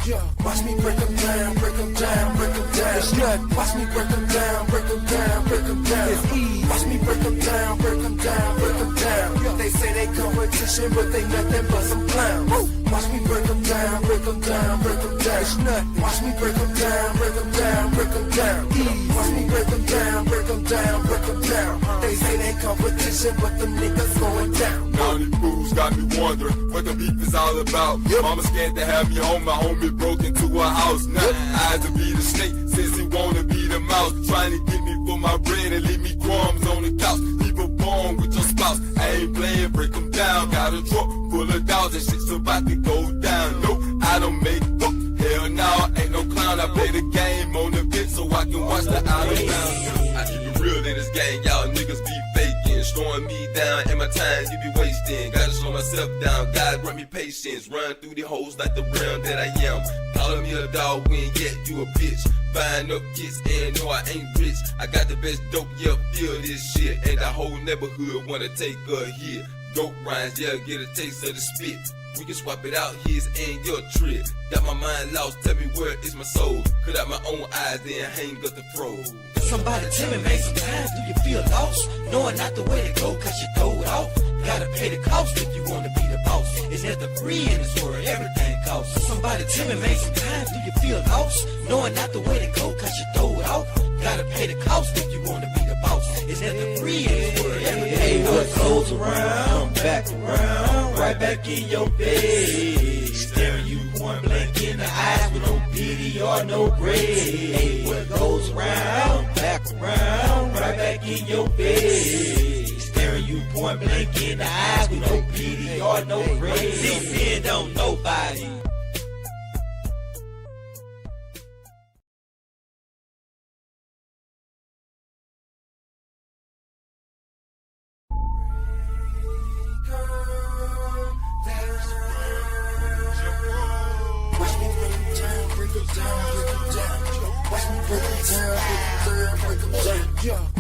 Watch me break them down, break them down, break them down. It's nothing. Watch me break them down, break them down, break them down. It's easy. Watch me break them down, break them down, break them down. They say they competition, but they nothing but some clowns. Watch me break them down, break them down, break them down. It's nothing. Watch me break them down, break them down, break them down. Watch me break them down, break them down, break them down. They say they competition, but them niggas going down. Now these fools got me wondering what the beef is all about. Mama scared to have me home, my homie broke into her house. Now eyes to be the snake, since he wanna be the mouse. Trying to get me for my bread and leave me crumbs on the couch. People born with your spouse, I ain't playing, break them down. Got a truck full of dogs and shit's about to go down. Nope, I don't make up, hell no, ain't no clown. I play the game on the bench so I can watch the out of bounds. I keep it real in this game, y'all niggas be faking, slowing me down, and my time you be wasting. Gotta slow myself down, God grant me patience. Run through the holes like the realm that I am. Calling me a dog when yet you a bitch. Buying up kids and no I ain't rich. I got the best dope, yeah, feel this shit. And the whole neighborhood wanna take a hit. Dope rhymes, yeah, get a taste of the spit. We can swap it out, his and your trip. Got my mind lost, tell me where is my soul. Cut out my own eyes, then hang up the throw. Somebody tell me, man, sometimes do you feel lost? Knowing not the way to go, cause you throw it off. Gotta pay the cost if you wanna be the boss. Is there the free in this world? Everything costs. Somebody tell me, man, sometimes do you feel lost? Knowing not the way to go, cause you throw it off. Gotta pay the cost if you wanna be the boss. Is there the free in this world? Everything Hey, what goes around, back around, right back in your face. Staring you point blank in the eyes with no pity or no grace. Hey, what goes around, back around, right back in your face. Staring you point blank in the eyes with no pity or no grace. Depend on nobody.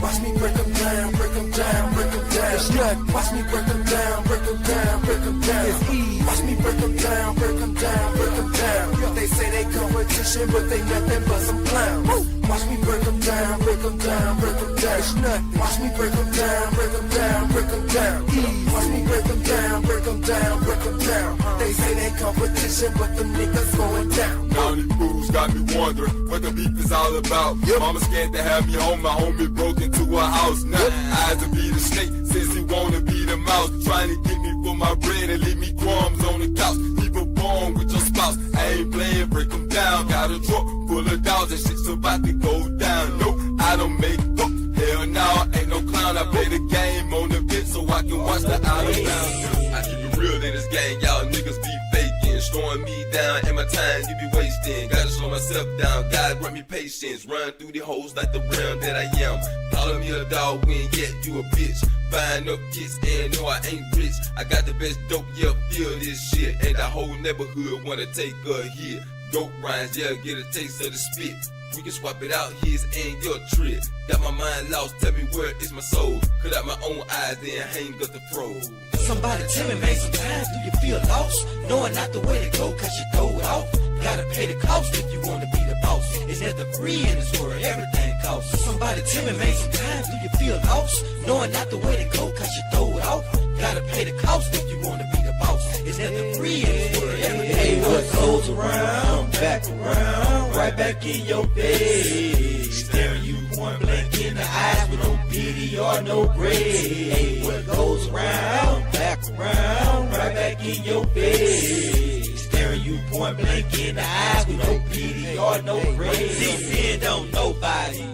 Watch me break them down, break them down, break them down. It's nothing. Watch me break them down, break them down, break them down. It's easy. Watch me break them down, break them down, break them down. They say they competition, but they nothing but some clowns. Watch me break them down, break them down, break them down. It's nothing. Watch me break them down, break them down, break them down. Watch me break them down, break them down, break them down. They say they competition, but them niggas going down. Now these fools got me wondering what the beef is all about. Mama scared to have me home, my homie broke into her house. Now eyes to be the snake, since he wanna be the mouse. Trying to get me for my bread and leave me crumbs on the couch. People born with your spouse, I ain't playing, break them down. Got a truck full of dogs and shit's about to go down. Nope, I don't make up, hell no, ain't no clown. I play the game on the bench so I can watch the out of bounds. I keep it real in this game, y'all niggas be faking, slowing me down, and my time you be wasting. Gotta slow myself down, God grant me patience. Run through the holes like the realm that I am. Calling me a dog when yet you a bitch. Buying up kids and no I ain't rich. I got the best dope, yeah, feel this shit. And the whole neighborhood wanna take a hit. Dope rhymes, yeah, get a taste of the spit. We can swap it out, his and your trip. Got my mind lost, tell me where is my soul. Cut out my own eyes, then hang up the throw. Somebody tell me, man, sometimes do you feel lost? Knowing not the way to go, cause you throw it off. Gotta pay the cost if you wanna be the boss. Is there the free in this world? Everything costs. Somebody tell me, man, sometimes do you feel lost? Knowing not the way to go, cause you throw it off. Gotta pay the cost if you wanna be the boss. Is there the free in this world? Everything Hey, what goes around, back around, right back in your face. Staring you point blank in the eyes with no pity or no grace. Hey, what goes around, back around, right back in your face. Staring you point blank in the eyes with no pity or no grace. Depend on nobody.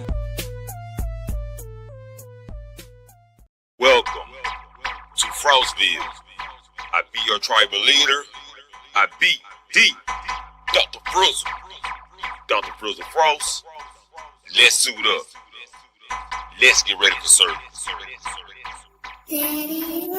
Welcome to Frostville. I be your tribal leader. I be Dr. Frizzle. Dr. Frizzle Frost. Let's suit up. Let's get ready for service. Daddy,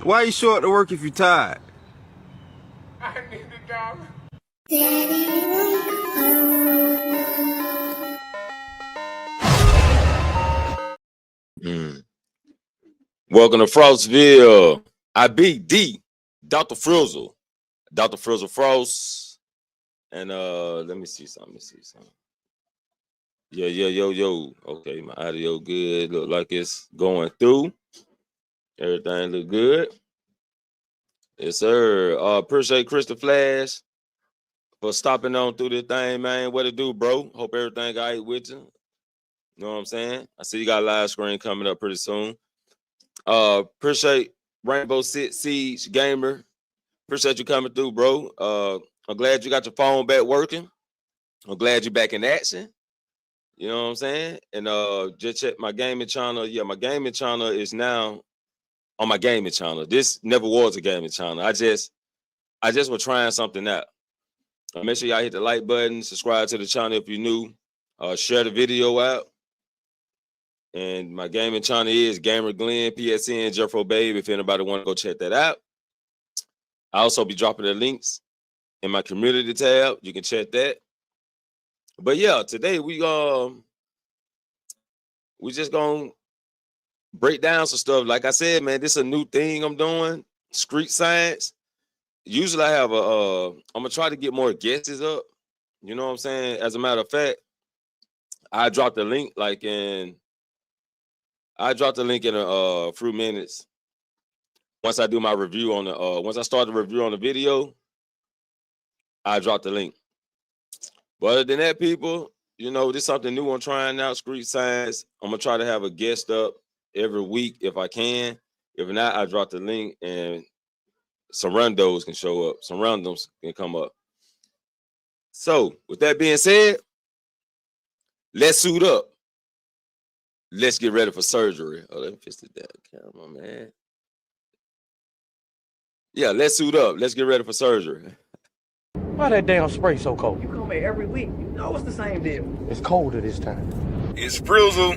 Why you show up to work if you tired? I need a dollar. Welcome to Frostville. I beat D, Dr. Frizzle, Dr. Frizzle Frost, and let me see something. Yo. Okay, my audio good. Look like it's going through. Everything look good. Yes, sir. Appreciate Chris the Flash for stopping on through this thing, man. What it do, bro? Hope everything all right with you. You know what I'm saying? I see you got a live screen coming up pretty soon. Appreciate Rainbow Six Siege Gamer. Appreciate you coming through, bro. I'm glad you got your phone back working. I'm glad you're back in action. You know what I'm saying? And just check my gaming channel. Yeah, my gaming channel is now on my gaming channel. This never was a gaming channel. I just was trying something out. Make sure y'all hit the like button, subscribe to the channel if you're new, share the video out. And my gaming channel is Gamer Glenn, PSN, Jeffro Babe, if anybody want to go check that out. I also be dropping the links in my community tab. You can check that. But yeah, today we just gonna break down some stuff. Like I said, man, this is a new thing I'm doing, street science. Usually I have I'm gonna try to get more guesses up. You know what I'm saying? As a matter of fact, I dropped the link in a few minutes. Once I do my review on the once I start the review on the video, I drop the link. But other than that, people, you know, this is something new I'm trying out, street science. I'm gonna try to have a guest up every week if I can. If not, I drop the link and some randos can show up. Some randoms can come up. So with that being said, let's suit up. Let's get ready for surgery. Oh, let me fix the camera, man. Yeah, let's suit up. Let's get ready for surgery. Why that damn spray so cold? You come here every week. You know it's the same deal. It's colder this time. It's Frizzle.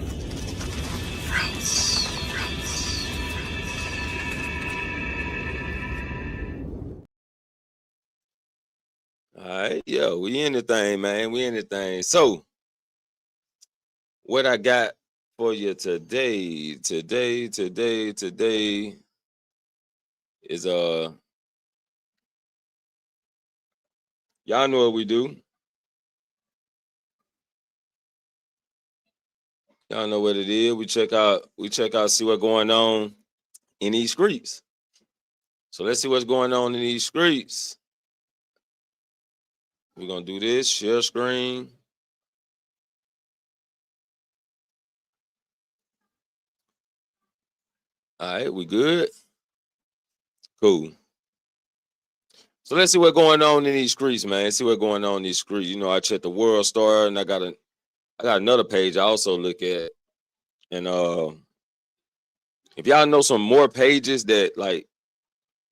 All right, yeah, we in the thing, man. We in the thing. So, what I got for you today is y'all know what we do. Y'all know what it is. We check out, see what's going on in these streets. So let's see what's going on in these streets. We're gonna do this, share screen. All right, we good? Cool. So let's see what's going on in these streets, man. See what's going on in these streets. You know, I checked the World Star, and I got another page I also look at. And if y'all know some more pages that like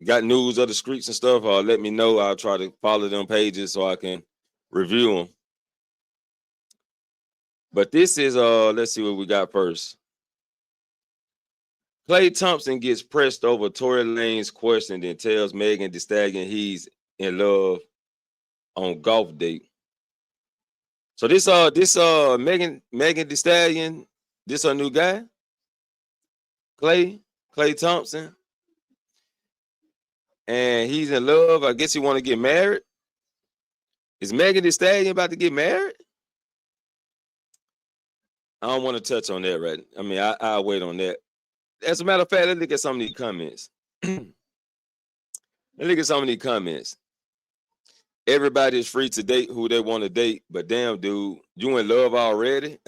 got news of the streets and stuff, let me know. I'll try to follow them pages so I can review them. But this is let's see what we got first. Klay Thompson gets pressed over Tory Lane's question, then tells Megan Thee Stallion he's in love on golf date. So this Megan Thee Stallion, this her new guy, Klay Thompson, and he's in love. I guess he want to get married. Is Megan Thee Stallion about to get married? I don't want to touch on that, right? I mean, I'll wait on that. As a matter of fact, let's look at some of these comments. Everybody is free to date who they want to date, but damn, dude, you in love already?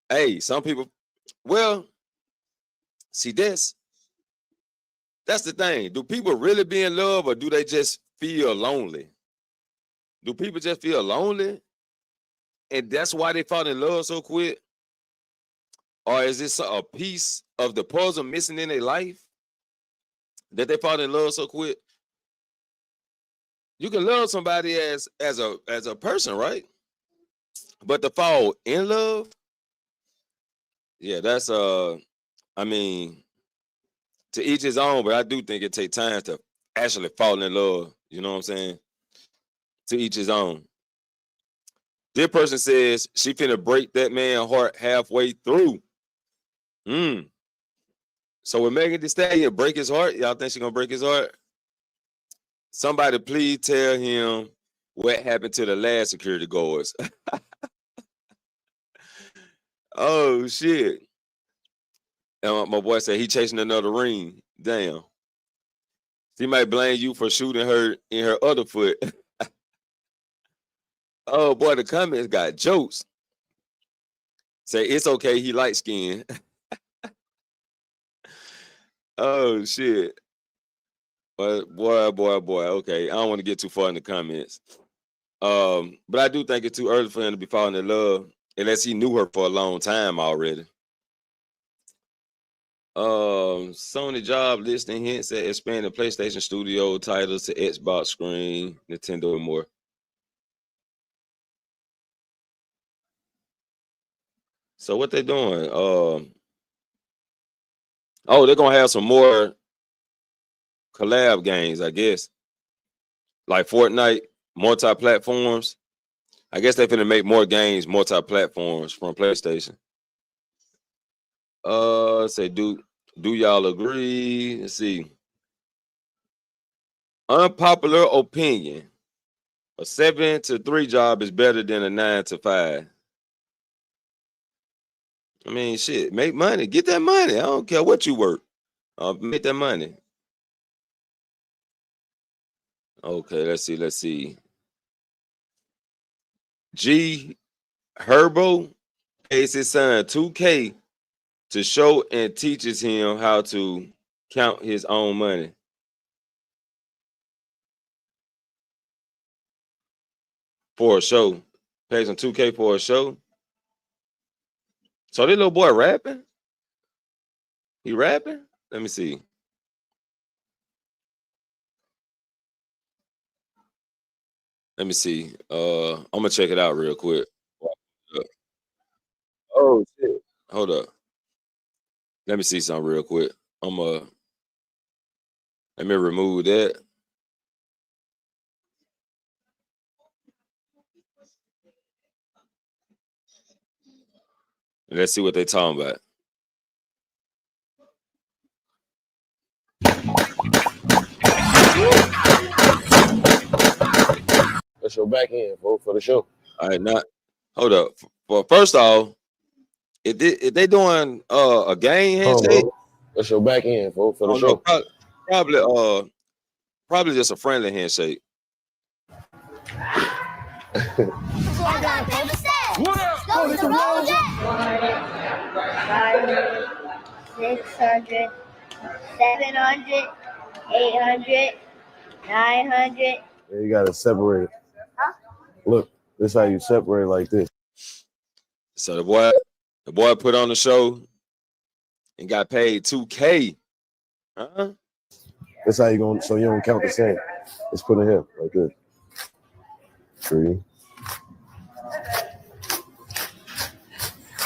Hey, some people, well, see, that's the thing. Do people really be in love, or do they just feel lonely? Do people just feel lonely, and that's why they fall in love so quick? Or is this a piece of the puzzle missing in their life that they fall in love so quick? You can love somebody as a person, right? But to fall in love, yeah, that's I mean, to each his own, but I do think it takes time to actually fall in love. You know what I'm saying? To each his own. This person says she finna break that man's heart halfway through. So with Megan Thee Stallion break his heart, y'all think she gonna break his heart? Somebody please tell him what happened to the last security guards. Oh shit. And my boy said he chasing another ring. Damn. She might blame you for shooting her in her other foot. Oh boy, the comments got jokes. Say it's okay, he light skinned. Oh shit. But boy. Okay, I don't want to get too far in the comments. But I do think it's too early for him to be falling in love, unless he knew her for a long time already. Sony job listing hints at expanding PlayStation Studio titles to Xbox screen, Nintendo, and more. So what they doing? They're gonna have some more collab games, I guess. Like Fortnite, multi-platforms. I guess they're finna make more games, multi-platforms from PlayStation. Say do y'all agree? Let's see. Unpopular opinion. A 7 to 3 job is better than a 9 to 5. I mean, shit, make money. Get that money. I don't care what you work. Make that money. Okay, let's see. G Herbo pays his son $2K to show and teaches him how to count his own money. For a show. Pays him $2K for a show. So this little boy rapping? He rapping? Let me see. I'm gonna check it out real quick. Oh shit. Hold up. Let me see something real quick. Let me remove that. And let's see what they talking about. That's your back end, folks, for the show. All right, now hold up. Well, first off, if they doing a game handshake, that's your back end, folks, for the show. No, probably just a friendly handshake. What up? Oh, it's a roll jet. 500, 600, 700, 800, 900. You gotta separate it. Huh? Look, this is how you separate like this. So the boy put on the show and got paid $2K. Huh? That's how you going, so you don't count the same. Let's put it here like this. 3.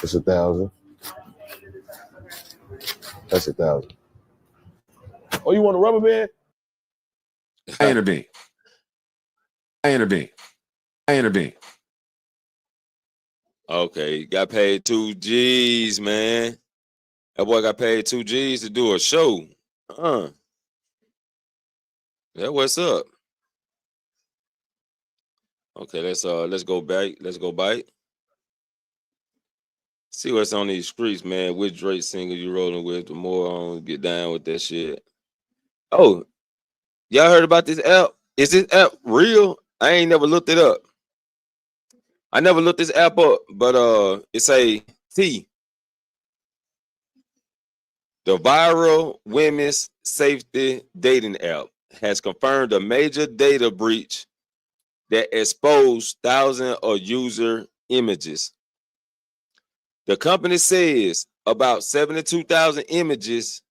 That's 1,000. That's 1,000. Oh, you want a rubber band? I ain't a B. Okay, got paid 2 G's, man. That boy got paid 2 G's to do a show. Yeah, what's up? Okay, let's go back. Let's go back. See what's on these streets, man. Which Drake single you rolling with? The more on, get down with that shit. Oh, y'all heard about this app? Is this app real? I ain't never looked it up. I never looked this app up, but it's a T. The viral women's safety dating app has confirmed a major data breach that exposed thousands of user images. The company says about 72,000 images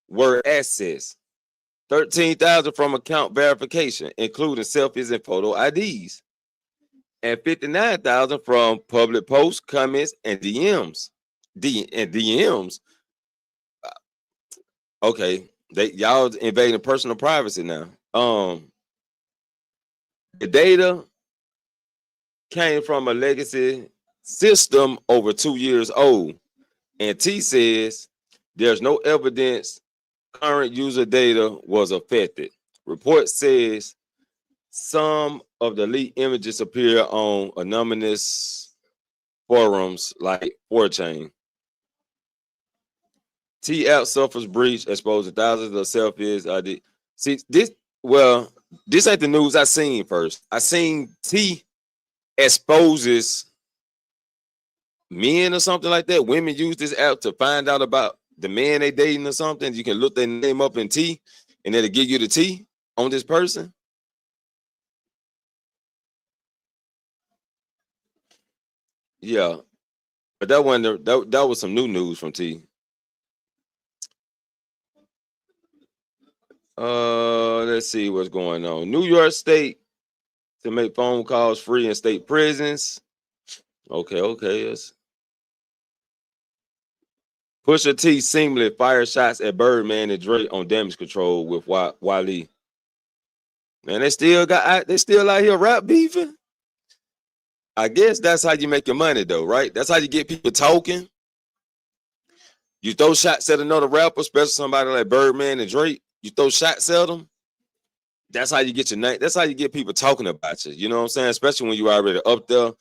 were accessed, 13,000 from account verification, including selfies and photo IDs, and 59,000 from public posts, comments, and DMs. DMs. Okay, y'all invading personal privacy now. The data came from a legacy system over 2 years old, and T says there's no evidence current user data was affected. Report says some of the leaked images appear on anonymous forums like 4chan. T app suffers breach, exposing thousands of selfies. See this. Well, this ain't the news I seen first. I seen T exposes men or something like that. Women use this app to find out about the man they dating or something. You can look their name up in T, and it'll give you the T on this person. Yeah, but that wasn't that was some new news from T. Let's see what's going on. New York State to make phone calls free in state prisons. Okay. Yes. Pusha T seemingly fire shots at Birdman and Drake on damage control with Wale. Man, they still out here rap beefing. I guess that's how you make your money, though, right? That's how you get people talking. You throw shots at another rapper, especially somebody like Birdman and Drake. You throw shots at them. That's how you get your name. That's how you get people talking about you. You know what I'm saying? Especially when you already up there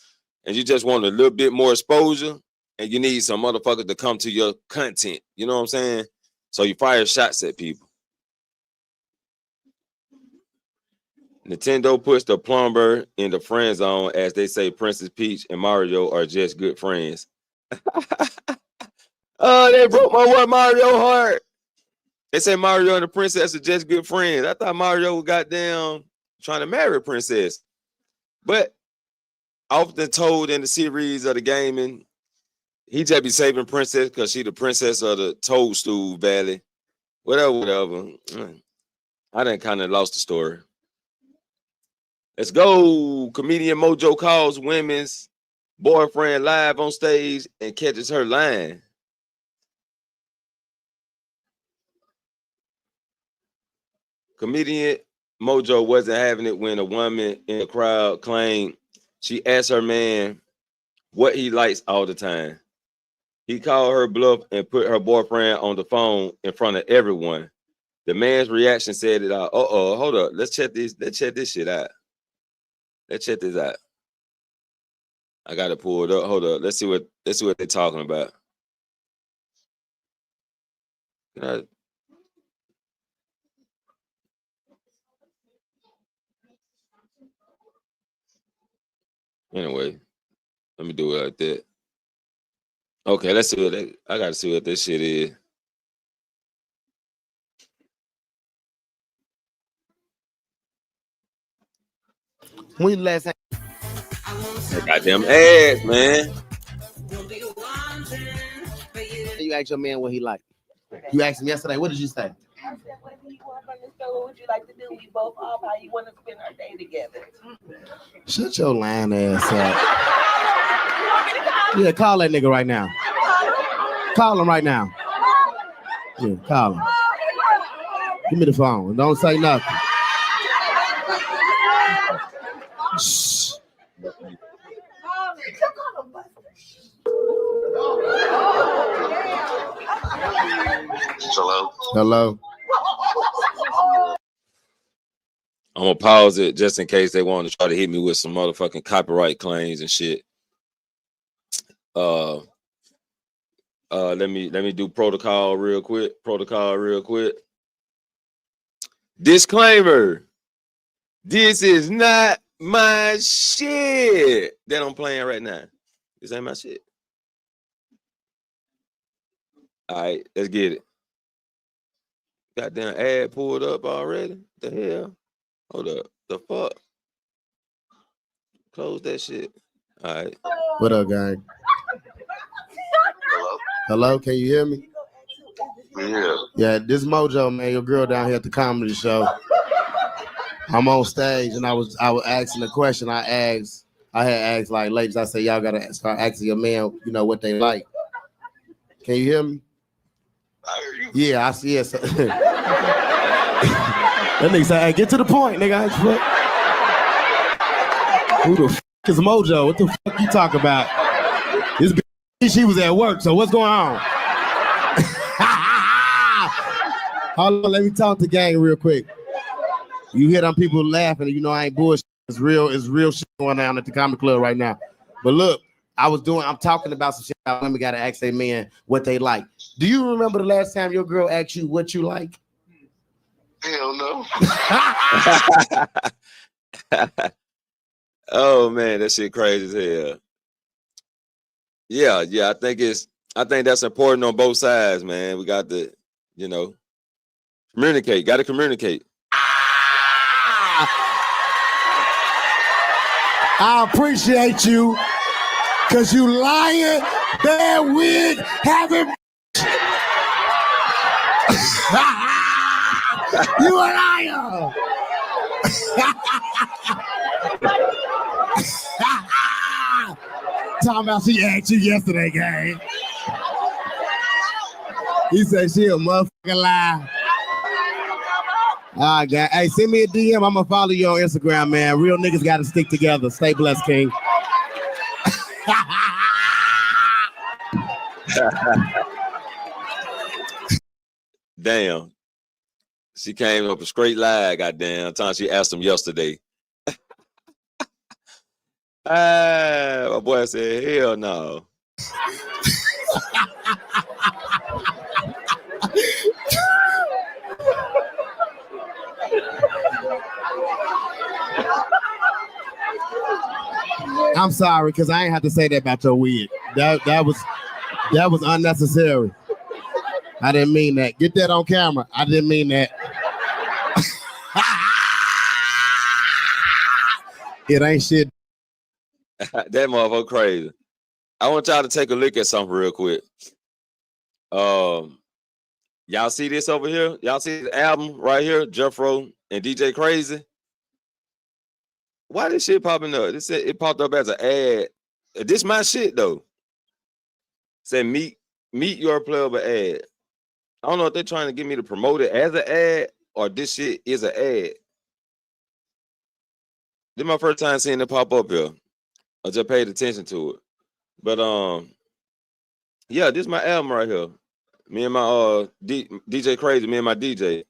and you just want a little bit more exposure and you need some motherfuckers to come to your content. You know what I'm saying? So you fire shots at people. Nintendo puts the plumber in the friend zone as they say Princess Peach and Mario are just good friends. Oh, they broke my boy Mario heart. They say Mario and the princess are just good friends. I thought Mario was goddamn trying to marry a princess. But often told in the series of the gaming, he just be saving princess because she the princess of the Toadstool Valley. Whatever. I done kind of lost the story. Let's go. Comedian Mojo calls women's boyfriend live on stage and catches her lying. Comedian Mojo wasn't having it when a woman in the crowd claimed she asked her man what he likes all the time. He called her bluff and put her boyfriend on the phone in front of everyone. The man's reaction said it out. Hold up. Let's check this shit out. Let's check this out. I got it pulled up. Hold up. Let's see what they're talking about. Anyway, let me do it like that. Okay, let's see I gotta see what this shit is. When last time? Goddamn ass, man. You asked your man what he liked. You asked him yesterday. What did you say? I said, what do you want from the store? What would you like to do? We both off. How you want to spend our day together? Shut your lying ass up. Yeah, call that nigga right now. Call him right now. Yeah, call him. Give me the phone. Don't say nothing. Shh. Hello. I'm gonna pause it just in case they want to try to hit me with some motherfucking copyright claims and shit. Let me do protocol real quick. Disclaimer: this is not my shit that I'm playing right now. This ain't my shit. All right, let's get it. Goddamn ad pulled up already. The hell? Hold up. The fuck? Close that shit. All right. What up, gang? Hello, can you hear me? Yeah, this Mojo, man, your girl down here at the comedy show. I'm on stage and I was asking a question. I had asked like ladies, I said, y'all gotta start asking your man, what they like. Can you hear me? Yeah, I see. Yes. That nigga said, "Hey, get to the point, nigga." Who the f is Mojo? What the fuck you talk about? This bitch, she was at work. So what's going on? Hold on, let me talk to gang real quick. You hear them people laughing, and you know I ain't bullshit. It's real shit going on at the comedy club right now. But look, I'm talking about some shit about women gotta ask their men what they like. Do you remember the last time your girl asked you what you like? Hell no. Oh man, that shit crazy as hell. Yeah, I think that's important on both sides, man. We got to, communicate. Got to communicate. I appreciate you, cause you lying, bad wig, having. You a liar. Talking about she asked you yesterday, gang. He said she a motherfucking lie. All right, guys. Hey, send me a DM. I'm gonna follow you on Instagram, man. Real niggas gotta stick together. Stay blessed, King. Damn. She came up a straight lie, goddamn. Time she asked him yesterday. My boy said, hell no. I'm sorry, because I ain't have to say that about your wig. That was unnecessary. I didn't mean that. Get that on camera. I didn't mean that. It ain't shit. That motherfucker crazy. I want y'all to take a look at something real quick. Y'all see this over here? Y'all see the album right here, Jeffro and DJ Crazy? Why this shit popping up? It popped up as an ad. This my shit though. Said meet your playable ad. I don't know if they're trying to get me to promote it as an ad or this shit is an ad. This is my first time seeing it pop up here. I just paid attention to it. But yeah, this is my album right here. Me and my DJ Crazy, me and my DJ.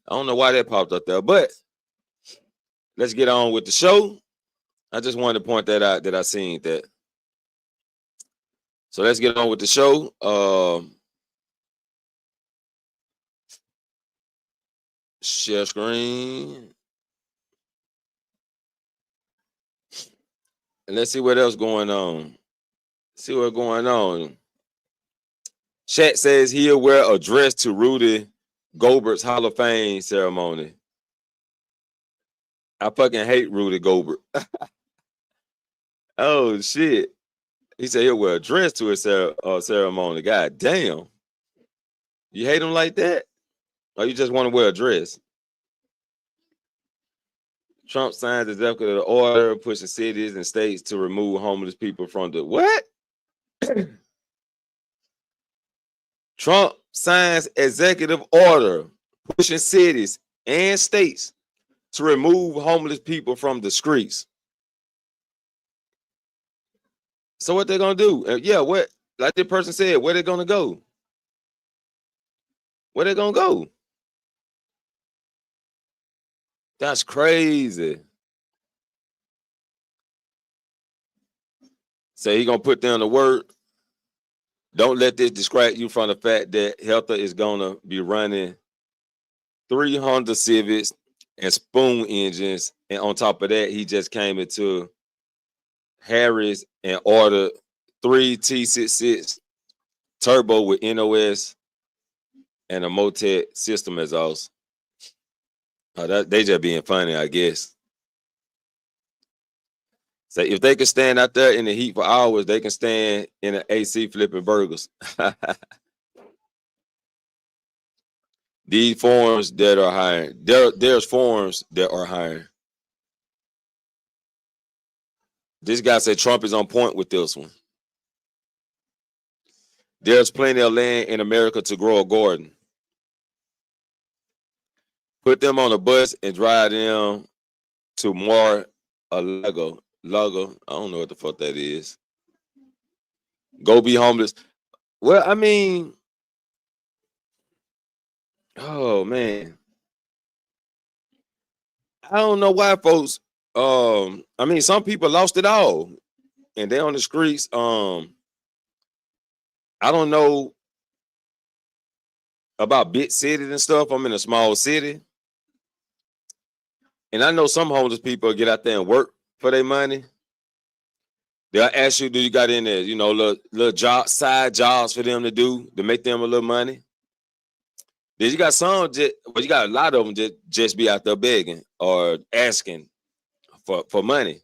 I don't know why that popped up there, but let's get on with the show. I just wanted to point that out that I seen that. So let's get on with the show. Share screen. And let's see what else going on. See what's going on. Chat says he'll wear a dress to Rudy Gobert's Hall of Fame ceremony. I fucking hate Rudy Gobert. Oh shit. He said he'll wear a dress to his ceremony. God damn. You hate him like that? Or you just want to wear a dress? Trump signs executive order pushing cities and states to remove homeless people from the what? Trump signs executive order pushing cities and states to remove homeless people from the streets. So what they're gonna do? Yeah, what like the person said, where they gonna go? Where they gonna go? That's crazy. Say he gonna put down the word. Don't let this distract you from the fact that Helter is gonna be running 3 Honda Civics and Spoon engines, and on top of that, he just came into Harris and ordered 3 T66 turbo with NOS and a Motec system exhaust. They just being funny, I guess. So if they can stand out there in the heat for hours, they can stand in an AC flipping burgers. These forms that are hiring, there's forms that are hiring. This guy said Trump is on point with this one. There's plenty of land in America to grow a garden. Put them on a bus and drive them to Mar-a-Lago. Lago. I don't know what the fuck that is. Go be homeless. Well, I mean, oh man. I don't know why folks. I mean, some people lost it all and they on the streets. I don't know about big cities and stuff. I'm in a small city. And I know some homeless people get out there and work for their money. They'll ask you, do you got in there, you know, little job, side jobs for them to do to make them a little money? Then you got some, but you got a lot of them that just be out there begging or asking for money.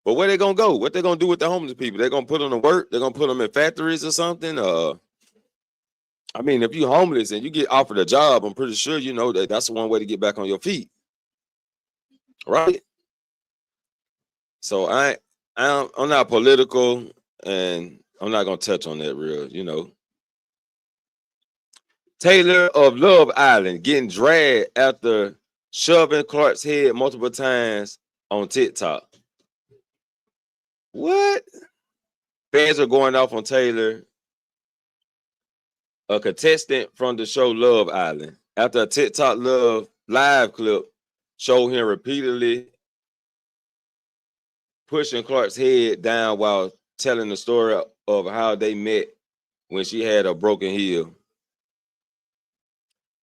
But where they gonna go? What they gonna do with the homeless people? They're gonna put them to work? They're gonna put them in factories or something? I mean, if you're homeless and you get offered a job, I'm pretty sure you know that that's the one way to get back on your feet, right? So I'm not political, and I'm not gonna touch on that real, you know. Taylor of Love Island getting dragged after shoving Clark's head multiple times on TikTok. What? Fans are going off on Taylor, a contestant from the show Love Island, after a TikTok Love live clip showed him repeatedly pushing Clark's head down while telling the story of how they met when she had a broken heel.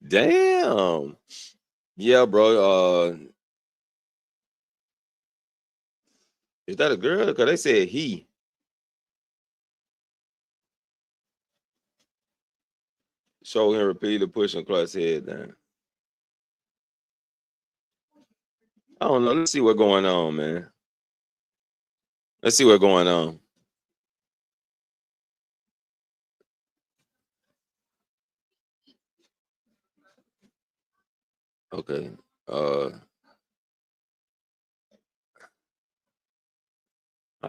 Damn. Yeah, bro. Is that a girl? Because they said he. Showed him repeatedly pushing Clark's head down. I don't know. Let's see what's going on, man. Let's see what's going on. Okay. All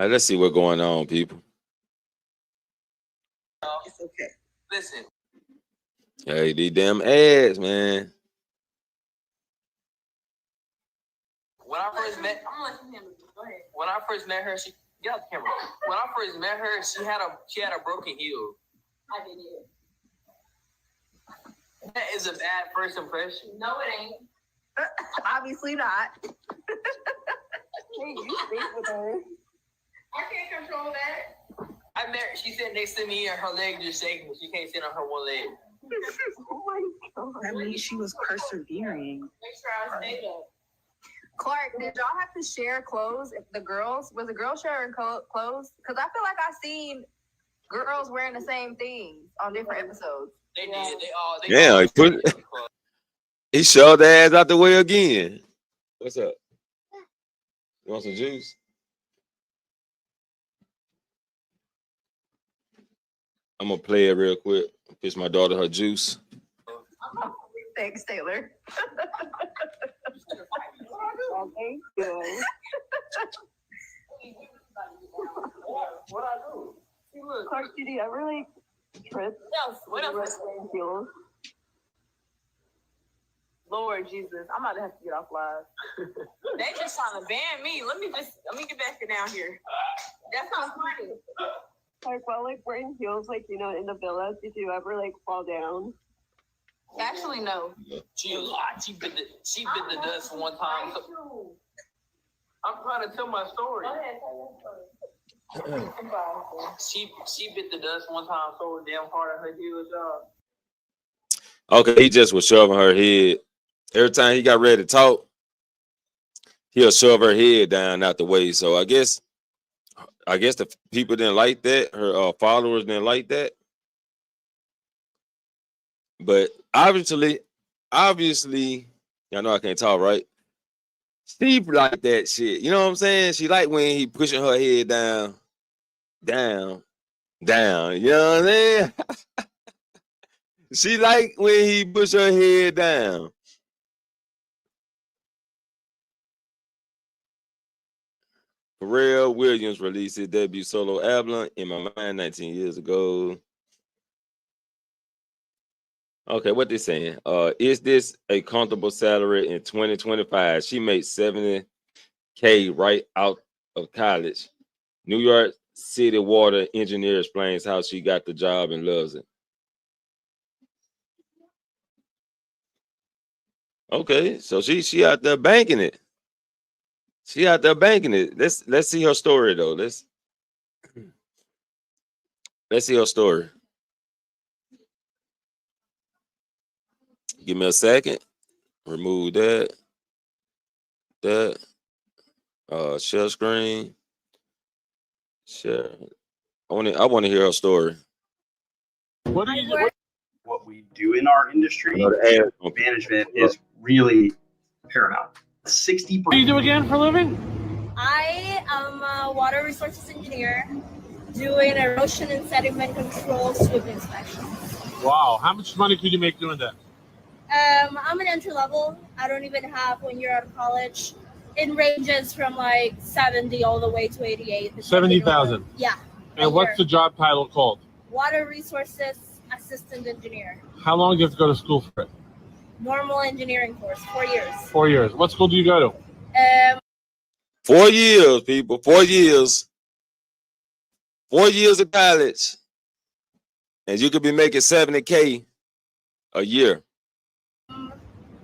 right, let's see what's going on, people. It's okay. Listen. Hey, these damn ads, man. When I first met, when I first met her, she get out the camera. When I first met her, she had a broken heel. I did it. That is a bad first impression. No, it ain't. Obviously not. Hey, you speak with her. I can't control that. I met her. She sat next to me and her leg just shaking. She can't sit on her one leg. Oh my God. That means she was persevering. Make sure I stay there. Clark, did y'all have to share clothes? If the girls, was the girl sharing clothes? Because I feel like I seen girls wearing the same things on different episodes. They did. They all. He shoved the ass out the way again. What's up? You want some juice? I'm gonna play it real quick. Fix my daughter her juice. Thanks, Taylor. Thank you. What I do? Clark, did you ever like trip? Yes. What else? Lord Jesus, I'm about to have to get off live. They just trying to ban me. Let me get back down here. That sounds funny. Like while like wearing heels, like you know, in the villa, did you ever like fall down? Actually, no. She bit the dust one time. I'm trying to tell my story. She bit the dust one time so damn hard on her heels, y'all. Okay, he just was shoving her head. Every time he got ready to talk, he'll shove her head down out the way. So I guess the people didn't like that. Her followers didn't like that. But obviously, y'all know I can't talk, right? She like that shit. You know what I'm saying? She like when he pushing her head down. You know what I'm saying? She like when he push her head down. Pharrell Williams released his debut solo album, In My Mind, 19 years ago. Okay, what they saying? Is this a comfortable salary in 2025? She made $70K right out of college. New York City water engineer explains how she got the job and loves it. Okay, so she out there banking it. She out there banking it. Let's see her story though. Let's see her story. Give me a second. Remove that. Share screen. Share. I want to hear her story. What we do in our industry, management is really paramount. 60%. What do you do again for a living? I am a water resources engineer doing erosion and sediment control sweep inspections. Wow, how much money could you make doing that? I'm an entry level. I don't even have 1 year out of college. It ranges from like 70 all the way to 88. 70,000. Yeah. And what's the job title called? Water resources assistant engineer. How long do you have to go to school for it? Normal engineering course, 4 years. 4 years. What school do you go to? 4 years, people. 4 years. 4 years of college. And you could be making $70K a year.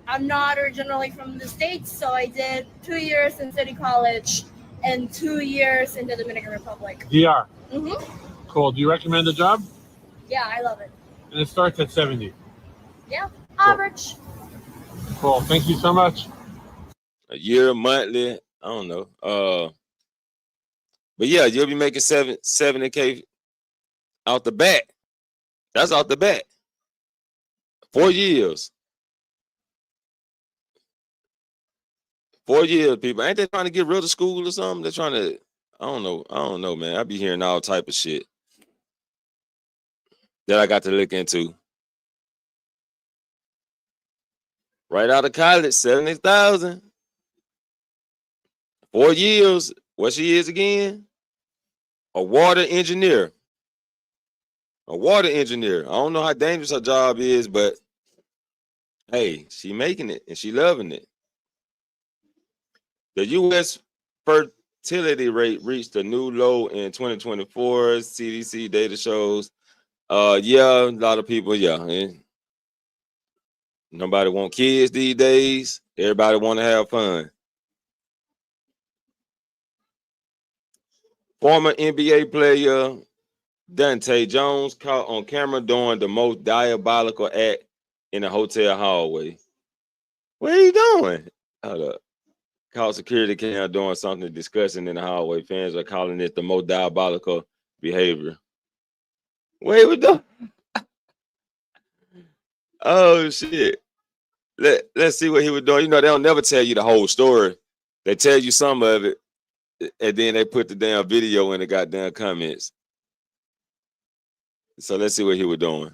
I'm not originally from the States, so I did 2 years in City College and 2 years in the Dominican Republic. DR. Mm-hmm. Cool. Do you recommend the job? Yeah, I love it. And it starts at 70. Yeah, average. Cool. Thank you so much. A year, monthly, I don't know. But yeah, you'll be making 70K out the bat. That's out the bat. 4 years. 4 years, people. Ain't they trying to get rid of school or something? They're trying to, I don't know, man. I be hearing all type of shit that I got to look into. Right out of college, 70,000. 4 years. What she is again? A water engineer. A water engineer. I don't know how dangerous her job is, but hey, she making it and she loving it. The U.S. fertility rate reached a new low in 2024. CDC data shows. Yeah, a lot of people, yeah. Nobody want kids these days. Everybody want to have fun. Former NBA player Dante Jones caught on camera doing the most diabolical act in a hotel hallway. What are you doing? Hold up. Caught security cam doing something disgusting in the hallway. Fans are calling it the most diabolical behavior. What are we doing? Oh, shit. Let's see what he was doing. You know, they don't never tell you the whole story. They tell you some of it, and then they put the damn video in the goddamn comments. So let's see what he was doing.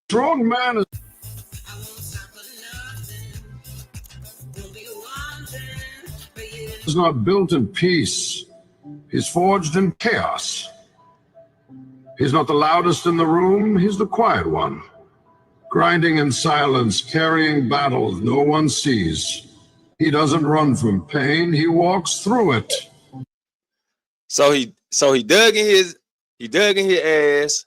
Strong man is not built in peace. He's forged in chaos. He's not the loudest in the room. He's the quiet one. Grinding in silence, carrying battles no one sees. He doesn't run from pain. He walks through it. So he dug in his ass,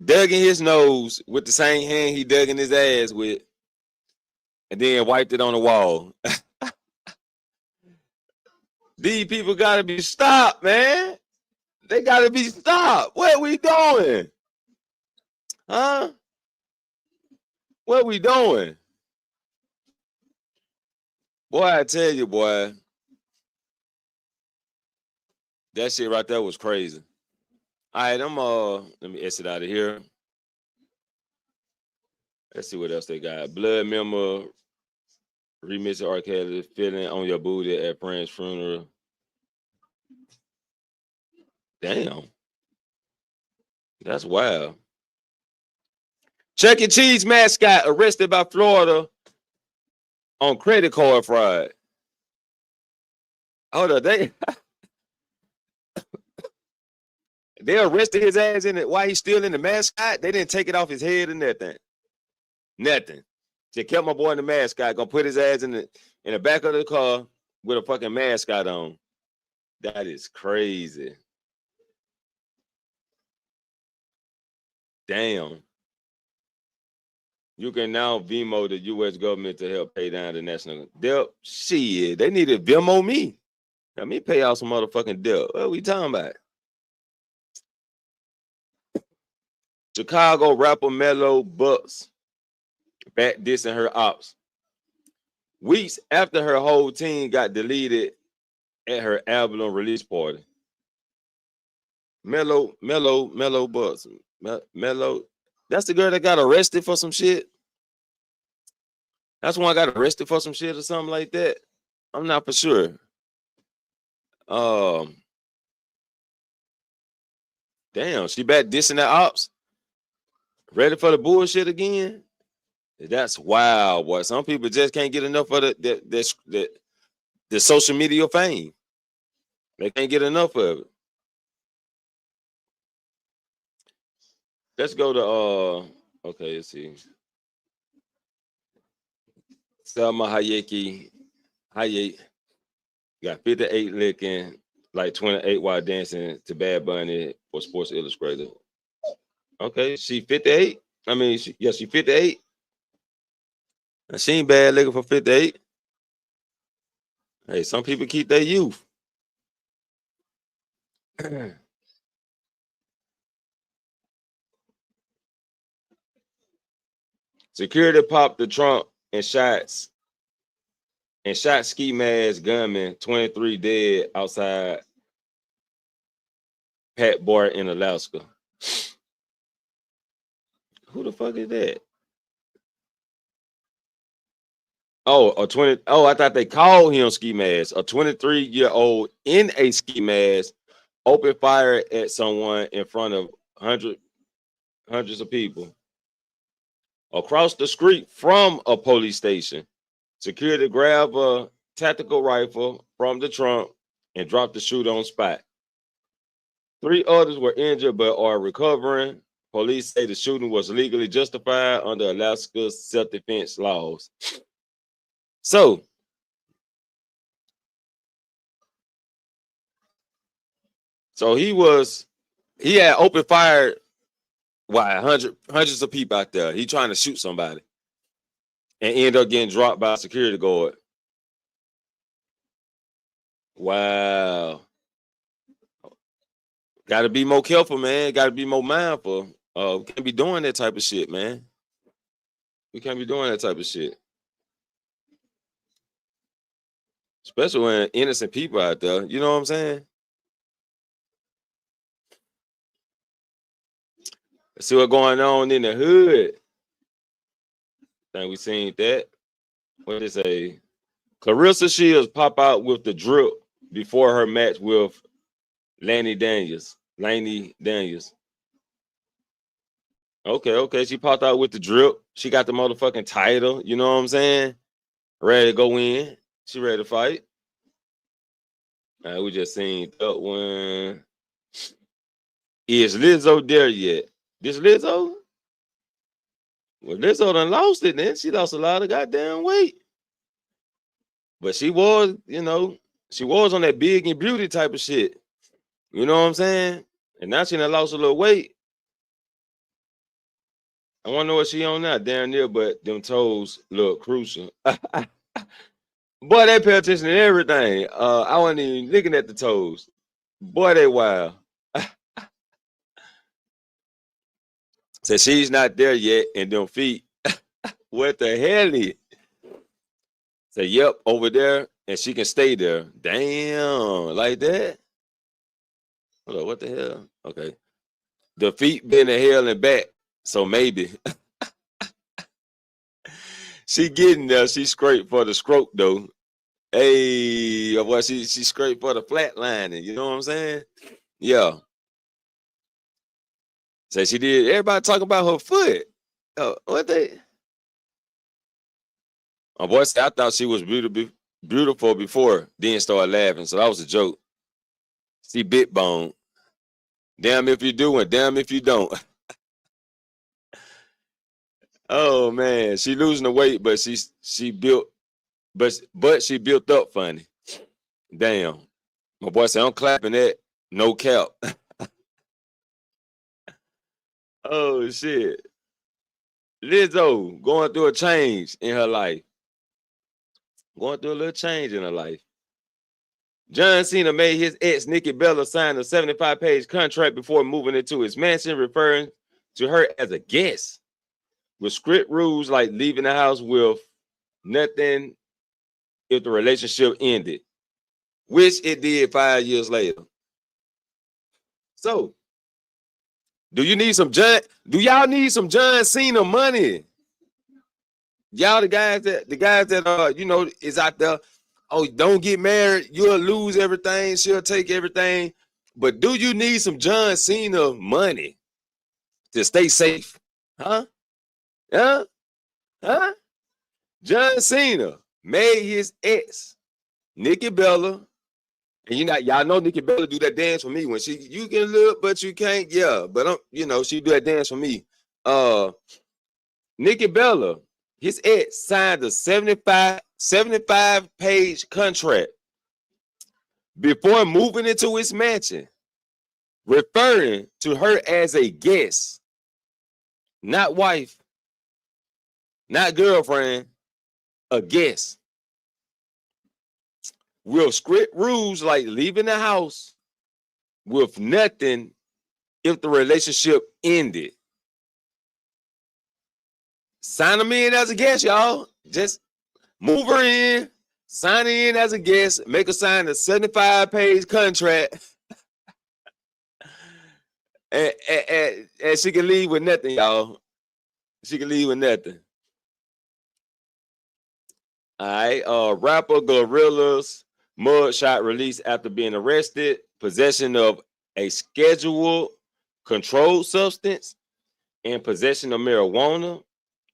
dug in his nose with the same hand he dug in his ass with, and then wiped it on the wall. These people gotta be stopped, man. They gotta be stopped. What we doing? Huh? What we doing? Boy, I tell you, boy. That shit right there was crazy. All right, let me exit out of here. Let's see what else they got. Blood member remix of R. Kelly, feeling on your booty at friend's funeral. Damn. That's wild. Chuck E. Cheese mascot arrested by Florida on credit card fraud. Hold on, they arrested his ass in it while he's still in the mascot. They didn't take it off his head or nothing. Nothing. They kept my boy in the mascot. Gonna put his ass in the back of the car with a fucking mascot on. That is crazy. Damn. You can now Venmo the U.S. government to help pay down the national debt. Shit, they need to Venmo me. Let me pay out some motherfucking debt. What are we talking about? Chicago rapper Mello Bucks back dissing her ops. Weeks after her whole team got deleted at her album release party. Mello Bucks. Mello. That's the girl that got arrested for some shit. That's one got arrested for some shit or something like that. I'm not for sure. Damn, she back dissing the ops. Ready for the bullshit again? That's wild, boy. Some people just can't get enough of the social media fame. They can't get enough of it. Let's go to okay, let's see. Selma Hayek got 58 licking, like 28 while dancing to Bad Bunny for Sports Illustrated. Okay, she 58. I mean, she 58. And she ain't bad looking for 58. Hey, some people keep their youth. Security popped the trunk and shot ski mask gunman, 23 dead outside Pat Bar in Alaska. Who the fuck is that? I thought they called him ski mask. A 23-year-old in a ski mask opened fire at someone in front of hundreds of people. Across the street from a police station, security grabbed a tactical rifle from the trunk and dropped the shooter on spot. 3 others were injured but are recovering. Police say the shooting was legally justified under Alaska's self-defense laws. So, he had open fire. Why hundreds of people out there? He trying to shoot somebody and end up getting dropped by a security guard. Wow. Got to be more careful, man. Got to be more mindful. We can't be doing that type of shit, man. We can't be doing that type of shit. Especially when innocent people out there. You know what I'm saying? Let's see what's going on in the hood. I think we seen that. What did it say? Clarissa Shields pop out with the drip before her match with Laney Daniels. Okay. She popped out with the drip. She got the motherfucking title. You know what I'm saying? Ready to go in. She ready to fight. All right, we just seen that one. Is Lizzo there yet? This Lizzo? Well, Lizzo done lost it then. She lost a lot of goddamn weight. But she was, she was on that big and beauty type of shit. You know what I'm saying? And now she done lost a little weight. I want to know what she on now. Damn near, but them toes look crucial. Boy, they pay attention to everything. I wasn't even looking at the toes. Boy, they wild. Said she's not there yet, and them feet. What the hell is? Say, yep, over there, and she can stay there. Damn, like that. Hold on, what the hell? Okay. The feet been to hell and back, so maybe. She getting there. She scraped for the stroke, though. Hey, well, she scraped for the flatlining. You know what I'm saying? Yeah. Say she did. Everybody talking about her foot. What they? My boy said I thought she was beautiful before, then started laughing. So that was a joke. See bit bone. Damn if you do and damn if you don't. Oh man, she losing the weight, but she built, but she built up funny. Damn. My boy said I'm clapping that. No cap. Oh shit. Lizzo going through a change in her life. Going through a little change in her life. John Cena made his ex Nikki Bella sign a 75-page contract before moving into his mansion, referring to her as a guest, with strict rules like leaving the house with nothing if the relationship ended, which it did 5 years later. So, do y'all need some John Cena money? Y'all the guys that is out there. Oh, don't get married. You'll lose everything. She'll take everything. But do you need some John Cena money to stay safe? Huh? John Cena made his ex, Nikki Bella, and y'all know Nikki Bella do that dance for me when you can look, but you can't. Yeah, but she do that dance for me. Nikki Bella, his ex, signed a 75-page contract before moving into his mansion, referring to her as a guest, not wife, not girlfriend, a guest. With strict rules like leaving the house with nothing if the relationship ended. Sign them in as a guest, y'all. Just move her in, sign her in as a guest, make her sign a 75-page contract, and she can leave with nothing, y'all. She can leave with nothing. All right. Rapper Gorilla's mugshot released after being arrested, possession of a scheduled controlled substance, and possession of marijuana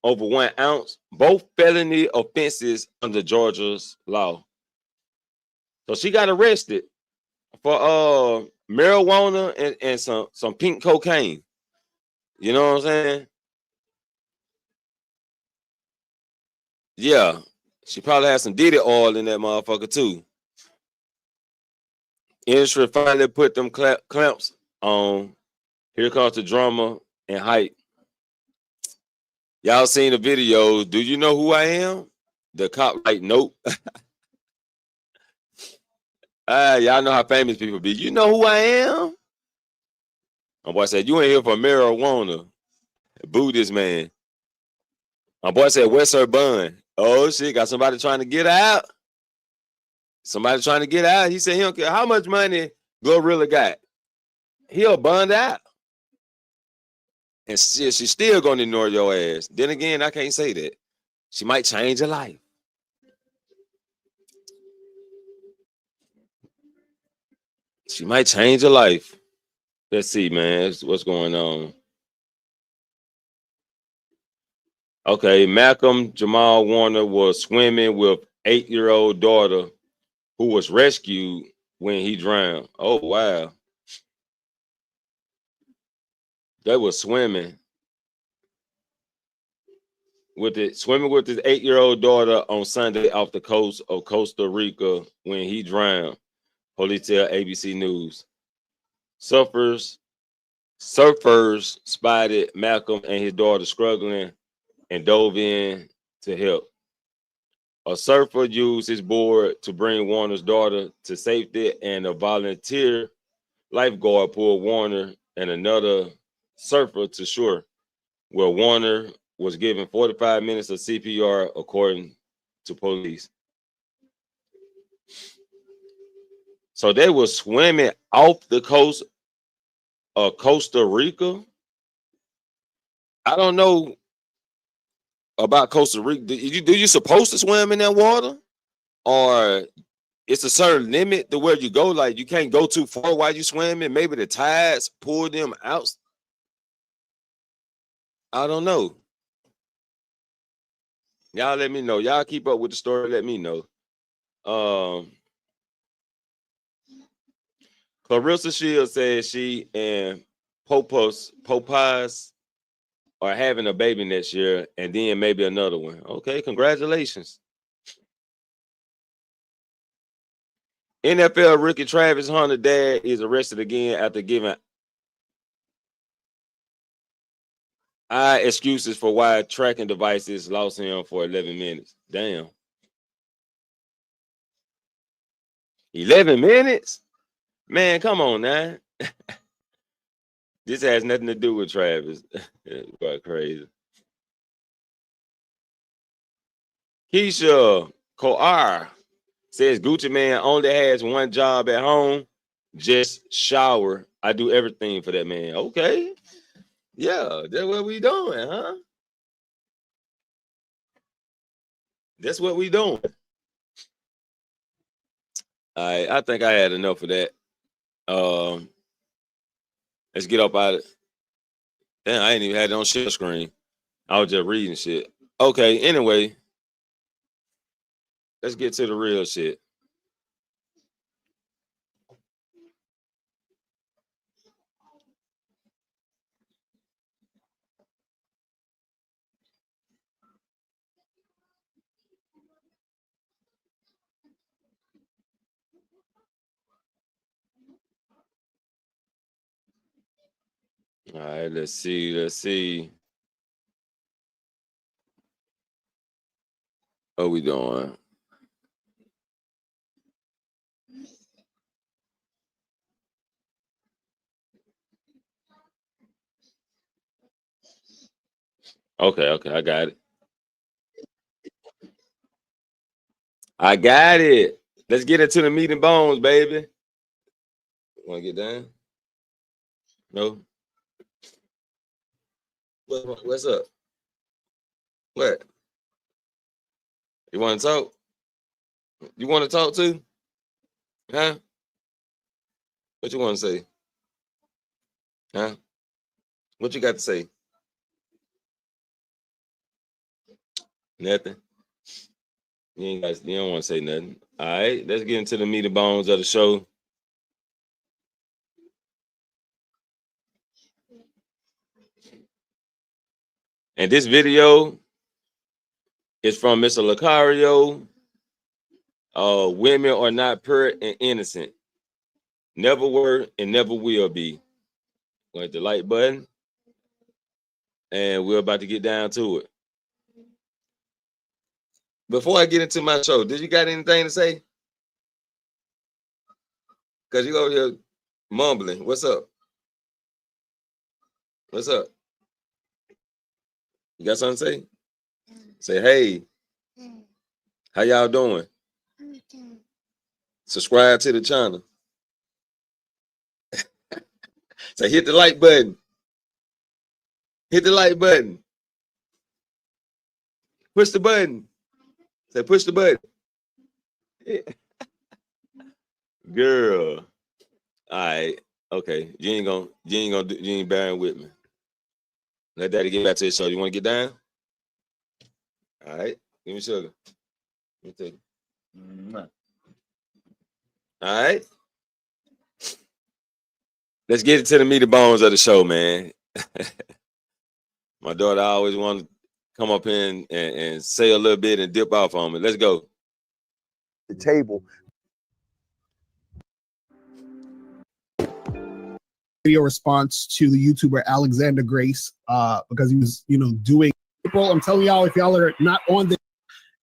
over 1 ounce, both felony offenses under Georgia's law. So she got arrested for marijuana and some pink cocaine. You know what I'm saying? Yeah. She probably had some Diddy oil in that motherfucker too. Industry finally put them clamps on. Here comes the drama and hype. Y'all seen the video? Do you know who I am? The cop like, nope. Y'all know how famous people be. You know who I am? My boy said, you ain't here for marijuana. Boo this man. My boy said, where's her bun? Oh shit, got somebody trying to get out. Somebody trying to get out. He said he don't care how much money Glorilla got. He'll bond out. And she's still gonna ignore your ass. Then again, I can't say that. She might change your life. She might change your life. Let's see, man. What's going on? Okay, Malcolm Jamal Warner was swimming with 8-year-old daughter who was rescued when he drowned. Oh, wow. They were swimming with his 8-year-old daughter on Sunday off the coast of Costa Rica when he drowned. Police tell ABC News. Surfers spotted Malcolm and his daughter struggling and dove in to help. A surfer used his board to bring Warner's daughter to safety, and a volunteer lifeguard pulled Warner and another surfer to shore, where Warner was given 45 minutes of CPR, according to police. So they were swimming off the coast of Costa Rica. I don't know about Costa Rica. Do you supposed to swim in that water, or it's a certain limit to where you go? Like you can't go too far while you swimming. Maybe the tides pull them out. I don't know. Y'all let me know. Y'all keep up with the story. Let me know. Clarissa Shields says she and Popeyes are having a baby next year, and then maybe another one. Okay, congratulations. NFL rookie Travis Hunter dad is arrested again after giving excuses for why tracking devices lost him for 11 minutes. Damn. 11 minutes? Man, come on now. This has nothing to do with Travis. Quite crazy. Keisha Koar says Gucci Man only has one job at home, just shower. I do everything for that man. Okay. Yeah, that's what we doing, huh? That's what we doing. I think I had enough of that. Let's get up out of it. Damn, I ain't even had it on share screen. I was just reading shit. Okay, anyway. Let's get to the real shit. All right, let's see. What we doing? Okay, I got it. I got it. Let's get into the meat and bones, baby. Want to get down? No? What's up? What? You want to talk? You want to talk too? Huh? What you want to say? Huh? What you got to say? Nothing. You don't want to say nothing. All right, let's get into the meat and bones of the show. And this video is from Mr. Lucario. Women are not pure and innocent. Never were and never will be. Go hit the like button. And we're about to get down to it. Before I get into my show, did you got anything to say? Because you over here mumbling. What's up? What's up? You got something to say? Say, hey, how y'all doing? Subscribe to the channel. Say, hit the like button. Hit the like button. Push the button. Say, push the button. Girl. All right. Okay. You ain't bearing with me. Let daddy get back to the show. You want to get down? All right. Give me sugar. Let me take it. All right. Let's get into the meat and bones of the show, man. My daughter always wanted to come up in and say a little bit and dip off on me. Let's go. The table. Video response to the YouTuber Alexander Grace because he was, doing people. I'm telling y'all, if y'all are not on this,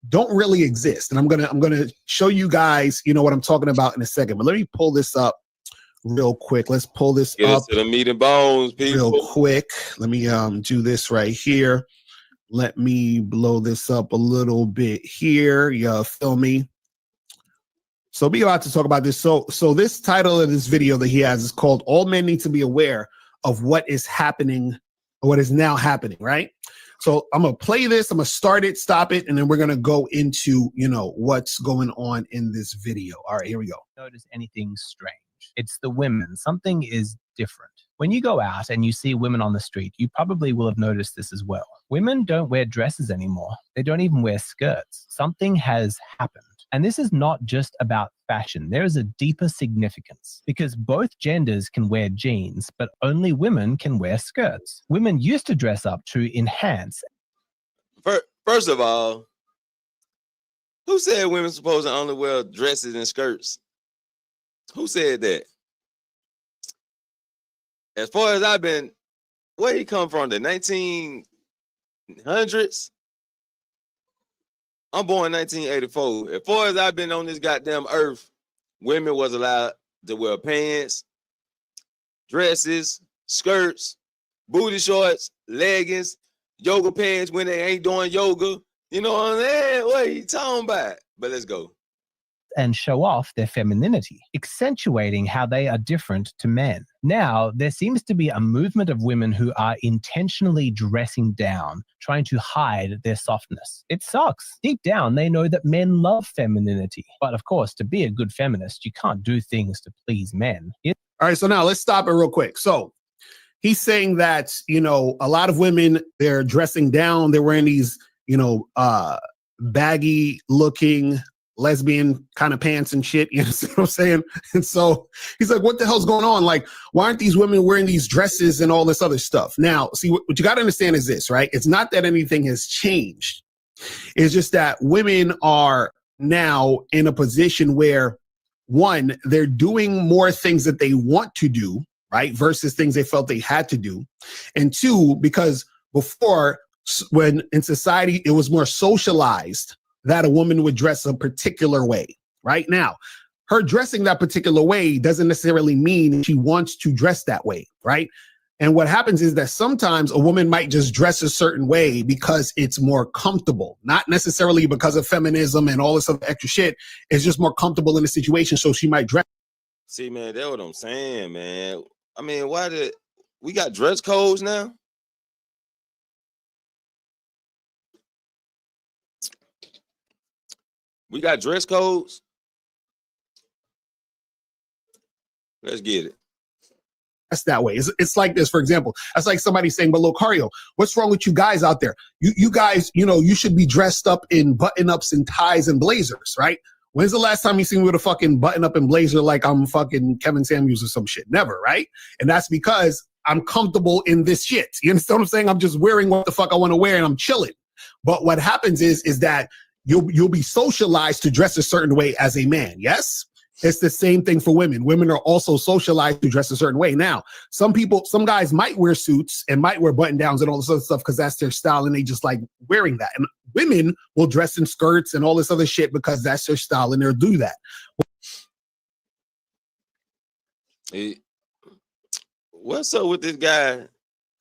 don't really exist. And I'm gonna show you guys, what I'm talking about in a second. But let me pull this up real quick. Let's pull this up to the meat and bones, people. Real quick. Let me do this right here. Let me blow this up a little bit here. You feel me? So we about to talk about this. So this title of this video that he has is called "All Men Need to Be Aware of What Is Happening, or What Is Now Happening," right? So I'm gonna play this, I'm gonna start it, stop it, and then we're gonna go into what's going on in this video. All right, here we go. Notice anything strange. It's the women. Something is different. When you go out and you see women on the street, you probably will have noticed this as well. Women don't wear dresses anymore. They don't even wear skirts. Something has happened. And this is not just about fashion. There is a deeper significance because both genders can wear jeans, but only women can wear skirts. Women used to dress up to enhance. First of all, who said women supposed to only wear dresses and skirts? Who said that? As far as I've been, where he come from, the 1900s? I'm born in 1984. As far as I've been on this goddamn earth, women was allowed to wear pants, dresses, skirts, booty shorts, leggings, yoga pants when they ain't doing yoga. You know what I'm saying? What are you talking about? But let's go. And show off their femininity, accentuating how they are different to men. Now, there seems to be a movement of women who are intentionally dressing down, trying to hide their softness. It sucks. Deep down, they know that men love femininity. But of course, to be a good feminist, you can't do things to please men. All right, so now let's stop it real quick. So he's saying that, you know, a lot of women, they're dressing down. They're wearing these, you know, baggy looking lesbian kind of pants and shit, you know what I'm saying? And so he's like, what the hell's going on? Like, why aren't these women wearing these dresses and all this other stuff? Now, see, what you got to understand is this, right? It's not that anything has changed. It's just that women are now in a position where, one, they're doing more things that they want to do, right? Versus things they felt they had to do. And two, because before, when in society, it was more socialized that a woman would dress a particular way. Right now, her dressing that particular way doesn't necessarily mean she wants to dress that way, right? And what happens is that sometimes a woman might just dress a certain way because it's more comfortable, not necessarily because of feminism and all this other extra shit. It's just more comfortable in the situation, so she might dress. See, man, that's what I'm saying, man. I mean, why did we got dress codes now? We got dress codes. Let's get it. That's that way. It's like this, for example. That's like somebody saying, but Locario, what's wrong with you guys out there? You guys, you know, you should be dressed up in button-ups and ties and blazers, right? When's the last time you seen me with a fucking button-up and blazer like I'm fucking Kevin Samuels or some shit? Never, right? And that's because I'm comfortable in this shit. You understand what I'm saying? I'm just wearing what the fuck I want to wear and I'm chilling. But what happens is that you'll be socialized to dress a certain way as a man. Yes, it's the same thing for women. Women are also socialized to dress a certain way. Now, some guys might wear suits and might wear button downs and all this other stuff because that's their style and they just like wearing that. And women will dress in skirts and all this other shit because that's their style and they'll do that. What's up with this guy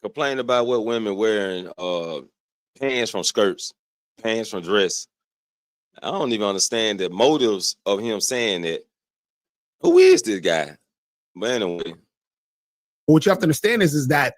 complaining about what women wearing pants from skirts, pants from dress? I don't even understand the motives of him saying that. Who is this guy? But anyway. What you have to understand is that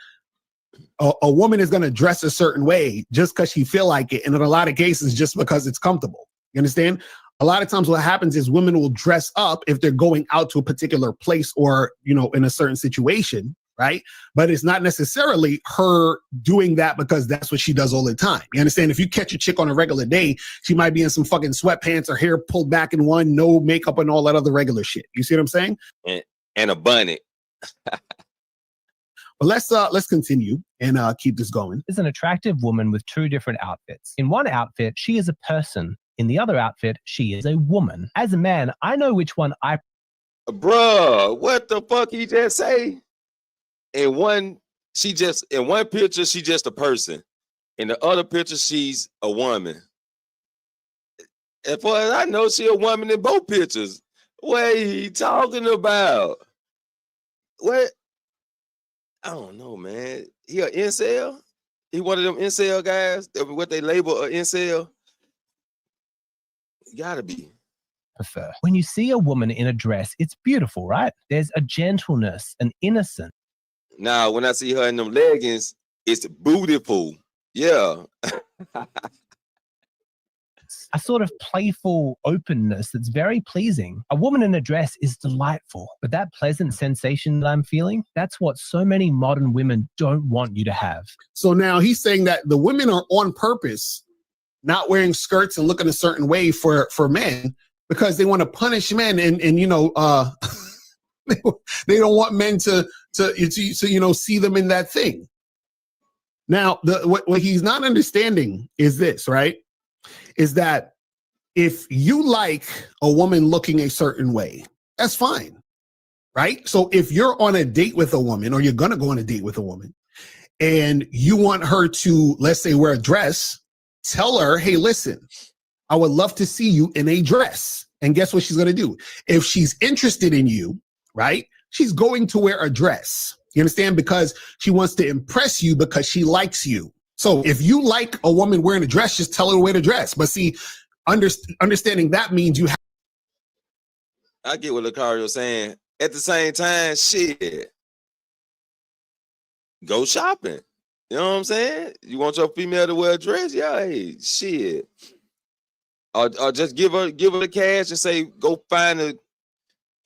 a woman is going to dress a certain way just because she feel like it. And in a lot of cases, just because it's comfortable. You understand? A lot of times what happens is women will dress up if they're going out to a particular place or, you know, in a certain situation. Right? But it's not necessarily her doing that because that's what she does all the time. You understand? If you catch a chick on a regular day, she might be in some fucking sweatpants, her hair pulled back in one, no makeup and all that other regular shit. You see what I'm saying? And a bunny. But let's continue and keep this going. Is an attractive woman with two different outfits. In one outfit, she is a person. In the other outfit, she is a woman. As a man, I know which one I... Bruh, what the fuck he just say? In one picture, she just a person. In the other picture, she's a woman. As far as I know, she a woman in both pictures. What are you talking about? What? I don't know, man. He an incel? He one of them incel guys? What they label an incel? Gotta be. Prefer. When you see a woman in a dress, it's beautiful, right? There's a gentleness, an innocence. Now, when I see her in them leggings, it's beautiful. Yeah. creates a sort of playful openness that's very pleasing. A woman in a dress is delightful, but that pleasant sensation that I'm feeling, that's what so many modern women don't want you to have. So now he's saying that the women are on purpose not wearing skirts and looking a certain way for men because they want to punish men and you know, they don't want men to you know, see them in that thing. Now, what he's not understanding is this, right? Is that if you like a woman looking a certain way, that's fine, right? So if you're on a date with a woman or you're going to go on a date with a woman and you want her to, let's say, wear a dress, tell her, hey, listen, I would love to see you in a dress. And guess what she's going to do? If she's interested in you, right, she's going to wear a dress. You understand? Because she wants to impress you because she likes you. So if you like a woman wearing a dress, just tell her to wear the dress. But see, understanding that means you have. I get what Lucario's saying. At the same time, shit, go shopping. You know what I'm saying? You want your female to wear a dress? Yeah, hey, shit. Or just give her the cash and say, go find a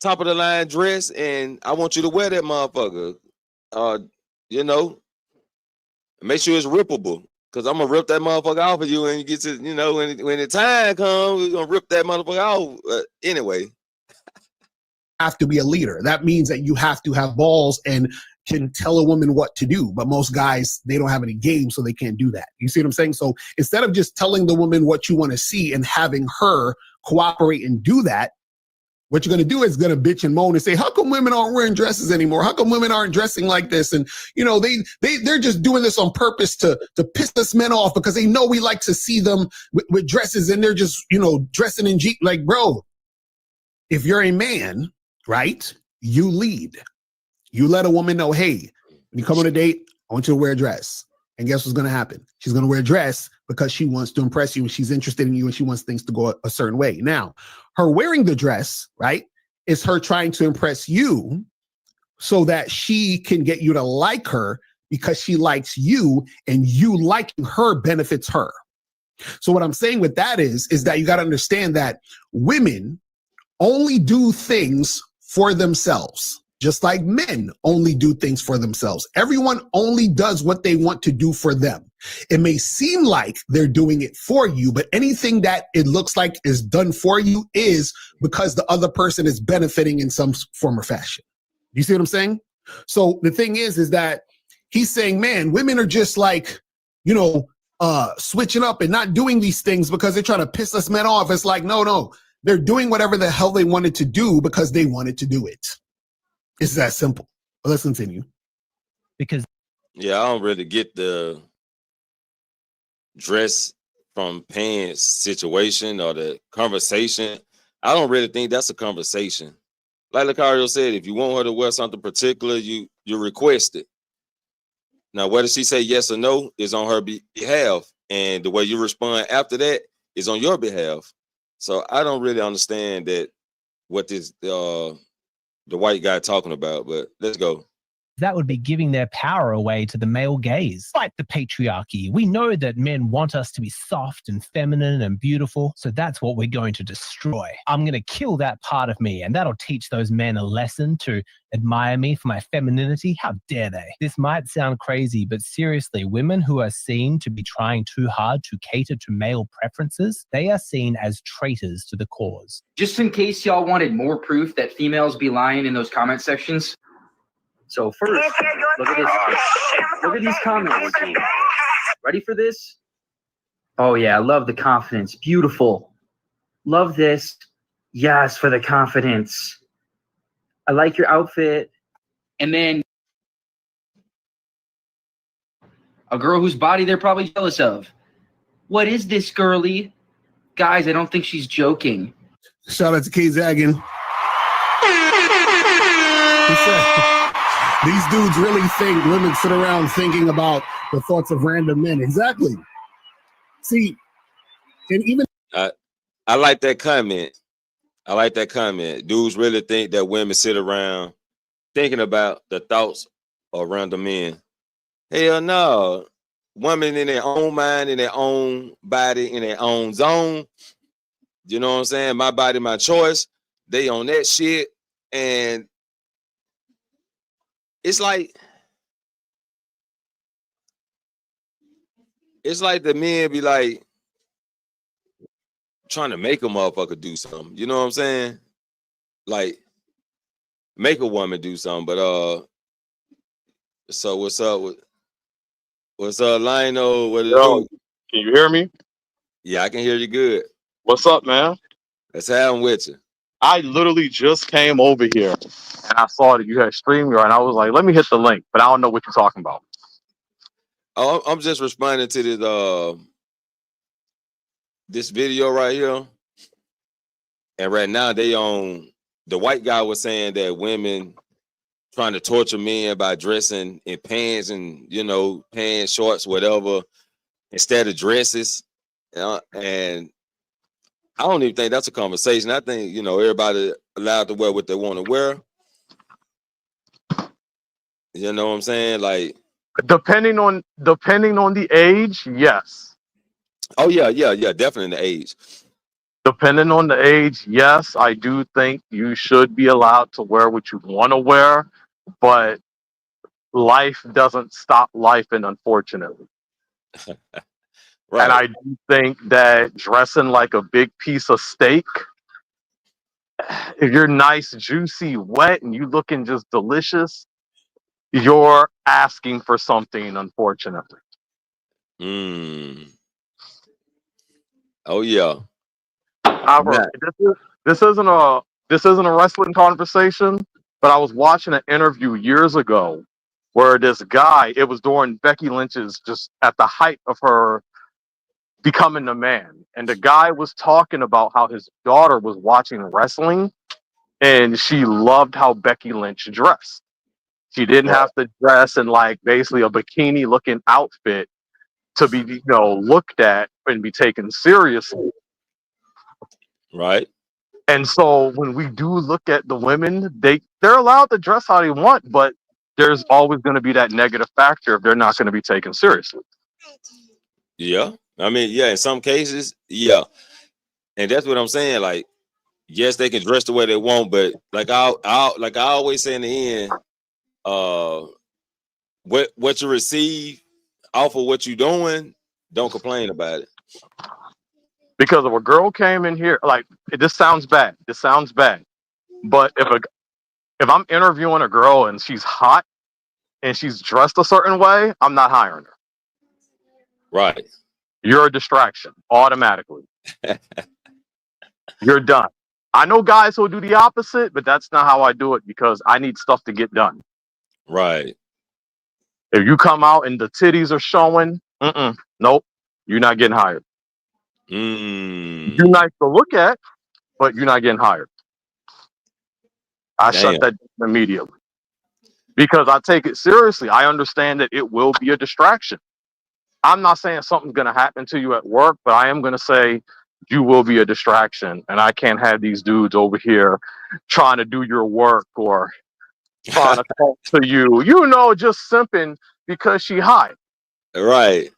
top of the line dress and I want you to wear that motherfucker. You know, make sure it's rippable. Cause I'm gonna rip that motherfucker off of you and you get to, you know, when the time comes, we're gonna rip that motherfucker off. Anyway. Have to be a leader. That means that you have to have balls and can tell a woman what to do. But most guys, they don't have any game, so they can't do that. You see what I'm saying? So instead of just telling the woman what you want to see and having her cooperate and do that, what you're going to do is going to bitch and moan and say, how come women aren't wearing dresses anymore? How come women aren't dressing like this? And, you know, they're just doing this on purpose to piss us men off because they know we like to see them with dresses and they're just, you know, dressing in Jeep. Like, bro, if you're a man, right, you lead. You let a woman know, hey, when you come on a date, I want you to wear a dress. And guess what's going to happen? She's going to wear a dress because she wants to impress you and she's interested in you and she wants things to go a certain way. Now, her wearing the dress, right, is her trying to impress you so that she can get you to like her because she likes you and you liking her benefits her. So what I'm saying with that is that you got to understand that women only do things for themselves. Just like men only do things for themselves. Everyone only does what they want to do for them. It may seem like they're doing it for you, but anything that it looks like is done for you is because the other person is benefiting in some form or fashion. You see what I'm saying? So the thing is that he's saying, man, women are just like, you know, switching up and not doing these things because they're trying to piss us men off. It's like, no. They're doing whatever the hell they wanted to do because they wanted to do it. It's that simple. But let's continue. Because yeah, I don't really get the dress from pants situation or the conversation. I don't really think that's a conversation. Like Lucario said, if you want her to wear something particular, you request it. Now, whether she say yes or no is on her behalf, and the way you respond after that is on your behalf. So I don't really understand that what this the white guy talking about, but let's go. That would be giving their power away to the male gaze. Fight the patriarchy. We know that men want us to be soft and feminine and beautiful, so that's what we're going to destroy. I'm going to kill that part of me, and that'll teach those men a lesson to admire me for my femininity. How dare they? This might sound crazy, but seriously, women who are seen to be trying too hard to cater to male preferences, they are seen as traitors to the cause. Just in case y'all wanted more proof that females be lying in those comment sections, so first, look at this. Look at these comments. Ready for this? Oh yeah, I love the confidence. Beautiful. Love this. Yes, for the confidence. I like your outfit. And then a girl whose body they're probably jealous of. What is this, girly? Guys, I don't think she's joking. Shout out to K Zaggin. He said, these dudes really think women sit around thinking about the thoughts of random men. Exactly. See, and even I like that comment. I like that comment. Dudes really think that women sit around thinking about the thoughts of random men. Hell no. women in their own mind, in their own body, in their own zone. You know what I'm saying? My body, my choice. They on that shit. And it's like the men be like trying to make a motherfucker do something. You know what I'm saying? Like make a woman do something. But so what's up with Lionel? What it do? Can you hear me? Yeah, I can hear you good. What's up, man? Let's have him with you. I literally just came over here and I saw that you had StreamYard and I was like, let me hit the link, but I don't know what you're talking about. Oh, I'm just responding to this video right here. And right now they on the white guy was saying that women trying to torture men by dressing in pants and pants, shorts, whatever, instead of dresses. And I don't even think that's a conversation. I think everybody allowed to wear what they want to wear. You know what I'm saying? Like depending on the age, yes. Oh yeah, definitely the age. Depending on the age, yes, I do think you should be allowed to wear what you want to wear, but life doesn't stop life, and unfortunately. Right. And I do think that dressing like a big piece of steak, if you're nice, juicy, wet, and you looking just delicious, you're asking for something, unfortunately. Oh yeah. However, this isn't a wrestling conversation, but I was watching an interview years ago where this guy, it was during Becky Lynch's just at the height of her becoming a man, and the guy was talking about how his daughter was watching wrestling and she loved how Becky Lynch dressed. She didn't have to dress in like basically a bikini looking outfit to be looked at and be taken seriously. Right. And so when we do look at the women, they're allowed to dress how they want, but there's always going to be that negative factor if they're not going to be taken seriously. Yeah. I mean, yeah, in some cases, yeah. And that's what I'm saying. Like, yes, they can dress the way they want, but like I always say in the end, what you receive off of what you're doing, don't complain about it. Because if a girl came in here, like this sounds bad. But if I'm interviewing a girl and she's hot and she's dressed a certain way, I'm not hiring her. Right. You're a distraction automatically. You're done. I know guys who'll do the opposite, but that's not how I do it because I need stuff to get done. Right. If you come out and the titties are showing, nope, you're not getting hired. You're nice to look at, but you're not getting hired. I shut that down immediately because I take it seriously. I understand that it will be a distraction. I'm not saying something's going to happen to you at work, but I am going to say you will be a distraction. And I can't have these dudes over here trying to do your work or trying to talk to you, just simping because she hot. Right.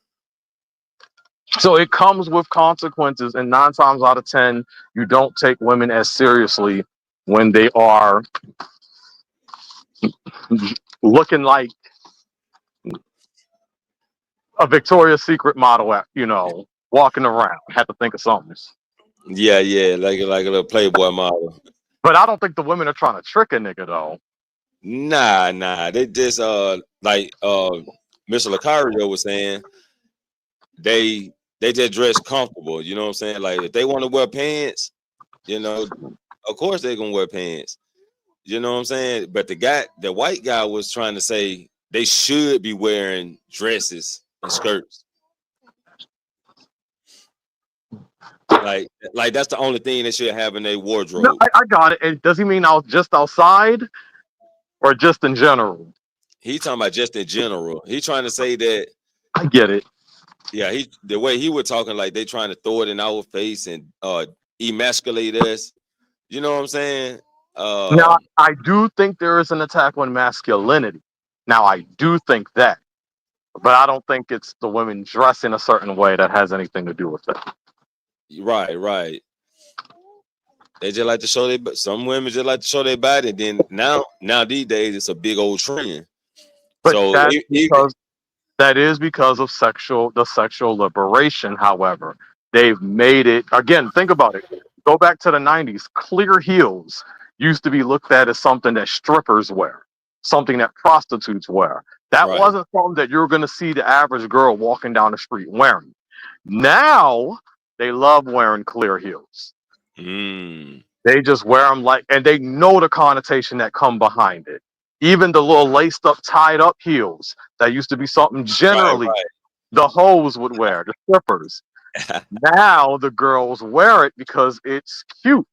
So it comes with consequences. And 9 times out of 10, you don't take women as seriously when they are looking like a Victoria's Secret model, walking around. I have to think of something. Yeah, like a little Playboy model. But I don't think the women are trying to trick a nigga though. Nah. They just like Mr. Lucario was saying, they just dress comfortable. You know what I'm saying? Like if they want to wear pants, of course they're gonna wear pants. You know what I'm saying? But the white guy was trying to say they should be wearing dresses and skirts. Like that's the only thing they should have in their wardrobe. No, I got it. And does he mean just outside or just in general? He talking about just in general. He trying to say that. I get it. Yeah, the way he was talking, like they trying to throw it in our face and emasculate us. You know what I'm saying? Now, I do think there is an attack on masculinity. Now, I do think that. But I don't think it's the women dressing a certain way that has anything to do with it. Right. They just like to show their. Some women just like to show their body. And then now these days it's a big old trend. But So that is because of the sexual liberation. However, they've made it again. Think about it. Go back to the 90s. Clear heels used to be looked at as something that strippers wear, something that prostitutes wear. That wasn't something that you're going to see the average girl walking down the street wearing. Now they love wearing clear heels. They just wear them and they know the connotation that come behind it. Even the little laced up, tied up heels that used to be something generally the hoes would wear, the strippers. Now the girls wear it because it's cute.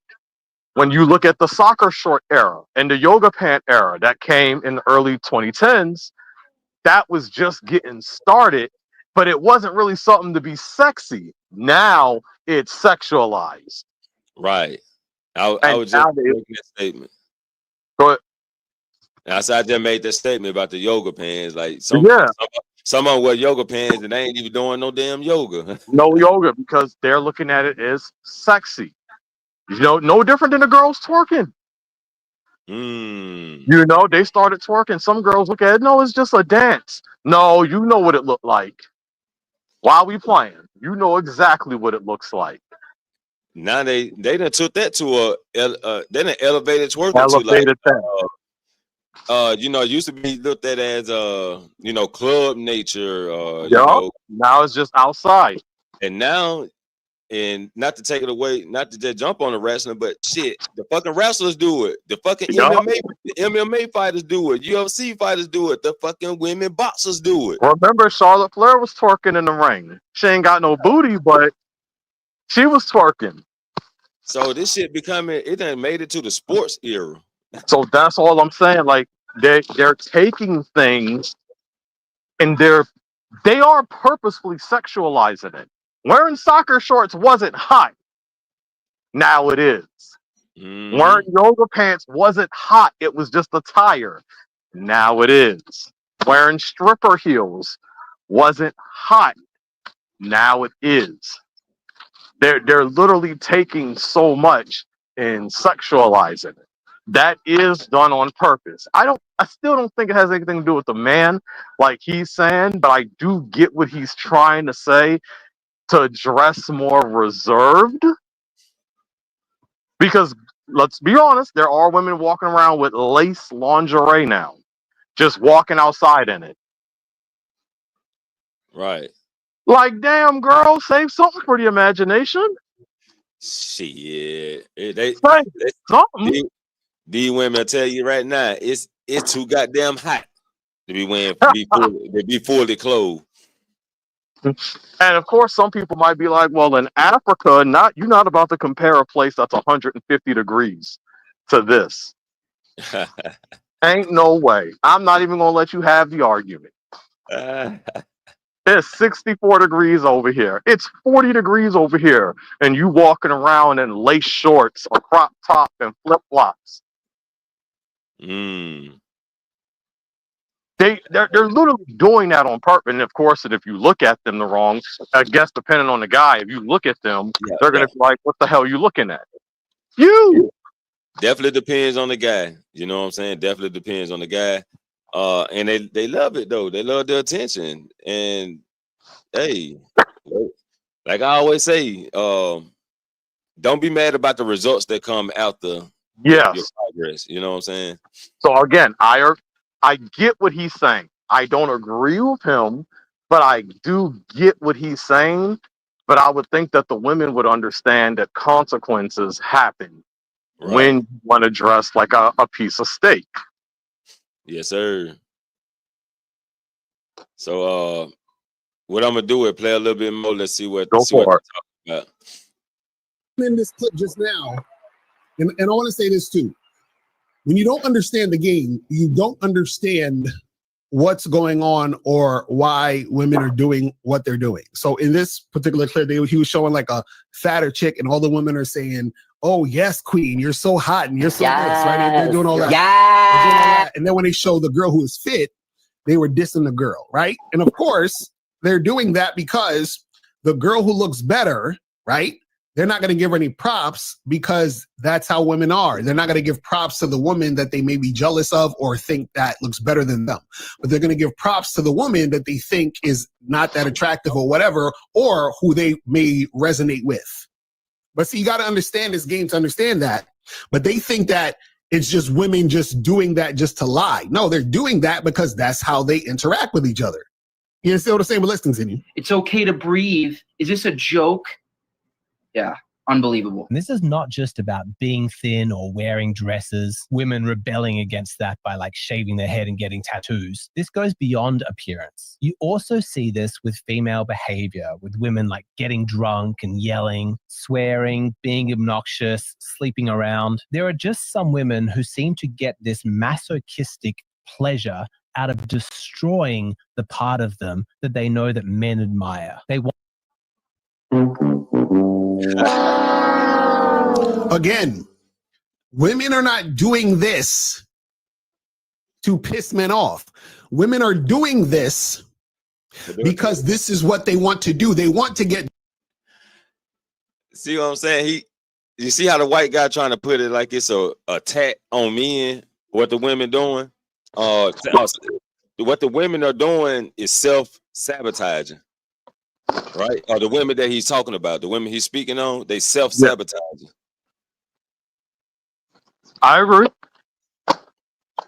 When you look at the soccer short era and the yoga pant era that came in the early 2010s, that was just getting started, but it wasn't really something to be sexy. Now it's sexualized. Right. I was just making that statement. Go ahead. I just made that statement about the yoga pants. Like some of them wear yoga pants and they ain't even doing no damn yoga. No yoga because they're looking at it as sexy. You know, no different than the girls twerking. You know, they started twerking. Some girls look at it, no, it's just a dance. No, you know what it looked like. While we playing, you know exactly what it looks like. Now they done took that to they done elevated twerking elevated to you know, it used to be looked at as you know, club nature. You know, now it's just outside. And now, and not to take it away, not to just jump on the wrestling, but shit, the fucking wrestlers do it. The fucking MMA fighters do it. UFC fighters do it. The fucking women boxers do it. Remember, Charlotte Flair was twerking in the ring. She ain't got no booty, but she was twerking. So this shit it done made it to the sports era. So that's all I'm saying. Like they're taking things and they are purposefully sexualizing it. Wearing soccer shorts wasn't hot. Now it is. Wearing yoga pants wasn't hot. It was just attire. Now it is. Wearing stripper heels wasn't hot. Now it is. They're literally taking so much and sexualizing it. That is done on purpose. I still don't think it has anything to do with the man, like he's saying, but I do get what he's trying to say, to dress more reserved. Because let's be honest, there are women walking around with lace lingerie now, just walking outside in it. Right. Like, damn, girl, save something for the imagination. Shit. These women, I tell you right now, it's too goddamn hot to be wearing to be fully clothed. And of course, some people might be like, well, in Africa, you're not about to compare a place that's 150 degrees to this. Ain't no way. I'm not even gonna let you have the argument. It's 64 degrees over here. It's 40 degrees over here. And you walking around in lace shorts or crop top and flip-flops. They're literally doing that on purpose. And of course, if you look at them the wrong, I guess depending on the guy, if you look at them, they're gonna be like, what the hell are you looking at? You definitely depends on the guy. You know what I'm saying? Definitely depends on the guy. And they love it though. They love the attention. And hey, like I always say, don't be mad about the results that come after your progress. You know what I'm saying? So again, I get what he's saying. I don't agree with him, but I do get what he's saying. But I would think that the women would understand that consequences happen when you want to dress like a piece of steak. Yes, sir. So what I'm gonna do is play a little bit more. Let's see what they're talking about. In this clip just now, and I want to say this too. When you don't understand the game, you don't understand what's going on or why women are doing what they're doing. So in this particular clip, he was showing like a fatter chick, and all the women are saying, "Oh yes, queen, you're so hot and you're so nice," right? They're doing all that. And then when they show the girl who is fit, they were dissing the girl, right? And of course, they're doing that because the girl who looks better, right? They're not going to give her any props because that's how women are. They're not going to give props to the woman that they may be jealous of or think that looks better than them. But they're going to give props to the woman that they think is not that attractive or whatever, or who they may resonate with. But see, you got to understand this game to understand that. But they think that it's just women just doing that just to lie. No, they're doing that because that's how they interact with each other. You understand what I'm saying? But let's continue. It's okay to breathe. Is this a joke? Yeah, unbelievable. And this is not just about being thin or wearing dresses, women rebelling against that by like shaving their head and getting tattoos. This goes beyond appearance. You also see this with female behavior, with women like getting drunk and yelling, swearing, being obnoxious, sleeping around. There are just some women who seem to get this masochistic pleasure out of destroying the part of them that they know that men admire. They want. Again, women are not doing this to piss men off. Women are doing this because this is what they want to do. They want to get. See what I'm saying? You see how the white guy trying to put it like it's a attack on men, what the women doing? What the women are doing is self-sabotaging. Right? Or the women that he's talking about, the women he's speaking on, they self-sabotage. Yeah. I agree.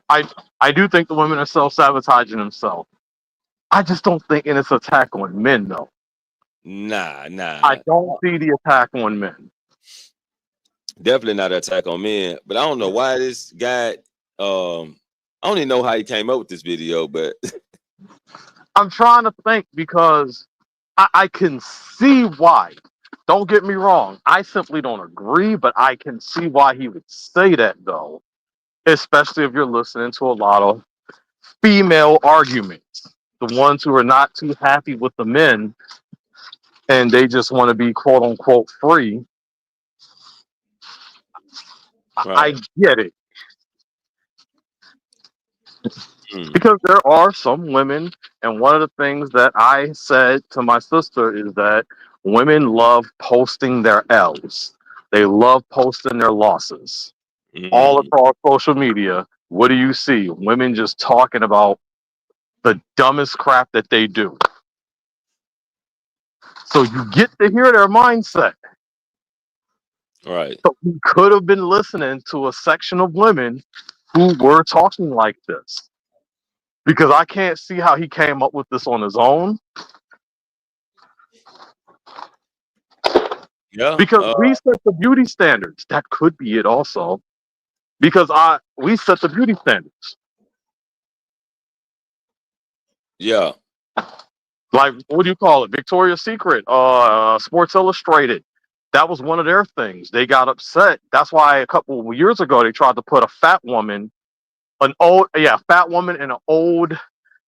I do think the women are self-sabotaging themselves. I just don't think it's an attack on men, though. Nah. I don't see the attack on men. Definitely not an attack on men. But I don't know why this guy, I don't even know how he came up with this video, but I'm trying to think because I can see why. Don't get me wrong. I simply don't agree, but I can see why he would say that, though. Especially if you're listening to a lot of female arguments. The ones who are not too happy with the men and they just want to be quote unquote free. Right. I get it. Because there are some women, and one of the things that I said to my sister is that women love posting their L's. They love posting their losses. All across social media, what do you see? Women just talking about the dumbest crap that they do. So you get to hear their mindset. Right. So we could have been listening to a section of women who were talking like this. Because I can't see how he came up with this on his own. Yeah. Because we set the beauty standards. That could be it also. Because we set the beauty standards. Yeah. Like, what do you call it? Victoria's Secret, Sports Illustrated. That was one of their things. They got upset. That's why a couple of years ago they tried to put a fat woman and an old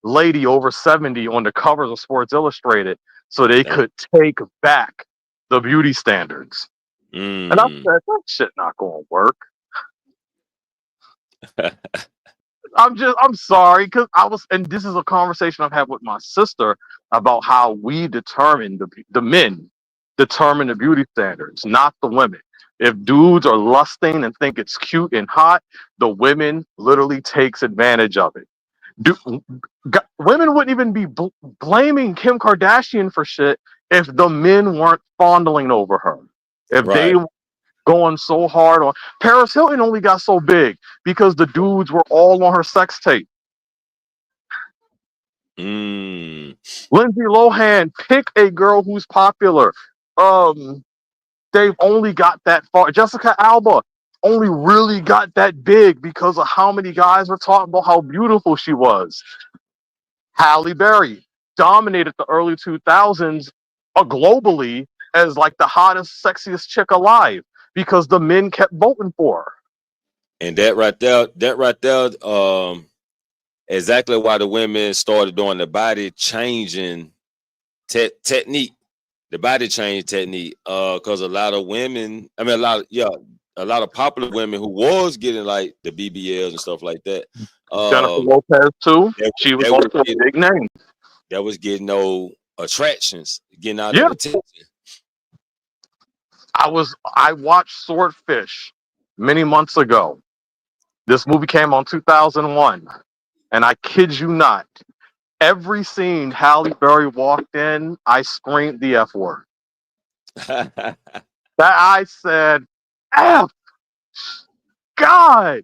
lady over 70 on the covers of Sports Illustrated so they could take back the beauty standards. And I said, that shit not gonna work. I'm sorry, because and this is a conversation I've had with my sister about how we determine the men determine the beauty standards, not the women. If dudes are lusting and think it's cute and hot, the women literally takes advantage of it. Women wouldn't even be blaming Kim Kardashian for shit if the men weren't fondling over her. If they were going so hard on Paris Hilton, only got so big because the dudes were all on her sex tape. Lindsay Lohan, pick a girl who's popular. They've only got that far. Jessica Alba only really got that big because of how many guys were talking about how beautiful she was. Halle Berry dominated the early 2000s globally as like the hottest, sexiest chick alive because the men kept voting for her. And that right there, exactly why the women started doing the body changing technique. The body change technique, because a lot of women, a lot of popular women who was getting like the BBLs and stuff like that. Jennifer Lopez too. She was also a big name. That was getting no attractions, getting out Yeah. of attention. I watched Swordfish many months ago. This movie came on 2001, and I kid you not, every scene Halle Berry walked in, I screamed the F word. That I said, F God.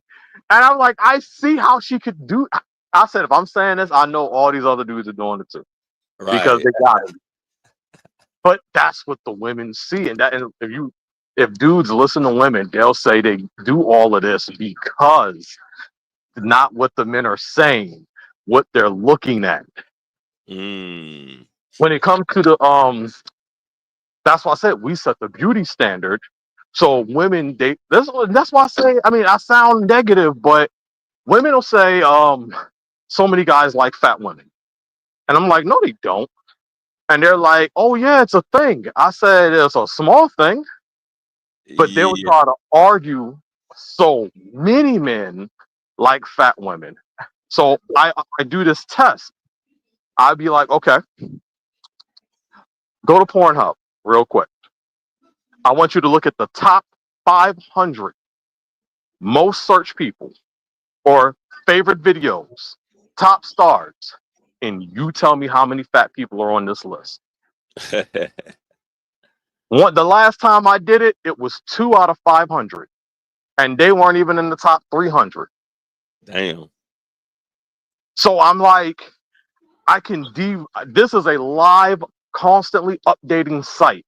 And I'm like, I see how she could do. I said, if I'm saying this, I know all these other dudes are doing it too. Right. Because they got it. But that's what the women see. And if dudes listen to women, they'll say they do all of this because not what the men are saying, what they're looking at. Mm. When it comes to the that's why I said we set the beauty standard. So women that's why I say, I mean, I sound negative, but women will say, so many guys like fat women. And I'm like, no, they don't. And they're like, oh yeah, it's a thing. I said it's a small thing. But they would try to argue so many men like fat women. So I do this test. I'd be like, okay, go to Pornhub real quick. I want you to look at the top 500 most searched people or favorite videos, top stars, and you tell me how many fat people are on this list. The last time I did it, it was 2 out of 500, and they weren't even in the top 300. Damn. So I'm like, this is a live, constantly updating site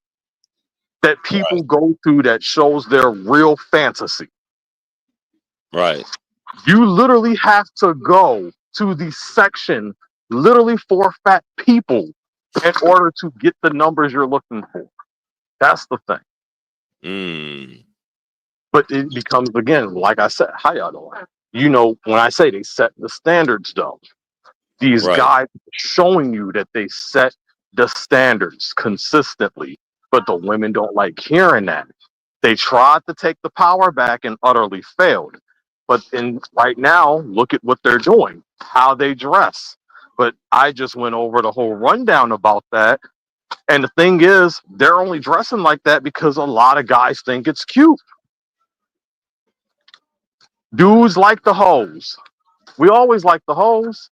that people go through that shows their real fantasy. Right. You literally have to go to the section literally for fat people in order to get the numbers you're looking for. That's the thing. Mm. But it becomes, again, like I said, how y'all doing? You know, when I say they set the standards, though, these guys are showing you that they set the standards consistently, but the women don't like hearing that. They tried to take the power back and utterly failed. But right now, look at what they're doing, how they dress. But I just went over the whole rundown about that. And the thing is, they're only dressing like that because a lot of guys think it's cute. Dudes like the hoes. We always like the hoes.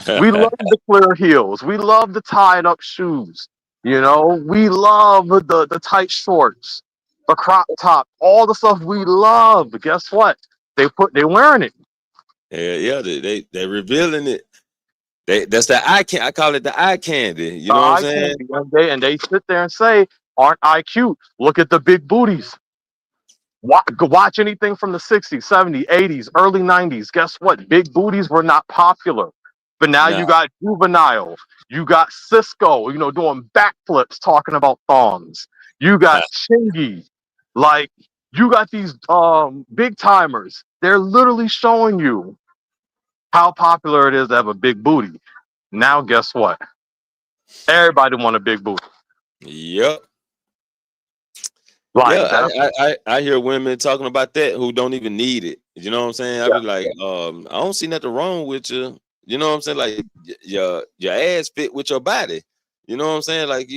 We love the clear heels. We love the tied up shoes. You know, we love the tight shorts, the crop top, all the stuff we love. But guess what? They're wearing it. Yeah, they're revealing it. That's the eye candy. I call it the eye candy. You know what I'm saying? And they sit there and say, aren't I cute? Look at the big booties. Watch anything from the 60s, 70s, 80s, early 90s. Guess what? Big booties were not popular. But now you got Juvenile. You got Cisco, doing backflips talking about thongs. You got Chingy. Like, you got these big timers. They're literally showing you how popular it is to have a big booty. Now, guess what? Everybody want a big booty. Yep. Like, yeah, I hear women talking about that who don't even need it. You know what I'm saying? I be like, I don't see nothing wrong with you. You know what I'm saying? Like your ass fit with your body. You know what I'm saying? Like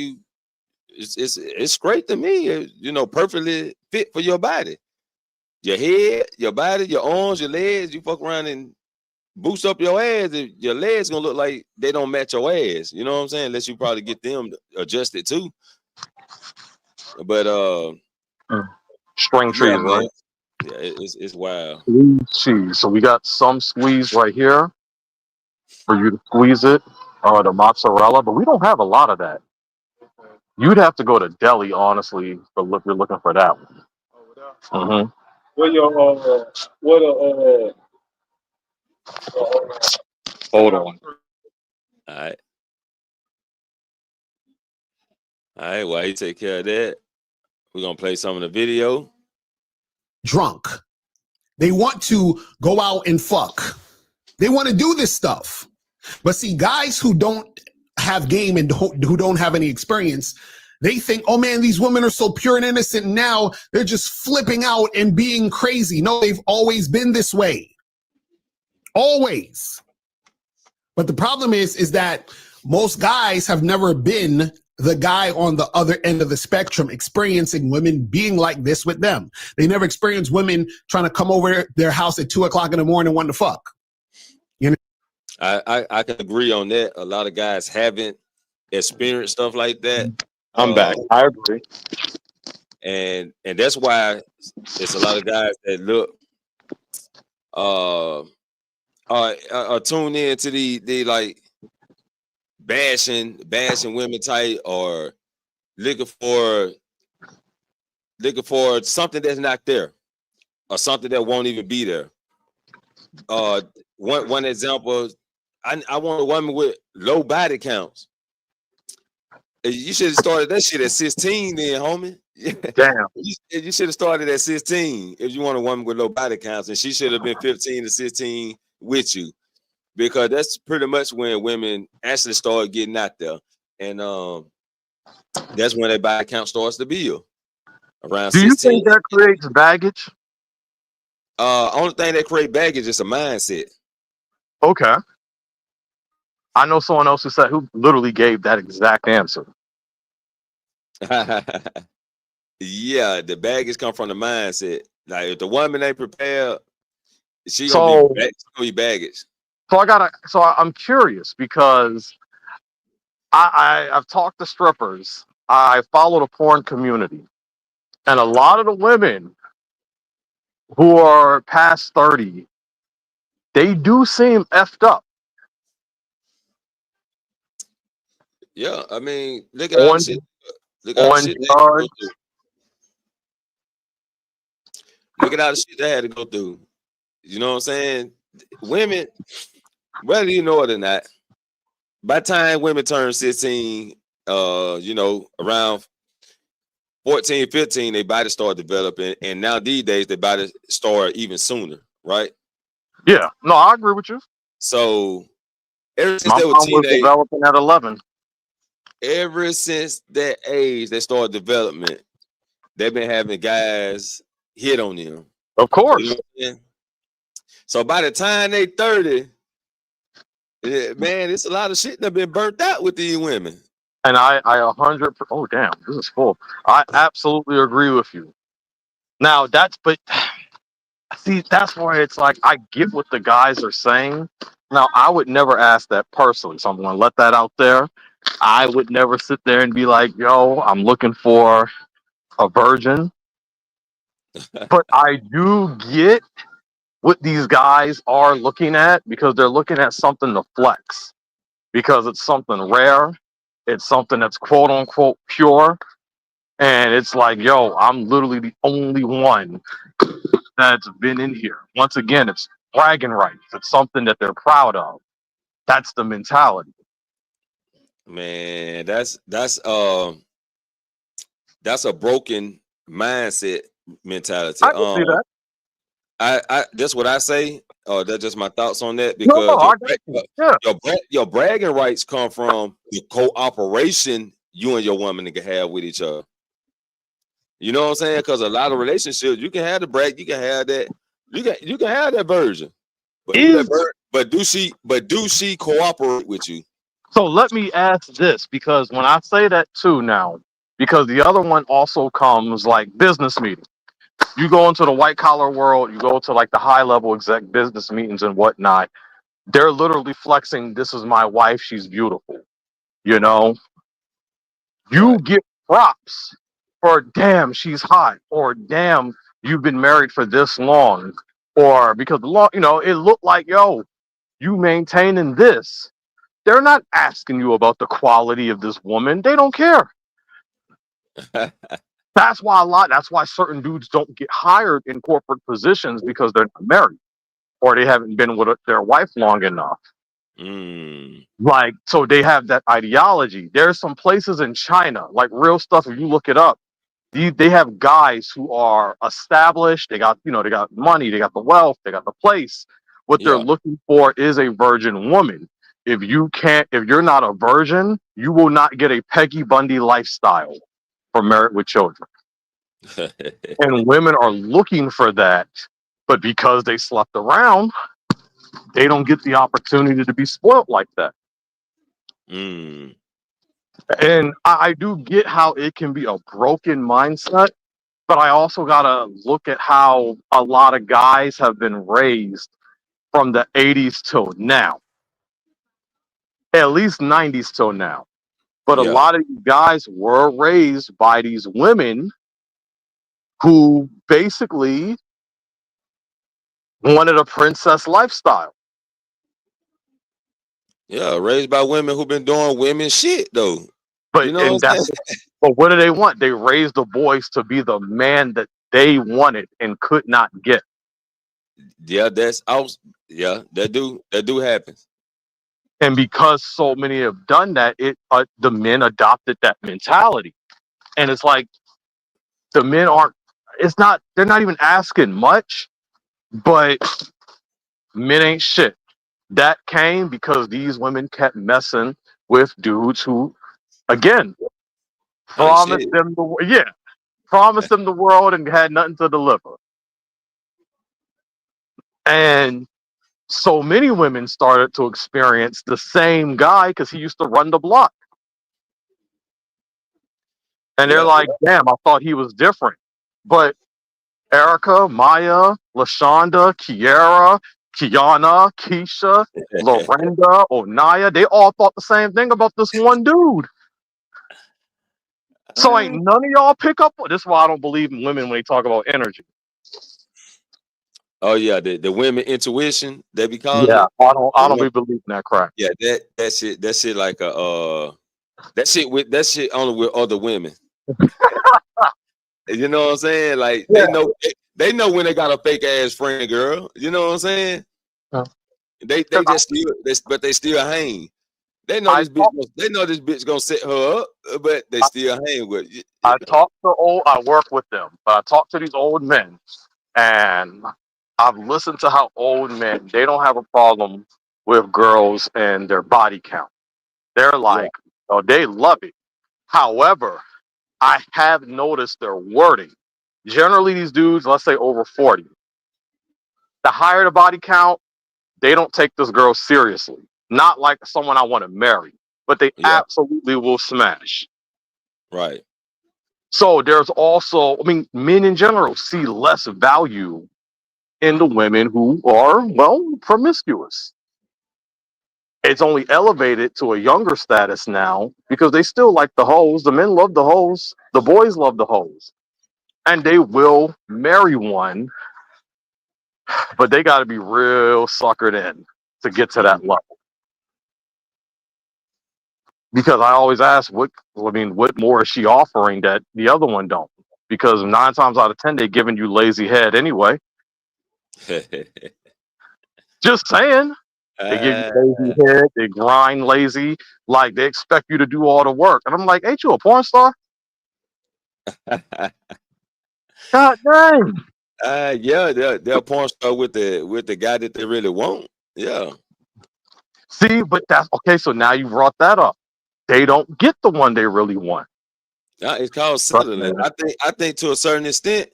it's great to me. Perfectly fit for your body. Your head, your body, your arms, your legs. You fuck around and boost up your ass. Your legs gonna look like they don't match your ass. You know what I'm saying? Unless you probably get them adjusted too. But string trees, man. right? Yeah, it's wild. Cheese. So we got some squeeze right here for you to squeeze it. The mozzarella, but we don't have a lot of that. You'd have to go to deli, honestly, if you're looking for that one. Mm-hmm. Hold on. All right. While you take care of that, we're gonna play some of the video. Drunk. They want to go out and fuck. They want to do this stuff. But see, guys who don't have game and who don't have any experience, They think, oh man, these women are so pure and innocent. Now they're just flipping out and being crazy. No, they've always been this way. Always. But the problem is that most guys have never been the guy on the other end of the spectrum experiencing women being like this with them. They never experienced women trying to come over their house at 2 o'clock in the morning and want to fuck. You know? I can agree on that. A lot of guys haven't experienced stuff like that. I'm back. I agree. And that's why it's a lot of guys that look tune in to the like bashing women type, or looking for something that's not there, or something that won't even be there. One example, I want a woman with low body counts. You should have started that shit at 16 then, homie. Damn. You should have started at 16 if you want a woman with low body counts, and she should have been 15 to 16 with you, because that's pretty much when women actually start getting out there, and that's when their body count starts to build. Around 16. Do you think that creates baggage? Only thing that creates baggage is a mindset. Okay. I know someone else who literally gave that exact answer. Yeah, the baggage come from the mindset. Like if the woman ain't prepared, she gonna be baggage. So I'm curious, because I've talked to strippers. I follow the porn community, and a lot of the women who are past 30, they do seem effed up. Yeah, I mean, look at all the shit. Look at all the shit they had to go through. Look at all the shit they had to go through. You know what I'm saying? Women, whether you know it or not, by the time women turn 16, around 14, 15, their body start developing, and now these days their body start even sooner, right? Yeah, no, I agree with you. So ever since My they were mom was teenagers, developing at 11. Ever since that age, they started development. They've been having guys hit on them. Of course. You know what I'm saying? So by the time they 30, man, it's a lot of shit that been burnt out with these women. And I 100. Oh damn, this is full. I absolutely agree with you. Now but see, that's where it's like I get what the guys are saying. Now I would never ask that personally, so I'm gonna let that out there. I would never sit there and be like, "Yo, I'm looking for a virgin." But I do get what these guys are looking at, because they're looking at something to flex, because it's something rare. It's something that's quote unquote pure. And it's like, yo, I'm literally the only one that's been in here. Once again, it's bragging rights. It's something that they're proud of. That's the mentality. Man, that's a broken mindset mentality. I can see that. I that's what I say. That's just my thoughts on that, because your bragging rights come from the cooperation you and your woman can have with each other. You know what I'm saying? Because a lot of relationships, you can have the brag, you can have that, you can have that version. But do she cooperate with you? So let me ask this, because when I say that too now, because the other one also comes like business meeting. You go into the white collar world, you go to like the high level exec business meetings and whatnot. They're literally flexing, this is my wife, she's beautiful. You know, you get props for damn, she's hot, or damn, you've been married for this long, or because it looked like, yo, you maintaining this. They're not asking you about the quality of this woman. They don't care. That's why certain dudes don't get hired in corporate positions, because they're not married, or they haven't been with their wife long enough. Like, so they have that ideology. There's some places in China, like real stuff, if you look it up, they have guys who are established. They got money, they got the wealth, they got the place. What they're looking for is a virgin woman. If you're not a virgin, you will not get a Peggy Bundy lifestyle. for Married with Children. And women are looking for that, but because they slept around, they don't get the opportunity to be spoiled like that. Mm. And I do get how it can be a broken mindset, but I also gotta look at how a lot of guys have been raised from the 80s till now, at least 90s till now. But a Yeah. lot of you guys were raised by these women who basically wanted a princess lifestyle. Yeah, raised by women who've been doing women shit though. But You know what I'm saying? but what do they want? They raised the boys to be the man that they wanted and could not get. Yeah, yeah, that do happen. And because so many have done that, the men adopted that mentality. And it's like the men they're not even asking much, but men ain't shit. That came because these women kept messing with dudes who, again, promised them the world and had nothing to deliver. And so many women started to experience the same guy because he used to run the block. And they're like, damn, I thought he was different. But Erica, Maya, LaShonda, Kiara, Kiana, Keisha, Lorenda, Onaya, they all thought the same thing about this one dude. So ain't none of y'all pick up. This is why I don't believe in women when they talk about energy. Oh yeah, the women intuition they be calling Yeah, it. I don't be believing that crap. Yeah, that shit like a that shit only with other women. You know what I'm saying? Like they know when they got a fake ass friend girl. You know what I'm saying? They still hang. They know this bitch gonna set her up, but they still hang with you. I work with them, but I talk to these old men, and I've listened to how old men, they don't have a problem with girls and their body count. They're like, oh, they love it. However, I have noticed their wording. Generally, these dudes, let's say over 40, the higher the body count, they don't take this girl seriously. Not like someone I want to marry, but they absolutely will smash. Right. So there's also, men in general see less value in the women who are, promiscuous. It's only elevated to a younger status now because they still like the hoes. The men love the hoes. The boys love the hoes. And they will marry one, but they got to be real suckered in to get to that level. Because I always ask, what more is she offering that the other one don't? Because 9 times out of 10, they're giving you lazy head anyway. Just saying. They give you lazy head, they grind lazy, like they expect you to do all the work. And I'm like, ain't you a porn star? God dang. Yeah, they're porn star with the guy that they really want. Yeah. See, but that's okay. So now you brought that up. They don't get the one they really want. It's called settling. I think to a certain extent,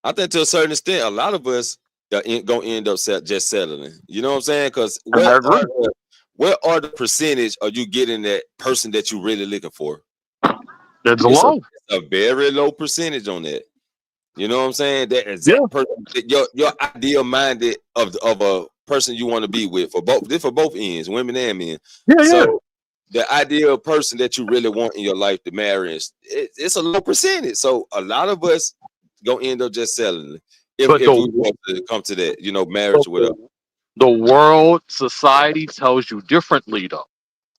a lot of us gonna end up just settling. You know what I'm saying? Because what are the percentage of you getting that person that you really looking for? It's low. A very low percentage on that. You know what I'm saying? That exact person, your ideal minded of a person you want to be with for both ends, women and men. So the ideal person that you really want in your life to marry it's a low percentage. So a lot of us gonna end up just selling it if we want to come to that, marriage or whatever. The world, society tells you differently though.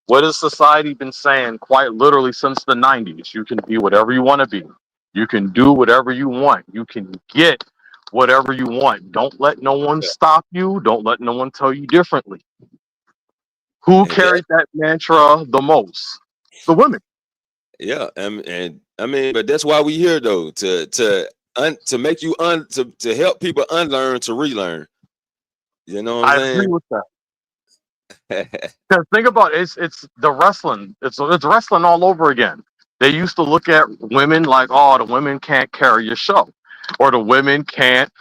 What has society been saying quite literally since the 90s? You can be whatever you want to be. You can do whatever you want. You can get whatever you want. Don't let no one stop you. Don't let no one tell you differently. Who carried that mantra the most? The women. Yeah, and but that's why we here though, to make you to help people unlearn to relearn. You know what I'm saying? I agree with that. Because think about it, it's the wrestling. It's wrestling all over again. They used to look at women like, oh, the women can't carry your show, or the women can't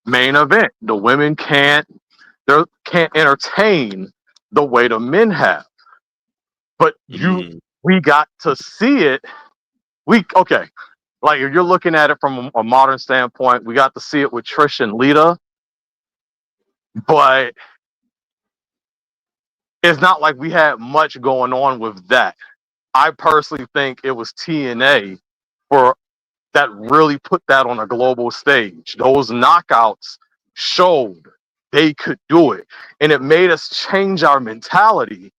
main event. The women can't entertain the way the men have. But we got to see it. Like if you're looking at it from a modern standpoint, we got to see it with Trish and Lita, but it's not like we had much going on with that. I personally think it was TNA for that really put that on a global stage. Those knockouts showed they could do it, and it made us change our mentality,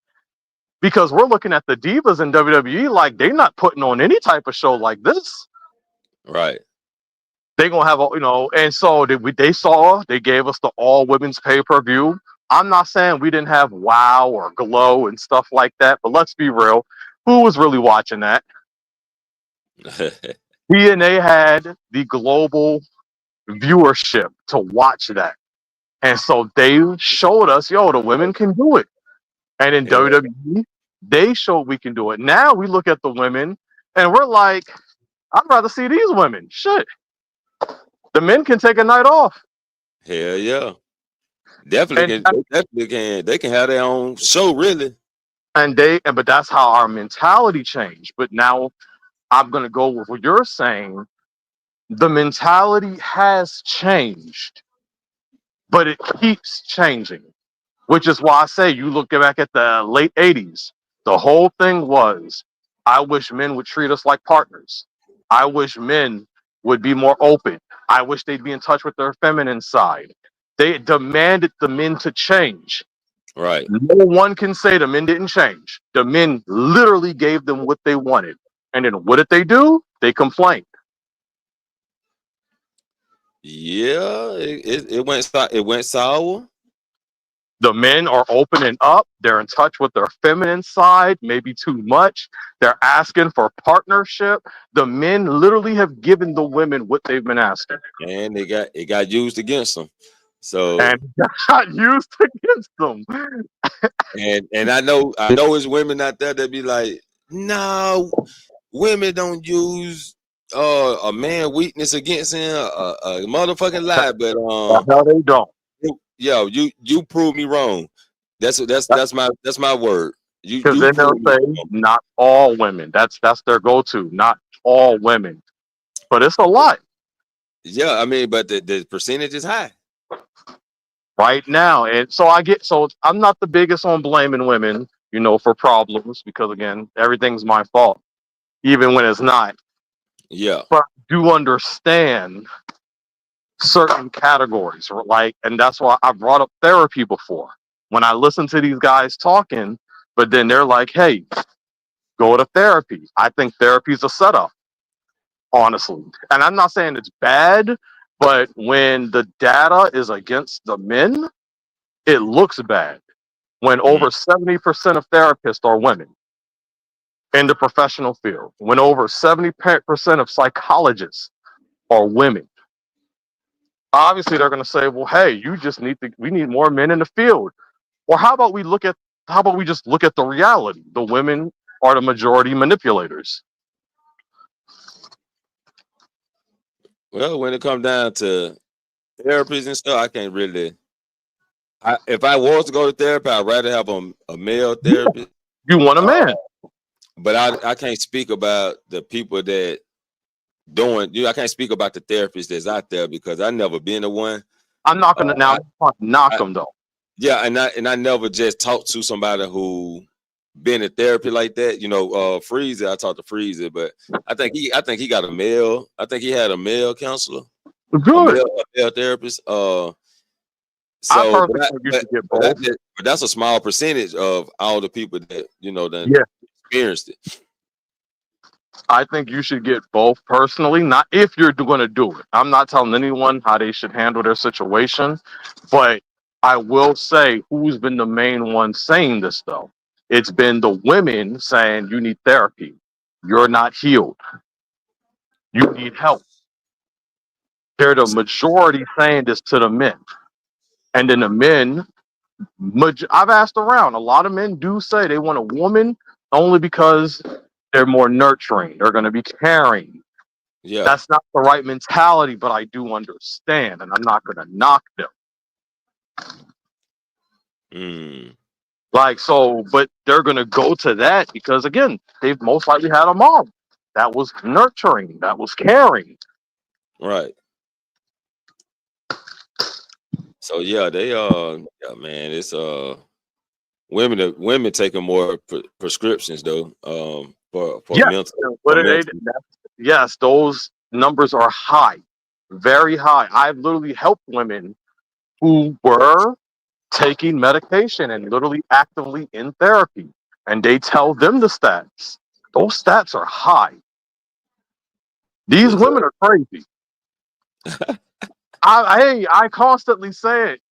because we're looking at the divas in WWE like they're not putting on any type of show like this. Right. They're gonna have and so they gave us the all women's pay-per-view. I'm not saying we didn't have WOW or Glow and stuff like that, but let's be real, who was really watching that? TNA had the global viewership to watch that, and so they showed us, the women can do it. And in WWE, they showed we can do it. Now we look at the women and we're like, I'd rather see these women. Shit. The men can take a night off. Hell yeah. Definitely can. They can have their own show, really. But that's how our mentality changed. But now I'm gonna go with what you're saying. The mentality has changed, but it keeps changing. Which is why I say you look back at the late 80s, the whole thing was, I wish men would treat us like partners. I wish men would be more open. I wish they'd be in touch with their feminine side. They demanded the men to change. Right. No one can say the men didn't change. The men literally gave them what they wanted. And then what did they do? They complained. Yeah, it went sour. The men are opening up. They're in touch with their feminine side, maybe too much. They're asking for partnership. The men literally have given the women what they've been asking. And it got used against them. So and got used against them. and I know it's women out there that be like, no, women don't use a man weakness against him, a motherfucking lie. But no, they don't. Yo, you prove me wrong. That's my word. Because then they'll say not all women. That's their go-to. Not all women, but it's a lot. Yeah, I mean, but the percentage is high right now, and so I'm not the biggest on blaming women, for problems, because again, everything's my fault, even when it's not. Yeah, but I do understand certain categories, and that's why I brought up therapy before. When I listen to these guys talking, but then they're like, hey, go to therapy. I think therapy is a setup, honestly. And I'm not saying it's bad, but when the data is against the men, it looks bad. When over 70% of therapists are women in the professional field, when over 70% of psychologists are women, obviously they're going to say, well, hey, we need more men in the field. Or how about we just look at the reality? The women are the majority manipulators. Well, when it comes down to therapies and stuff, I can't really. If I was to go to therapy, I'd rather have a male therapist. You want a man. But I can't speak about the people that doing. I can't speak about the therapists that's out there because I've never been to one. I'm not gonna knock them though. Yeah, and I never just talked to somebody who been in therapy like that. Freezer. I talked to Freezer, but I think he got a male. I think he had a male counselor. Good. A male therapist. But that's a small percentage of all the people that that experienced it. I think you should get both personally, not if you're going to do it. I'm not telling anyone how they should handle their situation, but I will say who's been the main one saying this though. It's been the women saying you need therapy. You're not healed. You need help. They're the majority saying this to the men. And then the men, I've asked around, a lot of men do say they want a woman only because They're more nurturing. They're going to be caring. Yeah. That's not the right mentality, but I do understand, and I'm not going to knock them. Like, so, but they're going to go to that because, again, they've most likely had a mom that was nurturing, that was caring. Right. So yeah, they yeah, man, it's women taking more prescriptions though, for Yes, mental what for are they? mental. Yes, those numbers are high, very high. I've literally helped women who were taking medication and literally actively in therapy, and they tell them the stats. Those stats are high. These women are crazy. I constantly say it.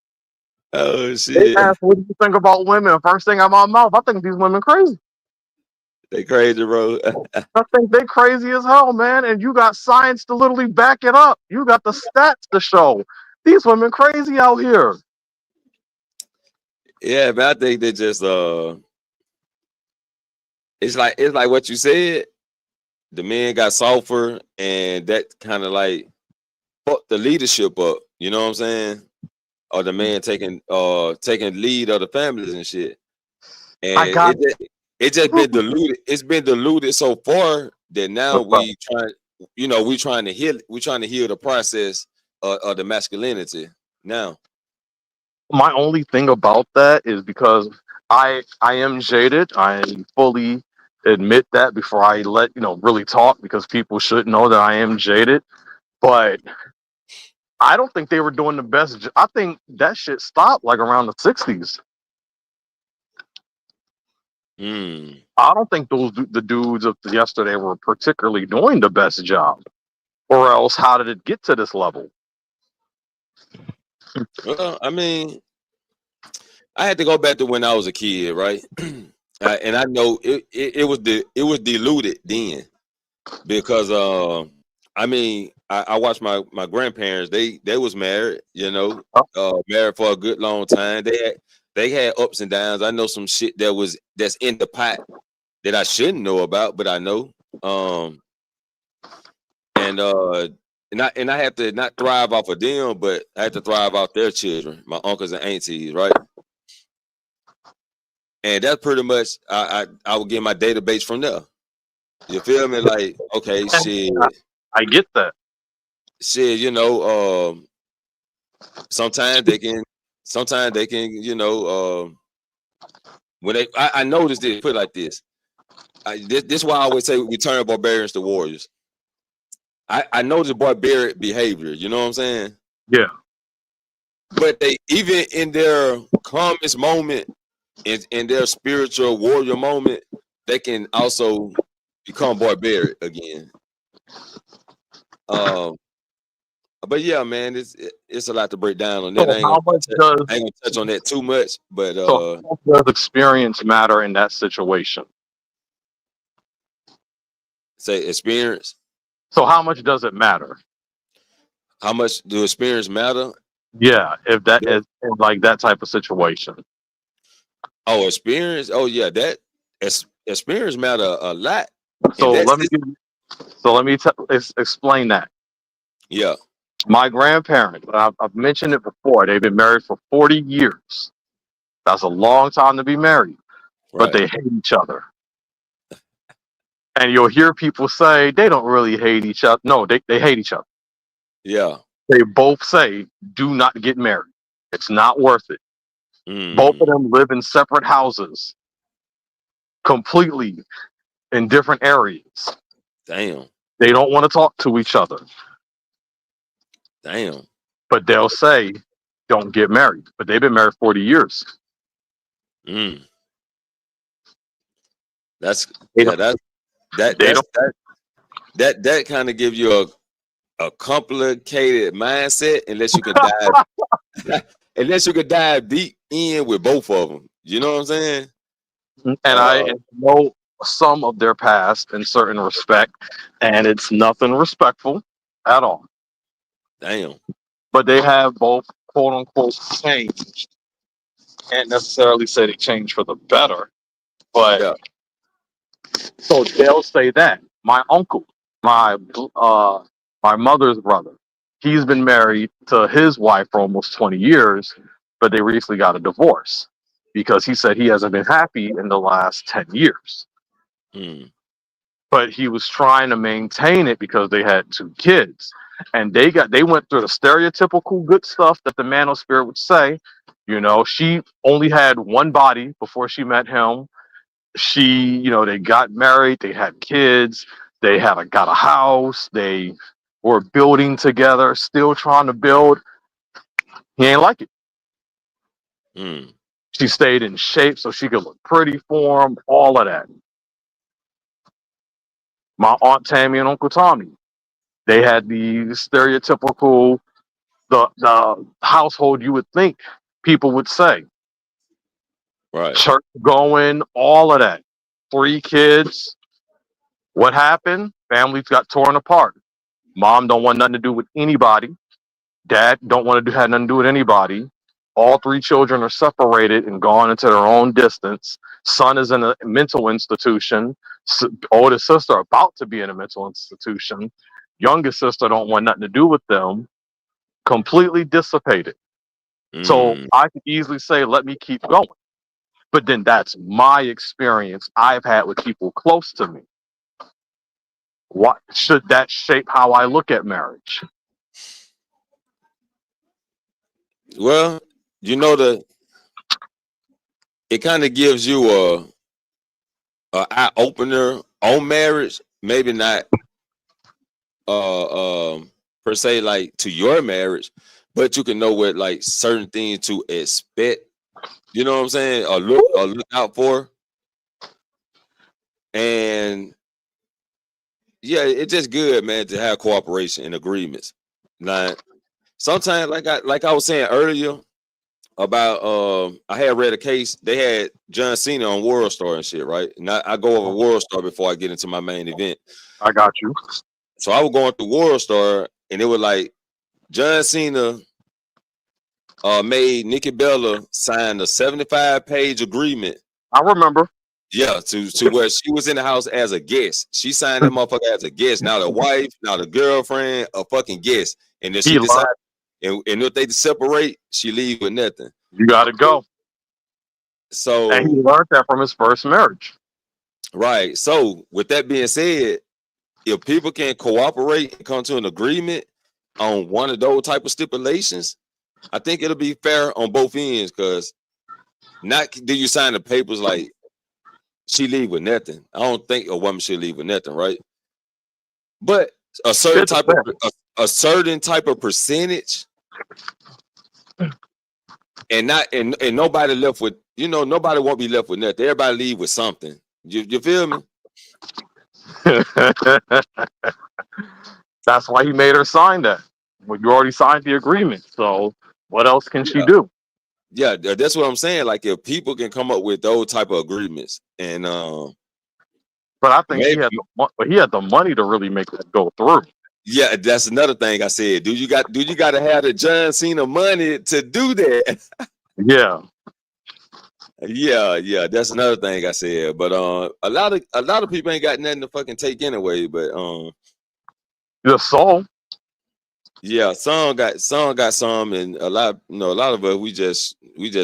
Oh They shit. ask, "What do you think about women?" First thing out of my mouth, I think these women crazy. They crazy, bro. I think they crazy as hell, man. And you got science to literally back it up. You got the stats to show these women crazy out here. Yeah, but I think they just it's like what you said. The men got softer, and that kind of like fucked the leadership up. You know what I'm saying? Or the man taking lead of the families and shit. I And got it just been diluted. It's been diluted so far that now we trying to heal the process of the masculinity now. my only thing about that is because I am jaded. I fully admit that before I let really talk, because people should know that I am jaded. But I don't think they were doing the best. I think that shit stopped like around the 60s. I don't think the dudes of yesterday were particularly doing the best job. Or else, how did it get to this level? Well, I mean, I had to go back to when I was a kid, right? And I know it was diluted then because I mean I watched my grandparents. They was married, married for a good long time. They had ups and downs. I know some shit that's in the pot that I shouldn't know about, but I know. And I had to not thrive off of them, but I had to thrive off their children, my uncles and aunties, right? And that's pretty much I would get my database from there. You feel me? Like, okay, shit. I get that. Shit, sometimes they can, when I noticed this, put it like this. This is why I always say we turn barbarians to warriors. I know the barbaric behavior, you know what I'm saying? Yeah. But they, even in their calmest moment, in their spiritual warrior moment, they can also become barbaric again. But yeah, man, it's a lot to break down on that. So I ain't gonna touch on that too much, but so how does experience matter in that situation? Say experience. So how much does it matter? How much do experience matter? Yeah, if that is like that type of situation. Oh, experience. Oh yeah, that experience matter a lot. So let me explain that. Yeah. My grandparents, I've mentioned it before, they've been married for 40 years. That's a long time to be married, but they hate each other. And you'll hear people say they don't really hate each other. No, they hate each other. Yeah. They both say, do not get married. It's not worth it. Both of them live in separate houses, completely in different areas. Damn. They don't want to talk to each other. Damn. But they'll say, don't get married. But they've been married 40 years. That kind of gives you a complicated mindset unless you can dive deep in with both of them. You know what I'm saying? And I know some of their past in certain respect, and it's nothing respectful at all. Damn. But they have both, quote unquote, changed. Can't necessarily say they changed for the better, but So they'll say that my uncle, my mother's brother, he's been married to his wife for almost 20 years, but they recently got a divorce because he said he hasn't been happy in the last 10 years. But he was trying to maintain it because they had 2 kids. And they went through the stereotypical good stuff that the manosphere would say. You know, she only had one body before she met him. They got married, they had kids, they got a house, they were building together, still trying to build. He ain't like it. She stayed in shape so she could look pretty for him, all of that. My Aunt Tammy and Uncle Tommy, they had the stereotypical, the household you would think people would say. Right. Church going, all of that. 3 kids. What happened? Families got torn apart. Mom don't want nothing to do with anybody. Dad don't want to have nothing to do with anybody. All 3 children are separated and gone into their own distance. Son is in a mental institution. Oldest sister about to be in a mental institution. Youngest sister don't want nothing to do with them. Completely dissipated. So I could easily say, let me keep going. But then that's my experience I've had with people close to me. What should that shape how I look at marriage? Well, it kind of gives you a eye opener on marriage. Maybe not per se like to your marriage, but you can know what like certain things to expect. You know what I'm saying? Or look out for. And yeah, it's just good, man, to have cooperation and agreements. Now, sometimes, like I was saying earlier about, I had read a case. They had John Cena on World Star and shit, right? And I go over World Star before I get into my main event. I got you. So I was going through World Star, and it was like John Cena made Nikki Bella sign a 75-page agreement. I remember. Yeah, to where she was in the house as a guest. She signed that motherfucker as a guest, not a wife, not a girlfriend, a fucking guest. And then she decided, and if they separate, she leave with nothing. You gotta go. So, and he learned that from his first marriage. Right. So with that being said, if people can cooperate and come to an agreement on one of those type of stipulations, I think it'll be fair on both ends. Because not do you sign the papers like she leave with nothing. I don't think a woman should leave with nothing, right? But a certain type of percentage, and nobody left with, nobody won't be left with nothing. Everybody leave with something. You feel me? That's why he made her sign that. Well, you already signed the agreement, so what else can she do? Yeah, that's what I'm saying. Like if people can come up with those type of agreements, and but I think he had the money to really make that go through. Yeah, that's another thing I said. Do you got to have the John Cena money to do that? Yeah. Yeah, that's another thing I said. But a lot of people ain't got nothing to fucking take anyway. But the soul. Yeah, some got some, and a lot of us we just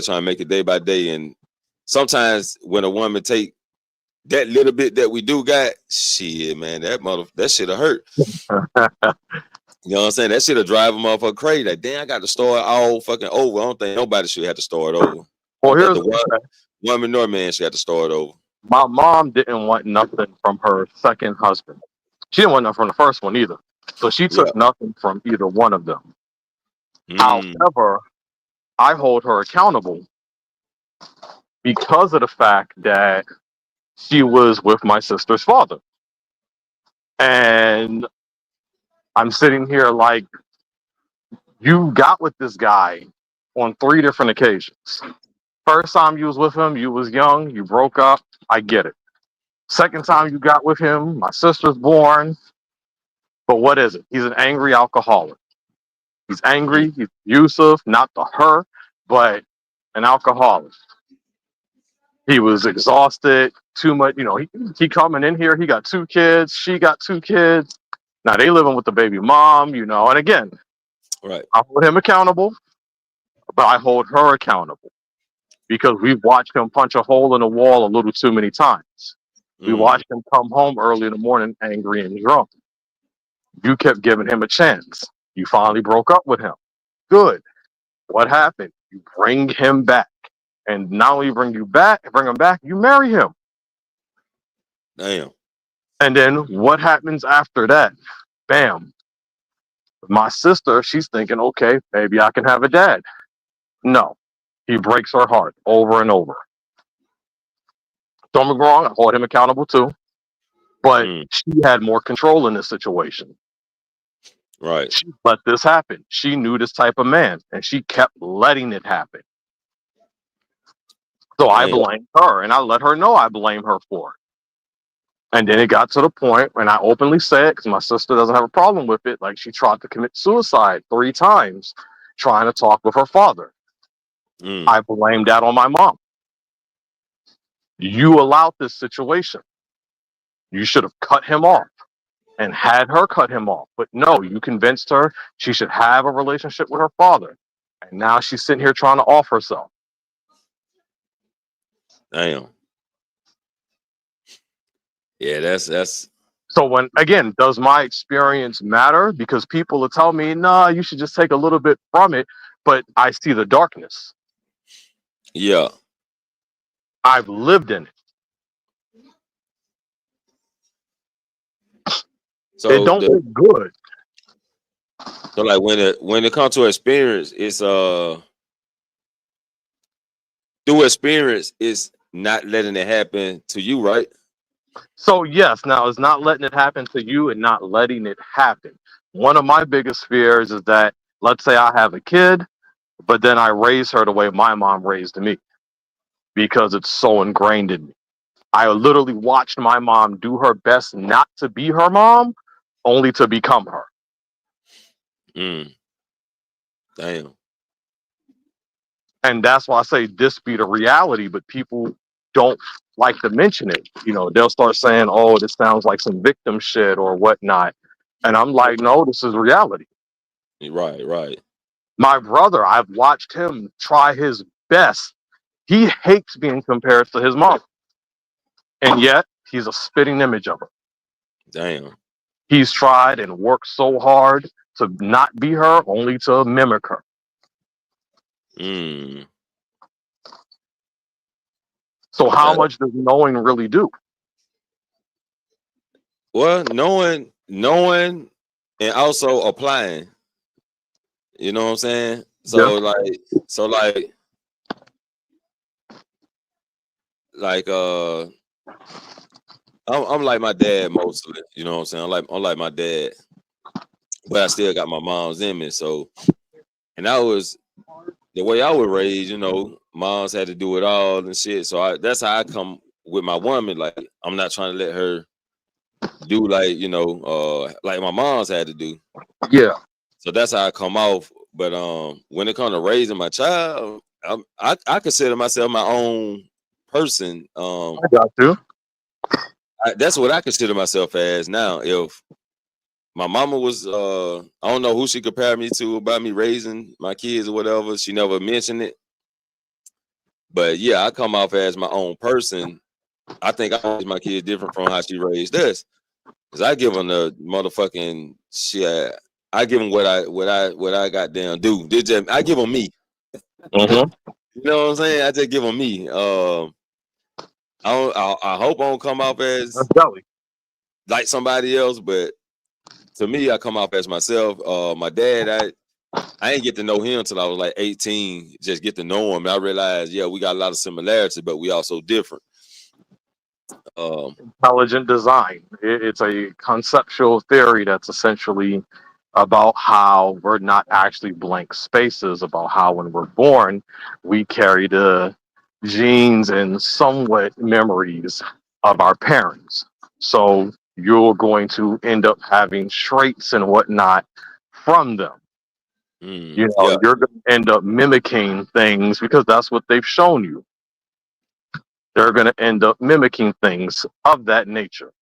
trying to make it day by day. And sometimes when a woman take that little bit that we do got, shit, man, that shit'll hurt. You know what I'm saying? That shit'll drive a motherfucker crazy. Like, damn, I got to start all fucking over. I don't think nobody should have to start over. Well, here's the woman nor man should have to start over. My mom didn't want nothing from her second husband. She didn't want nothing from the first one either. So she took nothing from either one of them. However, I hold her accountable because of the fact that she was with my sister's father. And I'm sitting here like, you got with this guy on 3 different occasions. First time you was with him, you was young, you broke up, I get it. Second time you got with him, my sister's born. But what is it? He's an angry alcoholic. He's angry, he's abusive, not to her, but an alcoholic. He was exhausted, too much. He coming in here. He got 2 kids. She got 2 kids. Now they living with the baby mom. And again, Right. I hold him accountable, but I hold her accountable because we've watched him punch a hole in the wall a little too many times. We watched him come home early in the morning angry and drunk. You kept giving him a chance. You finally broke up with him. Good. What happened? You bring him back. And not only bring him back, you marry him. Damn. And then what happens after that? Bam. My sister, she's thinking, okay, maybe I can have a dad. No. He breaks her heart over and over. Don't get me wrong, I hold him accountable too. But she had more control in this situation. Right. She let this happen. She knew this type of man, and she kept letting it happen. So I blamed her, and I let her know I blame her for it. And then it got to the point, and I openly said, because my sister doesn't have a problem with it, like she tried to commit suicide 3 times trying to talk with her father. I blamed that on my mom. You allowed this situation. You should have cut him off and had her cut him off. But no, you convinced her she should have a relationship with her father. And now she's sitting here trying to off herself. Damn. Yeah, that's. So when, again, does my experience matter? Because people will tell me, nah, you should just take a little bit from it. But I see the darkness. Yeah. I've lived in it. So it don't look good. So like when it comes to experience, it's through experience, it's not letting it happen to you, right? So yes, now it's not letting it happen to you and not letting it happen. One of my biggest fears is that, let's say I have a kid, but then I raise her the way my mom raised me because it's so ingrained in me. I literally watched my mom do her best not to be her mom, only to become her. Damn. And that's why I say this be the reality, but people don't like to mention it. They'll start saying, oh, this sounds like some victim shit or whatnot. And I'm like, no, this is reality. Right. My brother, I've watched him try his best. He hates being compared to his mom. And yet, he's a spitting image of her. Damn. He's tried and worked so hard to not be her, only to mimic her. So how much does knowing really do? Well, knowing and also applying. You know what I'm saying? So I'm like my dad mostly. You know what I'm saying? I'm like my dad, but I still got my mom's in me. So, and that was the way I was raised. Moms had to do it all and shit. So that's how I come with my woman. Like I'm not trying to let her do like like my mom's had to do. Yeah. So that's how I come off. But when it comes to raising my child, I consider myself my own person. I got you. That's what I consider myself as now. If my mama was, I don't know who she compared me to about me raising my kids or whatever. She never mentioned it. But yeah, I come off as my own person. I think I raised my kids different from how she raised us. Cause I give them the motherfucking shit. I give them what I goddamn do. I give them me. You know what I'm saying? I just give them me. I hope I don't come off as like somebody else, but to me, I come off as myself. My dad, I didn't get to know him until I was like 18. Just get to know him. I realized, yeah, we got a lot of similarities, but we also different. Intelligent design. It's a conceptual theory that's essentially about how we're not actually blank spaces, about how when we're born, we carry the genes and somewhat memories of our parents. So you're going to end up having traits and whatnot from them. You're going to end up mimicking things because that's what they've shown you. they're going to end up mimicking things of that nature.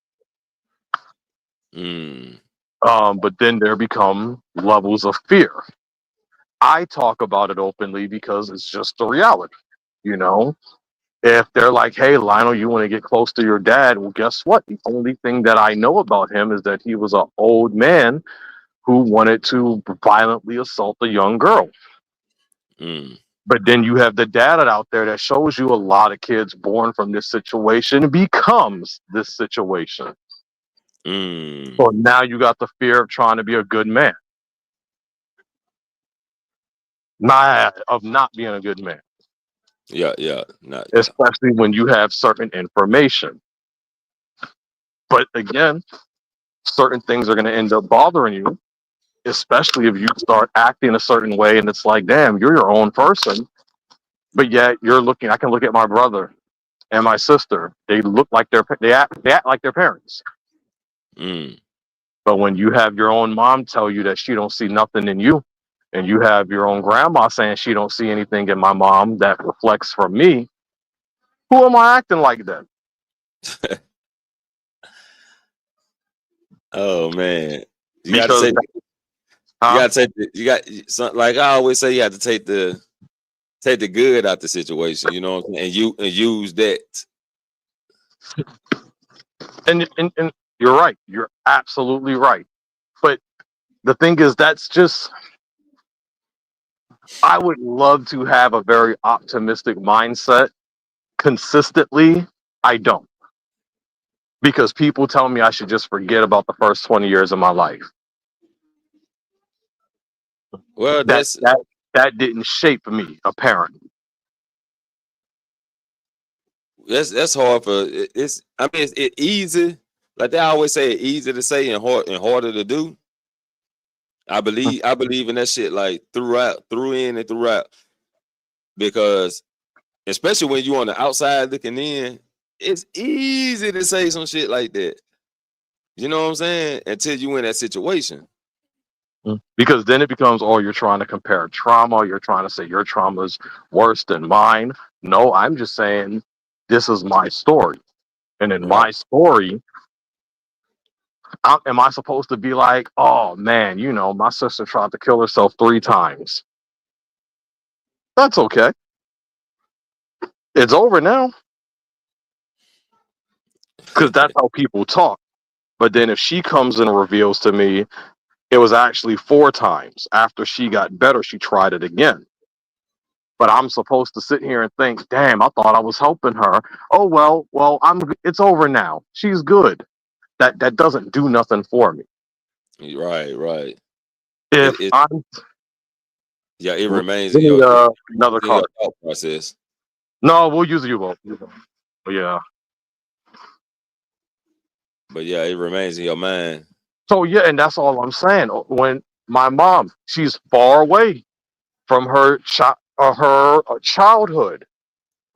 But then there become levels of fear. I talk about it openly because it's just the reality, you know? If they're like, hey, Lionel, you want to get close to your dad? Well, guess what? The only thing that I know about him is that he was an old man who wanted to violently assault a young girl. But then you have the data out there that shows you a lot of kids born from this situation becomes this situation. So now you got the fear of trying to be a good man. Of not being a good man. Yeah. Especially when you have certain information. But again, certain things are going to end up bothering you, especially if you start acting a certain way and it's like, damn, you're your own person. But yet I can look at my brother and my sister. They act like their parents. But when you have your own mom tell you that she don't see nothing in you, and you have your own grandma saying she don't see anything in my mom that reflects from me, who am I acting like then? Oh man, you got to like I always say, you have to take the good out the situation. You know what I'm saying? And use that. And you're right. You're absolutely right. But the thing is, I would love to have a very optimistic mindset consistently. I don't. Because people tell me I should just forget about the first 20 years of my life. Well, that didn't shape me, apparently. That's hard for it's. I mean, it's easy. Like they always say, it's easy to say and harder to do. I believe in that shit like through in and throughout. Because especially when you're on the outside looking in, it's easy to say some shit like that. You know what I'm saying? Until you in that situation. Because then it becomes, oh, you're trying to compare trauma. You're trying to say your trauma is worse than mine. No, I'm just saying this is my story. And in my story, am I supposed to be like, oh, man, my sister tried to kill herself 3 times. That's okay. It's over now. Because that's how people talk. But then if she comes and reveals to me, it was actually 4 times. After she got better, she tried it again. But I'm supposed to sit here and think, damn, I thought I was helping her. Oh, well, it's over now. She's good. That doesn't do nothing for me. Right. It remains in your another card. Thought process. No, we'll use you both. Yeah. But yeah, it remains in your mind. So yeah, and that's all I'm saying. When my mom, she's far away from her childhood,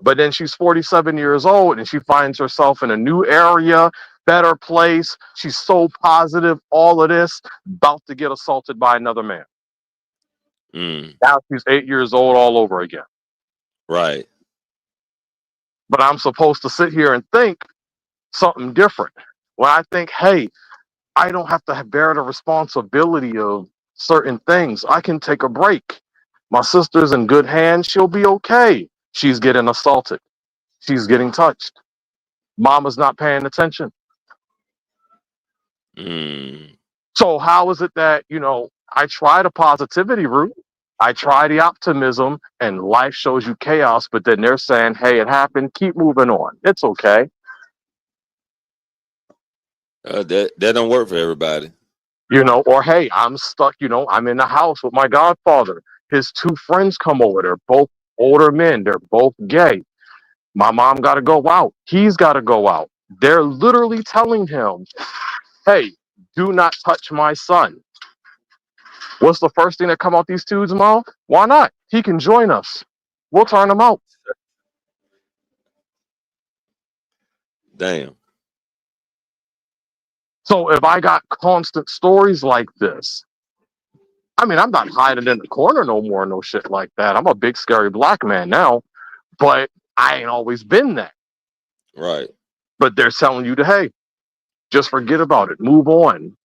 but then she's 47 years old and she finds herself in a new area, better place. She's so positive, all of this, about to get assaulted by another man. Now she's 8 years old all over again. Right. But I'm supposed to sit here and think something different. When I think, hey, I don't have to bear the responsibility of certain things. I can take a break. My sister's in good hands. She'll be okay. She's getting assaulted. She's getting touched. Mama's not paying attention. So how is it that, I try the positivity route, I try the optimism, and life shows you chaos, but then they're saying, hey, it happened, keep moving on. It's okay. That don't work for everybody. Or hey, I'm stuck, I'm in the house with my godfather. His 2 friends come over. They're both older men. They're both gay. My mom got to go out. He's got to go out. They're literally telling him, hey, do not touch my son. What's the first thing that come out these dudes' mouth? Why not? He can join us. We'll turn him out. Damn. So if I got constant stories like this, I'm not hiding in the corner no more, no shit like that. I'm a big, scary black man now, but I ain't always been that. Right. But they're telling you to, hey, just forget about it. Move on.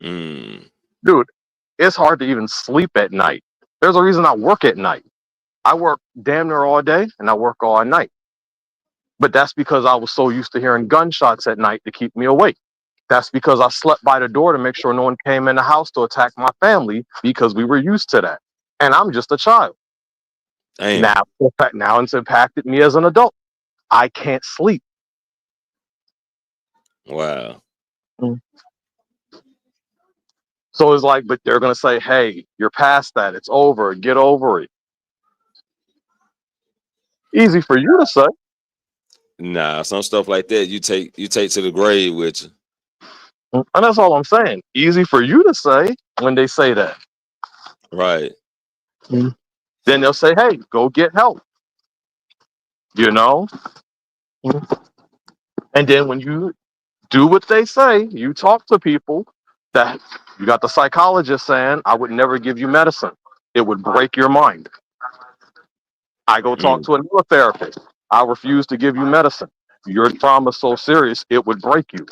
Dude, it's hard to even sleep at night. There's a reason I work at night. I work damn near all day and I work all night. But that's because I was so used to hearing gunshots at night to keep me awake. That's because I slept by the door to make sure no one came in the house to attack my family because we were used to that. And I'm just a child. Damn. Now it's impacted me as an adult. I can't sleep. Wow. So it's like, but they're going to say, hey, you're past that. It's over. Get over it. Easy for you to say. Nah, some stuff like that you take to the grave with you. And that's all I'm saying. Easy for you to say when they say that. Right. Then they'll say, hey, go get help. You know? And then when you do what they say, you talk to people that you got the psychologist saying, I would never give you medicine. It would break your mind. I go talk to another therapist. I refuse to give you medicine. Your trauma's so serious, it would break you.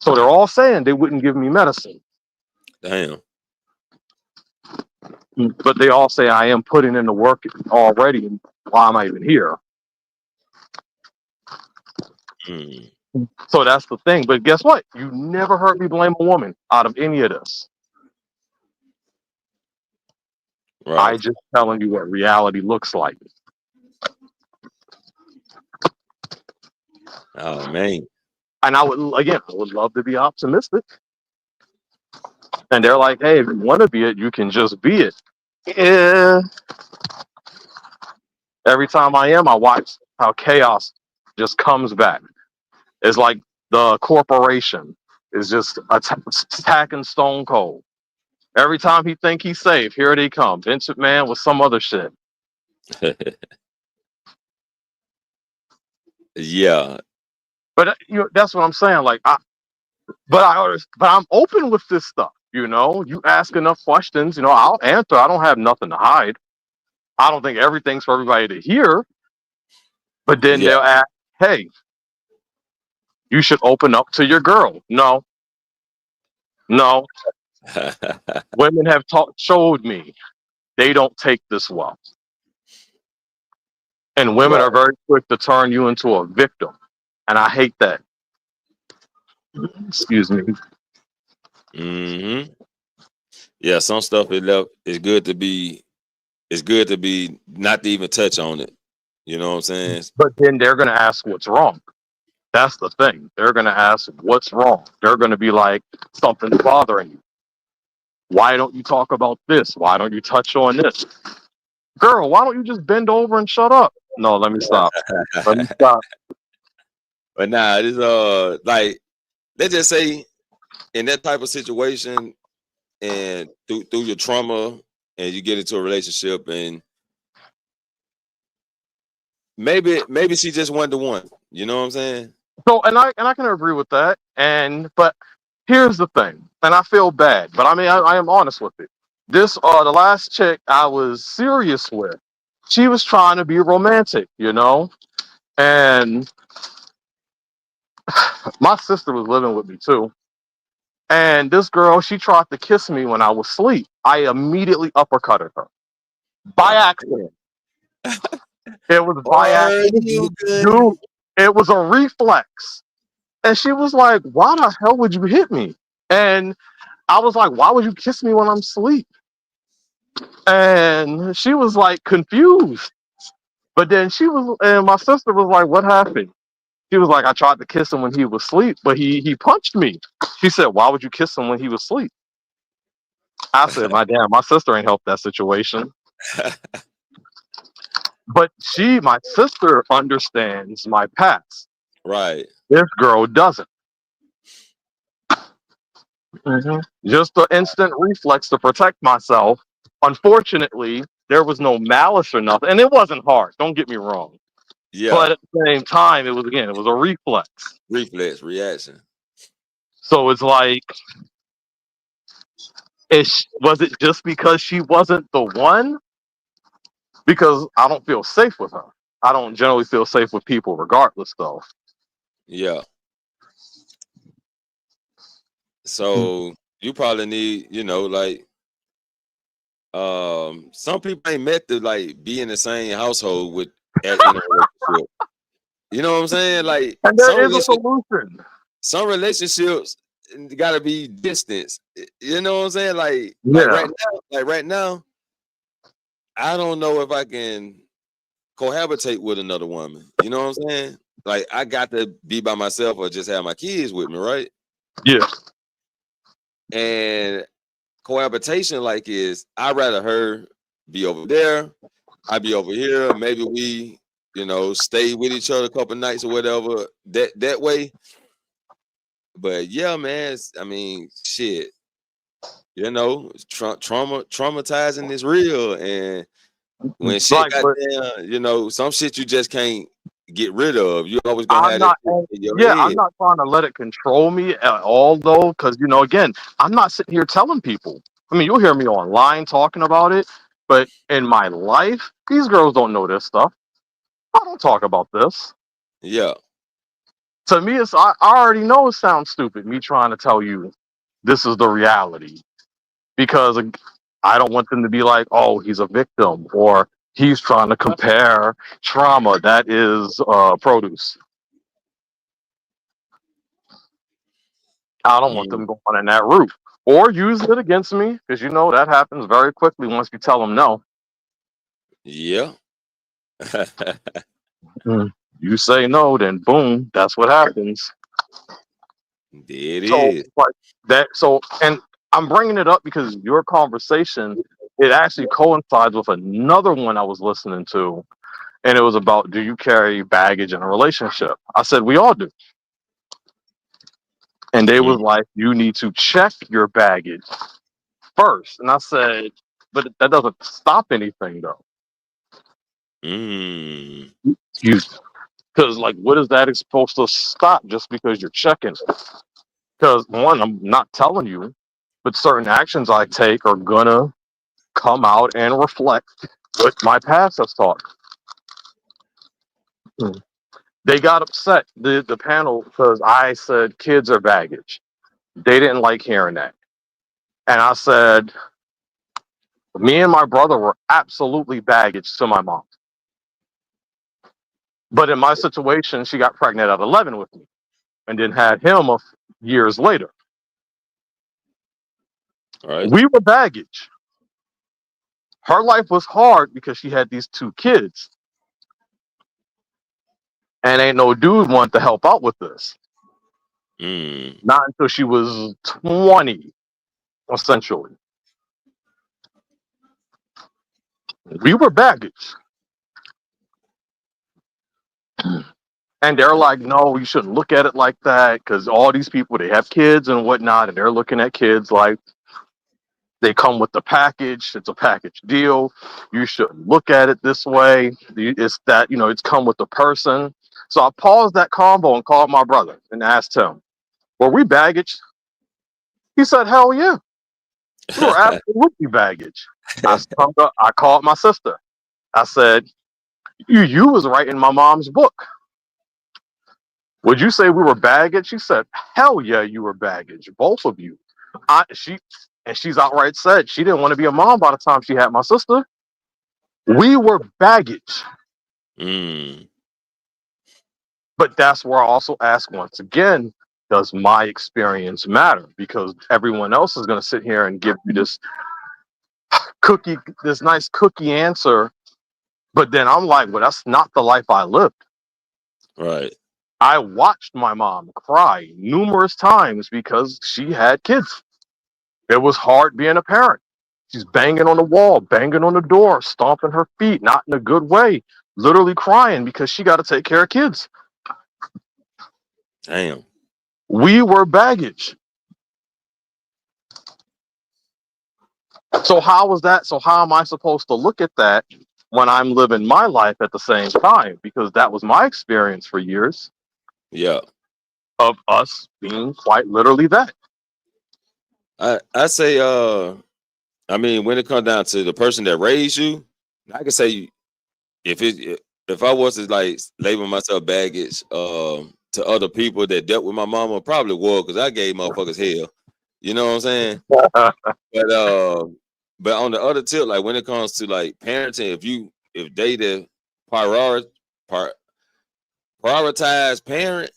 So they're all saying they wouldn't give me medicine. Damn. But they all say I am putting in the work already. Why am I even here? So that's the thing. But guess what? You never heard me blame a woman out of any of this. Right. I just telling you what reality looks like. Oh man. And I would love to be optimistic. And they're like, hey, if you want to be it, you can just be it. Yeah. Every time I watch how chaos just comes back. It's like the corporation is just attacking Stone Cold. Every time he think he's safe, here they come. Vince McMahon with some other shit. Yeah. But that's what I'm saying. Like, but I'm open with this stuff. You know, you ask enough questions, I'll answer. I don't have nothing to hide. I don't think everything's for everybody to hear. But then they'll ask, hey, you should open up to your girl. No. Women have showed me they don't take this well. And women are very quick to turn you into a victim. And I hate that. Excuse me. Yeah, some stuff it's good to be not to even touch on it. You know what I'm saying? But then they're gonna ask what's wrong. That's the thing. They're gonna ask what's wrong. They're gonna be like, something's bothering you. Why don't you talk about this? Why don't you touch on this? Girl, why don't you just bend over and shut up? No, let me stop. But nah, this like, let's just say in that type of situation and through your trauma and you get into a relationship and maybe she just one to one. You know what I'm saying? So and I can agree with that. But here's the thing, and I feel bad, but I mean I am honest with it. This the last chick I was serious with, she was trying to be romantic, and my sister was living with me too. And this girl, she tried to kiss me when I was asleep. I immediately uppercutted her by accident. It was by accident. Dude, it was a reflex. And she was like, why the hell would you hit me? And I was like, why would you kiss me when I'm asleep? And she was like confused. But then and my sister was like, what happened? She was like, I tried to kiss him when he was asleep, but he punched me. She said, why would you kiss him when he was asleep? I said, my sister ain't helped that situation. But my sister understands my past. Right. This girl doesn't. Just an instant reflex to protect myself. Unfortunately, there was no malice or nothing. And it wasn't hard. Don't get me wrong. Yeah. But at the same time, it was a reflex. Reflex reaction. So it's like, was it just because she wasn't the one? Because I don't feel safe with her. I don't generally feel safe with people regardless, though. Yeah. So you probably need, like, some people ain't met to like be in the same household with in a relationship. You know what I'm saying? Like And there is a solution. Some relationships gotta be distance. You know what I'm saying? Like Yeah. right now, I don't know if I can cohabitate with another woman. You know what I'm saying? Like I got to be by myself or just have my kids with me, right? Yeah. And cohabitation like is I'd rather her be over there, I be over here. Maybe we, stay with each other a couple nights or whatever. That way. But yeah, man, I mean, shit. Traumatizing is real, and when shit Like, got but down, some shit you just can't get rid of. You always gonna I'm have that not. shit in your Yeah, I'm head. not trying to let it control me at all, though, because again, I'm not sitting here telling people. I mean, you'll hear me online talking about it, but in my life, these girls don't know this stuff. I don't talk about this. Yeah. To me, I already know it sounds stupid, me trying to tell you this is the reality, because I don't want them to be like, oh, he's a victim, or he's trying to compare trauma. That is produce. I don't want them going in that route or use it against me, because that happens very quickly once you tell them no. Yeah. You say no, then boom, that's what happens. There it So is. like that. So, and I'm bringing it up because your conversation, it actually coincides with another one I was listening to, and it was about, do you carry baggage in a relationship? I said we all do, and they was like, you need to check your baggage first, and I said, but that doesn't stop anything though. Mm. Because like, what is that supposed to stop just because you're checking? Because one, I'm not telling you, but certain actions I take are gonna come out and reflect what my past has taught. They got upset, the panel, because I said kids are baggage. They didn't like hearing that. And I said, me and my brother were absolutely baggage to my mom. But in my situation, she got pregnant at 11 with me and then had him years later. Right. We were baggage. Her life was hard because she had these two kids. And ain't no dude wanted to help out with this. Not until she was 20, essentially. We were baggage. And they're like, no, you shouldn't look at it like that, because all these people, they have kids and whatnot, and they're looking at kids like they come with the package. It's a package deal. You shouldn't look at it this way. It's that, it's come with the person. So I paused that combo and called my brother and asked him, were we baggage? He said, hell yeah. We were absolutely baggage. I called my sister. I said, you was writing my mom's book. Would you say we were baggage? She said, hell yeah, you were baggage. Both of you. She's outright said she didn't want to be a mom by the time she had my sister. We were baggage. But that's where I also ask once again, does my experience matter? Because everyone else is going to sit here and give you this nice cookie answer. But then I'm like, well, that's not the life I lived. Right. I watched my mom cry numerous times because she had kids. It was hard being a parent. She's banging on the wall, banging on the door, stomping her feet, not in a good way, literally crying because she got to take care of kids. Damn. We were baggage. So how was that? So how am I supposed to look at that when I'm living my life at the same time? Because that was my experience for years. Yeah. Of us being quite literally that. I say, I mean, when it comes down to the person that raised you, I can say if if I was to like label myself baggage to other people that dealt with my mama, probably would, because I gave motherfuckers hell. You know what I'm saying? But on the other tip, like when it comes to like parenting, if they the prioritize parent,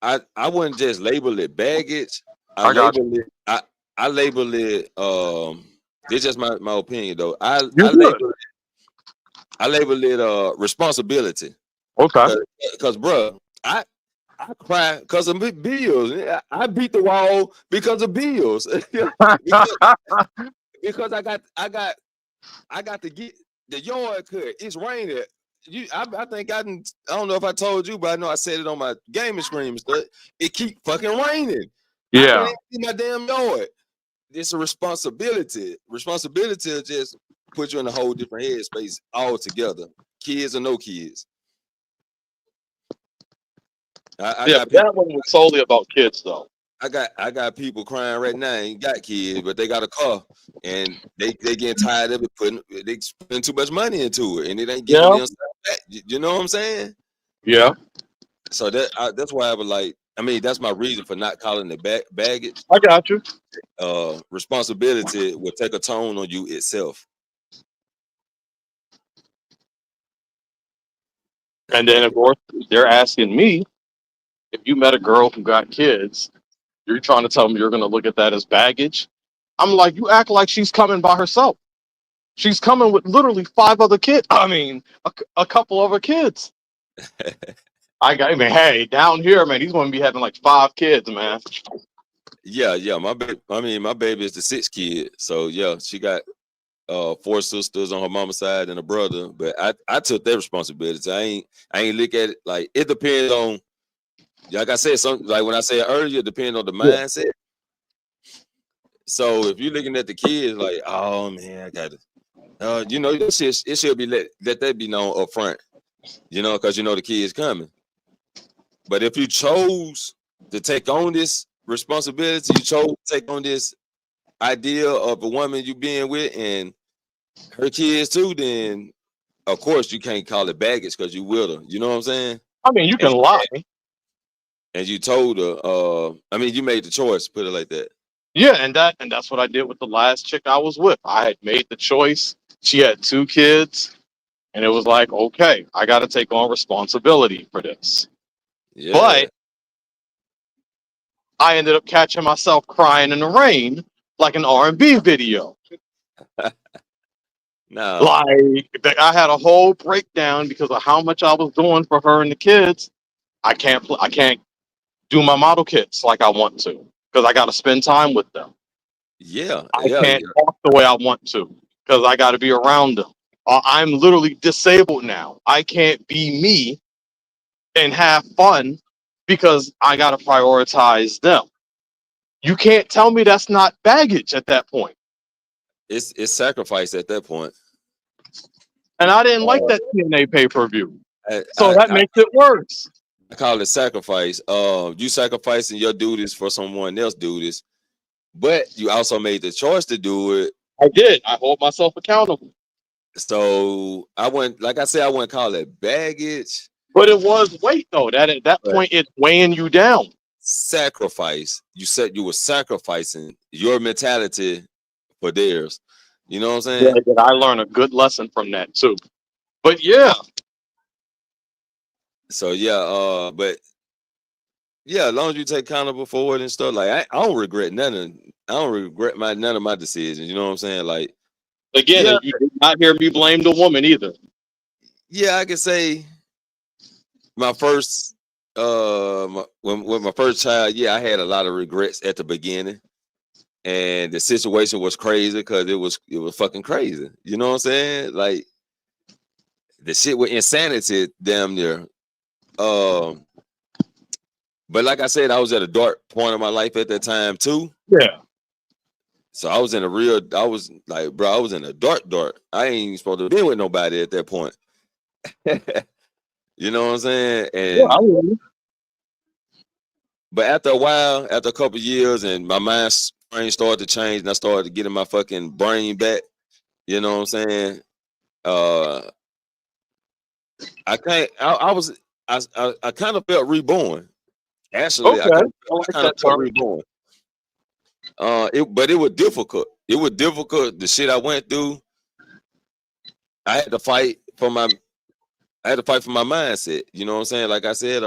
I wouldn't just label it baggage. I label it. I label it. This just my opinion though. I label it responsibility. Okay. Because bro, I cry because of bills. I beat the wall because of bills. because I got to get the yard cut. It's raining. I think I don't know if I told you, but I know I said it on my gaming stream and stuff. It keep fucking raining. I can't even see my damn yard. It's a responsibility. Responsibility to just put you in a whole different headspace altogether. Kids or no kids. That one was solely about kids though. I got people crying right now, ain't got kids, but they got a car and they getting tired of it, they spending too much money into it and it ain't giving them back. You know what I'm saying? Yeah. So that's why I was like, I mean, that's my reason for not calling it baggage. I got you. Responsibility will take a tone on you itself. And then of course they're asking me, if you met a girl who got kids, you're trying to tell me you're going to look at that as baggage? I'm like, you act like she's coming by herself. She's coming with literally 5 other kids. I mean, a couple other kids. Hey, down here, man, he's going to be having like 5 kids, man. Yeah. My baby is the 6th kid. So yeah, she got 4 sisters on her mama's side and a brother. But I took that responsibility. I ain't look at it like it depends on. Like I said, like when I said earlier, it depends on the mindset. So if you're looking at the kids, like, oh man, I got it. It should be let that be known up front. Because the kid's coming. But if you chose to take on this responsibility, you chose to take on this idea of a woman you being with and her kids too, then of course you can't call it baggage because you with her. You know what I'm saying? I mean, you can lie. And you told her, you made the choice, put it like that. Yeah, and that's what I did with the last chick I was with. I had made the choice. She had 2 kids, and it was like, okay, I got to take on responsibility for this. Yeah. But I ended up catching myself crying in the rain like an R&B video. No. Like I had a whole breakdown because of how much I was doing for her and the kids. I can't do my model kits like I want to because I got to spend time with them. I can't talk the way I want to because I got to be around them. I'm literally disabled now. I can't be me and have fun because I got to prioritize them. You can't tell me that's not baggage at that point. It's sacrifice at that point. And I didn't like that TNA pay-per-view. So that makes it worse. I call it sacrifice. You sacrificing your duties for someone else duties, but you also made the choice to do it. I did. I hold myself accountable. So I wouldn't call it baggage. But it was weight though. That at that point it's weighing you down. Sacrifice. You said you were sacrificing your mentality for theirs. You know what I'm saying? Yeah, I learned a good lesson from that too. But yeah. So yeah, but yeah, as long as you take accountable for it and stuff, like I don't regret none of my decisions. You know what I'm saying? Like again, you did not hear me blame the woman either. Yeah, I can say my first with my first child, I had a lot of regrets at the beginning. And the situation was crazy because it was fucking crazy. You know what I'm saying? Like the shit was insanity damn near. But like I said, I was at a dark point in my life at that time too. Yeah. So I was in a dark. I ain't even supposed to be with nobody at that point. You know what I'm saying? And but after a while, after a couple years, and my brain started to change, and I started getting my fucking brain back. You know what I'm saying? I can't. I kind of felt reborn. Actually, Okay, I like kind of that felt term. reborn. But it was difficult. It was difficult. The shit I went through. I had to fight for my. I had to fight for my mindset. You know what I'm saying? Like I said,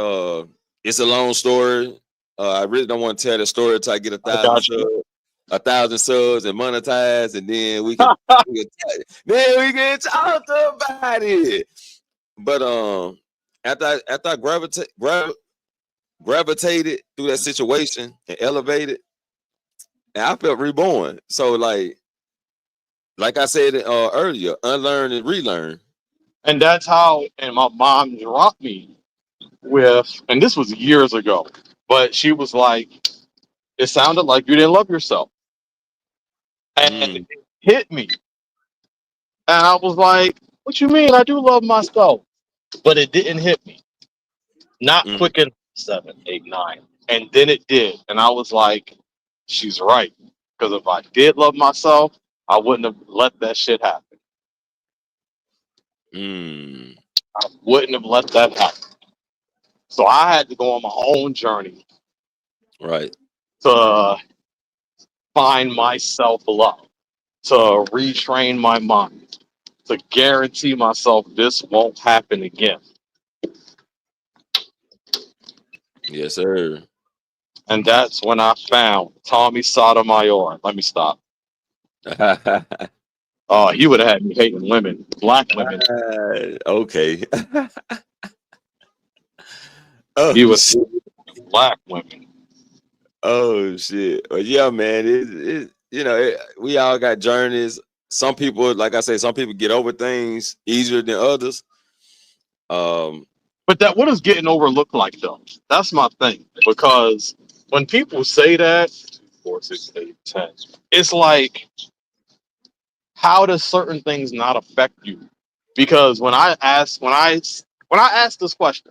it's a long story. I really don't want to tell the story until I get I got you. 1,000 subs and monetize, and then we can talk about it. But after I gravitated through that situation and elevated, and I felt reborn. So like I said earlier, unlearn and relearn. And that's how. And my mom dropped me with, and this was years ago, but she was like, "It sounded like you didn't love yourself," and it hit me. And I was like, "What you mean? I do love myself," but it didn't hit me. Not quick enough. 7, 8, 9, and then it did, and I was like, "She's right." Because if I did love myself, I wouldn't have let that shit happen. I wouldn't have let that happen. So I had to go on my own journey, Right, to find myself love, to retrain my mind, to guarantee myself this won't happen again. yes, sir. And that's when I found Tommy Sotomayor. Let me stop. Oh, he would have had me hating women, black women. Okay. He Oh was shit. black women. Oh shit. Well, yeah, man. We all got journeys. Some people, like I say, some people get over things easier than others. But what does getting over look like though? That's my thing. Because when people say that, 4, 6, 8, 10, it's like, how does certain things not affect you? Because when I ask this question,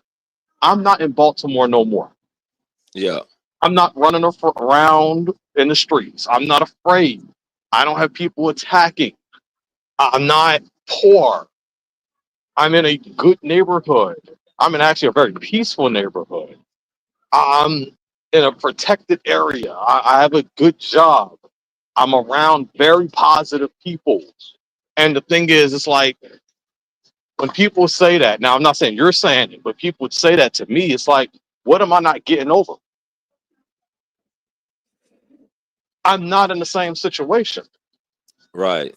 I'm not in Baltimore no more. Yeah. I'm not running around in the streets. I'm not afraid. I don't have people attacking. I'm not poor. I'm in a good neighborhood. I'm in actually a very peaceful neighborhood. I'm in a protected area. I have a good job. I'm around very positive people. And the thing is, it's like, when people say that, now I'm not saying you're saying it, but people would say that to me, it's like, what am I not getting over? I'm not in the same situation. Right.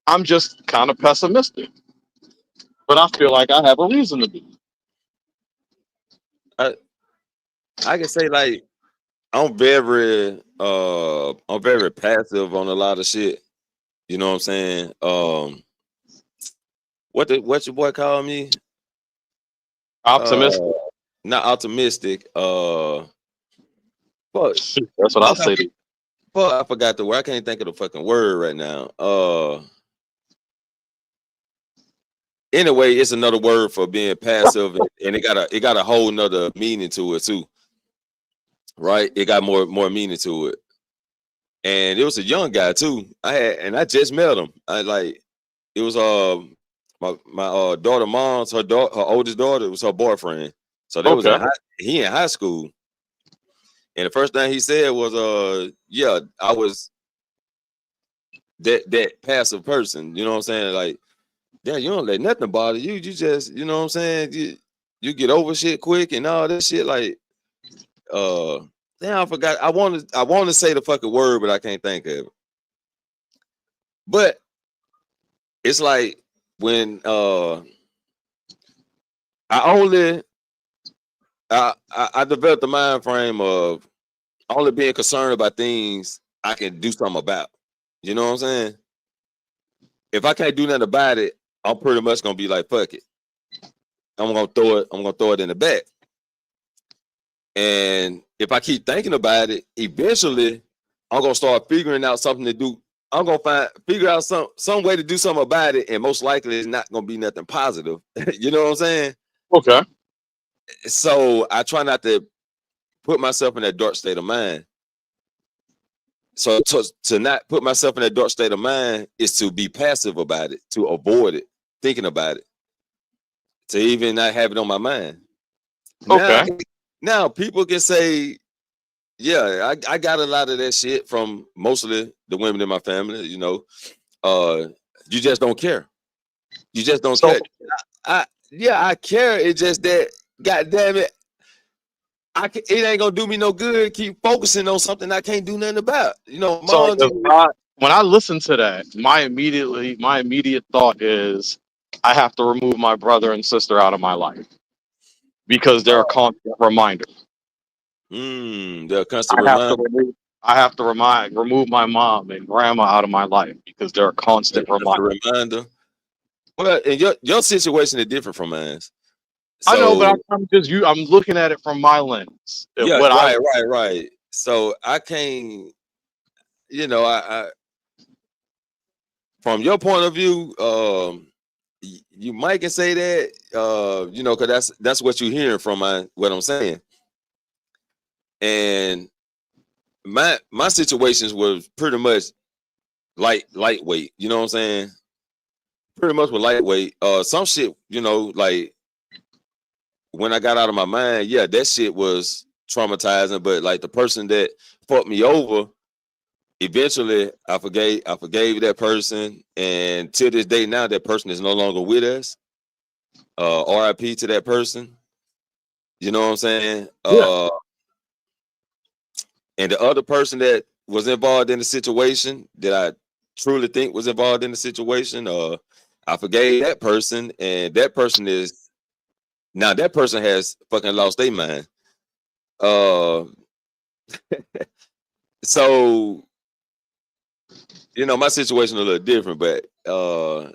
I'm just kind of pessimistic. But I feel like I have a reason to be. I can say like I'm very passive on a lot of shit. You know what I'm saying? What your boy call me? Optimistic. Not optimistic. That's what I say to you. Fuck, I forgot the word. I can't think of the fucking word right now. Anyway, it's another word for being passive, and it got a whole nother meaning to it too. Right? It got more meaning to it. And it was a young guy too. I just met him. It was my daughter mom's her oldest daughter was her boyfriend. So they was in high school. And the first thing he said was yeah, I was that passive person, you know what I'm saying? Like, yeah, you don't let nothing bother you. You just, you know what I'm saying? You get over shit quick and all that shit. Like, damn, I forgot. I want to say the fucking word, but I can't think of it. But it's like when I developed the mind frame of only being concerned about things I can do something about. You know what I'm saying? If I can't do nothing about it, I'm pretty much gonna be like, fuck it. I'm gonna throw it in the back. And if I keep thinking about it, eventually I'm gonna start figuring out something to do. I'm gonna figure out some way to do something about it, and most likely it's not gonna be nothing positive. You know what I'm saying? Okay. So I try not to put myself in that dark state of mind. So to not put myself in that dark state of mind is to be passive about it, to avoid it, thinking about it. to even not have it on my mind. Okay. Now people can say, yeah, I got a lot of that shit from mostly the women in my family. You know, you just don't care. You just don't care. I care. It's just that, God damn it, it ain't gonna do me no good. Keep focusing on something I can't do nothing about. You know, So mom. when I listen to that, my immediate thought is I have to remove my brother and sister out of my life because they're a constant reminder. They're a constant I have to reminder. remove my mom and grandma out of my life because they're a constant reminder. Well, and your situation is different from mine. So, I know, but I'm looking at it from my lens. Yeah, right. So I can't, you know, I from your point of view, you might can say that, you know, because that's what you're hearing from what I'm saying. And my situations was pretty much lightweight. You know what I'm saying? Pretty much with lightweight. Some shit, you know, like when I got out of my mind, yeah, that shit was traumatizing. But like the person that fucked me over, eventually I forgave that person, and to this day now that person is no longer with us. RIP to that person. You know what I'm saying? Yeah. And the other person that was involved in the situation that I truly think was involved in the situation, I forgave that person, and that person has fucking lost their mind. So you know, my situation a little different, but a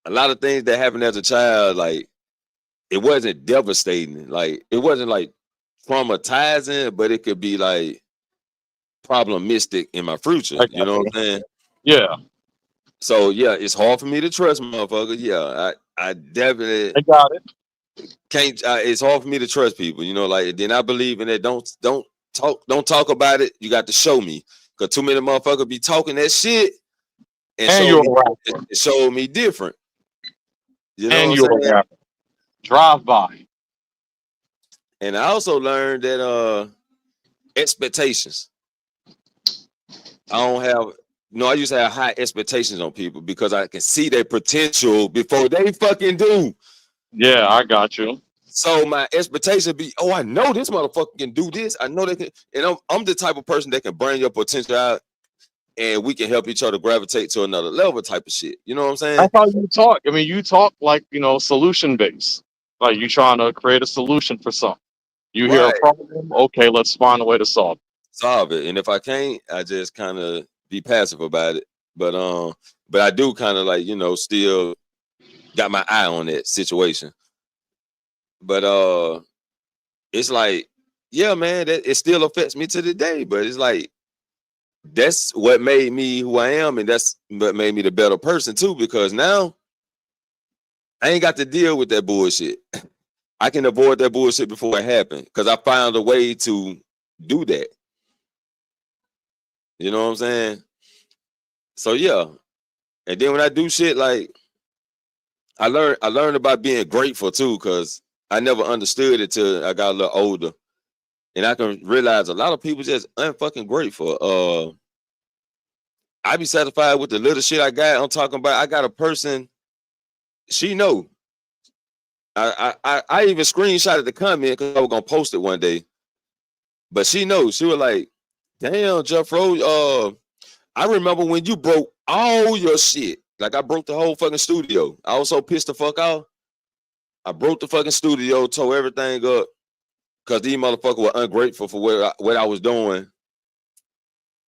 lot of things that happened as a child, like it wasn't devastating, like it wasn't like traumatizing, but it could be like problematic in my future. You know what I'm saying? Yeah. So yeah, it's hard for me to trust motherfuckers. Yeah, I definitely got it. Can't. It's hard for me to trust people. You know, like then I believe in it. Don't talk about it. You got to show me, because too many motherfuckers be talking that shit and show me different. You know And what you're I'm saying? drive by. And I also learned that expectations. I don't have. No, I used to have high expectations on people because I can see their potential before they fucking do. Yeah, I got you. So my expectation be, oh, I know this motherfucker can do this. I know they can, and I'm the type of person that can bring your potential out, and we can help each other gravitate to another level type of shit. You know what I'm saying? That's how you talk. I mean, you talk like, solution based. Like you trying to create a solution for something. You hear a problem, okay, let's find a way to solve it. Solve it. And if I can't, I just kind of be passive about it. But I do kind of like, still got my eye on that situation. But it's like, yeah, man, that it still affects me to the day. But it's like that's what made me who I am, and that's what made me the better person too, because now I ain't got to deal with that bullshit. I can avoid that bullshit before it happened because I found a way to do that. You know what I'm saying? So yeah. And then when I do shit, like I learned about being grateful too, because I never understood it till I got a little older. And I can realize a lot of people just unfucking grateful. I be satisfied with the little shit I got. I'm talking about I got a person, she know. I even screenshotted the comment because I was gonna post it one day. But she knows. She was like, damn, Jeffro, I remember when you broke all your shit. Like I broke the whole fucking studio. I was so pissed the fuck off. I broke the fucking studio, tore everything up because these motherfuckers were ungrateful for what I was doing.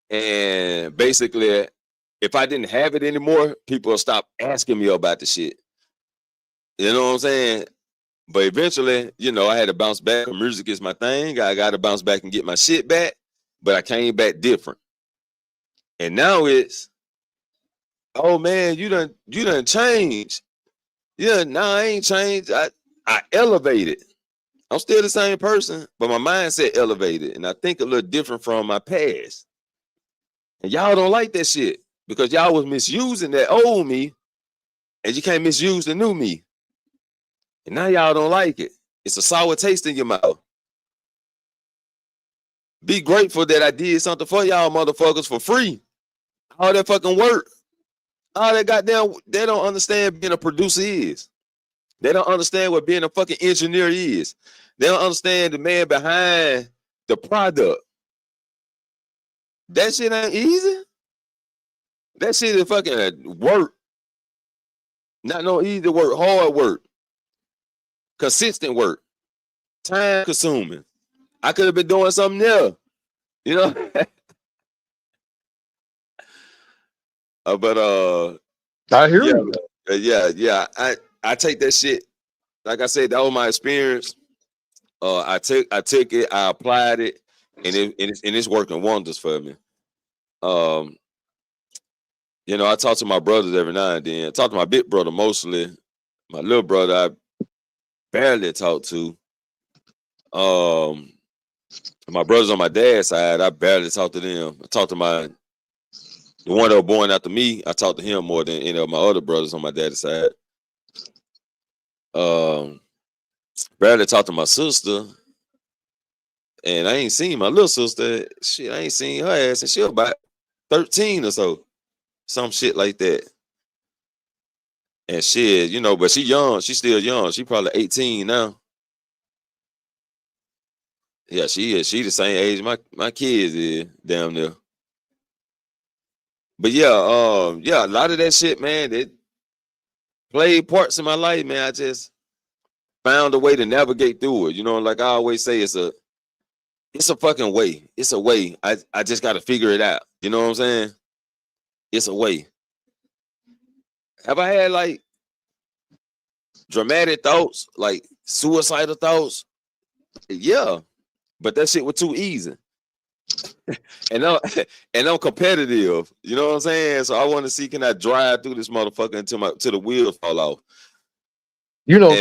And basically, if I didn't have it anymore, people will stop asking me about the shit. You know what I'm saying? But eventually, I had to bounce back. Music is my thing. I got to bounce back and get my shit back. But I came back different. And now it's, oh man, you done changed. Yeah, nah, I ain't changed. I elevated. I'm still the same person, but my mindset elevated. And I think a little different from my past. And y'all don't like that shit because y'all was misusing that old me, and you can't misuse the new me. And now y'all don't like it. It's a sour taste in your mouth. Be grateful that I did something for y'all motherfuckers for free. All that fucking work. All that goddamn, they don't understand being a producer is. They don't understand what being a fucking engineer is. They don't understand the man behind the product. That shit ain't easy. That shit is fucking work. Not no easy work, hard work. Consistent work. Time consuming. I could have been doing something else. You know? But I hear yeah, you. yeah. I take that shit. Like I said, that was my experience. I took it, I applied it, and it's working wonders for me. You know, I talk to my brothers every now and then. I talk to my big brother mostly. My little brother, I barely talk to. My brothers on my dad's side, I barely talk to them. I talk to the one that was born after me. I talk to him more than any of my other brothers on my dad's side. Barely talk to my sister, and I ain't seen my little sister. Shit, I ain't seen her ass, and she about 13 or so, some shit like that. And shit, you know, but she young. She still young. She probably 18 now. Yeah, she is. She the same age my kids is down there. But yeah, yeah, a lot of that shit, man, it played parts in my life, man. I just found a way to navigate through it. You know, like I always say, it's a fucking way. It's a way. I just got to figure it out. You know what I'm saying? It's a way. Have I had like dramatic thoughts, like suicidal thoughts? Yeah, but that shit was too easy. and I'm competitive. You know what I'm saying? So I want to see, can I drive through this motherfucker until the wheels fall off? You know,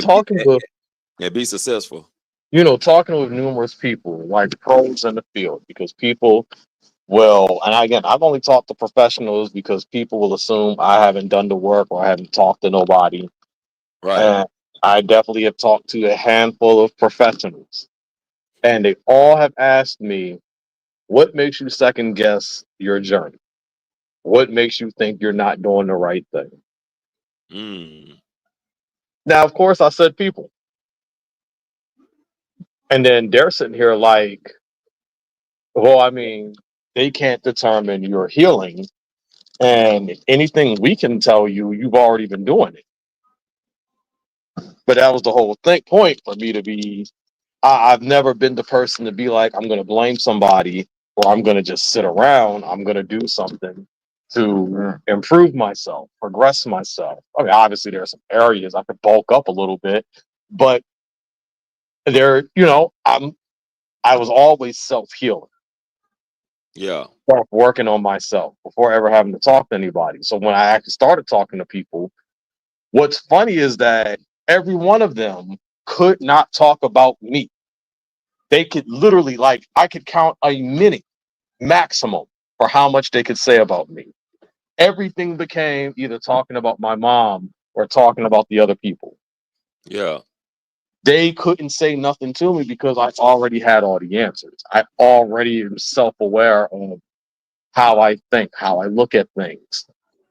And be successful. You know, talking with numerous people, like pros in the field, because people will, and again, I've only talked to professionals because people will assume I haven't done the work or I haven't talked to nobody. Right. And I definitely have talked to a handful of professionals, and they all have asked me, what makes you second guess your journey? What makes you think you're not doing the right thing? Now, of course, I said people. And then they're sitting here like, well, I mean, they can't determine your healing. And anything we can tell you, you've already been doing it. But that was the whole point for me to be. I've never been the person to be like, I'm going to blame somebody or I'm going to just sit around. I'm going to do something to improve myself, progress myself. I mean, obviously, there are some areas I could bulk up a little bit, but there, you know, I was always self-healing. Yeah. Working on myself before ever having to talk to anybody. So when I actually started talking to people, what's funny is that every one of them could not talk about me. They could literally, like, I could count a minute maximum for how much they could say about me. Everything became either talking about my mom or talking about the other people. Yeah. They couldn't say nothing to me because I already had all the answers. I already am self-aware of how I think, how I look at things,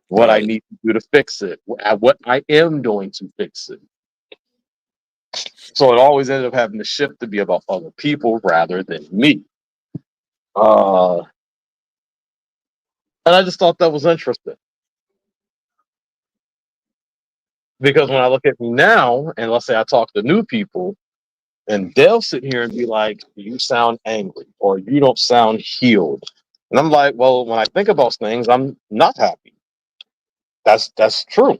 what I need to do to fix it, what I am doing to fix it. So it always ended up having to shift to be about other people rather than me. And I just thought that was interesting. Because when I look at me now, and let's say I talk to new people, and they'll sit here and be like, you sound angry, or you don't sound healed. And I'm like, well, when I think about things, I'm not happy. That's true.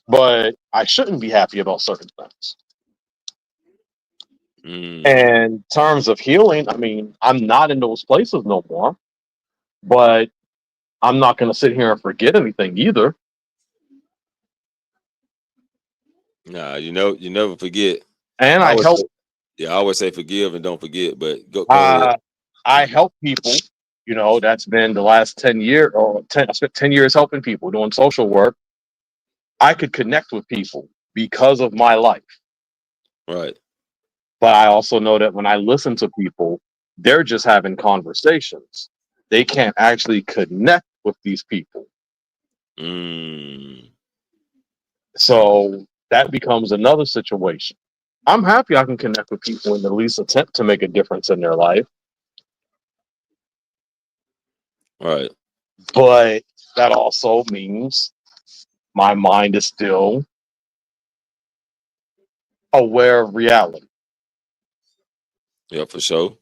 But I shouldn't be happy about certain things. And in terms of healing, I mean, I'm not in those places no more, but I'm not going to sit here and forget anything either. Nah, you never forget. And I help. I always say forgive and don't forget, but go ahead. I help people. You know, that's been the last 10 years, I spent 10 years helping people doing social work. I could connect with people because of my life. Right. But I also know that when I listen to people, they're just having conversations. They can't actually connect with these people. So that becomes another situation. I'm happy I can connect with people and at least attempt to make a difference in their life. Right. But that also means my mind is still aware of reality. Yeah, for sure.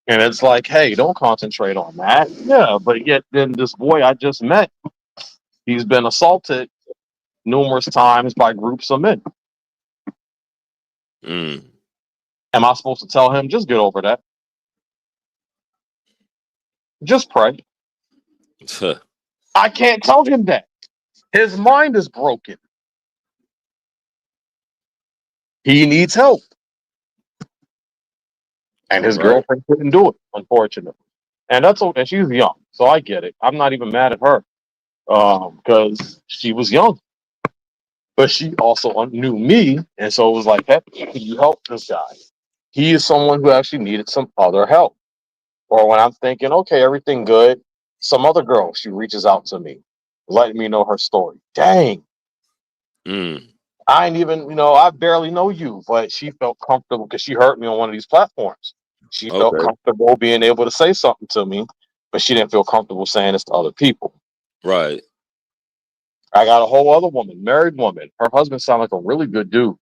And it's like, hey, don't concentrate on that. Yeah, but yet then this boy I just met, he's been assaulted numerous times by groups of men. Am I supposed to tell him, just get over that? Just pray. I can't tell him that. His mind is broken. He needs help. And his girlfriend couldn't do it, unfortunately. And that's okay. And she's young, so I get it. I'm not even mad at her because she was young. But she also knew me, and so it was like, hey, can you help this guy? He is someone who actually needed some other help. Or when I'm thinking, okay, everything good, some other girl, she reaches out to me, letting me know her story. Dang. I ain't even, I barely know you, but she felt comfortable because she heard me on one of these platforms. She felt comfortable being able to say something to me, but she didn't feel comfortable saying this to other people. Right. I got a whole other woman, married woman. Her husband sounded like a really good dude,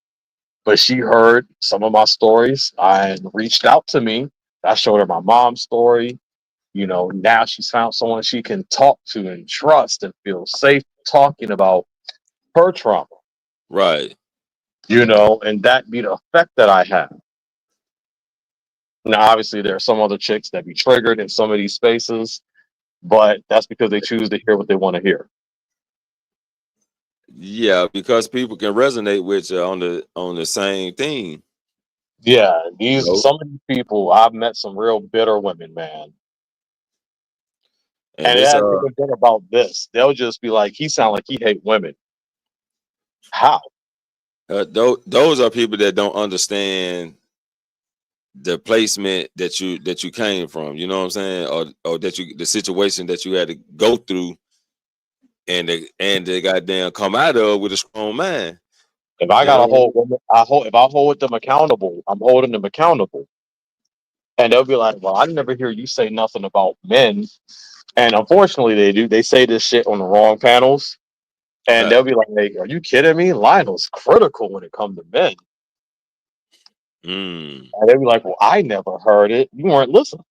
but she heard some of my stories and reached out to me. I showed her my mom's story. Now she's found someone she can talk to and trust and feel safe talking about her trauma. Right. And that be the effect that I have. Now, obviously, there are some other chicks that be triggered in some of these spaces, but that's because they choose to hear what they want to hear. Yeah, because people can resonate with you on the same thing. Yeah, some of these people, I've met some real bitter women, man. And it hasn't even been about this. They'll just be like, he sound like he hate women. How? Those are people that don't understand the placement that you came from. You know what I'm saying, or that the situation that you had to go through, and they goddamn come out of with a strong mind. If I got a hold women, if I hold them accountable, I'm holding them accountable. And they'll be like, well, I never hear you say nothing about men. And unfortunately, they do. They say this shit on the wrong panels. And they'll be like, hey, are you kidding me? Lionel's critical when it comes to men. And they'll be like, well, I never heard it. You weren't listening.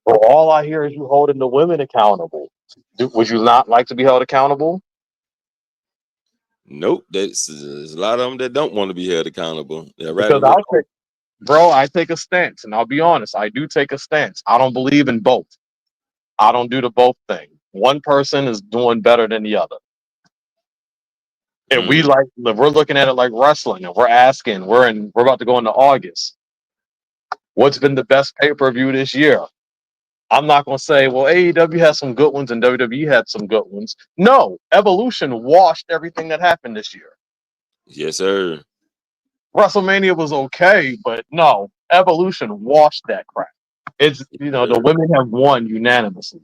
Well, all I hear is you holding the women accountable. Would you not like to be held accountable? Nope. There's a lot of them that don't want to be held accountable. Because I take a stance, and I'll be honest, I do take a stance. I don't believe in both. I don't do the both thing. One person is doing better than the other. And we're looking at it like wrestling, and we're asking, we're about to go into August. What's been the best pay-per-view this year? I'm not going to say, well, AEW has some good ones and WWE had some good ones. No, Evolution washed everything that happened this year. Yes, sir. WrestleMania was okay, but no, Evolution washed that crap. It's, the women have won unanimously.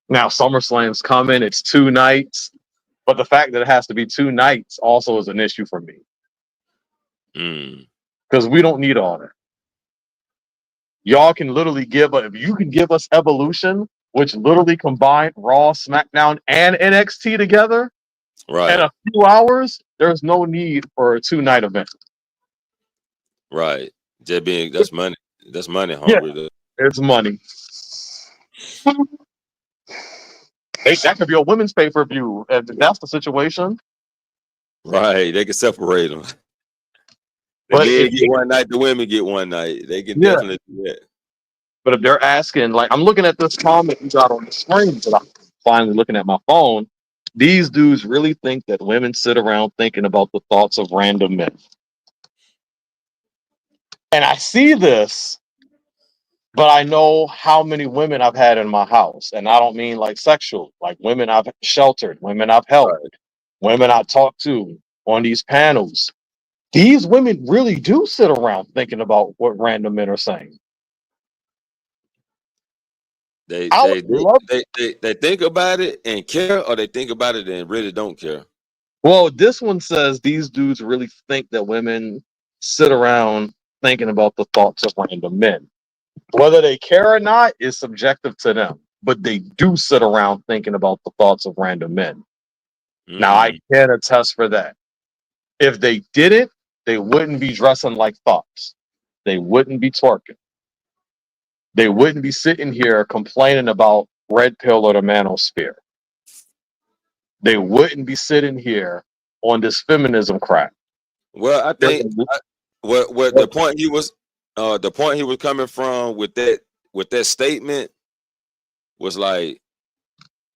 Now, SummerSlam's coming. It's 2 nights. But the fact that it has to be 2 nights also is an issue for me. Because we don't need all that. Y'all can literally if you can give us Evolution, which literally combined Raw, SmackDown, and NXT together in a few hours, there's no need for a 2-night event. Right. That's money. That's money hungry. Yeah, it's money. That could be a women's pay-per-view. If that's the situation. Right. They can separate them. The men get one night, the women get one night. They can definitely do that. But if they're asking, like, I'm looking at this comment you got on the screen, but I'm finally looking at my phone. These dudes really think that women sit around thinking about the thoughts of random men. And I see this, but I know how many women I've had in my house. And I don't mean like sexual, like women I've sheltered, women I've helped. women I talk to on these panels, these women really do sit around thinking about what random men are saying. They I they would they, love. they think about it and care, or they think about it and really don't care. Well, this one says these dudes really think that women sit around thinking about the thoughts of random men. Whether they care or not is subjective to them, but they do sit around thinking about the thoughts of random men. Now, I can attest for that. If they didn't, they wouldn't be dressing like thoughts. They wouldn't be twerking. They wouldn't be sitting here complaining about red pill or the manosphere. They wouldn't be sitting here on this feminism crap. Well, I think what the point he was coming from with that statement was like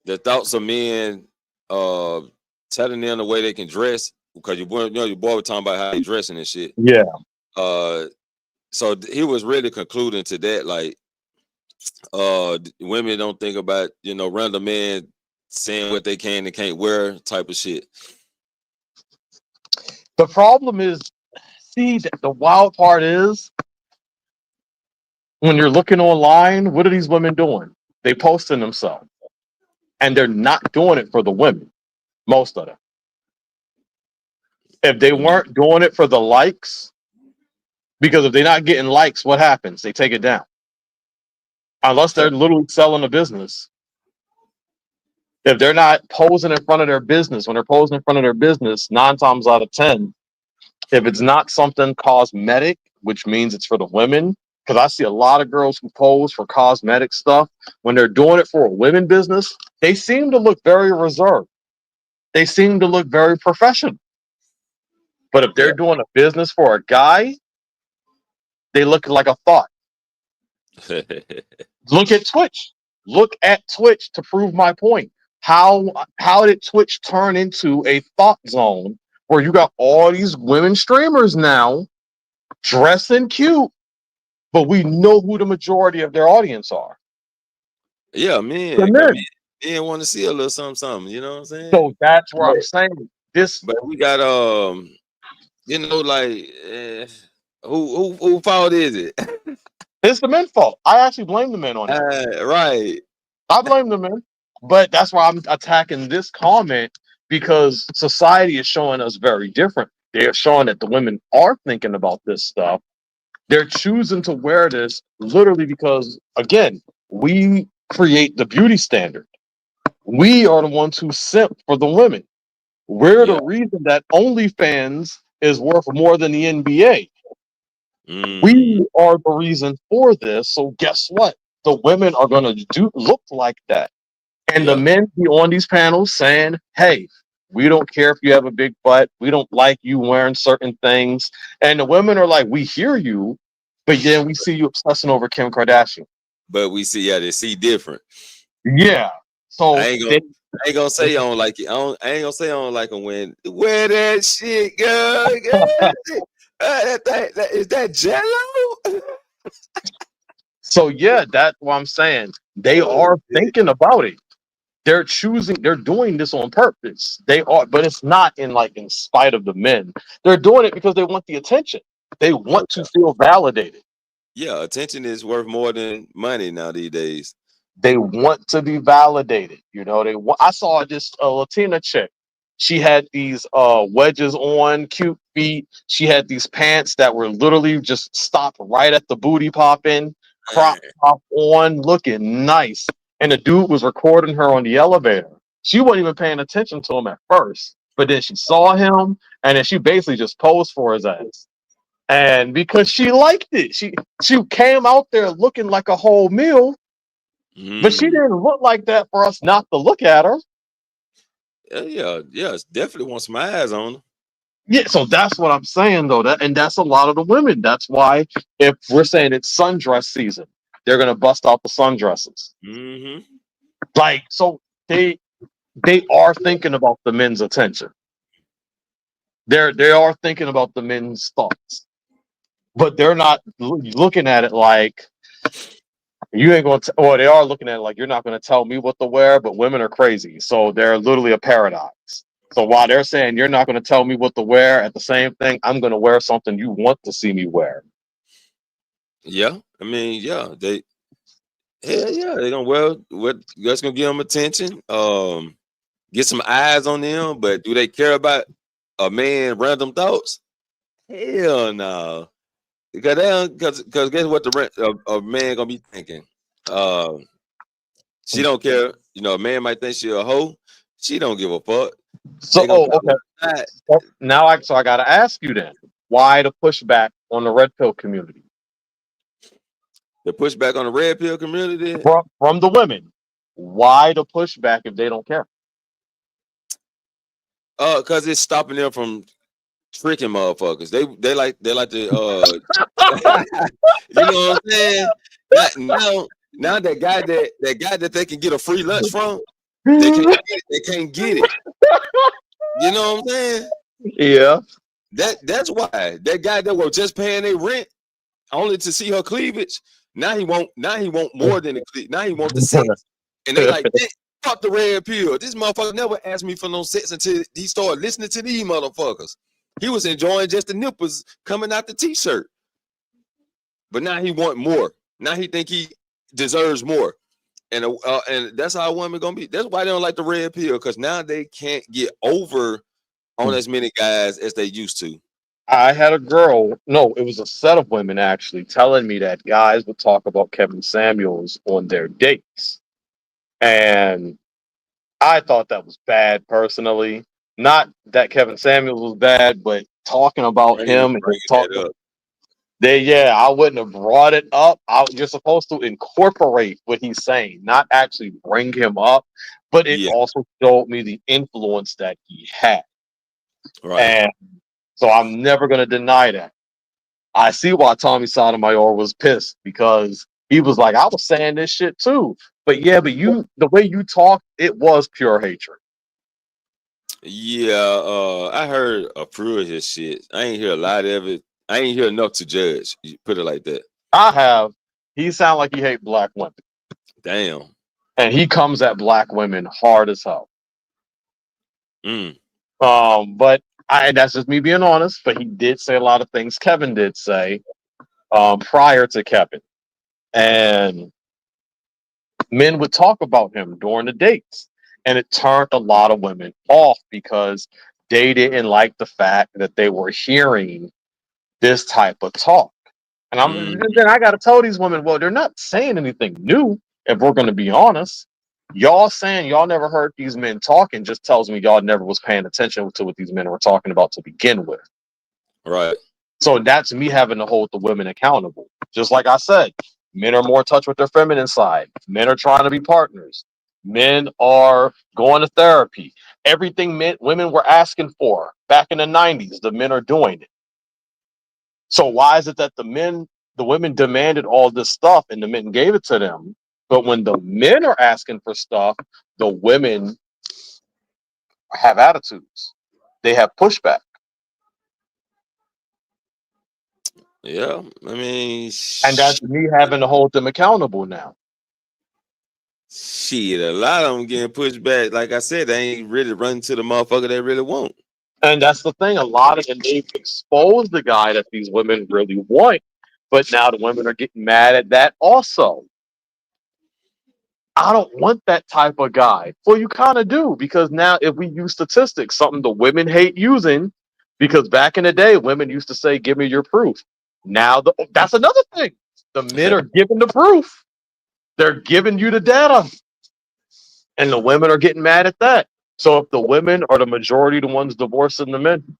the thoughts of men telling them the way they can dress, because your boy was talking about how they dressing and shit. Yeah. So he was really concluding to that, like, women don't think about, random men saying what they can and can't wear type of shit. The problem is, see, the wild part is when you're looking online, what are these women doing? They posting themselves, and they're not doing it for the women, most of them. If they weren't doing it for the likes, because if they're not getting likes, what happens? They take it down. Unless they're literally selling a business. If they're not posing in front of their business, when they're posing in front of their business, 9 times out of 10, if it's not something cosmetic, which means it's for the women, because I see a lot of girls who pose for cosmetic stuff, when they're doing it for a women business, they seem to look very reserved. They seem to look very professional. But if they're doing a business for a guy, they look like a thought. Look at Twitch. Look at Twitch to prove my point. How did Twitch turn into a thought zone where you got all these women streamers now dressing cute, but we know who the majority of their audience are? Yeah, man. Men want to see a little something, you know what I'm saying? So that's where I'm saying this. But we got like who fault is it? It's the men's fault. I actually blame the men on it. Right. I blame the men. But that's why I'm attacking this comment, because society is showing us very different. They're showing that the women are thinking about this stuff. They're choosing to wear this literally because, again, we create the beauty standard. We are the ones who simp for the women. We're the reason that OnlyFans is worth more than the NBA. We are the reason for this. So guess what? The women are going to look like that. And the men be on these panels saying, hey, we don't care if you have a big butt. We don't like you wearing certain things. And the women are like, we hear you, but then we see you obsessing over Kim Kardashian. But we see, they see different. Yeah. So I ain't gonna say I don't like it. I ain't gonna say I don't like them when wear that shit, girl. Is that Jello? So yeah, that's what I'm saying. They are thinking about it. They're doing this on purpose. They are, but it's not in spite of the men. They're doing it because they want the attention. They want to feel validated. Yeah, attention is worth more than money now these days. They want to be validated. I saw this Latina chick. She had these wedges on, cute feet. She had these pants that were literally just stopped right at the booty popping, crop top on, looking nice. And the dude was recording her on the elevator. She wasn't even paying attention to him at first, but then she saw him, and then she basically just posed for his ass. And because she liked it, she came out there looking like a whole meal, but she didn't look like that for us not to look at her. Yeah, definitely want some eyes on her. Yeah, so that's what I'm saying though. And that's a lot of the women. That's why if we're saying it's sundress season, they're gonna bust out the sundresses. So they are thinking about the men's attention. They are thinking about the men's thoughts, but they're not looking at it like you ain't going to. Or they are looking at it like you're not going to tell me what to wear. But women are crazy, so they're literally a paradox. So while they're saying you're not going to tell me what to wear, at the same thing, I'm going to wear something you want to see me wear. Yeah, I mean, yeah, they gonna wear what that's gonna give them attention. Get some eyes on them, but do they care about a man random thoughts? Hell no. Because guess what a man gonna be thinking? She don't care. You know, a man might think she a hoe. She don't give a fuck. So, okay. Now I got to ask you then, why the pushback on the red pill community? The pushback on the red pill community from the women. Why the pushback if they don't care? Because it's stopping them from tricking motherfuckers. They like to you know what I'm saying? Now that guy that they can get a free lunch from, they can't get it. You know what I'm saying? Yeah. That's why that guy that was just paying their rent only to see her cleavage. Now he want more than the cleavage. Now he want the sex. And they like, fuck the red pill. This motherfucker never asked me for no sex until he started listening to these motherfuckers. He was enjoying just the nipples coming out the t-shirt. But now he want more. Now he think he deserves more. And that's how women gonna be. That's why they don't like the red pill, because now they can't get over on as many guys as they used to. I had a girl, no, it was a set of women actually telling me that guys would talk about Kevin Samuels on their dates. And I thought that was bad personally. Not that Kevin Samuels was bad, but talking about him and talking. I wouldn't have brought it up. You're supposed to incorporate what he's saying, not actually bring him up. But it also showed me the influence that he had. Right. And so I'm never going to deny that. I see why Tommy Sotomayor was pissed, because he was like, I was saying this shit too. But the way you talk, it was pure hatred. Yeah, I heard a few of his shit. I ain't hear a lot of it. I ain't hear enough to judge. You put it like that. I have. He sound like he hate black women. Damn. And he comes at black women hard as hell. But that's just me being honest. But he did say a lot of things Kevin did say prior to Kevin. And men would talk about him during the dates. And it turned a lot of women off because they didn't like the fact that they were hearing this type of talk. And then I got to tell these women, well, they're not saying anything new. If we're going to be honest, y'all saying y'all never heard these men talking just tells me y'all never was paying attention to what these men were talking about to begin with. Right. So that's me having to hold the women accountable. Just like I said, men are more in touch with their feminine side. Men are trying to be partners. Men are going to therapy. Everything women were asking for back in the 90s, the men are doing it. So why is it that the women demanded all this stuff and the men gave it to them? But when the men are asking for stuff, the women have attitudes. They have pushback. Yeah, I mean, and that's me having to hold them accountable now. Shit, a lot of them getting pushed back. Like I said, they ain't really running to the motherfucker they really want. And that's the thing. A lot of them, they've exposed the guy that these women really want, but now the women are getting mad at that also. I don't want that type of guy. Well, you kind of do, because now if we use statistics, something the women hate using, because back in the day, women used to say, give me your proof. Now that's another thing. The men are giving the proof. They're giving you the data. And the women are getting mad at that. So if the women are the majority, the ones divorcing the men.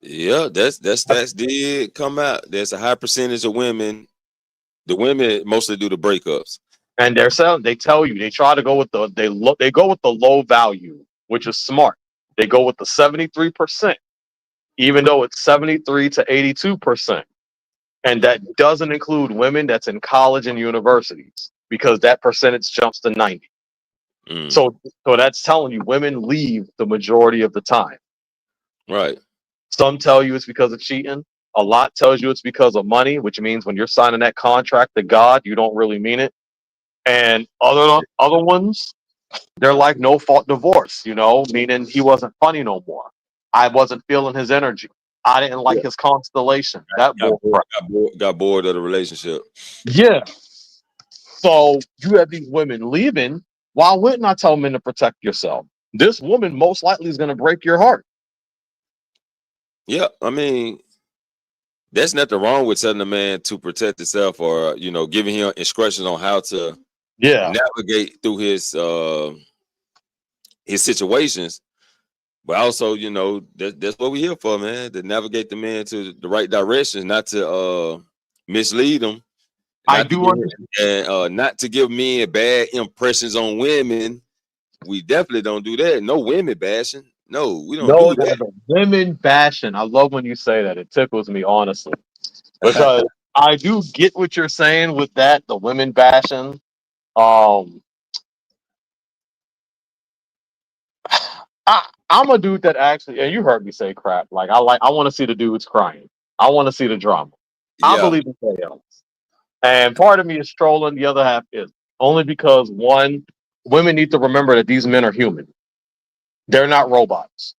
Yeah, that's did come out. There's a high percentage of women. The women mostly do the breakups. And they tell you, they try to go with they go with the low value, which is smart. They go with the 73%, even though it's 73 to 82%. And that doesn't include women that's in college and universities, because that percentage jumps to 90. So that's telling you women leave the majority of the time. Right. Some tell you it's because of cheating. A lot tells you it's because of money, which means when you're signing that contract to God, you don't really mean it. And other ones, They're like no fault divorce, meaning he wasn't funny no more. I wasn't feeling his energy. I didn't like his constellation. That bull crap. Got bored of the relationship. Yeah. So you have these women leaving. Why wouldn't I tell men to protect yourself? This woman most likely is going to break your heart. Yeah, I mean, there's nothing wrong with telling a man to protect himself or giving him instructions on how to navigate through his situations. But also, that's what we're here for, man, to navigate the man to the right directions, not to mislead them. And not to give men bad impressions on women. We definitely don't do that. No women bashing. No, we don't do that. Women bashing. I love when you say that. It tickles me, honestly. Because I do get what you're saying with that, the women bashing. I'm a dude that actually, and you heard me say crap. I want to see the dudes crying. I want to see the drama. I believe in chaos. And part of me is trolling, the other half is only because one, women need to remember that these men are human. They're not robots.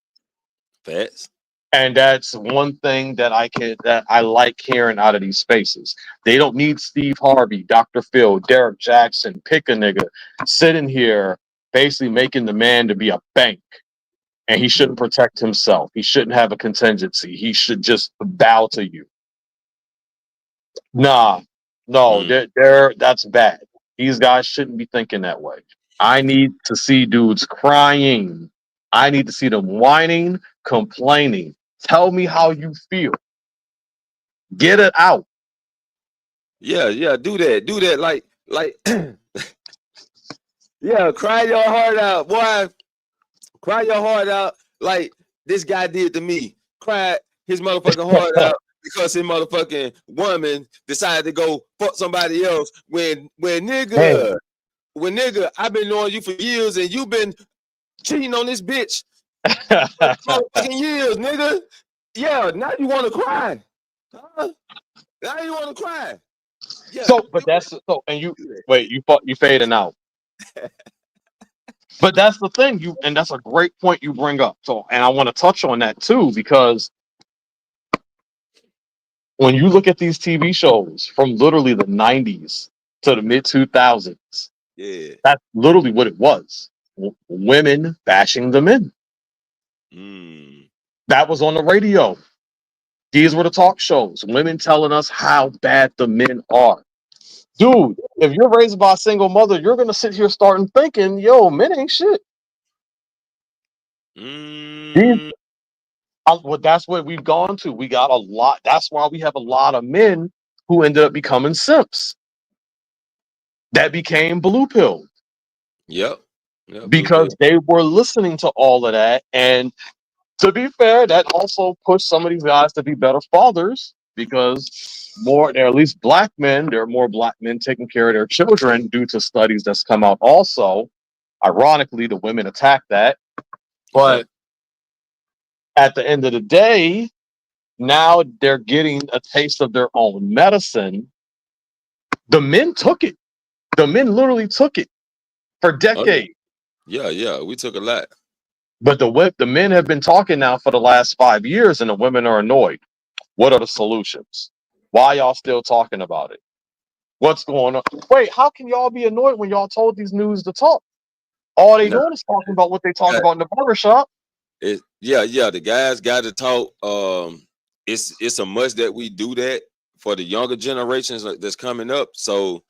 Facts. And that's one thing that I like hearing out of these spaces. They don't need Steve Harvey, Dr. Phil, Derek Jackson, pick a nigga, sitting here basically making the man to be a bank. And he shouldn't protect himself. He shouldn't have a contingency. He should just bow to you. No, that's bad. These guys shouldn't be thinking that way. I need to see dudes crying. I need to see them whining, complaining. Tell me how you feel. Get it out. Yeah, do that. Like, yeah, cry your heart out, boy. Cry your heart out like this guy did to me. Cry his motherfucking heart out because his motherfucking woman decided to go fuck somebody else when nigga, I've been knowing you for years and you've been cheating on this bitch for motherfucking years, nigga. Yeah, now you want to cry. Huh? Now you want to cry. Yeah. And you fading out. But that's the thing, and that's a great point you bring up. So, and I want to touch on that too, because when you look at these TV shows from literally the 90s to the mid 2000s, that's literally what it was. Women bashing the men. That was on the radio. These were the talk shows. Women telling us how bad the men are. Dude, if you're raised by a single mother, you're going to sit here starting thinking, yo, men ain't shit. Well, that's what we've gone to. We got a lot. That's why we have a lot of men who ended up becoming simps. That became blue pill. Yep. Because they were listening to all of that. And to be fair, that also pushed some of these guys to be better fathers because they're at least black men. There are more black men taking care of their children due to studies that's come out also. Ironically, the women attack that. But at the end of the day, now they're getting a taste of their own medicine. The men took it. The men literally took it for decades. Yeah, we took a lot. But the men have been talking now for the last 5 years, and the women are annoyed. What are the solutions? Why y'all still talking about it? What's going on? Wait, how can y'all be annoyed when y'all told these news to talk? All they doing is talking about what they talk about in the barbershop. The guys got to talk. It's a must that we do that for the younger generations that's coming up. So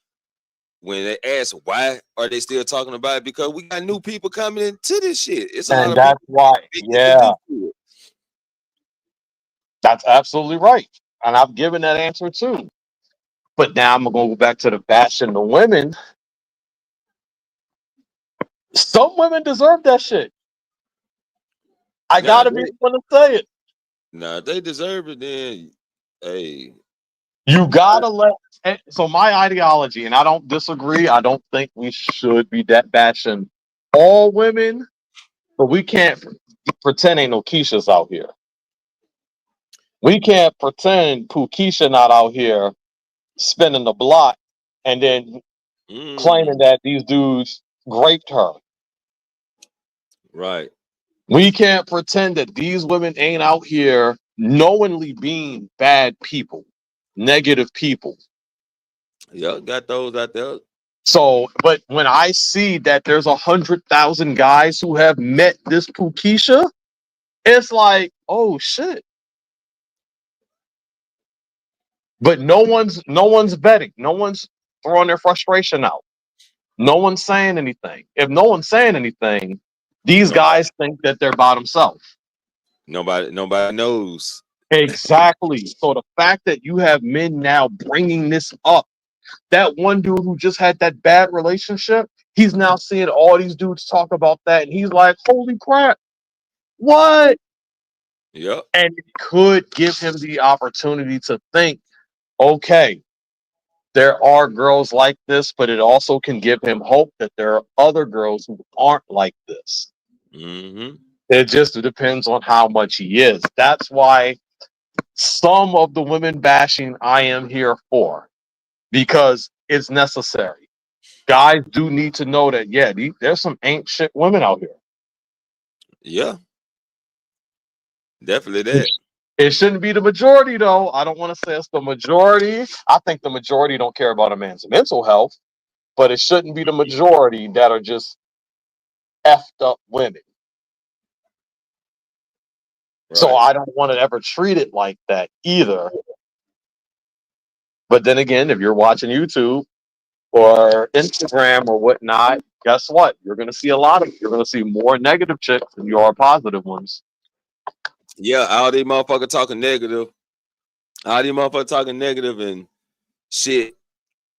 when they ask why are they still talking about it, because we got new people coming into this shit. It's a lot of that's why. Yeah, that's absolutely right. And I've given that answer too. But now I'm gonna go back to the bashing the women. Some women deserve that shit. I gotta be able to say it. Nah, they deserve it. Then, hey, you gotta let. So my ideology, and I don't disagree. I don't think we should be that bashing all women, but we can't pretend ain't no Keishas out here. We can't pretend Keisha not out here spinning the block and then claiming that these dudes raped her. Right. We can't pretend that these women ain't out here knowingly being bad people, negative people. Yeah, got those out there. So, but when I see that there's 100,000 guys who have met this Pukisha, it's like, oh shit. But no one's betting. No one's throwing their frustration out. No one's saying anything. If no one's saying anything, these guys think that they're by themselves. Nobody knows. Exactly. So the fact that you have men now bringing this up, that one dude who just had that bad relationship, he's now seeing all these dudes talk about that, and he's like, "Holy crap, what?" Yep. And it could give him the opportunity to think, okay, there are girls like this, but it also can give him hope that there are other girls who aren't like this. Mm-hmm. It just depends on how much he is. That's why some of the women bashing I am here for, because it's necessary. Guys do need to know that, yeah, there's some ain't shit women out here. Yeah. Definitely that. It shouldn't be the majority, though. I don't want to say it's the majority. I think the majority don't care about a man's mental health, but it shouldn't be the majority that are just effed up women. Right. So I don't want to ever treat it like that either. But then again, if you're watching YouTube or Instagram or whatnot, guess what? You're going to see you're going to see more negative chicks than you are positive ones. Yeah, all these motherfuckers talking negative. All these motherfuckers talking negative and shit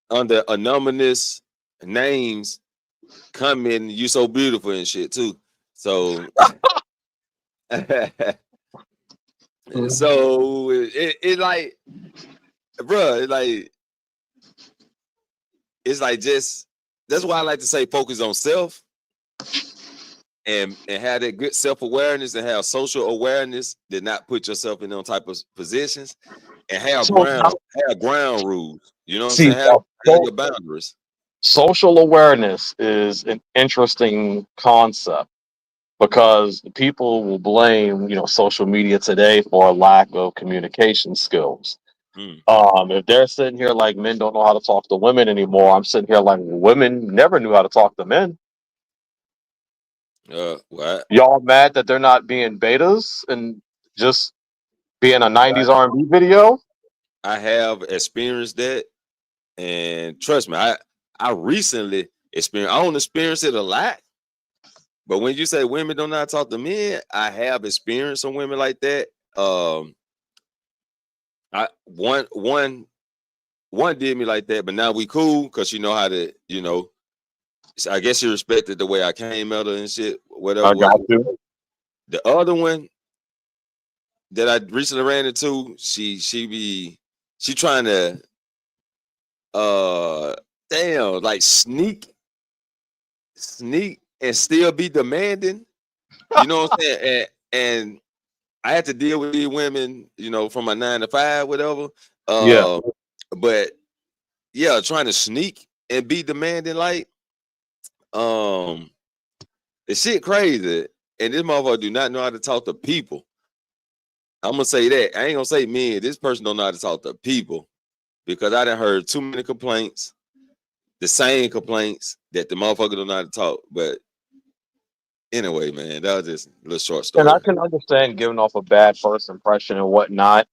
under anonymous names commenting, you so beautiful and shit too. So so it like, bruh, it's like just, that's why I like to say focus on self and have that good self-awareness and have social awareness, did not put yourself in those type of positions, and have ground rules. You know what I'm saying? Have your boundaries. Social awareness is an interesting concept because people will blame, social media today for a lack of communication skills. If they're sitting here like men don't know how to talk to women anymore, I'm sitting here like women never knew how to talk to men. What? Y'all mad that they're not being betas and just being a 90s R&B video? I have experienced that, and trust me, I recently experienced. I don't experience it a lot, but when you say women don't know how to talk to men, I have experienced some women like that. One did me like that, but now we cool because you know how to, I guess you respected the way I came at her and shit. Whatever. I got you. The other one that I recently ran into, she trying to like sneak and still be demanding. You know what I'm saying? And I had to deal with these women, from my 9 to 5, whatever. Yeah. But yeah, trying to sneak and be demanding, like, the shit crazy. And this motherfucker do not know how to talk to people. I'm gonna say that. I ain't gonna say men. This person don't know how to talk to people, because I done heard too many complaints, the same complaints, that the motherfucker don't know how to talk. But anyway, man, that was just a little short story. And I can understand giving off a bad first impression and whatnot.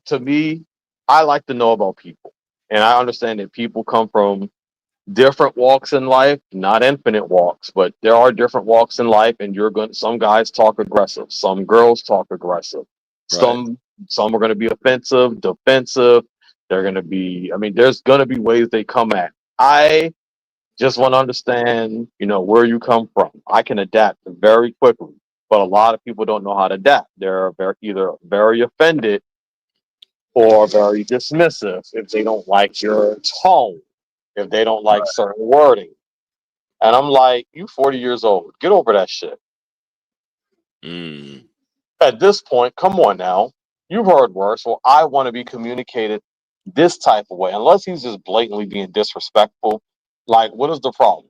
To me, I like to know about people. And I understand that people come from different walks in life, not infinite walks, but there are different walks in life, and some guys talk aggressive, some girls talk aggressive, some are going to be offensive, defensive. They're going to be, there's going to be ways they come at. I just want to understand, where you come from. I can adapt very quickly, but a lot of people don't know how to adapt. They're either very offended or very dismissive if they don't like your tone, if they don't like certain wording. And I'm like, you 40 years old, get over that shit. At this point, come on now. You've heard worse. Well, I want to be communicated this type of way. Unless he's just blatantly being disrespectful, like, what is the problem?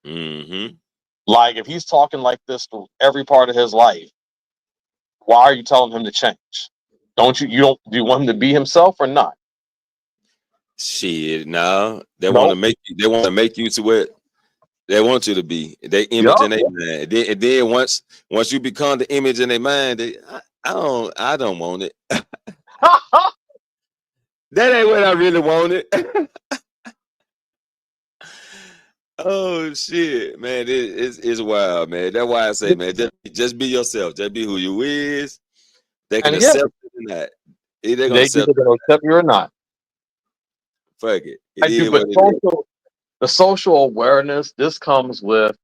Mm-hmm. Like, if he's talking like this through every part of his life, why are you telling him to change? Do you want him to be himself or not? Shit, no. They No. want to make you. They want to make you to what they want you to be. They image in their mind. And then once you become the image in their mind, I don't want it. That ain't what I really wanted. Oh shit, man, it's wild, man. That's why I say, man, just be yourself. Just be who you is. They can And yeah, accept it or not. They're gonna they accept either gonna accept you or not. Fuck it. I It do, is but what it is. the social awareness, this comes with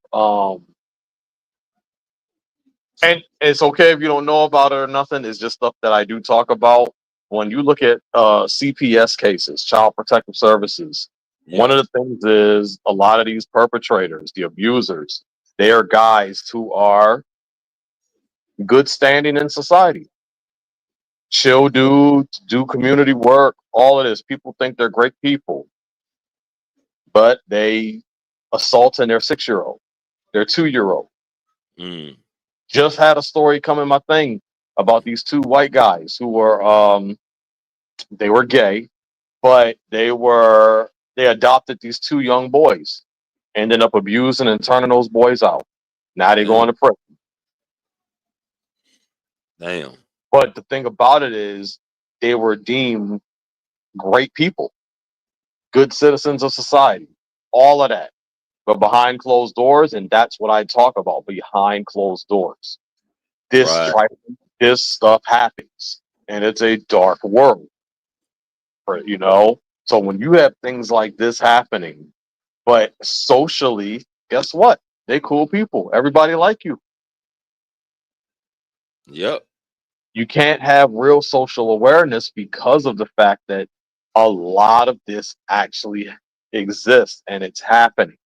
and it's okay if you don't know about it or nothing. It's just stuff that I do talk about. When you look at CPS cases, Child Protective Services, one of the things is a lot of these perpetrators, the abusers, they are guys who are good standing in society. Chill dudes, do community work, all of this. People think they're great people, but they assaulting their 6-year-old, their 2-year-old. Mm. Just had a story come in my thing about these 2 white guys who were they were gay, but they adopted these 2 young boys, ended up abusing and turning those boys out. Now they going to prison. Damn. But the thing about it is they were deemed great people, good citizens of society, all of that. But behind closed doors, and that's what I talk about, behind closed doors. This stuff happens, and it's a dark world. So when you have things like this happening, but socially, guess what? They cool people. Everybody like you. Yep. You can't have real social awareness because of the fact that a lot of this actually exists and it's happening.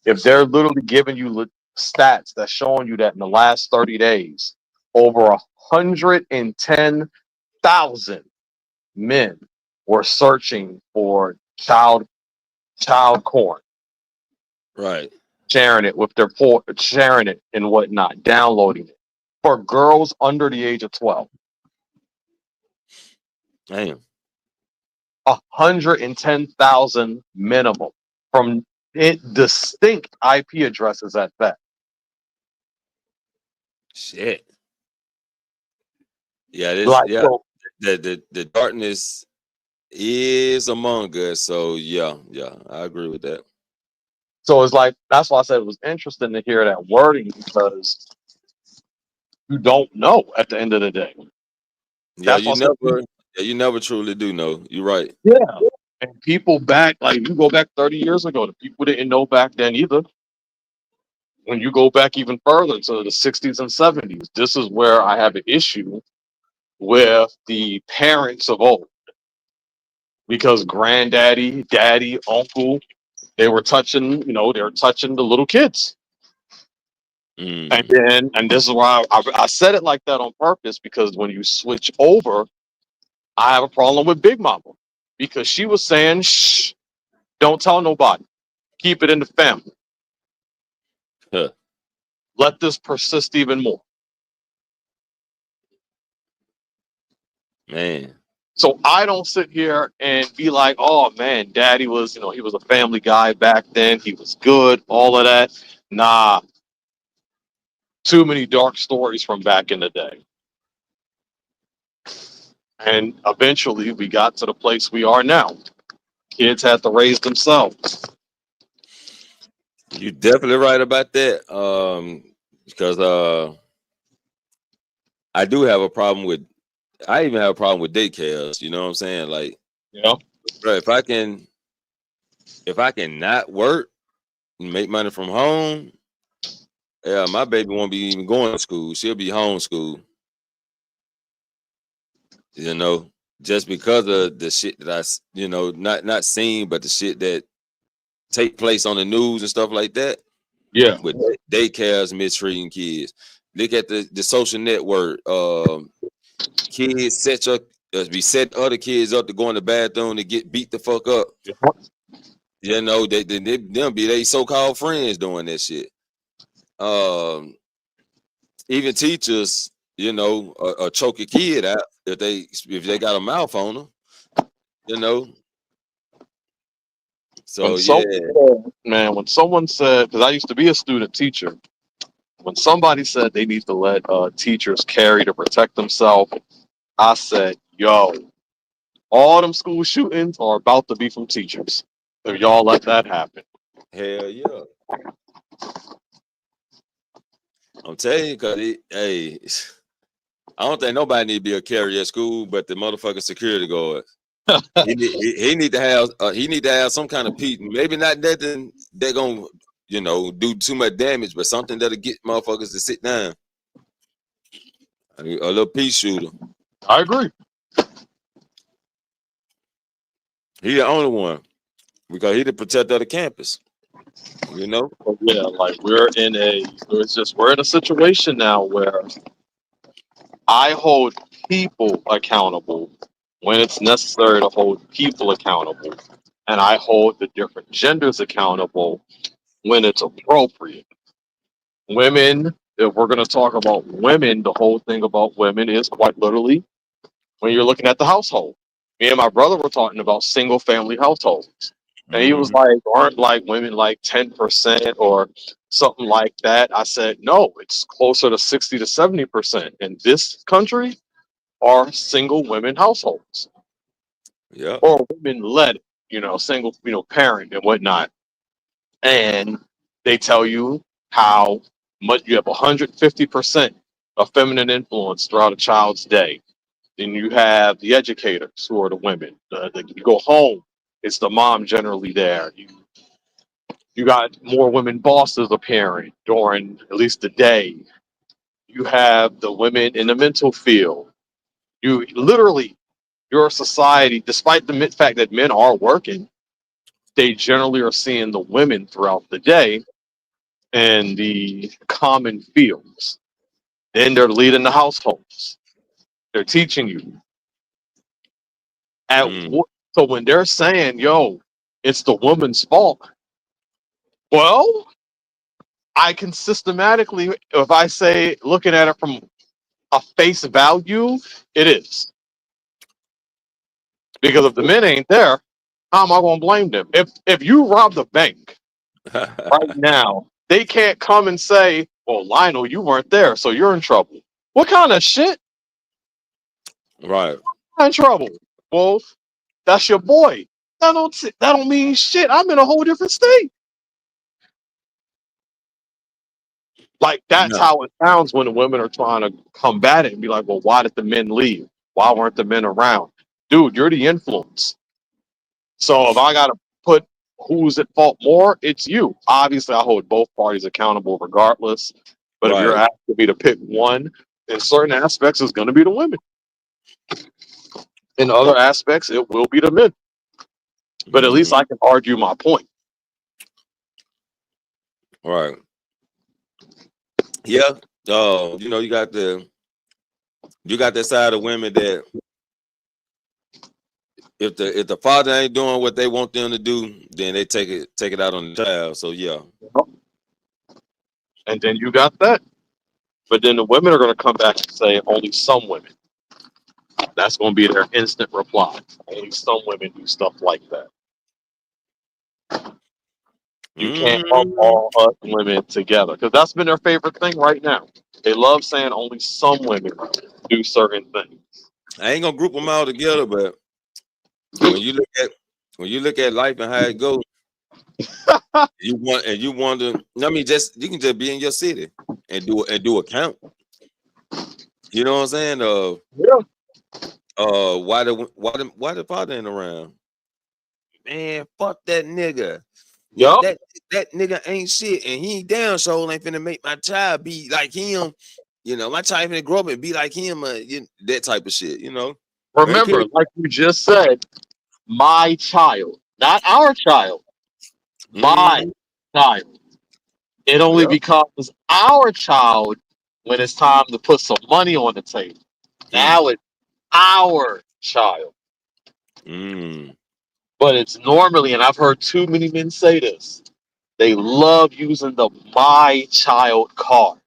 If they're literally giving you stats that's showing you that in the last 30 days, over 110,000 men were searching for child porn. Right. Sharing it with sharing it and whatnot, downloading it for girls under the age of 12. Damn. 110,000 minimum from distinct IP addresses at that. Shit. Yeah, the darkness is among us. So yeah, I agree with that. So it's like, that's why I said it was interesting to hear that wording, because you don't know at the end of the day. Yeah, you never truly do know. You're right. Yeah. And people back, like you go back 30 years ago, the people didn't know back then either. When you go back even further to the 60s and 70s, this is where I have an issue with the parents of old. Because granddaddy, daddy, uncle, they were touching the little kids. And this is why I said it like that on purpose, because when you switch over, I have a problem with Big Mama, because she was saying, shh, don't tell nobody. Keep it in the family. Huh. Let this persist even more. Man. So I don't sit here and be like, oh man, daddy was, he was a family guy back then. He was good, all of that. Nah. Too many dark stories from back in the day. And eventually we got to the place we are now. Kids had to raise themselves. You're definitely right about that. Because I do have a problem with, I even have a problem with daycares. You know what I'm saying? Like, bro, if I can not work and make money from home, yeah, my baby won't be even going to school. She'll be homeschooled. Just because of the shit that not seen, but the shit that take place on the news and stuff like that. Yeah. With daycares mistreating kids. Look at the social network. Kids be setting other kids up to go in the bathroom to get beat the fuck up. You know, they'll be they so-called friends doing that shit. Even teachers, you know, choke a kid out if they got a mouth on them, you know. So When someone said, because I used to be a student teacher, when somebody said they need to let teachers carry to protect themselves, I said, yo, all them school shootings are about to be from teachers. If y'all let that happen. hell yeah. I'm telling you, cause hey, I don't think nobody need to be a carrier at school, but the motherfucking security guard. he need to have some kind of peace. Maybe not nothing that gonna do too much damage, but something that'll get motherfuckers to sit down. A little peace shooter. I agree. He the only one because he the protector of the campus. You know? Yeah, like we're in a situation now where I hold people accountable when it's necessary to hold people accountable, and I hold the different genders accountable when it's appropriate. Women, if we're going to talk about women, the whole thing about women is quite literally when you're looking at the household. Me and my brother were talking about single family households. And he was like, aren't like women like 10% or something like that? I said, no, it's closer to 60 to 70%. In this country are single women households. Yeah. Or women led, single, parent and whatnot. And they tell you how much you have 150% of feminine influence throughout a child's day. Then you have the educators who are the women. You go home, it's the mom generally there. You got more women bosses appearing during at least the day. You have the women in the mental field. You literally, your society, despite the fact that men are working, they generally are seeing the women throughout the day in the common fields. Then they're leading the households. They're teaching you. So when they're saying, yo, it's the woman's fault, well, I can systematically, if I say, looking at it from a face value, it is. Because if the men ain't there, how am I going to blame them? If you rob the bank right now, they can't come and say, well, Lionel, you weren't there, so you're in trouble. What kind of shit? Right. I'm in trouble. Well, that's your boy. That don't mean shit. I'm in a whole different state. Like that's how it sounds when the women are trying to combat it and be like, well, why did the men leave? Why weren't the men around? Dude, you're the influence. So if I gotta put who's at fault more, it's you. Obviously, I hold both parties accountable regardless. But if you're asking me to pick one, in certain aspects, it's gonna be the women. In other aspects, it will be the men. But at least I can argue my point. Right. Yeah. You got that side of women that if the father ain't doing what they want them to do, then they take it out on the child. So yeah. And then you got that. But then the women are going to come back and say only some women. That's going to be their instant reply. Only some women do stuff like that. You can't lump all us women together because that's been their favorite thing right now. They love saying only some women do certain things. I ain't gonna group them all together, but when you look at life and how it goes, you wonder. I mean, you can just be in your city and do a count. You know what I'm saying? Why the father ain't around? Man, fuck that nigga. Yup. That nigga ain't shit, and he damn sure ain't finna make my child be like him. My child finna grow up and be like him. That type of shit. Remember, like you just said, my child, not our child. My child. It only becomes our child when it's time to put some money on the table. Now it's our child. But it's normally, and I've heard too many men say this, they love using the my child card.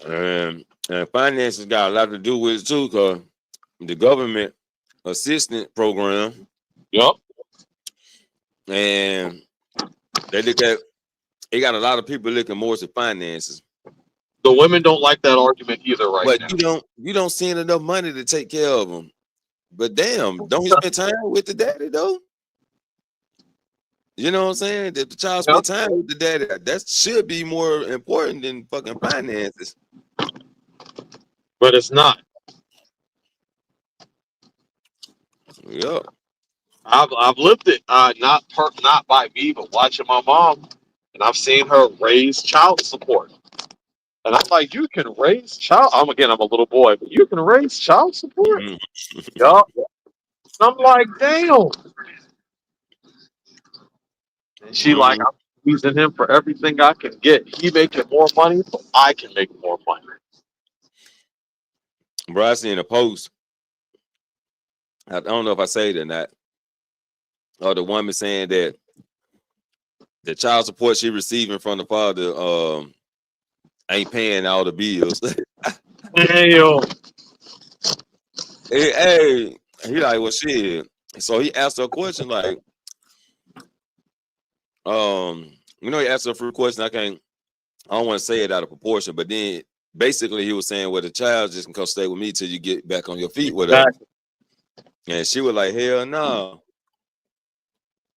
And finances got a lot to do with it too, because the government assistance program. Yep. And they look at it, got a lot of people looking more to finances. The women don't like that argument either right now. But you don't send enough money to take care of them. But damn, don't he spend time with the daddy though? You know what I'm saying? If the child spend time with the daddy, that should be more important than fucking finances. But it's not. Yep. I've lived it. Not by me, but watching my mom, and I've seen her raise child support. And I'm like, you can raise child. I'm a little boy, but you can raise child support. Yup. I'm like, damn. And she like, I'm using him for everything I can get. He making more money, so I can make more money. Bro, I seen a post. I don't know if I say it or not. Or the woman saying that the child support she receiving from the father ain't paying all the bills. Damn. Hey, he like, well, shit. So he asked her a question like, he asked her a few questions. I don't want to say it out of proportion, but then basically he was saying, well, the child just can come stay with me till you get back on your feet with her. And she was like, hell no.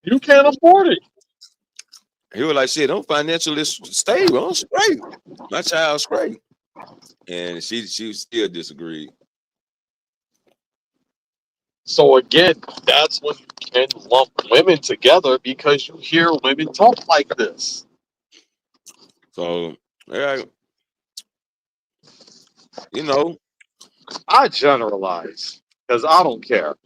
You can't afford it. He was like, shit, I'm financially stable. I'm straight. My child's straight. And she still disagreed. So again, that's when you can lump women together because you hear women talk like this. So, yeah, I generalize because I don't care.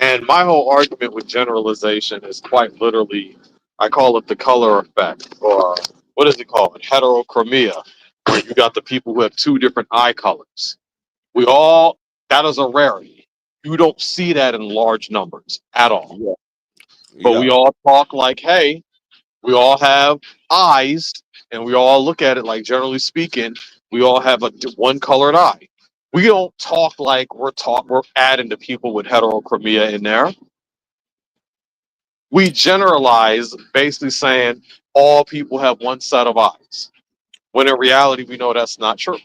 And my whole argument with generalization is quite literally, I call it the color effect, or what is it called? Heterochromia, where you got the people who have two different eye colors. That is a rarity. You don't see that in large numbers at all. Yeah. But we all talk like, hey, we all have eyes, and we all look at it like, generally speaking, we all have one colored eye. We don't talk like we're adding to people with heterochromia in there. We generalize, basically saying all people have one set of eyes, when in reality we know that's not true.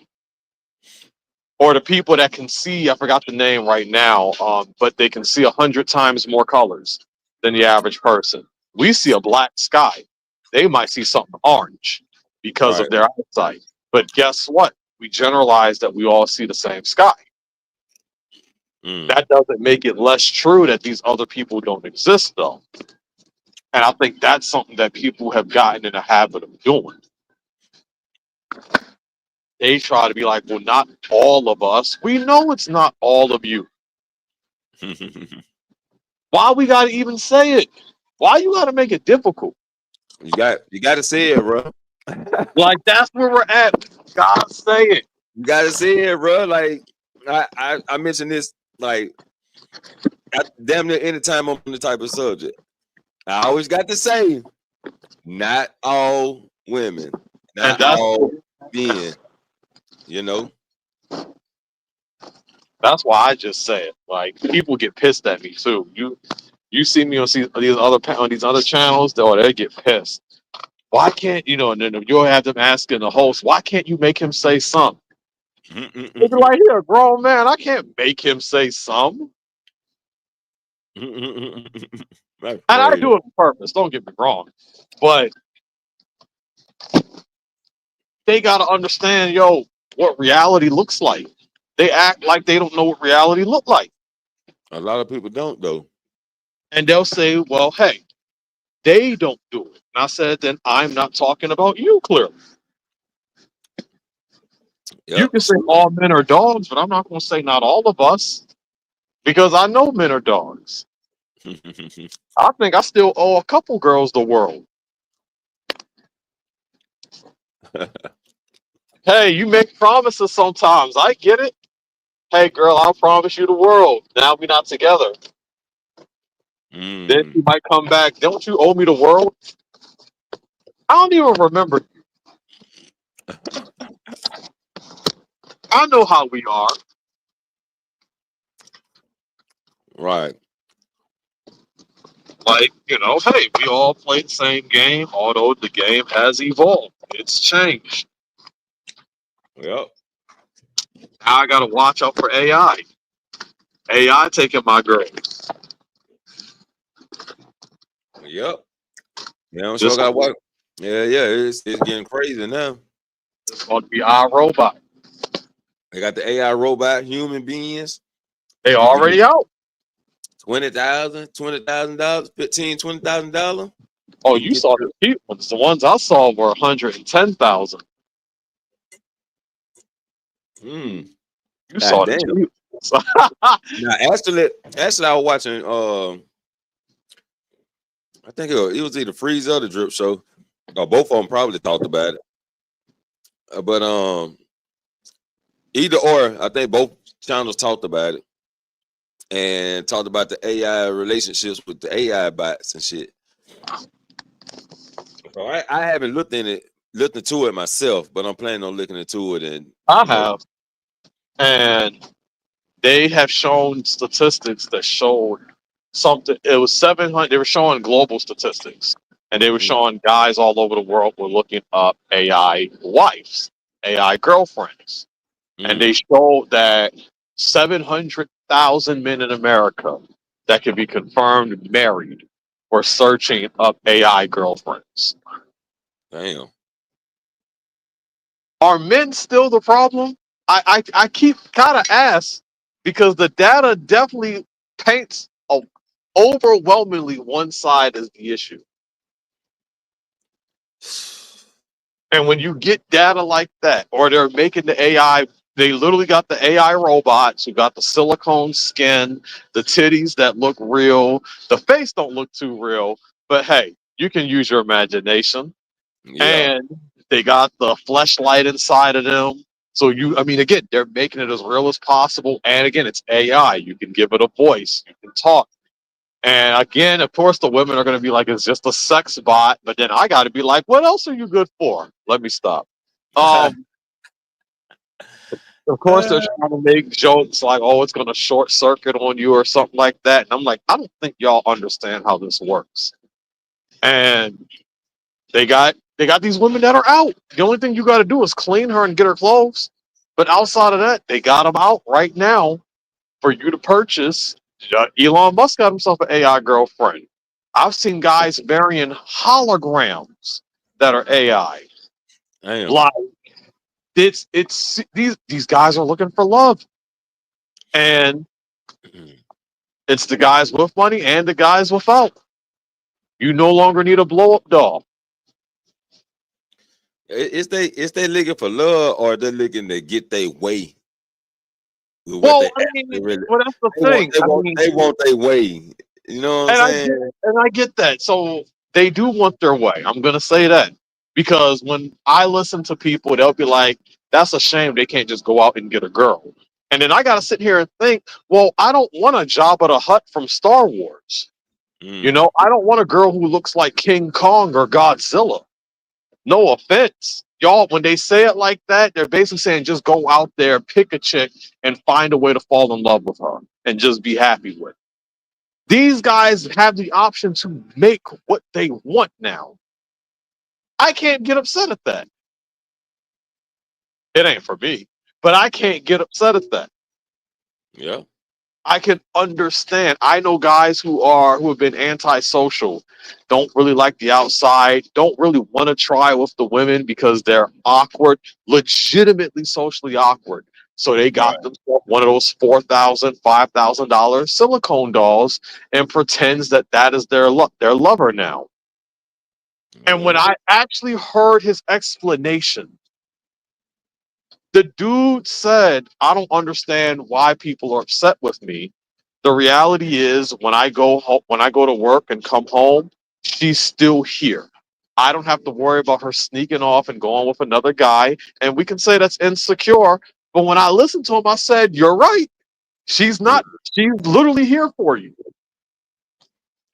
Or the people that can see, I forgot the name right now, but they can see 100 times more colors than the average person. We see a black sky. They might see something orange because of their eyesight. But guess what? We generalize that we all see the same sky. That doesn't make it less true that these other people don't exist, though. And I think that's something that people have gotten in the habit of doing. They try to be like, well, not all of us. We know it's not all of you. Why we got to even say it? Why you got to make it difficult? You got to say it, bro. Like, that's where we're at. God say it. You got to say it, bro. Like, I mentioned this, like, damn near any time on the type of subject. I always got to say, not all women, not all men, That's why I just say it. Like, people get pissed at me too. You see me on these other channels, they get pissed. Why can't and then you'll have them asking the host, why can't you make him say something? They'll be like, here, grown man, I can't make him say something. And I do it on purpose, don't get me wrong. But they gotta understand, what reality looks like. They act like they don't know what reality look like. A lot of people don't, though. And they'll say, well, hey, they don't do it. And I said, then I'm not talking about you, clearly. Yep. You can say all men are dogs, but I'm not going to say not all of us, because I know men are dogs. I think I still owe a couple girls the world. Hey, you make promises sometimes. I get it. hey girl, I promise you the world. Now we not together. Then she might come back. Don't you owe me the world? I don't even remember. I know how we are. Right. Like, hey, we all play the same game, although the game has evolved. It's changed. Yep. Now I gotta watch out for AI. AI taking my girl. Yep. Yeah, I'm This sure got what. Yeah, it's getting crazy now. It's going to be our robot. They got the AI robot human beings. They already out. $20,000, $20,000, $20,000. Oh, you saw the cheap ones. The ones I saw were 110,000. You saw the cheap ones. Now, actually, I was watching. I think it was either Freeze or the Drip Show. Or both of them probably talked about it. But either or, I think both channels talked about it and talked about the AI relationships with the AI bots and shit. So I haven't looked into it myself, but I'm planning on looking into it. And I have, and they have shown statistics that showed something. It was 700. They were showing global statistics, and they were showing guys all over the world were looking up AI wives, AI girlfriends, and they showed that 700,000 men in America that can be confirmed married were searching up AI girlfriends. Damn. Are men still the problem? I keep kind of ask because the data definitely paints overwhelmingly one side as the issue. And when you get data like that, or they're making the AI, they literally got the AI robots who got the silicone skin, the titties that look real, the face don't look too real, but hey, you can use your imagination. Yeah. And they got the fleshlight inside of them. So again, they're making it as real as possible. And again, it's AI. You can give it a voice. You can talk. And again, of course, the women are going to be like, it's just a sex bot. But then I got to be like, what else are you good for? Let me stop. Of course, they're trying to make jokes like, oh, it's going to short circuit on you or something like that. And I'm like, I don't think y'all understand how this works. And they got these women that are out. The only thing you got to do is clean her and get her clothes. But outside of that, they got them out right now for you to purchase. Elon Musk got himself an AI girlfriend. I've seen guys marrying holograms that are AI. Damn. Like it's these guys are looking for love, and it's the guys with money and the guys without. You no longer need a blow up doll. Is they looking for love or they're looking to get their way? Well, that's the thing. They want their way. You know what I'm saying? I get that. So they do want their way. I'm gonna say that because when I listen to people, they'll be like, "That's a shame they can't just go out and get a girl." And then I gotta sit here and think, well, I don't want a Jabba the Hutt from Star Wars. I don't want a girl who looks like King Kong or Godzilla. No offense. Y'all, when they say it like that, they're basically saying just go out there, pick a chick, and find a way to fall in love with her and just be happy with it. These guys have the option to make what they want now. I can't get upset at that. It ain't for me, but I can't get upset at that. Yeah. I can understand. I know guys who have been antisocial, don't really like the outside, don't really want to try with the women because they're awkward, legitimately socially awkward. So they got themselves one of those $4,000, $5,000 silicone dolls and pretends that is their lover now. And when I actually heard his explanation, the dude said, I don't understand why people are upset with me. The reality is when I go to work and come home, she's still here. I don't have to worry about her sneaking off and going with another guy. And we can say that's insecure, But when I listened to him, I said, "You're right. She's not. She's literally here for you.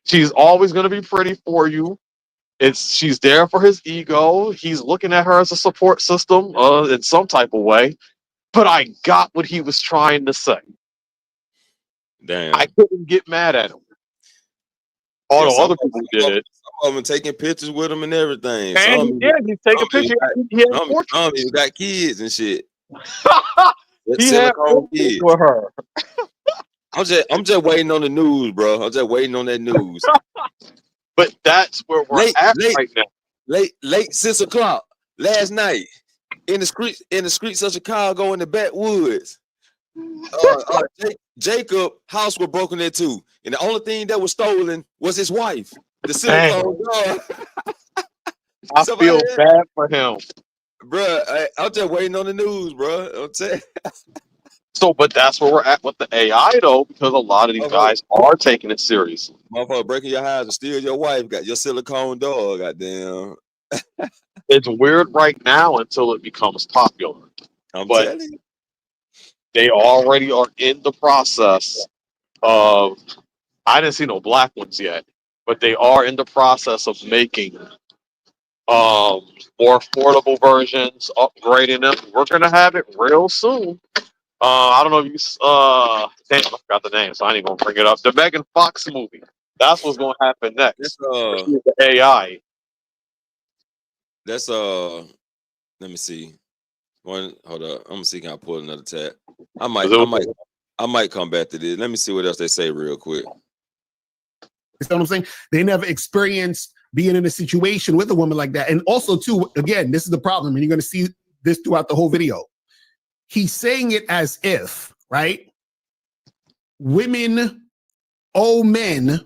She's always going to be pretty for you. She's there for his ego. He's looking at her as a support system, in some type of way. But I got what he was trying to say. Damn. I couldn't get mad at him. All the other people did. Some of them taking pictures with him and everything. And he did. He's taking pictures. Some even got kids and shit. He had kids with her. I'm just waiting on the news, bro. I'm just waiting on that news. But that's where we're at right now. Late 6 o'clock last night in the streets of Chicago in the backwoods. Jacob house was broken into, and the only thing that was stolen was his wife. The silicone dog. I feel bad for him, bro. I'm just waiting on the news, bro. I'm saying. So, but that's where we're at with the AI, though, because a lot of these guys are taking it seriously. Motherfucker breaking your house and steal your wife, got your silicone dog, goddamn. It's weird right now until it becomes popular. I'm but telling you. They already are in the process of, I didn't see no black ones yet, but they are in the process of making more affordable versions, upgrading them. We're going to have it real soon. I don't know if you, damn, I forgot the name, so I ain't even gonna bring it up. The Megan Fox movie. That's what's gonna happen next. The AI. That's let me see. Hold up. I'm gonna see can I pull another tab. I might come back to this. Let me see what else they say real quick. You know what I'm saying? They never experienced being in a situation with a woman like that. And also, too, again, this is the problem, and you're gonna see this throughout the whole video. He's saying it as if, right? Women owe men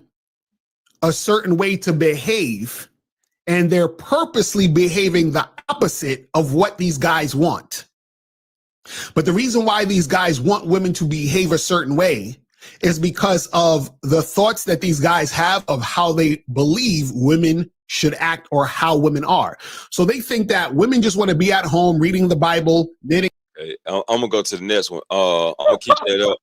a certain way to behave, and they're purposely behaving the opposite of what these guys want. But the reason why these guys want women to behave a certain way is because of the thoughts that these guys have of how they believe women should act or how women are. So they think that women just want to be at home reading the Bible, knitting. Okay, I'm gonna go to the next one. I'm gonna keep that up.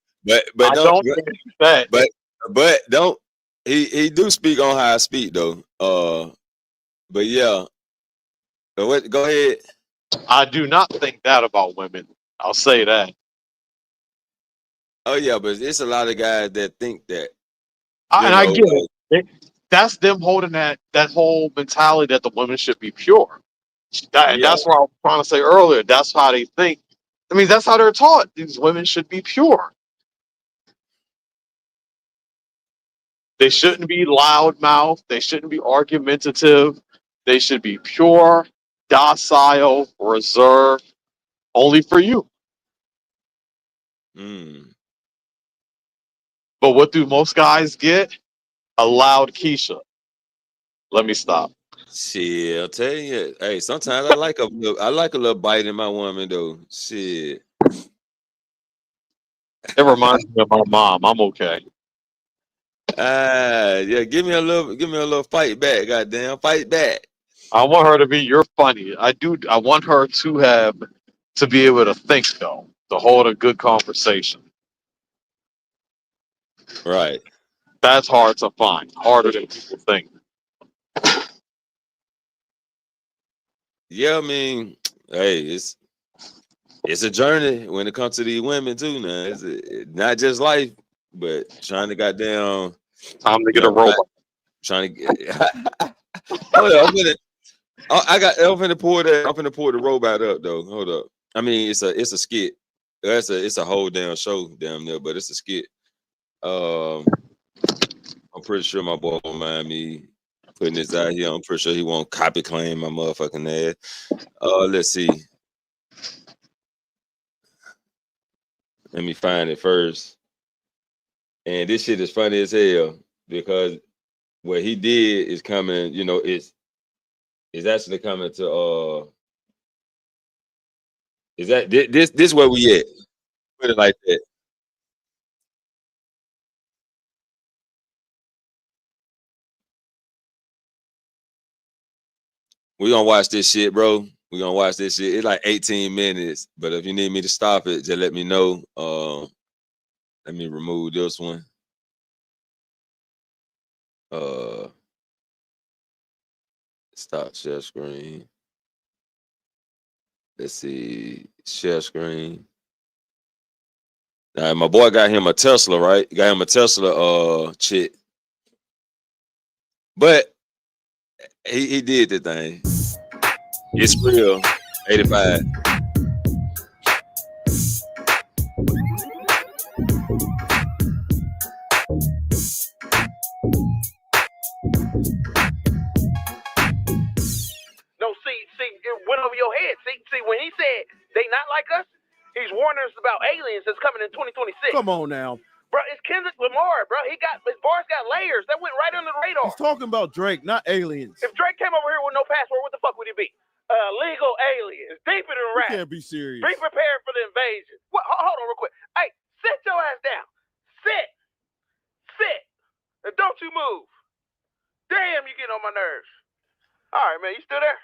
But don't he do speak on how I speak though. But yeah. Go ahead. I do not think that about women. I'll say that. Oh yeah, but it's a lot of guys that think that. I get it. That's them holding that whole mentality that the women should be pure. That's what I was trying to say earlier. That's how they think. I mean, that's how they're taught. These women should be pure. They shouldn't be loudmouth. They shouldn't be argumentative. They should be pure, docile, reserved, only for you. But what do most guys get? A loud Keisha. Let me stop. Shit, I'll tell you. Hey, sometimes I like a little bite in my woman though. Shit. It reminds me of my mom. I'm okay. Yeah, give me a little fight back, goddamn. Fight back. I want her to be you're funny. I want her to be able to think though, to hold a good conversation. Right. That's hard to find. Harder than people think. Yeah, I mean, hey, it's a journey when it comes to these women too. Now, it's not just life, but trying to goddamn time to get a robot. Trying to get. Hold up, I'm finna pour the robot up though. Hold up. I mean, it's a skit. It's a whole damn show damn near, but it's a skit. I'm pretty sure my boy won't mind me putting this out here. I'm pretty sure he won't copy claim my motherfucking ass. Let's see. Let me find it first. And this shit is funny as hell because what he did is coming, is actually coming to is that this where we at? Put it like that. We gonna watch this shit, bro. We're gonna watch this shit. It's like 18 minutes, but if you need me to stop it, just let me know. Let me remove this one. Stop share screen. Let's see, share screen. All right, my boy got him a Tesla, right? Got him a Tesla chick. But he did the thing. It's real. 85. No, see, it went over your head. See, when he said they not like us, he's warning us about aliens that's coming in 2026. Come on now. Bro, it's Kendrick Lamar, bro. His bars got layers. That went right under the radar. He's talking about Drake, not aliens. If Drake came over here with no passport, what the fuck would he be? Legal aliens. Deeper than rap. You can't be serious. Be prepared for the invasion. What? Hold on real quick. Hey, sit your ass down. Sit. And don't you move. Damn, you getting on my nerves. All right, man. You still there?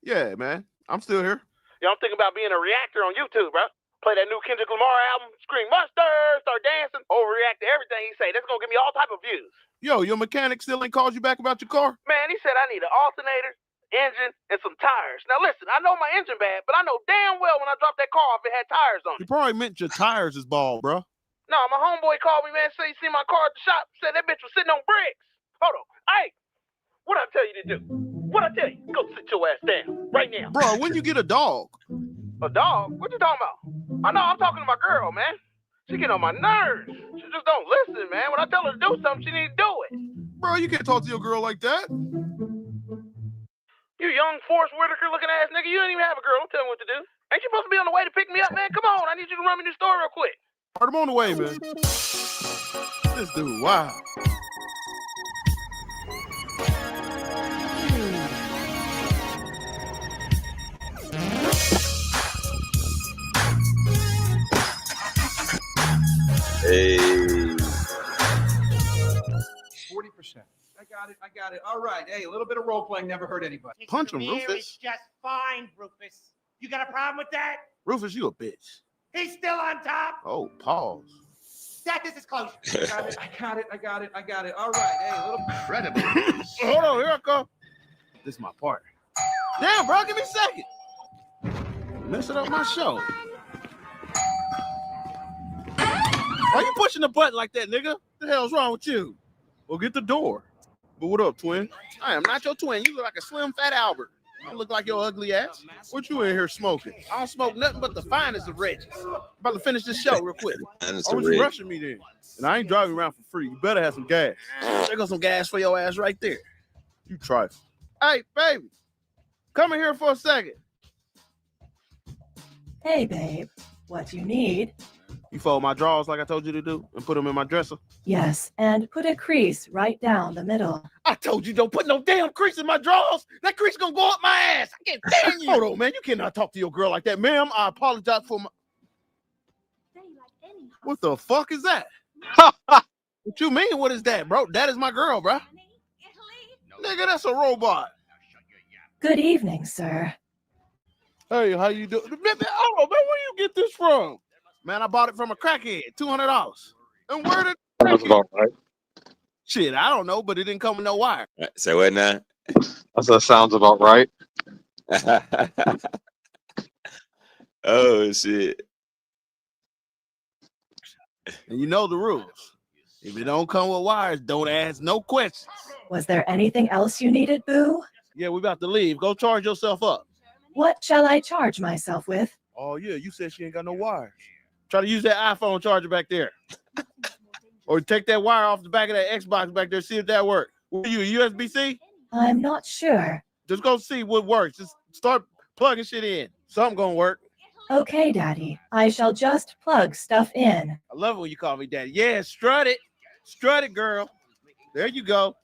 Yeah, man. I'm still here. Yo, I'm thinking about being a reactor on YouTube, bro. Play that new Kendrick Lamar album, scream mustard, start dancing, overreact to everything he say. That's gonna give me all type of views. Yo, your mechanic still ain't called you back about your car? Man, he said I need an alternator, engine, and some tires. Now listen, I know my engine bad, but I know damn well when I dropped that car off, it had tires on You it. probably meant your tires is bald, bro. No, my homeboy called me, man, said he seen my car at the shop, said that bitch was sitting on bricks. Hold on. Hey, what I tell you to do? What I tell you? Go sit your ass down right now. Bro, when you get a dog? A dog? What you talking about? I know I'm talking to my girl, man. She get on my nerves. She just don't listen, man. When I tell her to do something, she need to do it. Bro, you can't talk to your girl like that. You young Forrest Whitaker looking ass nigga. You ain't even have a girl. Don't tell me what to do. Ain't you supposed to be on the way to pick me up, man? Come on. I need you to run me this store real quick. I'm on the way, man. This dude, wow. Hey. 40%. I got it. All right. Hey, a little bit of role playing never hurt anybody. Punch him, Rufus. It's just fine, Rufus. You got a problem with that? Rufus, you a bitch. He's still on top. Oh, pause. That is his closure. I got it. All right. Hey, a little incredible. Hold on, here I come. This is my part. Damn, bro, give me a second. Messing up my show. Why you pushing the button like that, nigga? What the hell's wrong with you? Well, get the door. But what up, twin? I am not your twin. You look like a slim fat Albert. I look like your ugly ass. What you in here smoking? I don't smoke nothing but the finest of Reggies. About to finish this show real quick. Why was you rushing me then? And I ain't driving around for free. You better have some gas. There goes some gas for your ass right there. You trifle. Hey, baby. Come in here for a second. Hey, babe. What do you need? You fold my drawers like I told you to do and put them in my dresser? Yes, and put a crease right down the middle. I told you don't put no damn crease in my drawers. That crease gonna go up my ass. I can't stand you. Hold on, man. You cannot talk to your girl like that. Ma'am, I apologize for my... What the fuck is that? What you mean? What is that, bro? That is my girl, bro. Nigga, that's a robot. Good evening, sir. Hey, how you doing? Hold on, man. Where you get this from? Man, I bought it from a crackhead, $200. And where did That's about right. Shit, I don't know, but it didn't come with no wire. Say what now? That sounds about right. Oh shit. And you know the rules. If it don't come with wires, don't ask no questions. Was there anything else you needed, boo? Yeah, we about to leave. Go charge yourself up. What shall I charge myself with? Oh yeah, you said she ain't got no wires. Try to use that iPhone charger back there. Or take that wire off the back of that Xbox back there, see if that works. What are you, a USB-C? I'm not sure. Just go see what works. Just start plugging shit in. Something gonna work. Okay, Daddy. I shall just plug stuff in. I love it when you call me daddy. Yeah, strut it. Strut it, girl. There you go.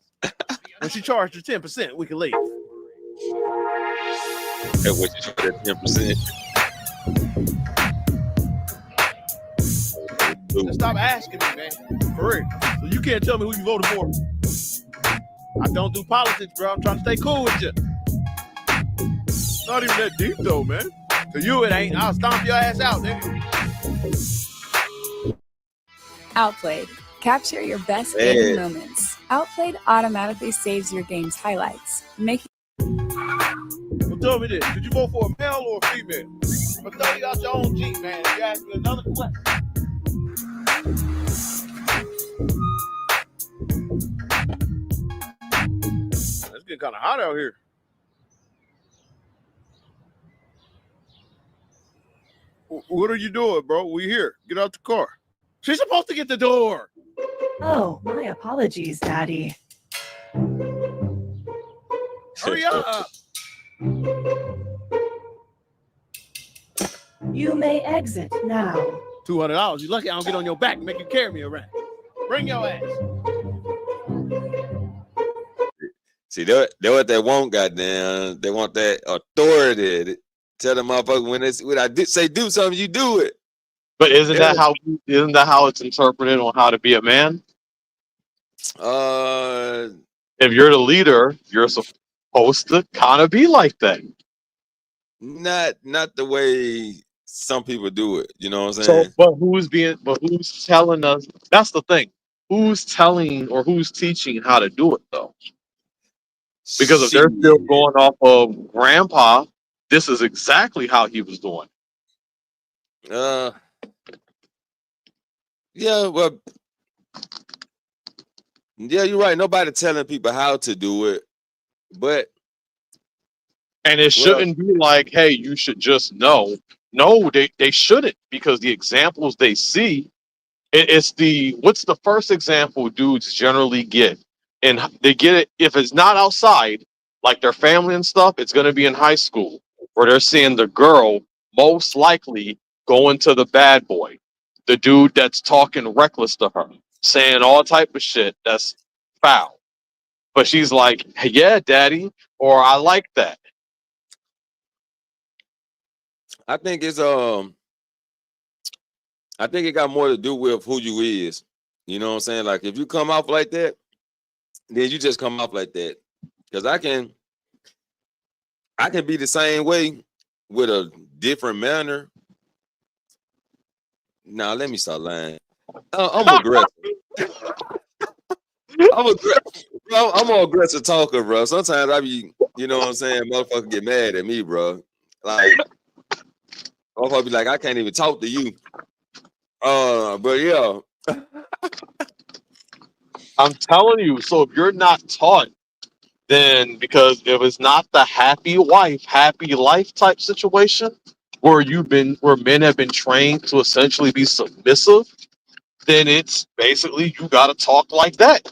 When she charged you 10%, we can leave. Hey, what you charge at 10%? Just stop asking me, man. For real. So you can't tell me who you voted for. I don't do politics, bro. I'm trying to stay cool with you. not even that deep though, man. To you it ain't. I'll stomp your ass out, nigga. Outplayed. Capture your best Hey. gaming moments. Outplayed automatically saves your game's highlights, making. Well, tell me this. Did you vote for a male or a female? But tell you out your own Jeep, man. If you ask me another question. It's getting kind of hot out here. What are you doing, bro? We here. Get out the car. She's supposed to get the door. Oh, my apologies, Daddy. Hurry up. You may exit now. $200. You lucky I don't get on your back and make you carry me around. Bring your ass. See, they what they want, goddamn. They want that authority. Tell the motherfucker when I did say do something, you do it. But isn't that how it's interpreted on how to be a man? If you're the leader, you're supposed to kind of be like that. Not the way some people do it. You know what I'm saying? So, but who's telling us? That's the thing. Who's telling or who's teaching how to do it though? Because if they're still going off of grandpa, this is exactly how he was doing. Yeah, well, yeah, you're right. Nobody telling people how to do it, but it shouldn't be like, hey, you should just know. No, they shouldn't, because the examples they see, it's what's the first example dudes generally get, and they get it if it's not outside, like their family and stuff. It's going to be in high school where they're seeing the girl most likely going to the bad boy, the dude that's talking reckless to her, saying all type of shit that's foul. But she's like, hey, yeah, daddy, or I like that. I think it got more to do with who you is. You know what I'm saying? Like if you come off like that, then you just come off like that. Because I can be the same way with a different manner. Now let me start lying. I'm aggressive. I'm an aggressive talker, bro. Sometimes I be, you know what I'm saying, motherfucker get mad at me, bro. Like, motherfucker be like, I can't even talk to you. But yeah. I'm telling you, so if you're not taught, then because if it's not the happy wife, happy life type situation where men have been trained to essentially be submissive, then it's basically you gotta talk like that.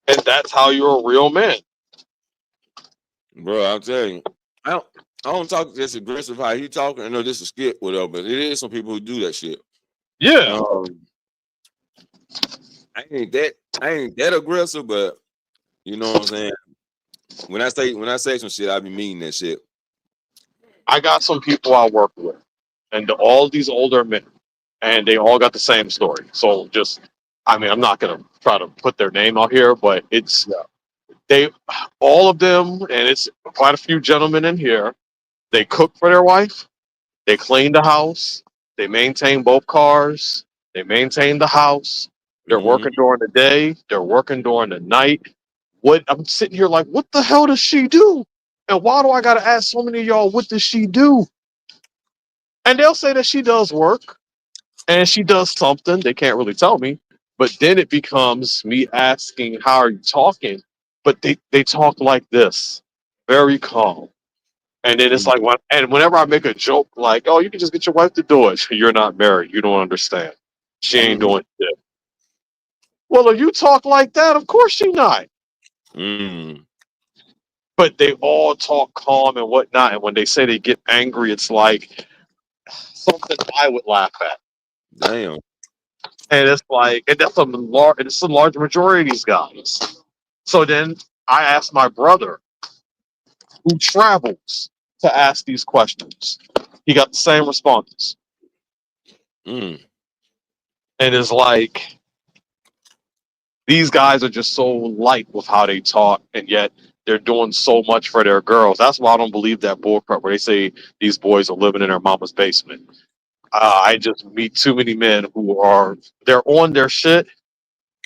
And that's how you're a real man. Bro, I'm telling you, I don't talk this aggressive how he talking. I know this is skit, whatever, but it is some people who do that shit. Yeah. I ain't that aggressive, but you know what I'm saying. When I say some shit, I be meaning that shit. I got some people I work with, and all these older men, and they all got the same story. So I'm not gonna try to put their name out here, but it's all of them, and it's quite a few gentlemen in here. They cook for their wife, they clean the house, they maintain both cars, they maintain the house. They're working during the day, they're working during the night. I'm sitting here like, what the hell does she do? And why do I gotta ask so many of y'all, what does she do? And they'll say that she does work and she does something. They can't really tell me. But then it becomes me asking, how are you talking? But they talk like this, very calm. And then it's like, whenever I make a joke like, oh, you can just get your wife to do it. You're not married. You don't understand. She ain't doing shit. Well, if you talk like that, of course she not. But they all talk calm and whatnot. And when they say they get angry, it's like something I would laugh at. Damn. And it's like, and it's a large majority of these guys. So then I asked my brother, who travels, to ask these questions. He got the same responses. And it's like, these guys are just so light with how they talk, and yet they're doing so much for their girls. That's why I don't believe that bullcrap where they say these boys are living in their mama's basement. I just meet too many men who they're on their shit,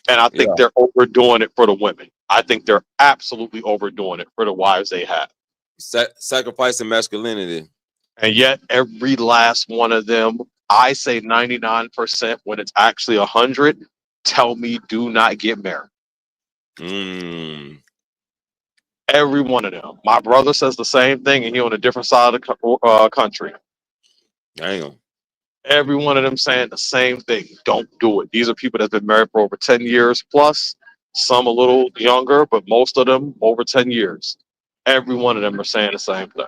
and I think they're overdoing it for the women. I think they're absolutely overdoing it for the wives they have. Sacrificing masculinity. And yet every last one of them, I say 99% when it's actually 100, tell me do not get married. Every one of them. My brother says the same thing, and he on a different side of the country. Damn. Every one of them saying the same thing. Don't do it. These are people that's been married for over 10 years plus. Some a little younger, but most of them over 10 years. Every one of them are saying the same thing.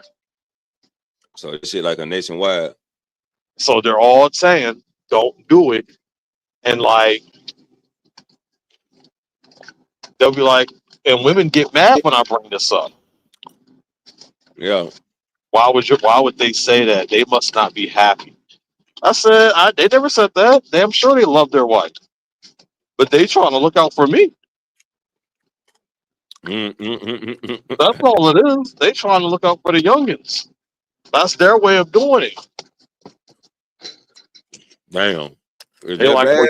So this shit like a nationwide. So they're all saying, don't do it. And like, they'll be like, and women get mad when I bring this up. Yeah. Why would they say that? They must not be happy. I said, they never said that. I'm sure they love their wife. But they trying to look out for me. That's all it is. They trying to look out for the youngins. That's their way of doing it. Damn. Is They that like, bad?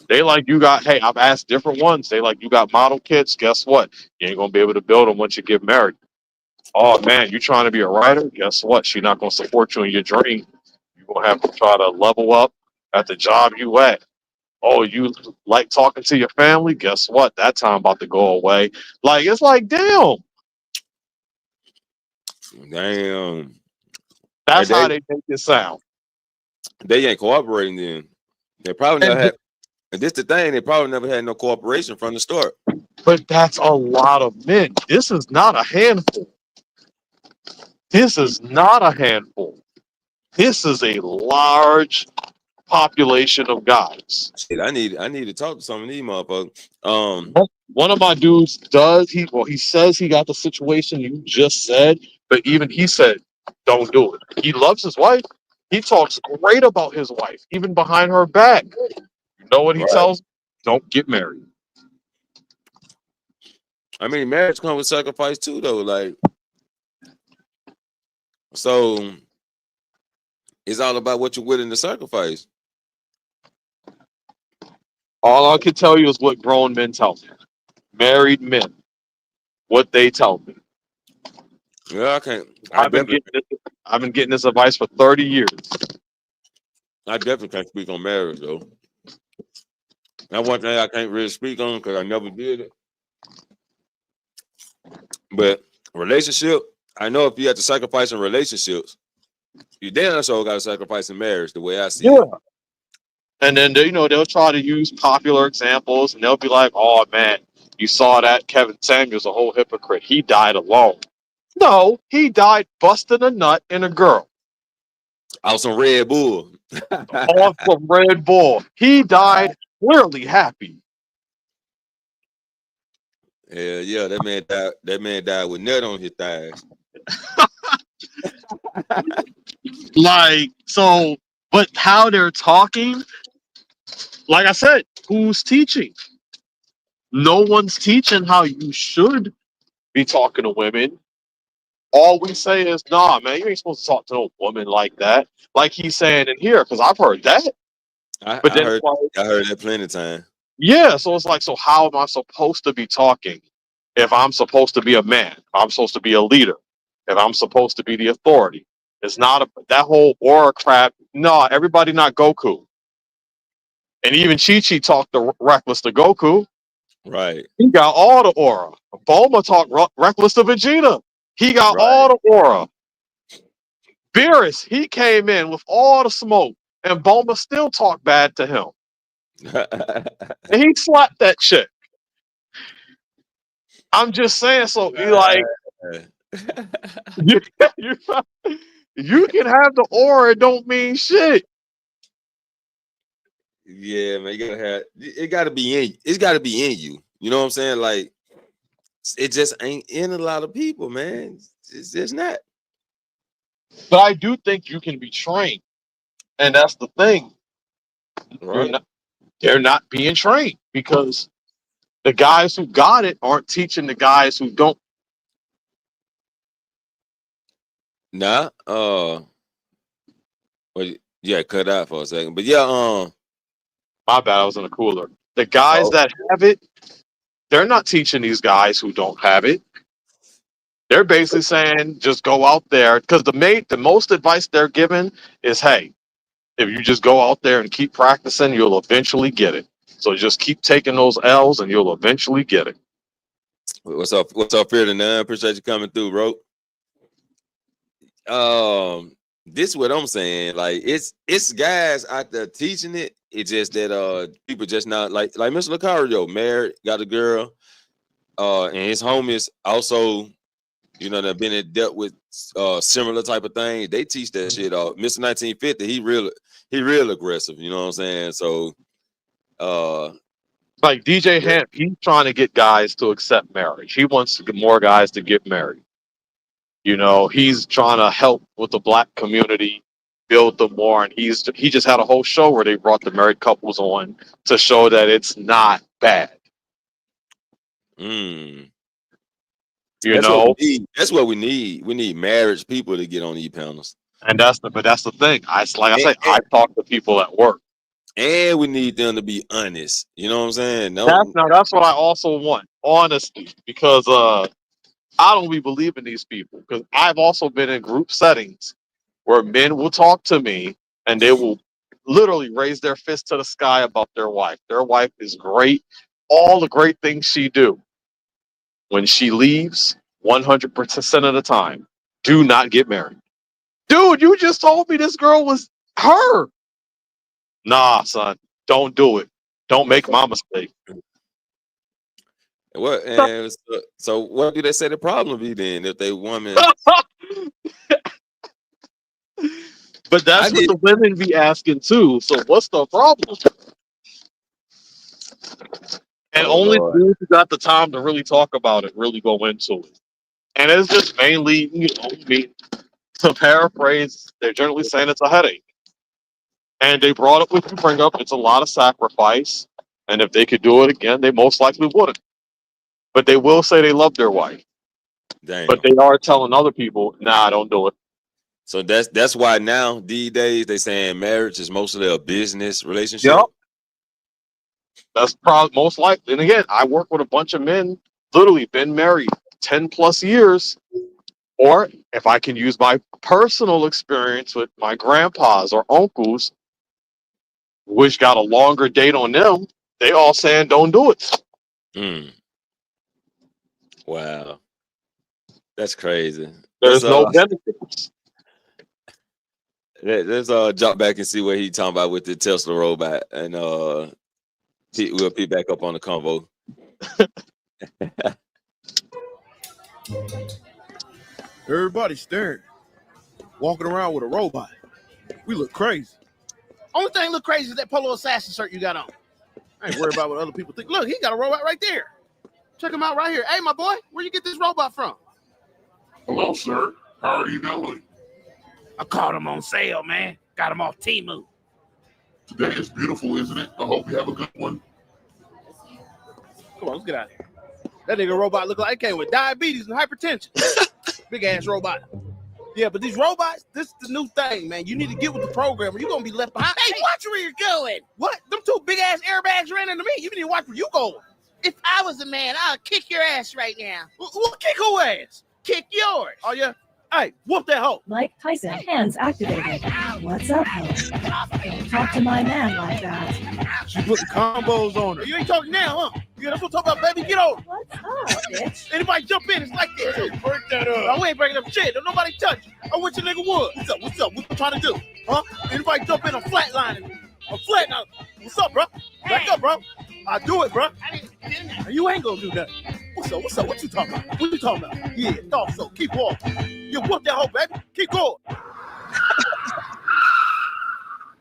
they like you got, hey, I've asked different ones. They like, you got model kits. Guess what? You ain't going to be able to build them once you get married. Oh, man, you trying to be a writer? Guess what? She's not going to support you in your dream. You're going to have to try to level up at the job you at. Oh, you like talking to your family? Guess what? That time about to go away. Like, it's like, damn. Damn. That's how they make it sound. They ain't cooperating then. They probably never had, and this the thing, they probably never had no cooperation from the start. But that's a lot of men. This is not a handful. This is not a handful. This is a large population of guys. Shit, I need to talk to some of these motherfuckers. One of my dudes does, he says he got the situation you just said, but even he said, don't do it. He loves his wife. He talks great about his wife, even behind her back. You know what he tells? Don't get married. I mean, marriage comes with sacrifice too, though. Like, so it's all about what you're willing to sacrifice. All I can tell you is what grown men tell me. Married men, what they tell me. Yeah, I can't. I've been getting this advice for 30 years. I definitely can't speak on marriage, though. That's one thing I can't really speak on because I never did it. But relationship, I know if you have to sacrifice in relationships, you damn sure got to sacrifice in marriage, the way I see it. And then they'll try to use popular examples, and they'll be like, "Oh man, you saw that Kevin Samuels a whole hypocrite. He died alone." No, he died busting a nut in a girl. Out some Red Bull. Off some Red Bull. He died clearly happy. Yeah, that man died. That man died with nut on his thighs. Like, so, but how they're talking, like I said, who's teaching? No one's teaching how you should be talking to women. All we say is, nah, man, you ain't supposed to talk to no woman like that. Like he's saying in here, because I've heard that. I heard that plenty of time. Yeah, so it's like, so how am I supposed to be talking if I'm supposed to be a man? If I'm supposed to be a leader? If I'm supposed to be the authority? It's not that whole aura crap. No, everybody not Goku. And even Chi-Chi talked reckless to Goku. Right. He got all the aura. Bulma talked reckless to Vegeta. He got all the aura. Beerus, he came in with all the smoke, and Bulma still talked bad to him. And he slapped that chick. I'm just saying, so you like, you can have the aura, it don't mean shit. Yeah, man, you gotta have it. Got to be in. It's got to be in you. You know what I'm saying? Like, it just ain't in a lot of people, man. It's just not. But I do think you can be trained, and that's the thing. Right. They're not being trained because the guys who got it aren't teaching the guys who don't. Nah. Well, yeah, cut out for a second. But yeah, My bad, I was in a cooler. The guys that have it, they're not teaching these guys who don't have it. They're basically saying just go out there because the most advice they're giving is, hey, if you just go out there and keep practicing, you'll eventually get it. So just keep taking those L's and you'll eventually get it. what's up? What's up, Fear the Nine? Appreciate you coming through, bro. This is what I'm saying. Like it's guys out there teaching it. It's just that people just not like Mr. Lucario, married, got a girl, and his homies also, you know, that been dealt with similar type of things. They teach that shit. Mr. 1950, he real aggressive. You know what I'm saying? So, like DJ Hamp, he's trying to get guys to accept marriage. He wants to get more guys to get married. You know, he's trying to help with the black community, build them more, and he just had a whole show where they brought the married couples on to show that it's not bad. You know, that's what we need. We need marriage people to get on these panels. And that's the thing. I talk to people at work. And we need them to be honest. You know what I'm saying? That's what I also want. Honesty. Because I don't be believing these people. Because I've also been in group settings where men will talk to me and they will literally raise their fist to the sky about their wife. Their wife is great. All the great things she do. When she leaves, 100% of the time, do not get married. Dude, you just told me this girl was her. Nah, son, don't do it. Don't make my mistake. What? And so what do they say the problem be then if they woman? But that's what the women be asking too. So what's the problem? And only dudes who got the time to really talk about it really go into it. And it's just mainly, you know, to paraphrase, they're generally saying it's a headache. And they brought up what you bring up, it's a lot of sacrifice. And if they could do it again, they most likely wouldn't. But they will say they love their wife. Dang. But they are telling other people, nah, don't do it. So that's why now these days they saying marriage is mostly a business relationship. Yep. That's probably most likely. And again, I work with a bunch of men, literally been married 10 plus years. Or if I can use my personal experience with my grandpas or uncles, which got a longer date on them, they all saying don't do it. Wow. That's crazy. There's no benefits. Let's jump back and see what he talking about with the Tesla robot, and we'll pick back up on the convo. Everybody's staring, walking around with a robot. We look crazy. Only thing look crazy is that polo assassin shirt you got on. I ain't worried about what other people think. Look, he got a robot right there. Check him out right here. Hey, my boy, where you get this robot from? Hello, sir. How are you doing? I caught him on sale, man. Got him off Temu. Today is beautiful, isn't it? I hope you have a good one. Come on, let's get out of here. That nigga robot look like it came with diabetes and hypertension. Big ass robot. Yeah, but these robots, this is the new thing, man. You need to get with the program or you're going to be left behind. Hey, watch where you're going. What? Them two big ass airbags ran into me. You need to watch where you going. If I was a man, I'd kick your ass right now. Kick who ass? Kick yours. Oh, yeah? Hey, whoop that hoe. Mike Tyson, hands activated. What's up, ho? Don't talk to my man like that. She putting combos on her. You ain't talking now, huh? Yeah, that's what I'm talking about, baby. Get over. What's up, bitch? Anybody jump in, it's like this. Hey, break that up. No, we ain't breaking up shit. Don't nobody touch you. I wish a nigga would. What's up? What's up? What you trying to do? Huh? Anybody jump in, I'm flatlining. I'm flatlining. What's up, bro? Back up, bro. I do it, bro. You ain't gonna do that. What's up? What's up? What you talking about? What you talking about? Yeah, thought so. Keep walking. You whoop that hoe, baby. Keep going.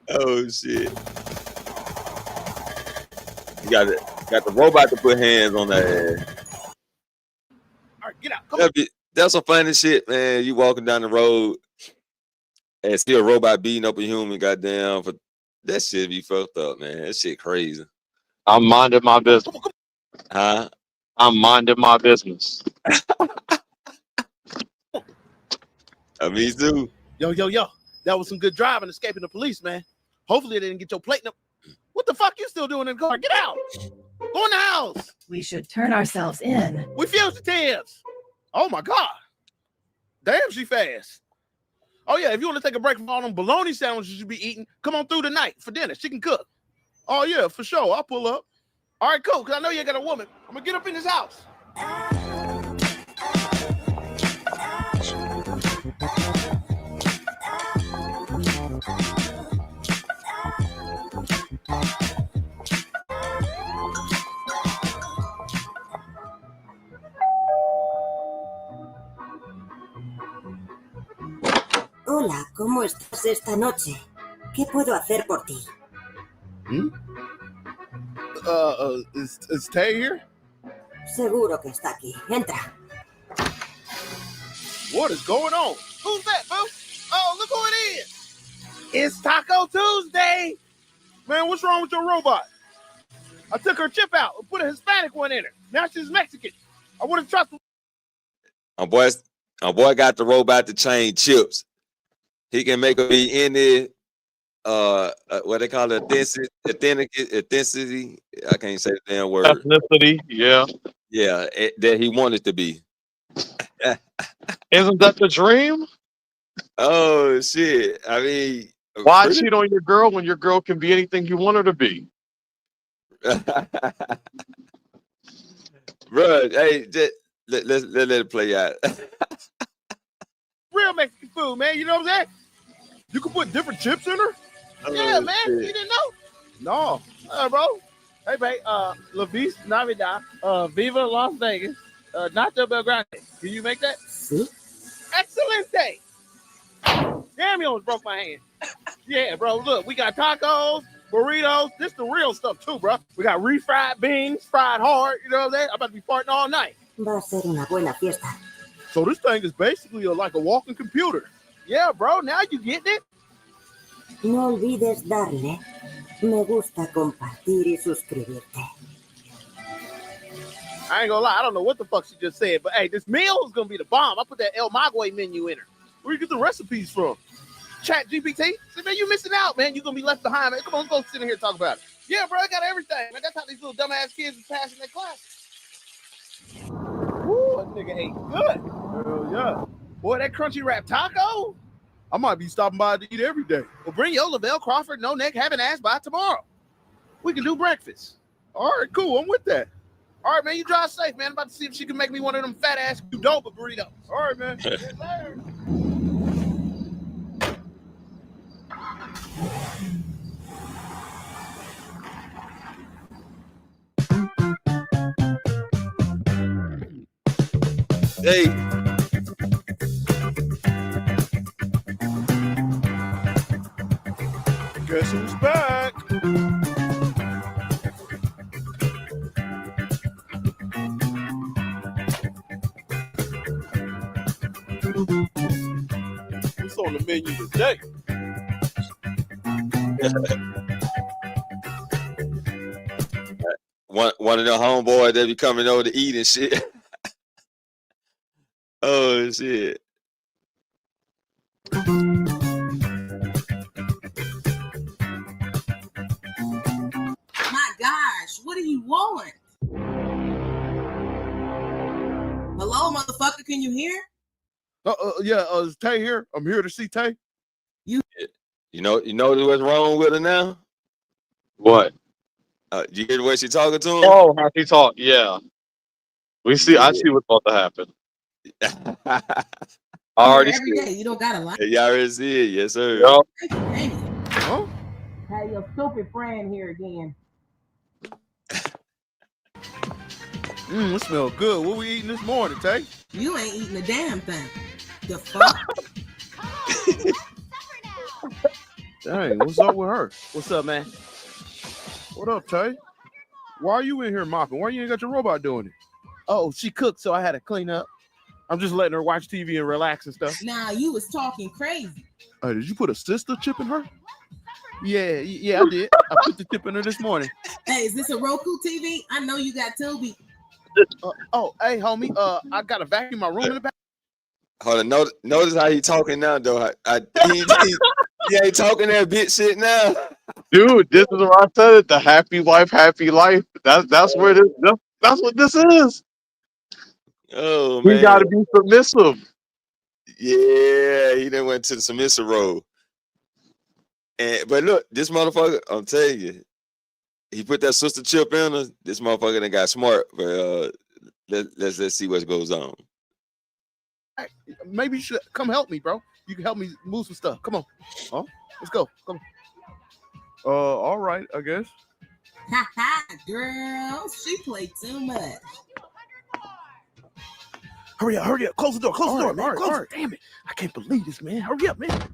Oh shit! You got the robot to put hands on that ass. All right, get out. Come on. That's some funny shit, man. You walking down the road and see a robot beating up a human. Goddamn, for that shit be fucked up, man. That shit crazy. I'm minding my business. Huh? I'm minding my business. Me too. Yo. That was some good driving, escaping the police, man. Hopefully they didn't get your plate. What the fuck you still doing in the car? Get out. Go in the house. We should turn ourselves in. We fugitives. Oh my God. Damn, she fast. Oh yeah, if you want to take a break from all them bologna sandwiches you be eating, come on through tonight for dinner. She can cook. Oh yeah, for sure. I'll pull up. All right, cool, because I know you ain't got a woman. I'm gonna get up in this house. Hola, ¿cómo estás esta noche? ¿Qué puedo hacer por ti? Is Tay here? Seguro que está aquí. Entra. What is going on? Who's that, boo? Oh, look who it is. It's Taco Tuesday. Man, what's wrong with your robot? I took her chip out and put a Hispanic one in her. Now she's Mexican. I wouldn't trust her. My boy got the robot to change chips. He can make her be any what they call it, ethnicity. I can't say the damn word. Ethnicity, yeah. Yeah, that he wanted to be. Isn't that the dream? Oh shit! I mean, why cheat on your girl when your girl can be anything you want her to be? Bro, hey, just let it play out. Real Mexican food, man. You know what I'm saying? You can put different chips in her. Yeah, man. Shit. You didn't know? No, bro. Hey, babe. La Vista Navidad. Viva Las Vegas. Nacho Belgrande. Can you make that? Excelente. Damn, you almost broke my hand. Yeah, bro. Look, we got tacos, burritos. This the real stuff too, bro. We got refried beans, fried hard. You know what I'm saying? I'm about to be farting all night. Va a ser una buena fiesta. So this thing is basically like a walking computer. Yeah, bro. Now you getting it? No olvides darle me gusta, compartir y suscribirte. I ain't gonna lie, I don't know what the fuck she just said, but hey, this meal is gonna be the bomb. I put that El Maguey menu in her. Where you get the recipes from? Chat GPT? See, man, you missing out, man. You're gonna be left behind, man. Come on, let's go sit in here and talk about it. Yeah, bro, I got everything, man. That's how these little dumbass kids is passing their class. Woo, that nigga ate good. Hell yeah. Boy, that crunchy wrap taco, I might be stopping by to eat every day. Well, bring your Lavelle Crawford no neck having ass by tomorrow. We can do breakfast. All right, cool. I'm with that. All right, man, you drive safe, man. I'm about to see if she can make me one of them fat ass Qdoba burritos. All right, man. Later. Hey. Guess who's back? What's on the menu today? One of the homeboys that be coming over to eat and shit. Oh shit. My gosh, what do you want? Hello, motherfucker, can you hear? Yeah, is Tay here? I'm here to see Tay. You know what's wrong with her now? What? You hear the way she talking to him? Oh, how she talk? Yeah. I see what's about to happen. I already every day. You don't gotta lie. You already see it, yes, sir. Yep. Huh? Have your stupid friend here again. It smells good. What we eating this morning, Tay? You ain't eating a damn thing. The fuck? Dang, what's up with her? What's up, man? What up, Tay? Why are you in here mopping? Why you ain't got your robot doing it? Oh, she cooked, so I had to clean up. I'm just letting her watch TV and relax and stuff. Nah, you was talking crazy. Did you put a sister chip in her? Yeah, I did. I put the chip in her this morning. Hey, is this a Roku TV? I know you got Tubi. Hey, homie. I got a vacuum in my room in the back. Hold on. Notice how he talking now, though. He ain't talking that bitch shit now. Dude, this is what I said. The happy wife, happy life. That's where this. That's what this is. Oh We got man. to be submissive. Yeah, he done went to the submissive role. But look, this motherfucker, I'm telling you, he put that sister chip in her. This motherfucker done got smart. But let's see what goes on. Hey, maybe you should come help me, bro. You can help me move some stuff. Come on. Huh? Let's go. Come on. All right, I guess. Ha ha, girl. She played too much. Hurry up. Close the door. Close the door, man. Close it. Damn it. I can't believe this, man. Hurry up, man.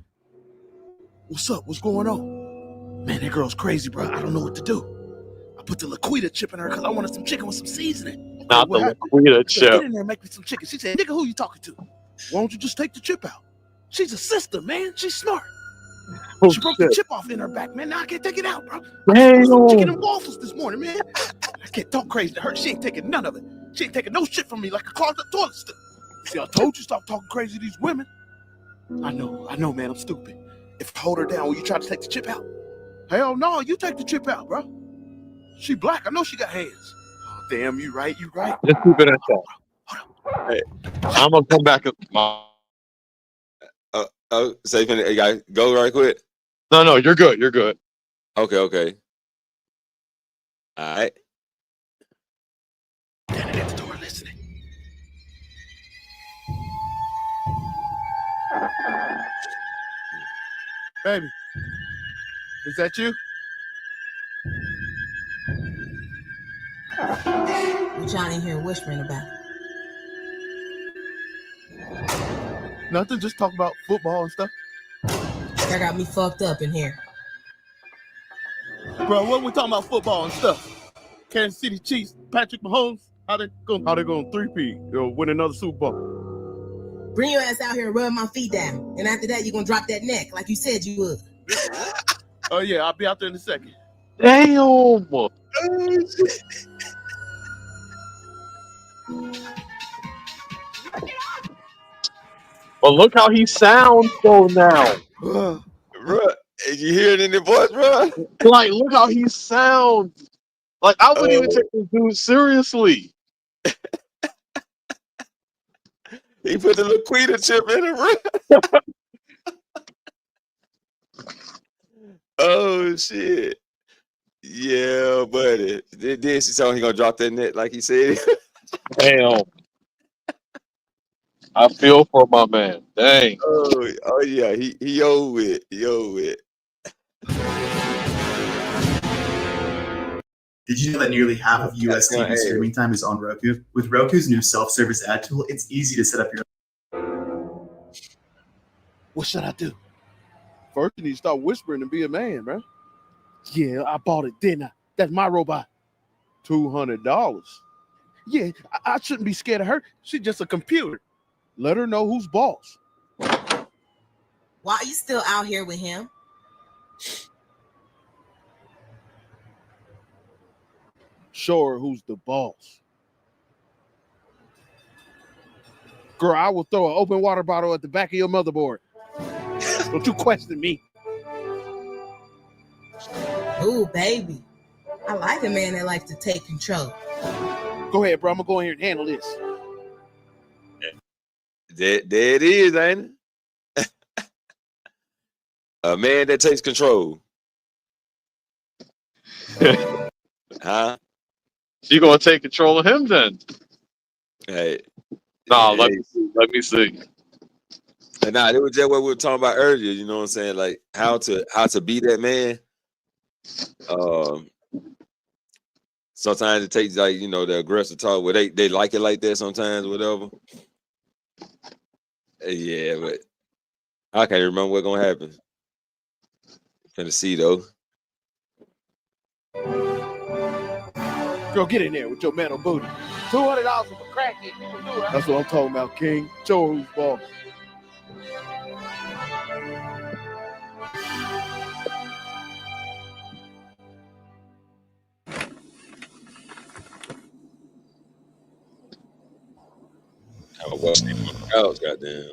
What's up? What's going on? Man, that girl's crazy, bro. I don't know what to do. I put the Laquita chip in her because I wanted some chicken with some seasoning. Not the Laquita chip. Get in there and make me some chicken. She said, nigga, who you talking to? Why don't you just take the chip out? She's a sister, man. She's smart. She broke the chip off in her back, man. Now I can't take it out, bro. I put some chicken and waffles this morning, man. I can't talk crazy to her. She ain't taking none of it. She ain't taking no shit from me like a clogged up toilet stool. See, I told you stop talking crazy to these women. I know, man. I'm stupid. If I hold her down, will you try to take the chip out? Hell no, you take the chip out, bro. She black. I know she got hands. Oh, damn, you right. Let's keep it at that. Hey, I'm gonna come back. So you gotta go right quick. No, you're good. You're good. Okay. All right. Standing at the door listening. Baby, is that you? What y'all in here whispering about? Nothing, just talk about football and stuff. That got me fucked up in here. Bro, what we talking about football and stuff? Kansas City Chiefs, Patrick Mahomes, how they going 3-peat, win another Super Bowl? Bring your ass out here and rub my feet down. And after that, you're gonna drop that neck like you said you would. Oh yeah, I'll be out there in a second. Damn. But look how he sounds though now. Bro, you hear it in the voice, bro? Like, look how he sounds. Like, I wouldn't even take this dude seriously. He put the Laquita chip in it, bro. Oh shit. Yeah, buddy. Then she told him he gonna drop that net like he said. Damn. I feel for my man. Dang. Oh yeah, he owe it. He owe it. Did you know that nearly half of US TV streaming time is on Roku? With Roku's new self-service ad tool, it's easy to set up your. What should I do? First, you need to start whispering and be a man, bro. Yeah, I bought it, didn't I? That's my robot. $200. Yeah, I shouldn't be scared of her. She's just a computer. Let her know who's boss. Why are you still out here with him? Show her who's the boss. Girl, I will throw an open water bottle at the back of your motherboard. Don't you question me. Ooh, baby. I like a man that likes to take control. Go ahead, bro. I'm going to go in here and handle this. There it is, ain't it? A man that takes control. Huh? She gonna take control of him then? Hey. Nah, let me see. Nah, it was just what we were talking about earlier. You know what I'm saying? Like how to be that man. Sometimes it takes like the aggressive talk where they like it like that sometimes, whatever. Yeah, but I can't remember what's gonna happen. Finna see though. Girl, get in there with your metal booty. $200 for crack it. That's what I'm talking about, King. Show her who's boss. Well, sleep on the couch, goddamn.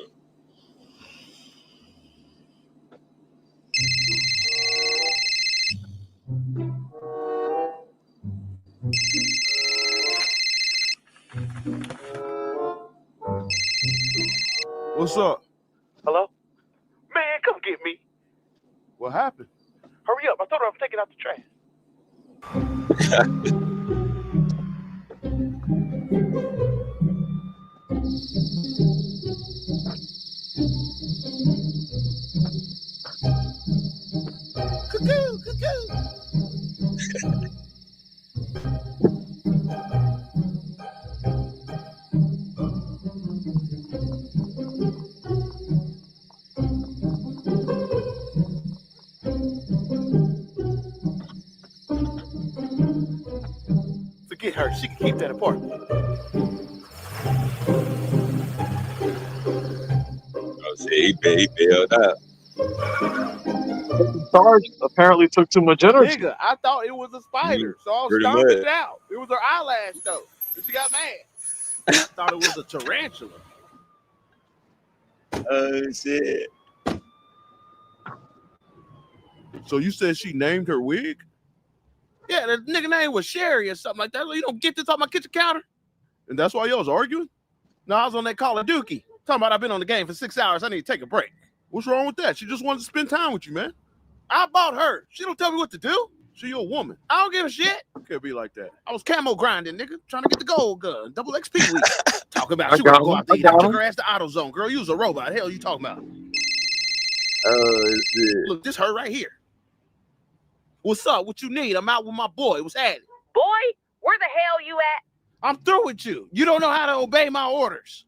What's up? Hello? Man, come get me. What happened? Hurry up. I told her I'm taking out the trash. Cuckoo, cuckoo. Forget her. She can keep that apartment. Oh, shit, he bailed out. Charge apparently took too much energy. Nigga, I thought it was a spider, so I was Pretty stomping much. it out. It was her eyelash, though. And she got mad. I thought it was a tarantula. Oh, shit. So you said she named her wig? Yeah, the nigga name was Sherry or something like that. You don't get this off my kitchen counter? And that's why y'all was arguing? No, I was on that Call of Duty. Talking about I've been on the game for 6 hours. I need to take a break. What's wrong with that? She just wanted to spend time with you, man. I bought her. She don't tell me what to do. She your woman. I don't give a shit. Can't be like that. I was camo grinding, nigga. Trying to get the gold gun. Double XP week. Talking about you gotta go out there. I took her ass to AutoZone. Girl, you was a robot. Hell you talking about? Oh, shit. Look, this her right here. What's up? What you need? I'm out with my boy. What's happening? Boy, where the hell you at? I'm through with you. You don't know how to obey my orders.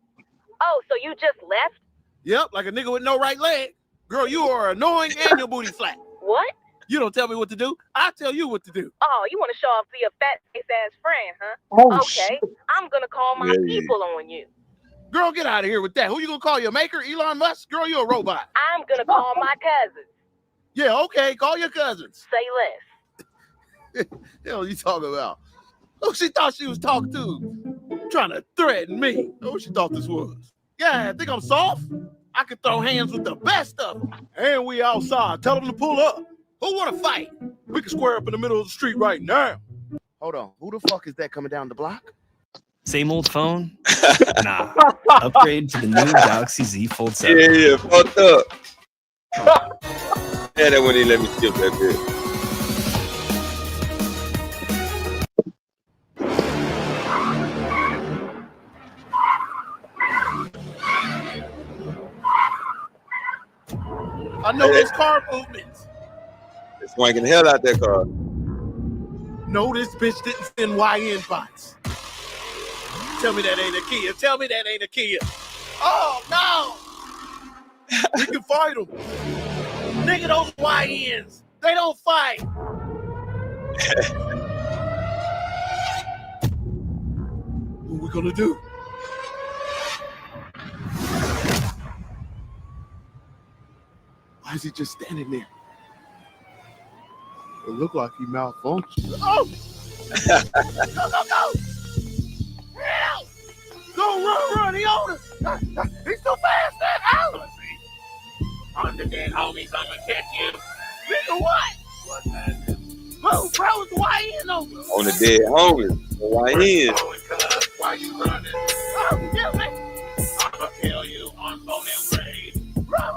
Oh, so you just left? Yep, like a nigga with no right leg. Girl, you are annoying and your booty flat. What? You don't tell me what to do. I tell you what to do. Oh, you want to show off to your fat face ass friend, huh? Oh, okay, I'm gonna call my people on you. Girl, get out of here with that. Who you gonna call your maker? Elon Musk? Girl, you a robot. I'm gonna call my cousins. Yeah, okay. Call your cousins. Say less. Hell, you talking about? Who she thought she was talking to? Trying to threaten me. Who she thought this was? Yeah, think I'm soft? I could throw hands with the best of them. And we outside. Tell them to pull up. Who want to fight? We can square up in the middle of the street right now. Hold on. Who the fuck is that coming down the block? Same old phone? Nah. Upgrade to the new Galaxy Z Fold 7. Yeah, fucked up. Yeah, that when he let me skip that bit. I know this car movements. It's wanking the hell out that car. No, this bitch didn't send YN bots. Tell me that ain't a Kia. Tell me that ain't a Kia. Oh, no. We can fight them. Nigga, those YNs, they don't fight. What we gonna do? Why is he just standing there? It looked like he malfunctioned. Oh! Go! Help! Go, run! He on us! He's so fast! Out! On the dead homies, I'm gonna catch you. Nigga, what? What's that? Bro, it's YN over. On the dead homies. YN. Why you running? Oh, kill me! I'ma kill you on bone and grave. Run!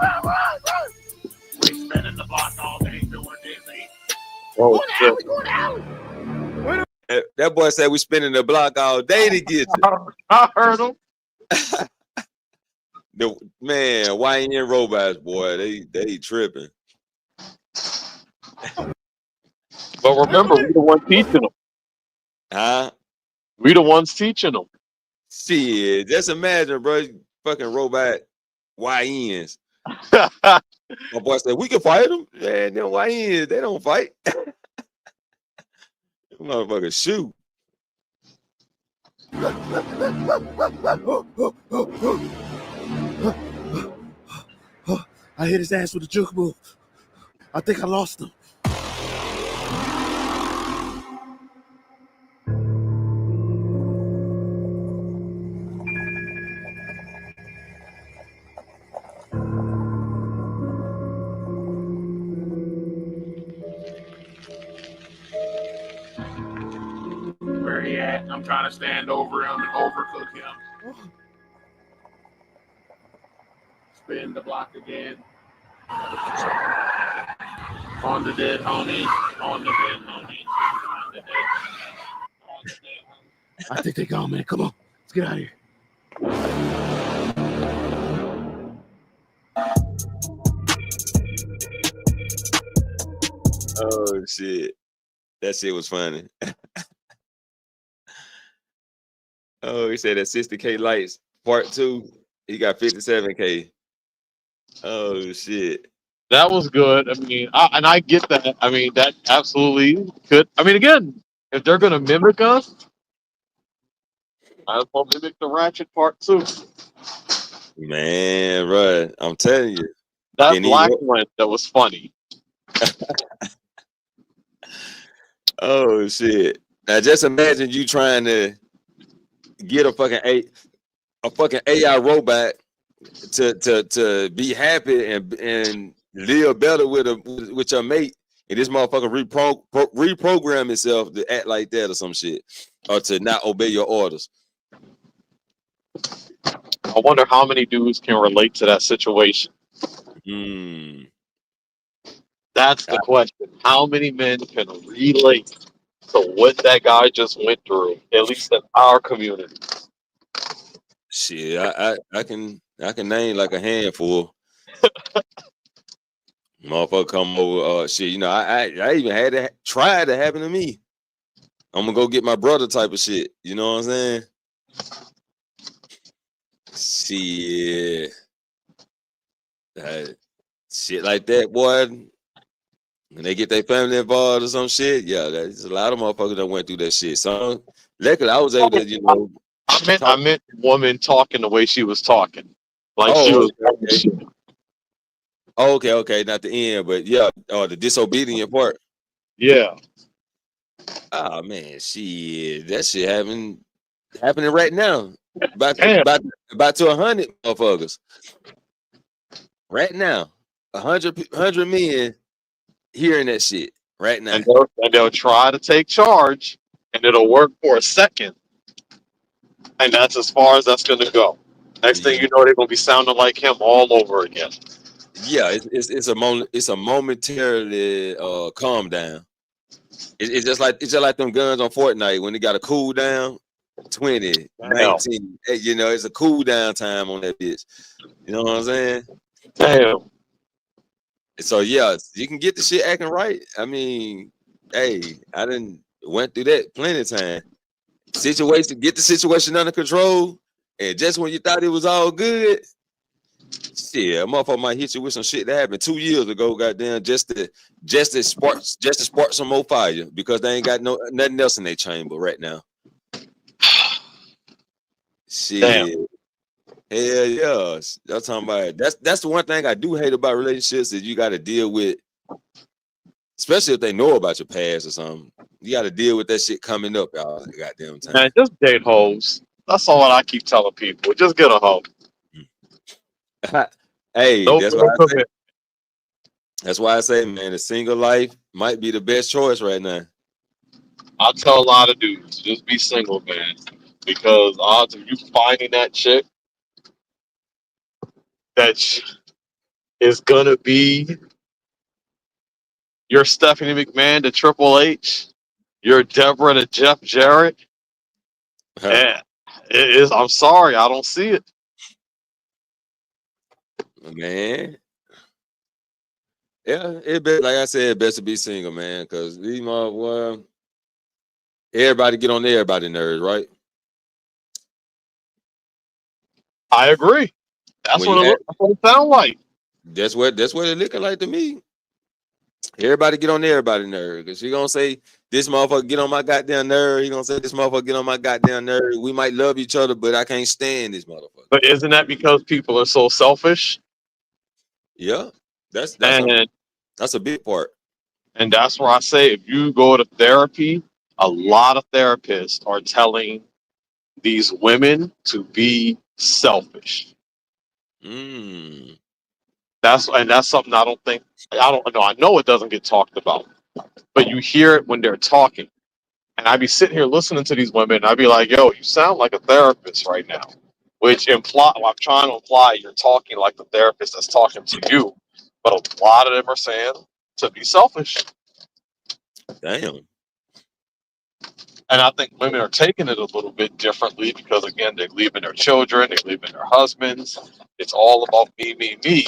We spinning the block all day doing dizzy. Oh, Go down! that boy said we spinning the block all day to get you. I heard him. The man, YN robots, boy, they tripping. But remember, we the ones teaching them. Huh? We the ones teaching them. Shit, just imagine, bro, fucking robot YNs. My boy said we can fight them. Man, them YNs, they don't fight. Motherfucker shoot. I hit his ass with a juke move. I think I lost him. cat. I'm trying to stand over him and overcook him. Spin the block again. On the dead homie. On the dead homie. On the dead. On the dead homie. I think they gone, man. Come on. Let's get out of here. Oh shit. That shit was funny. Oh, he said that 60K lights part 2. He got 57K. Oh shit. That was good. I mean, I get that. I mean, that absolutely could. I mean, again, if they're gonna mimic us, might as well mimic the Ratchet part 2. Man, right. I'm telling you. That And black one that was funny. Oh shit. Now just imagine you trying to get a fucking AI robot to be happy and live better with your mate, and this motherfucker reprogram itself to act like that or some shit, or to not obey your orders. I wonder how many dudes can relate to that situation. That's the question. How many men can relate to what that guy just went through, at least in our community? Shit, I can name like a handful. Motherfucker come over, shit. You know, I even had to try to happen to me. I'm gonna go get my brother type of shit. You know what I'm saying? Shit, shit like that, boy. When they get their family involved or some shit, yeah, there's a lot of motherfuckers that went through that shit. So, luckily, I was able to, you know. I meant woman talking the way she was talking, like she was. Okay. Okay, not the end, but yeah, the disobedient part. Yeah. Oh man, shit, that shit happening right now. About to 100 motherfuckers. Right now, 100 men hearing that shit right now. And they'll try to take charge, and it'll work for a second, and that's as far as that's gonna go. Next thing you know, they're gonna be sounding like him all over again. Yeah, it's a momentarily calm down. It's just like them guns on Fortnite when they got a cool down, 20, 19. You know, it's a cool down time on that bitch. You know what I'm saying? Damn. So yeah, you can get the shit acting right. I mean, hey, I done went through that plenty of time. Get the situation under control, and just when you thought it was all good, shit, a motherfucker might hit you with some shit that happened 2 years ago, goddamn, just to spark some more fire because they ain't got nothing else in their chamber right now. Shit. Damn. Hell yeah. I'm talking about that's the one thing I do hate about relationships is you gotta deal with, especially if they know about your past or something. You gotta deal with that shit coming up, y'all. Goddamn time. Man, just date hoes. That's all I keep telling people. Just get a hoe. Hey, that's why I say, man, a single life might be the best choice right now. I tell a lot of dudes, just be single, man, because odds of you finding that chick that is gonna be your Stephanie McMahon to Triple H, your Deborah to Jeff Jarrett. Yeah, it is. I'm sorry, I don't see it, man. Yeah, like I said, best to be single, man, because everybody get on everybody's nerves, right? I agree. That's what it sounds like. That's what it's looking like to me. Everybody get on everybody's nerve because she gonna say this motherfucker get on my goddamn nerve. He gonna say this motherfucker get on my goddamn nerve. We might love each other, but I can't stand this motherfucker. But isn't that because people are so selfish? Yeah, that's a big part. And that's where I say if you go to therapy, a lot of therapists are telling these women to be selfish. That's something I don't know. I know it doesn't get talked about, but you hear it when they're talking. And I'd be sitting here listening to these women, and I'd be like, yo, you sound like a therapist right now. Which I'm trying to imply you're talking like the therapist that's talking to you. But a lot of them are saying to be selfish. Damn. And I think women are taking it a little bit differently because, again, they're leaving their children, they're leaving their husbands. It's all about me, me, me.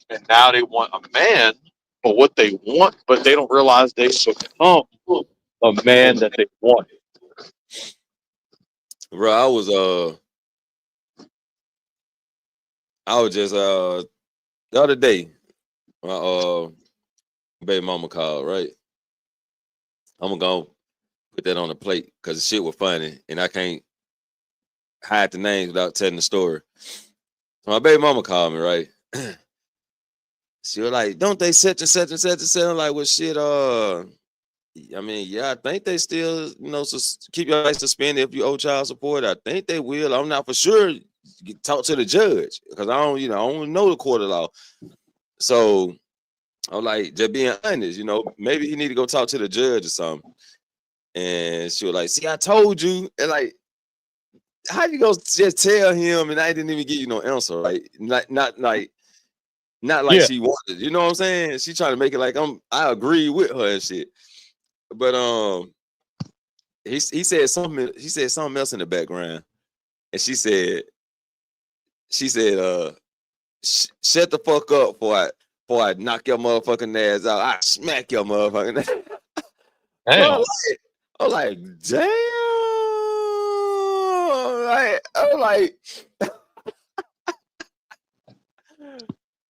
And now they want a man for what they want, but they don't realize they become a man that they want. Bro, I was just the other day, my baby mama called, right? I'm gonna put that on the plate because the shit was funny and I can't hide the names without telling the story. So my baby mama called me, right? She was like, don't they such and such and such and such? I'm like, well, shit, I mean, yeah, I think they still, keep your life suspended if you owe child support. I think they will. I'm not for sure. Talk to the judge because I don't know the court of law. So I'm like, just being honest, maybe you need to go talk to the judge or something. And she was like, see, I told you. And like, how you gonna just tell him and I didn't even give you no answer, right? Not like Yeah. she wanted, you know what I'm saying? She trying to make it like I agree with her and shit. But he said something, she said something else in the background. And she said, shut the fuck up before I knock your motherfucking ass out. I smack your motherfucking ass. Damn. I'm like, damn. I'm like,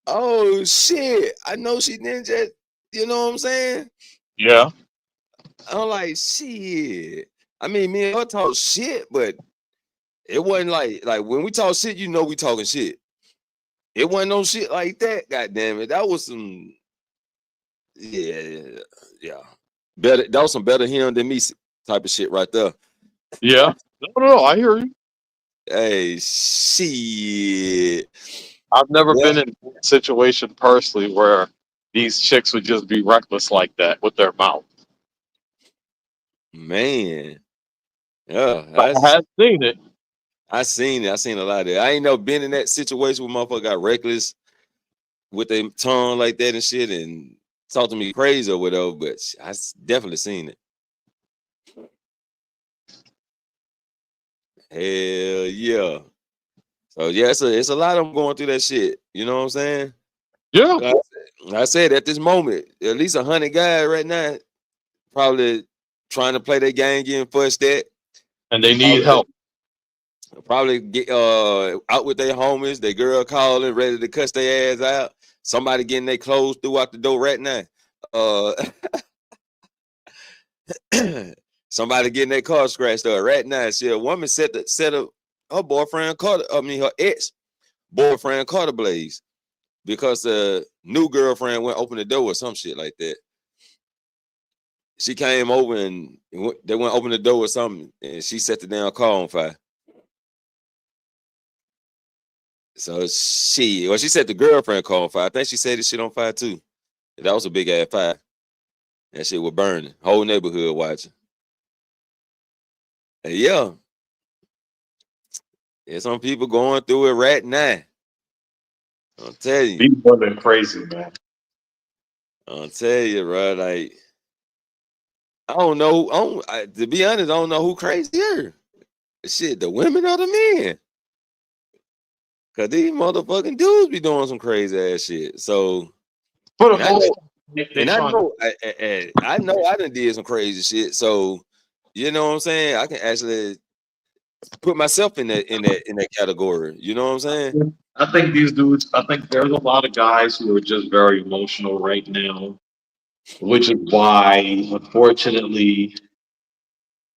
oh shit. I know she didn't just, you know what I'm saying? Yeah. I'm like, shit. I mean, me and her talk shit, but it wasn't like when we talk shit, we talking shit. It wasn't no shit like that. God damn it. That was some, yeah. Better. That was some better him than me type of shit right there. Yeah. No, I hear you. Hey, shit. I've never been in a situation personally where these chicks would just be reckless like that with their mouth. Man. Yeah. I have seen it. I seen it. I seen a lot of it. I ain't never been in that situation where motherfucker got reckless with their tongue like that and shit and talk to me crazy or whatever, but I definitely seen it. Hell yeah. So yeah, it's a lot of them going through that shit. You know what I'm saying? Yeah. Like I said at this moment, at least 100 guys right now probably trying to play their game, getting fussed at. And they need help. Probably get out with their homies, their girl calling, ready to cuss their ass out. Somebody getting their clothes threw out the door right now. Somebody getting their car scratched up right now. See, a woman set up her boyfriend her ex boyfriend caught a blaze because the new girlfriend went open the door or some shit like that. She came over and they went open the door or something, and she set the damn car on fire. So she set the girlfriend car on fire. I think she set this shit on fire too. That was a big ass fire. That shit was burning. Whole neighborhood watching. And yeah. There's some people going through it right now. I'll tell you. These women crazy, man. I'll tell you, bro. Like, I don't know. To be honest, I don't know who crazier. Shit, the women or the men. Cause these motherfucking dudes be doing some crazy ass shit. So, I know I done did some crazy shit. So, you know what I'm saying? I can actually put myself in that category. You know what I'm saying? I think these dudes, I think there's a lot of guys who are just very emotional right now, which is why, unfortunately,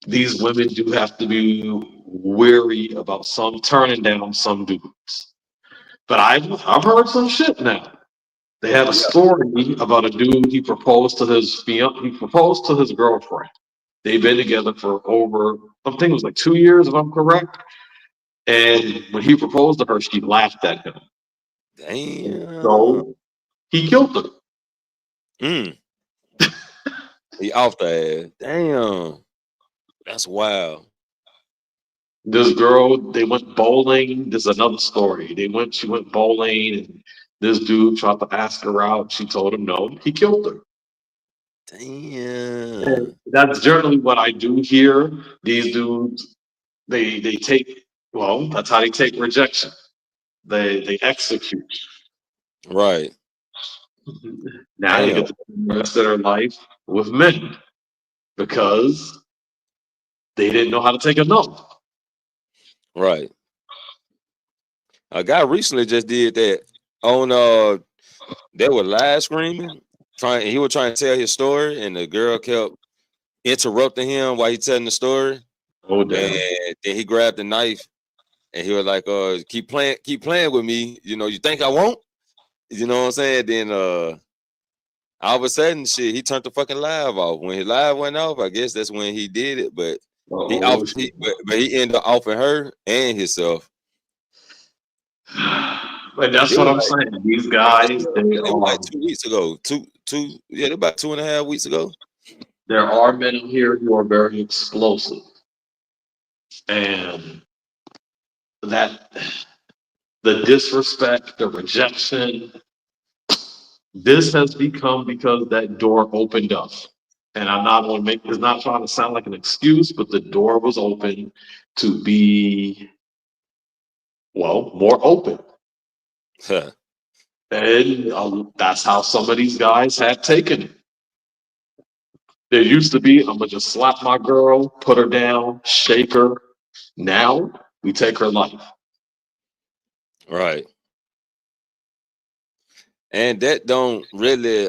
these women do have to be wary about some turning down some dudes. But I've heard some shit now. They had a story about a dude. He proposed to his girlfriend. They've been together for over, I think it was like 2 years, if I'm correct. And when he proposed to her, she laughed at him. Damn. So he killed her. He off the ass. Damn. That's wild. This girl, they went bowling. There's another story. She went bowling, and this dude tried to ask her out. She told him no. He killed her. Damn. And that's generally what I do here. These dudes, they take, well, that's how they take rejection. They execute. Right. Now they Damn. get to spend the rest of their life with men because they didn't know how to take a no. Right. A guy recently just did that on they were live screaming, he was trying to tell his story, and the girl kept interrupting him while he telling the story. Oh damn. And then he grabbed the knife and he was like, keep playing with me. You know, you think I won't? You know what I'm saying? Then all of a sudden, shit, he turned the fucking live off. When his live went off, I guess that's when he did it. But but he ended up offering her and himself. But that's what I'm saying. These guys, they like 2 weeks ago. About 2.5 weeks ago. There are men here who are very explosive. And that the disrespect, the rejection, this has become because that door opened up. And I'm not going to it's not trying to sound like an excuse, but the door was open to be, well, more open. And that's how some of these guys have taken it. There used to be, I'm going to just slap my girl, put her down, shake her. Now we take her life. Right. And that don't really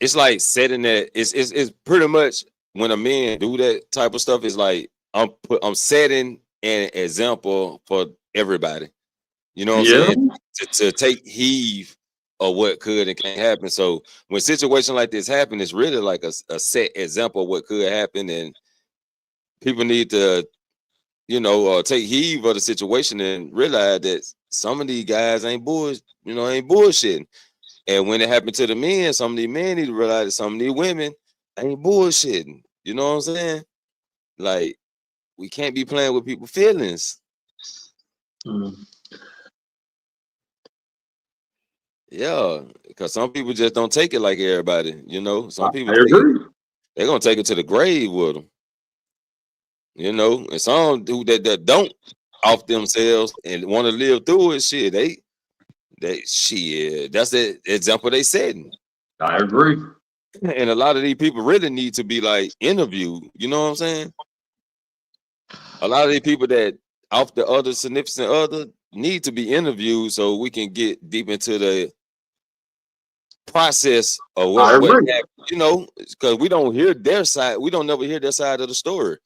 it's like setting that it's pretty much when a man do that type of stuff, it's like I'm setting an example for everybody. You know what I'm saying? To take heed of what could and can't happen. So when situations like this happen, it's really like a set example of what could happen, and people need to, take heed of the situation and realize that some of these guys ain't bullshitting. And when it happened to the men, some of these men need to realize that some of these women ain't bullshitting. You know what I'm saying? Like, we can't be playing with people's feelings. Yeah, because some people just don't take it like everybody. Some people they're gonna take it to the grave with them. And some do that don't off themselves and want to live through it. Shit, that's the example they setting. I agree. And a lot of these people really need to be like interviewed. You know what I'm saying? A lot of these people that off the other significant other need to be interviewed so we can get deep into the process of what happened, because we don't hear their side. We don't never hear their side of the story.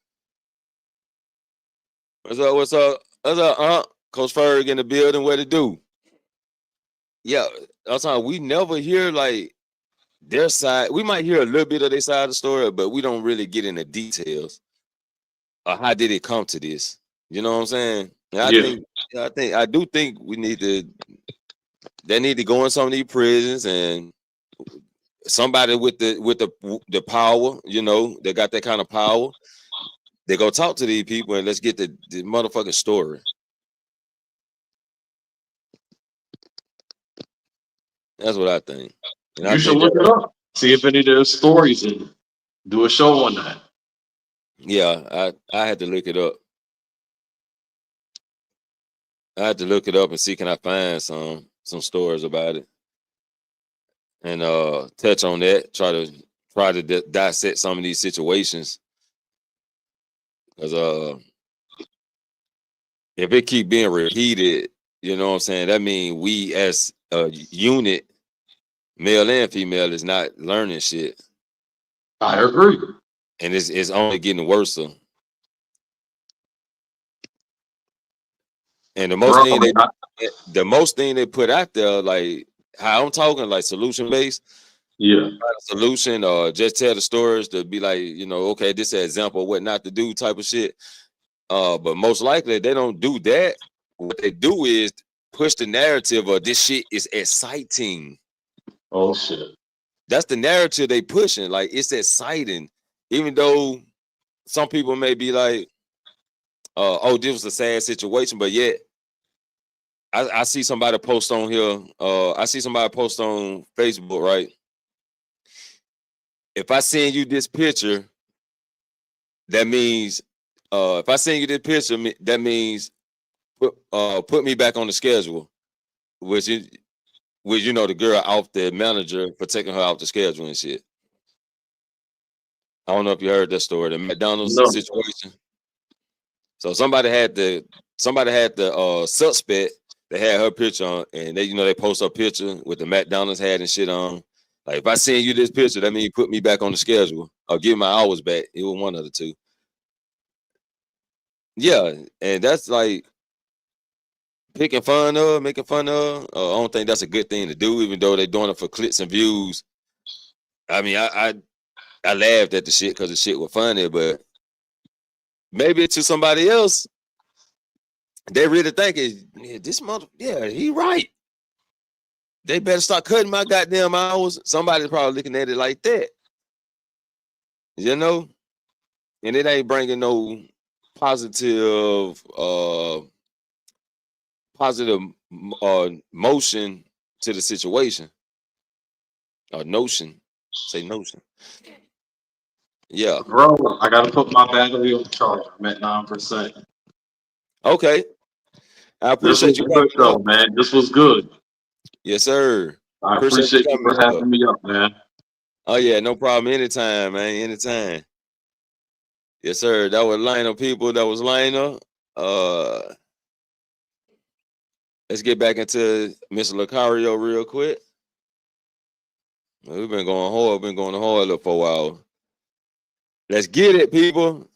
What's up? Coach Ferg in the building, what it do? Yeah, that's how we never hear like their side. We might hear a little bit of their side of the story, but we don't really get into details. How did it come to this? You know what I'm saying? And I do think we need to. They need to go in some of these prisons, and somebody with the power, they got that kind of power. They go talk to these people and let's get the motherfucking story. That's what I think. And you should look it up. See if any of their stories and do a show on that. Yeah, I had to look it up. I had to look it up and see can I find some stories about it. And touch on that, try to dissect some of these situations. Because if it keep being repeated, you know what I'm saying, that means we as a unit, male and female, is not learning shit. I agree. And it's only getting worse. And the most thing they put out there, like how I'm talking, like solution based. Yeah. Solution, or just tell the stories to be like, okay, this is an example of what not to do type of shit. But most likely they don't do that. What they do is push the narrative of this shit is exciting. Oh shit. That's the narrative they pushing. Like, it's exciting. even though some people may be like, oh, this was a sad situation, but yet I see somebody post on here. I see somebody post on Facebook, right? If I send you this picture, that means if I send you this picture, that means put me back on the schedule, which you know the girl off the manager for taking her off the schedule and shit. I don't know if you heard that story, the McDonald's situation. So somebody had the suspect that had her picture on, and they post her picture with the McDonald's hat and shit on. Like, if I send you this picture, that means you put me back on the schedule or give my hours back. It was one of the two. Yeah, and that's like making fun of. I don't think that's a good thing to do, even though they're doing it for clicks and views. I mean, I laughed at the shit because the shit was funny, but maybe to somebody else, they really thinking, he right. They better start cutting my goddamn hours. Somebody's probably looking at it like that. You know? And it ain't bringing no positive motion to the situation. Or notion. Say notion. Yeah. Bro, I gotta put my battery on charge. I'm at 9%. Okay. I appreciate you good though, man. This was good. Yes, sir. I appreciate you for having me up, man. Oh yeah, no problem. Anytime, man. Anytime. Yes, sir. That was Lionel, people. That was Lionel. Let's get back into Mr. Lucario real quick. We've been going hard. Been going hard for a while. Let's get it, people.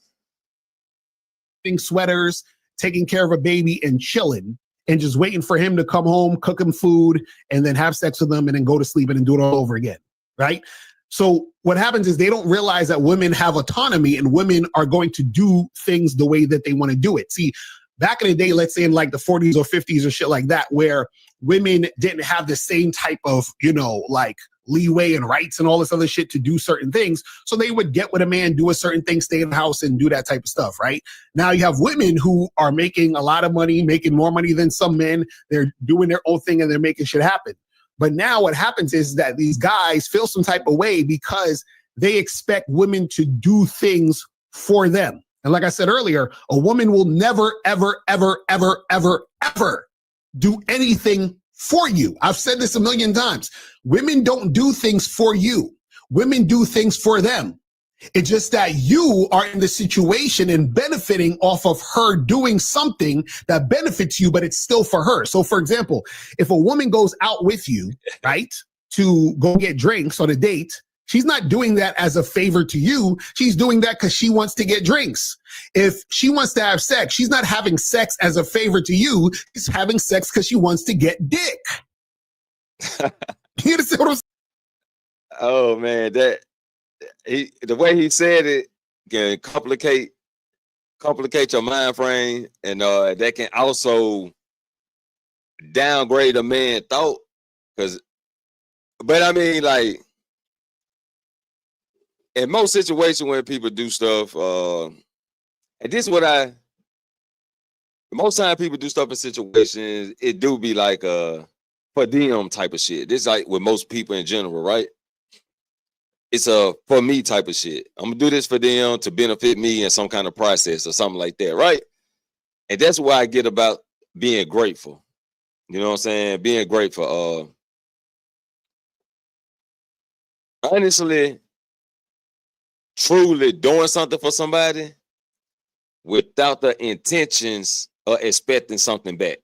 Sweaters, taking care of a baby, and chilling, and just waiting for him to come home, cook him food, and then have sex with them, and then go to sleep and then do it all over again, right? So what happens is they don't realize that women have autonomy and women are going to do things the way that they want to do it. See, back in the day, let's say in like the 40s or 50s or shit like that, where women didn't have the same type of, like leeway and rights and all this other shit to do certain things. So they would get with a man, do a certain thing, stay in the house and do that type of stuff, right? Now you have women who are making a lot of money, making more money than some men. They're doing their own thing and they're making shit happen. But now what happens is that these guys feel some type of way because they expect women to do things for them. And like I said earlier, a woman will never, ever, ever, ever, ever, ever do anything for you. I've said this a million times. Women don't do things for you. Women do things for them. It's just that you are in the situation and benefiting off of her doing something that benefits you, but it's still for her. So for example, if a woman goes out with you, right, to go get drinks on a date, she's not doing that as a favor to you. She's doing that because she wants to get drinks. If she wants to have sex, she's not having sex as a favor to you. She's having sex because she wants to get dick. You understand what I'm saying? Oh man, the way he said it can complicate your mind frame, and that can also downgrade a man's thought. But I mean, like, in most situations when people do stuff, and this is what most time people do stuff in situations, it do be like a for them type of shit. This is like with most people in general, right? It's a for me type of shit. I'm gonna do this for them to benefit me in some kind of process or something like that, right? And that's why I get about being grateful. You know what I'm saying? Being grateful. Honestly, truly doing something for somebody without the intentions of expecting something back.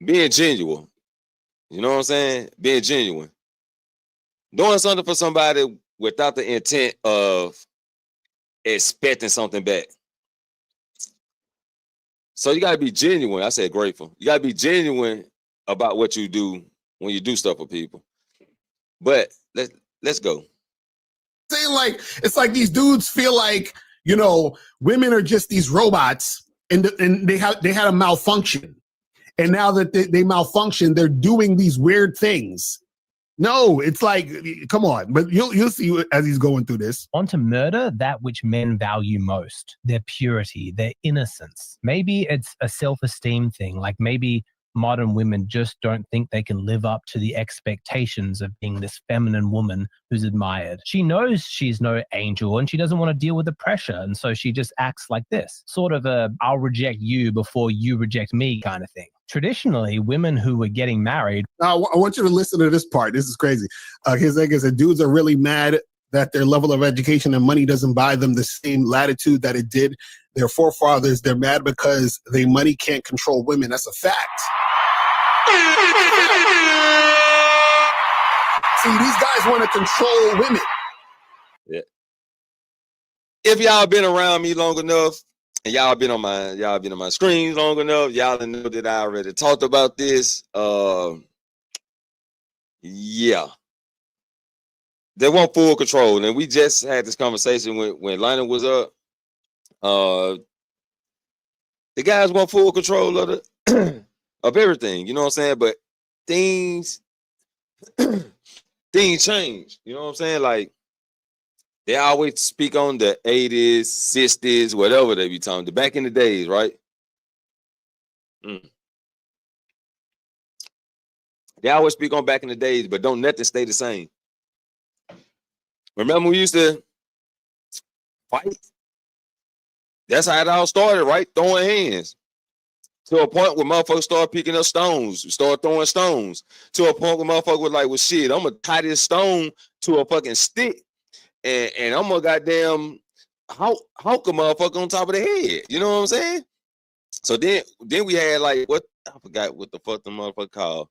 Being genuine. You know what I'm saying? Being genuine. Doing something for somebody without the intent of expecting something back. So you got to be genuine. I said grateful. You got to be genuine about what you do when you do stuff for people. But let's go. Saying like, it's like these dudes feel like, women are just these robots and they had a malfunction. And now that they malfunction, they're doing these weird things. No, it's like, come on. But you'll see as he's going through this. Want to murder that which men value most, their purity, their innocence. Maybe it's a self-esteem thing, like maybe modern women just don't think they can live up to the expectations of being this feminine woman who's admired. She knows she's no angel and she doesn't want to deal with the pressure. And so she just acts like this, sort of a I'll reject you before you reject me kind of thing. Traditionally, women who were getting married. Now, I want you to listen to this part. This is crazy. His thing is that dudes are really mad that their level of education and money doesn't buy them the same latitude that it did their forefathers. They're mad because their money can't control women. That's a fact. See, these guys want to control women. Yeah. If y'all been around me long enough, and y'all been on my screens long enough, y'all know that I already talked about this. Yeah. They want full control. And we just had this conversation when Lionel was up. The guys want full control of the of everything, you know what I'm saying? But things change, you know what I'm saying? Like, they always speak on the 80s, 60s, whatever they be talking about. Back in the days, right? They always speak on back in the days, but don't nothing stay the same. Remember we used to fight? That's how it all started, right? Throwing hands. To a point where motherfuckers start picking up stones, start throwing stones. To a point where motherfuckers was like, well, shit, I'm gonna tie this stone to a fucking stick, and I'm gonna goddamn hawk a motherfucker on top of the head. You know what I'm saying? So then we had like what I forgot what the fuck the motherfucker called.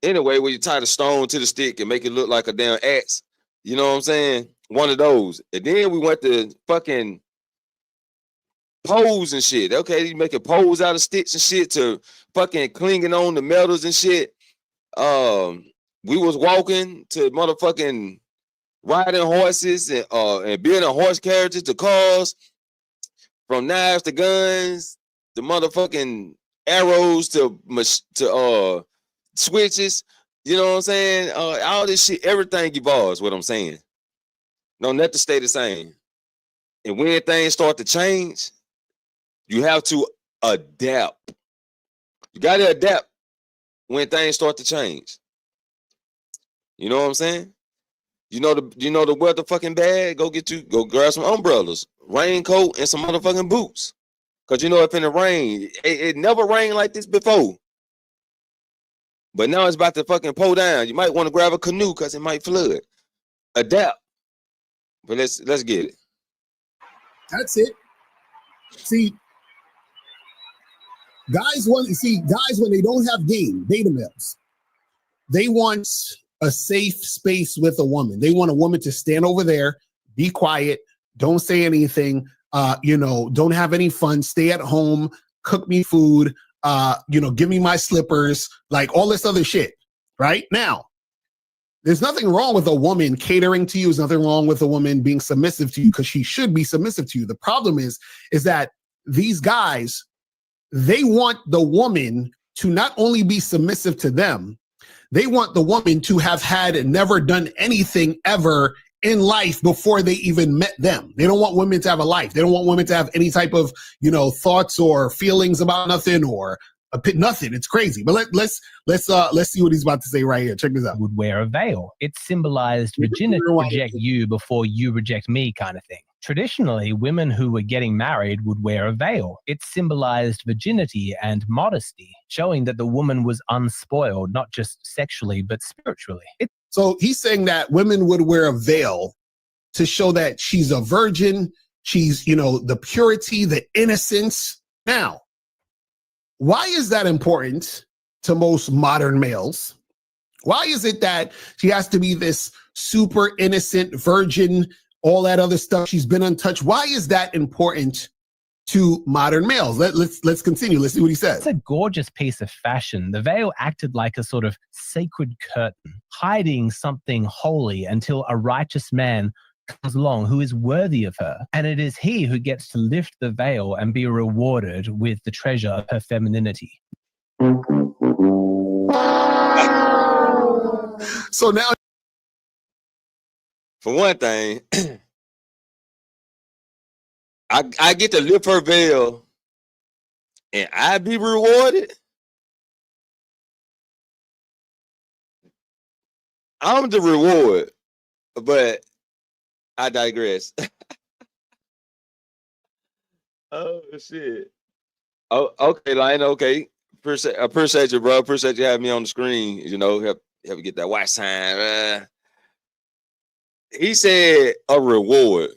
Anyway, where you tie the stone to the stick and make it look like a damn axe. You know what I'm saying? One of those. And then we went to fucking poles and shit. Okay, you making poles out of sticks and shit to fucking clinging on the metals and shit. We was walking to motherfucking riding horses and building horse carriages to cars, from knives to guns, the motherfucking arrows to switches. You know what I'm saying? All this shit, everything evolves. What I'm saying. No, nothing stay the same. And when things start to change, you have to adapt. You got to adapt when things start to change. You know what I'm saying? You know the weather fucking bad. Go grab some umbrellas, raincoat, and some motherfucking boots. Cause you know if in the rain, it never rained like this before. But now it's about to fucking pour down. You might want to grab a canoe because it might flood. Adapt. But let's get it. That's it. See, guys when they don't have data males, they want a safe space with a woman. They want a woman to stand over there, be quiet, don't say anything, don't have any fun, stay at home, cook me food, give me my slippers, like all this other shit. Right now, there's nothing wrong with a woman catering to you. There's nothing wrong with a woman being submissive to you because she should be submissive to you. The problem is that these guys, they want the woman to not only be submissive to them, they want the woman to have never done anything ever in life before they even met them. They don't want women to have a life. They don't want women to have any type of, thoughts or feelings about nothing or nothing. It's crazy. But let's see what he's about to say right here. Check this out. Would wear a veil. It symbolized virginity, reject you before you reject me kind of thing. Traditionally, women who were getting married would wear a veil. It symbolized virginity and modesty, showing that the woman was unspoiled, not just sexually, but spiritually. So he's saying that women would wear a veil to show that she's a virgin, she's, the purity, the innocence. Now, why is that important to most modern males? Why is it that she has to be this super innocent virgin, all that other stuff? She's been untouched. Why is that important to modern males? Let's continue. Let's see what he says. It's a gorgeous piece of fashion. The veil acted like a sort of sacred curtain, hiding something holy until a righteous man comes along who is worthy of her. And it is he who gets to lift the veil and be rewarded with the treasure of her femininity. So now, for one thing, I get to lift her veil, and I be rewarded. I'm the reward, but I digress. Oh shit. Oh, okay, Lion. Okay, appreciate you, bro. Appreciate you having me on the screen. You know, help get that watch time. He said a reward.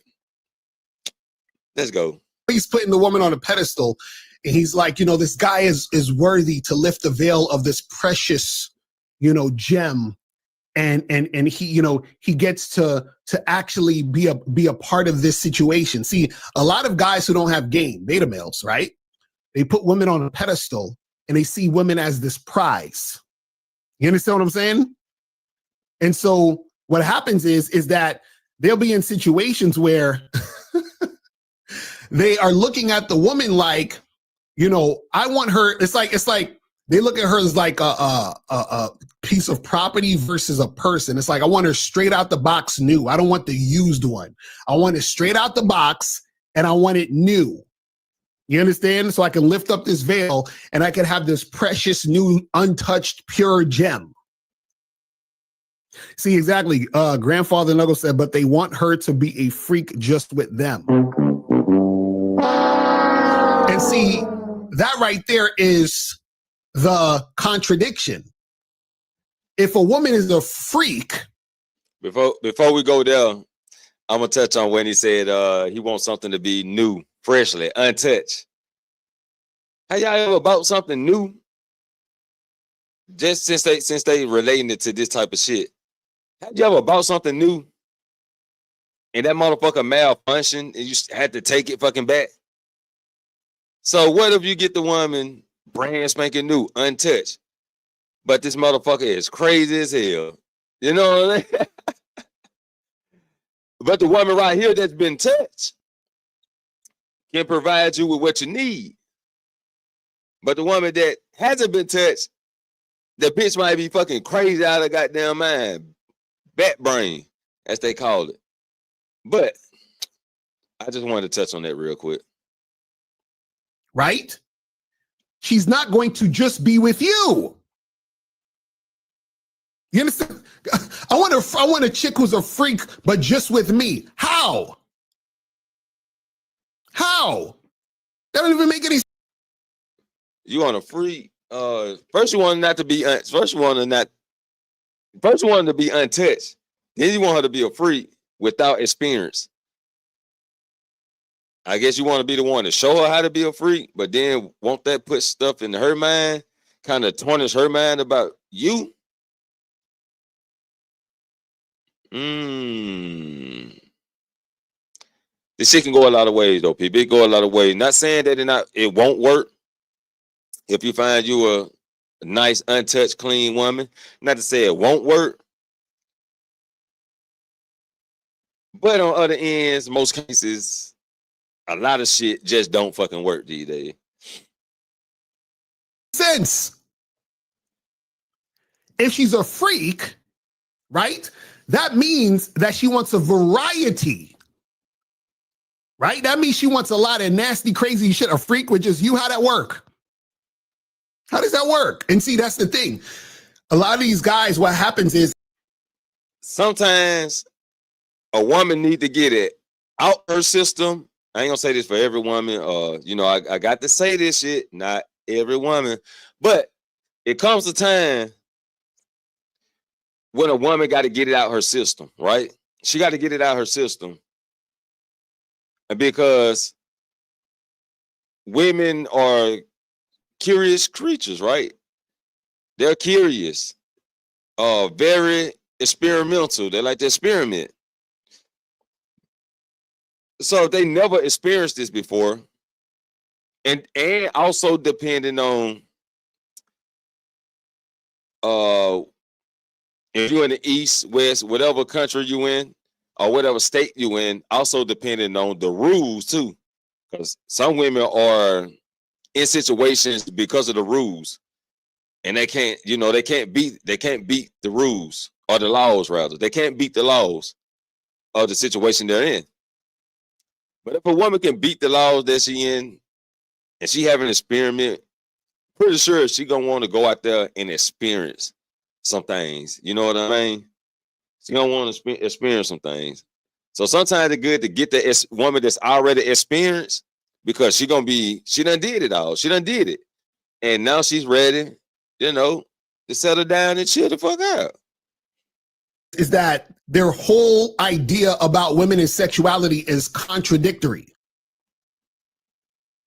Let's go. he's putting the woman on a pedestal, and he's like, this guy is worthy to lift the veil of this precious, gem. And he, he gets to actually be a part of this situation. See, a lot of guys who don't have game, beta males, right? They put women on a pedestal and they see women as this prize. You understand what I'm saying? And so what happens is that they'll be in situations where they are looking at the woman like, I want her. It's like they look at her as like a piece of property versus a person. It's like, I want her straight out the box new. I don't want the used one. I want it straight out the box and I want it new. You understand? So I can lift up this veil and I can have this precious, new, untouched, pure gem. See, exactly. Grandfather Nuggle said, but they want her to be a freak just with them. And see, that right there is the contradiction. If a woman is a freak. Before we go there, I'm gonna touch on when he said he wants something to be new, freshly, untouched. Have y'all ever bought something new? Just since they relating it to this type of shit. Have you ever bought something new and that motherfucker malfunctioned and you had to take it fucking back? So what if you get the woman brand spanking new, untouched, but this motherfucker is crazy as hell? You know what I mean? But the woman right here that's been touched can provide you with what you need. But the woman that hasn't been touched, the bitch might be fucking crazy out of goddamn mind. Bat brain, as they call it. But I just wanted to touch on that real quick. Right? She's not going to just be with you. You understand? I want a chick who's a freak, but just with me. How? That don't even make any sense. You want a freak? First you want to be untouched. Then you want her to be a freak without experience. I guess you want to be the one to show her how to be a freak, but then won't that put stuff in her mind, kind of tarnish her mind about you? This shit can go a lot of ways, though, people. It go a lot of ways. Not saying that it won't work if you find you a nice, untouched, clean woman. Not to say it won't work. But on other ends, most cases, a lot of shit just don't fucking work these days. Sense. If she's a freak, right? That means that she wants a variety. Right? That means she wants a lot of nasty, crazy shit. A freak with just you. How that work? How does that work? And see, that's the thing. A lot of these guys, what happens is sometimes a woman need to get it out her system. I ain't gonna say this for every woman. I got to say this shit, not every woman, but it comes a time when a woman got to get it out her system, right? She got to get it out her system. Because women are curious creatures, right? They're curious, very experimental. They like to experiment. So if they never experienced this before, and also depending on if you're in the East, West, whatever country you in, or whatever state you in, also depending on the rules too. Because some women are in situations because of the rules. And they can't beat the rules or the laws rather. They can't beat the laws of the situation they're in. But if a woman can beat the laws that she in, and she have an experiment, pretty sure she gonna want to go out there and experience some things. You know what I mean? She gonna want to experience some things. So sometimes it's good to get the woman that's already experienced, because she done did it all. She done did it. And now she's ready, to settle down and chill the fuck out. Is that their whole idea about women and sexuality is contradictory.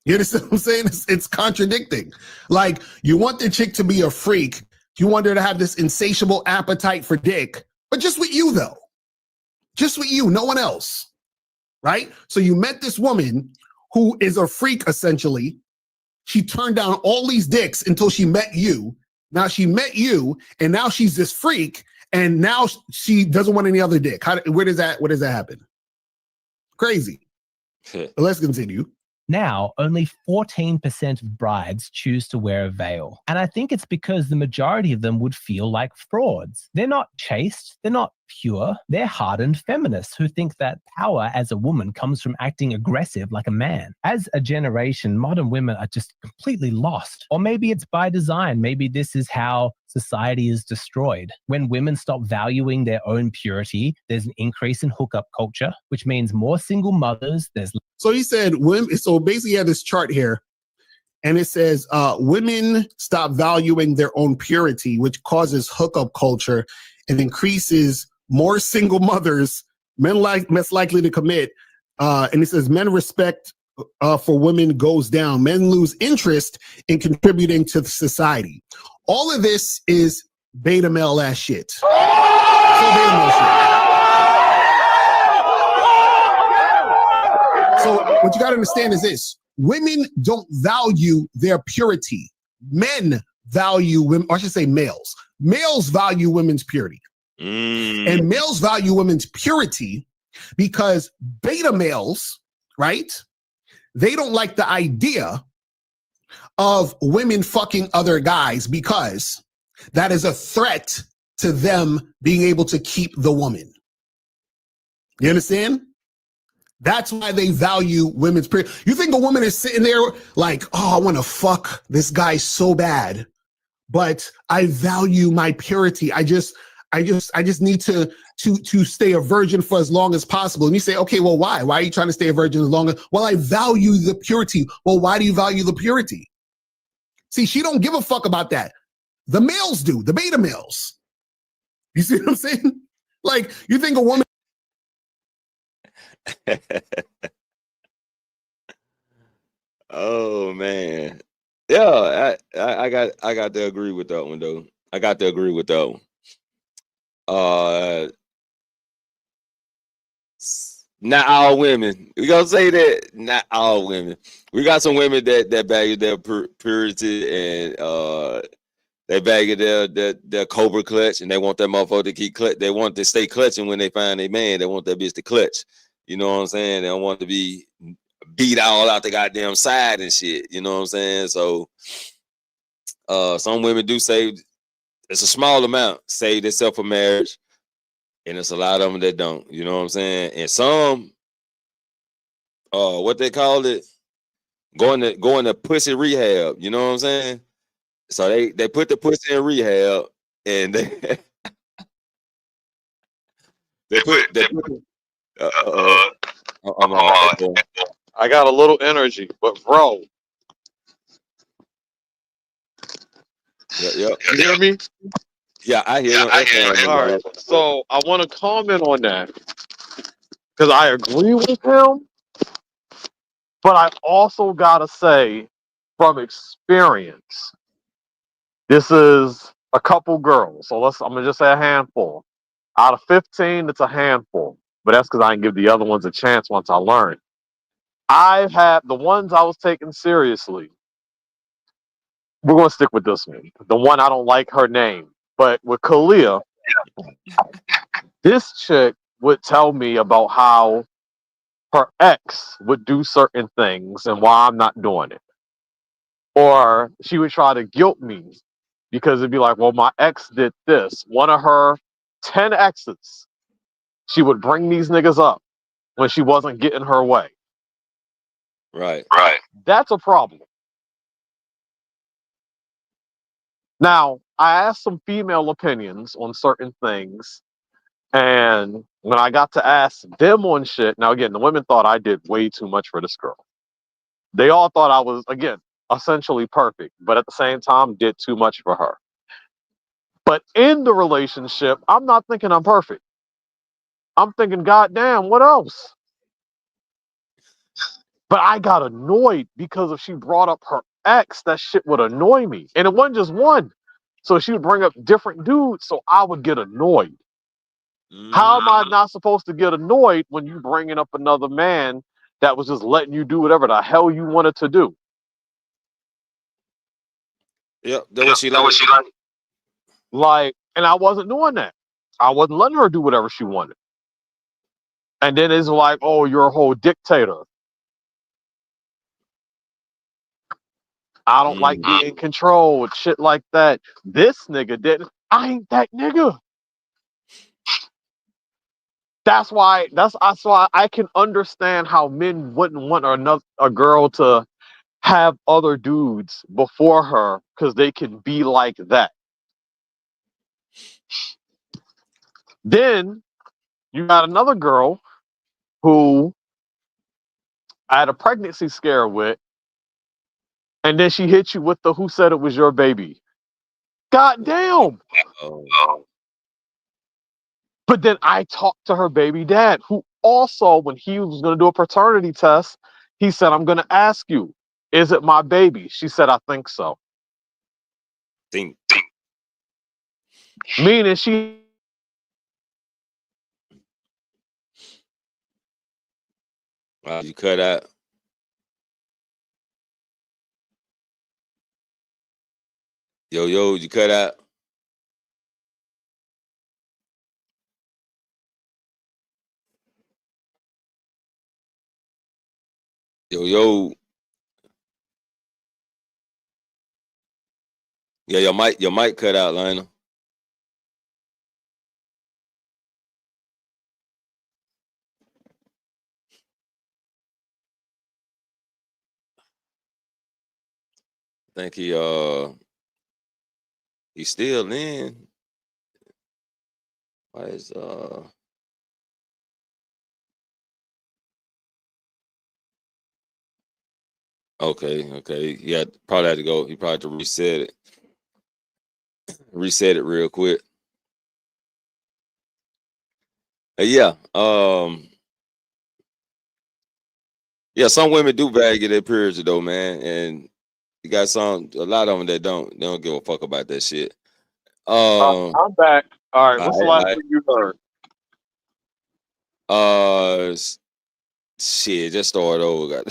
You understand what I'm saying? It's contradicting. Like, you want the chick to be a freak. You want her to have this insatiable appetite for dick, but just with you, though. Just with you, no one else. Right? So you met this woman who is a freak, essentially. She turned down all these dicks until she met you. Now she met you, and now she's this freak, and now she doesn't want any other dick. Where does that happen? Crazy. But let's continue. Now, only 14% of brides choose to wear a veil. And I think it's because the majority of them would feel like frauds. They're not chaste, they're not pure, they're hardened feminists who think that power as a woman comes from acting aggressive like a man. As a generation, modern women are just completely lost. Or maybe it's by design. Maybe this is how society is destroyed. When women stop valuing their own purity, there's an increase in hookup culture, which means more single mothers. So he said, so basically, you have this chart here, and it says women stop valuing their own purity, which causes hookup culture and increases more single mothers, men less likely to commit. And it says men respect for women goes down. Men lose interest in contributing to society. All of this is beta male ass shit. So beta male shit. So what you got to understand is this. Women don't value their purity. Men value women, or I should say males. Males value women's purity. And males value women's purity because beta males, right? They don't like the idea of women fucking other guys because that is a threat to them being able to keep the woman. You understand? That's why they value women's purity. You think a woman is sitting there like, oh, I want to fuck this guy so bad, but I value my purity. I just need to stay a virgin for as long as possible. And you say, okay, well, why? Why are you trying to stay a virgin as long as? Well, I value the purity. Well, why do you value the purity? See, she don't give a fuck about that. The males do, the beta males. You see what I'm saying? Like, you think a woman. Oh man. Yeah, I got to agree with that one though. I got to agree with that one. Not all women. We gonna say that. Not all women. We got some women that value their purity and they value their cobra clutch, and they want that motherfucker to keep clutch. They want to stay clutching when they find a man. They want that bitch to clutch. You know what I'm saying? They don't want to be beat all out the goddamn side and shit. You know what I'm saying? So some women do save. It's a small amount save themselves for marriage, and it's a lot of them that don't. You know what I'm saying? And some, what they call it, going to pussy rehab. You know what I'm saying? So they put the pussy in rehab, and they put. I got a little energy, but bro. Yeah. You hear me? Yeah, I hear you. All right. So I want to comment on that because I agree with him, but I also gotta say, from experience, this is a couple girls. So I'm gonna just say a handful. Out of 15, it's a handful. But that's because I didn't give the other ones a chance once I learned. I've had the ones I was taking seriously. We're going to stick with this one. The one I don't like her name. But with Kalia, this chick would tell me about how her ex would do certain things and why I'm not doing it. Or she would try to guilt me because it'd be like, well, my ex did this. One of her 10 exes, she would bring these niggas up when she wasn't getting her way. Right. That's a problem. Now, I asked some female opinions on certain things, and when I got to ask them on shit, now again, the women thought I did way too much for this girl. They all thought I was, again, essentially perfect, but at the same time, did too much for her. But in the relationship, I'm not thinking I'm perfect. I'm thinking, goddamn, what else? But I got annoyed because if she brought up her ex, that shit would annoy me. And it wasn't just one. So she would bring up different dudes, so I would get annoyed. How am I not supposed to get annoyed when you bringing up another man that was just letting you do whatever the hell you wanted to do? Yep, that's what she like. Like, and I wasn't doing that. I wasn't letting her do whatever she wanted. And then it's like, oh, you're a whole dictator. I don't like being controlled, shit like that. This nigga didn't. I ain't that nigga. That's why I can understand how men wouldn't want a girl to have other dudes before her because they can be like that. Then you got another girl who I had a pregnancy scare with, and then she hit you with the "who said it was your baby?" God damn. But then I talked to her baby dad, who also, when he was going to do a paternity test, he said, I'm going to ask you, is it my baby? She said, I think so. Think. Meaning she. You cut out. Yo, you cut out. Yo. Yeah, your mic cut out, Lionel. I think he's still in. Why is okay. Yeah, probably had to go. He probably had to reset it. Reset it real quick. Yeah. Yeah, some women do value their periods though, man. And you got a lot of them that don't give a fuck about that shit. I'm back. All right, what's the last thing you heard? Shit, just start over.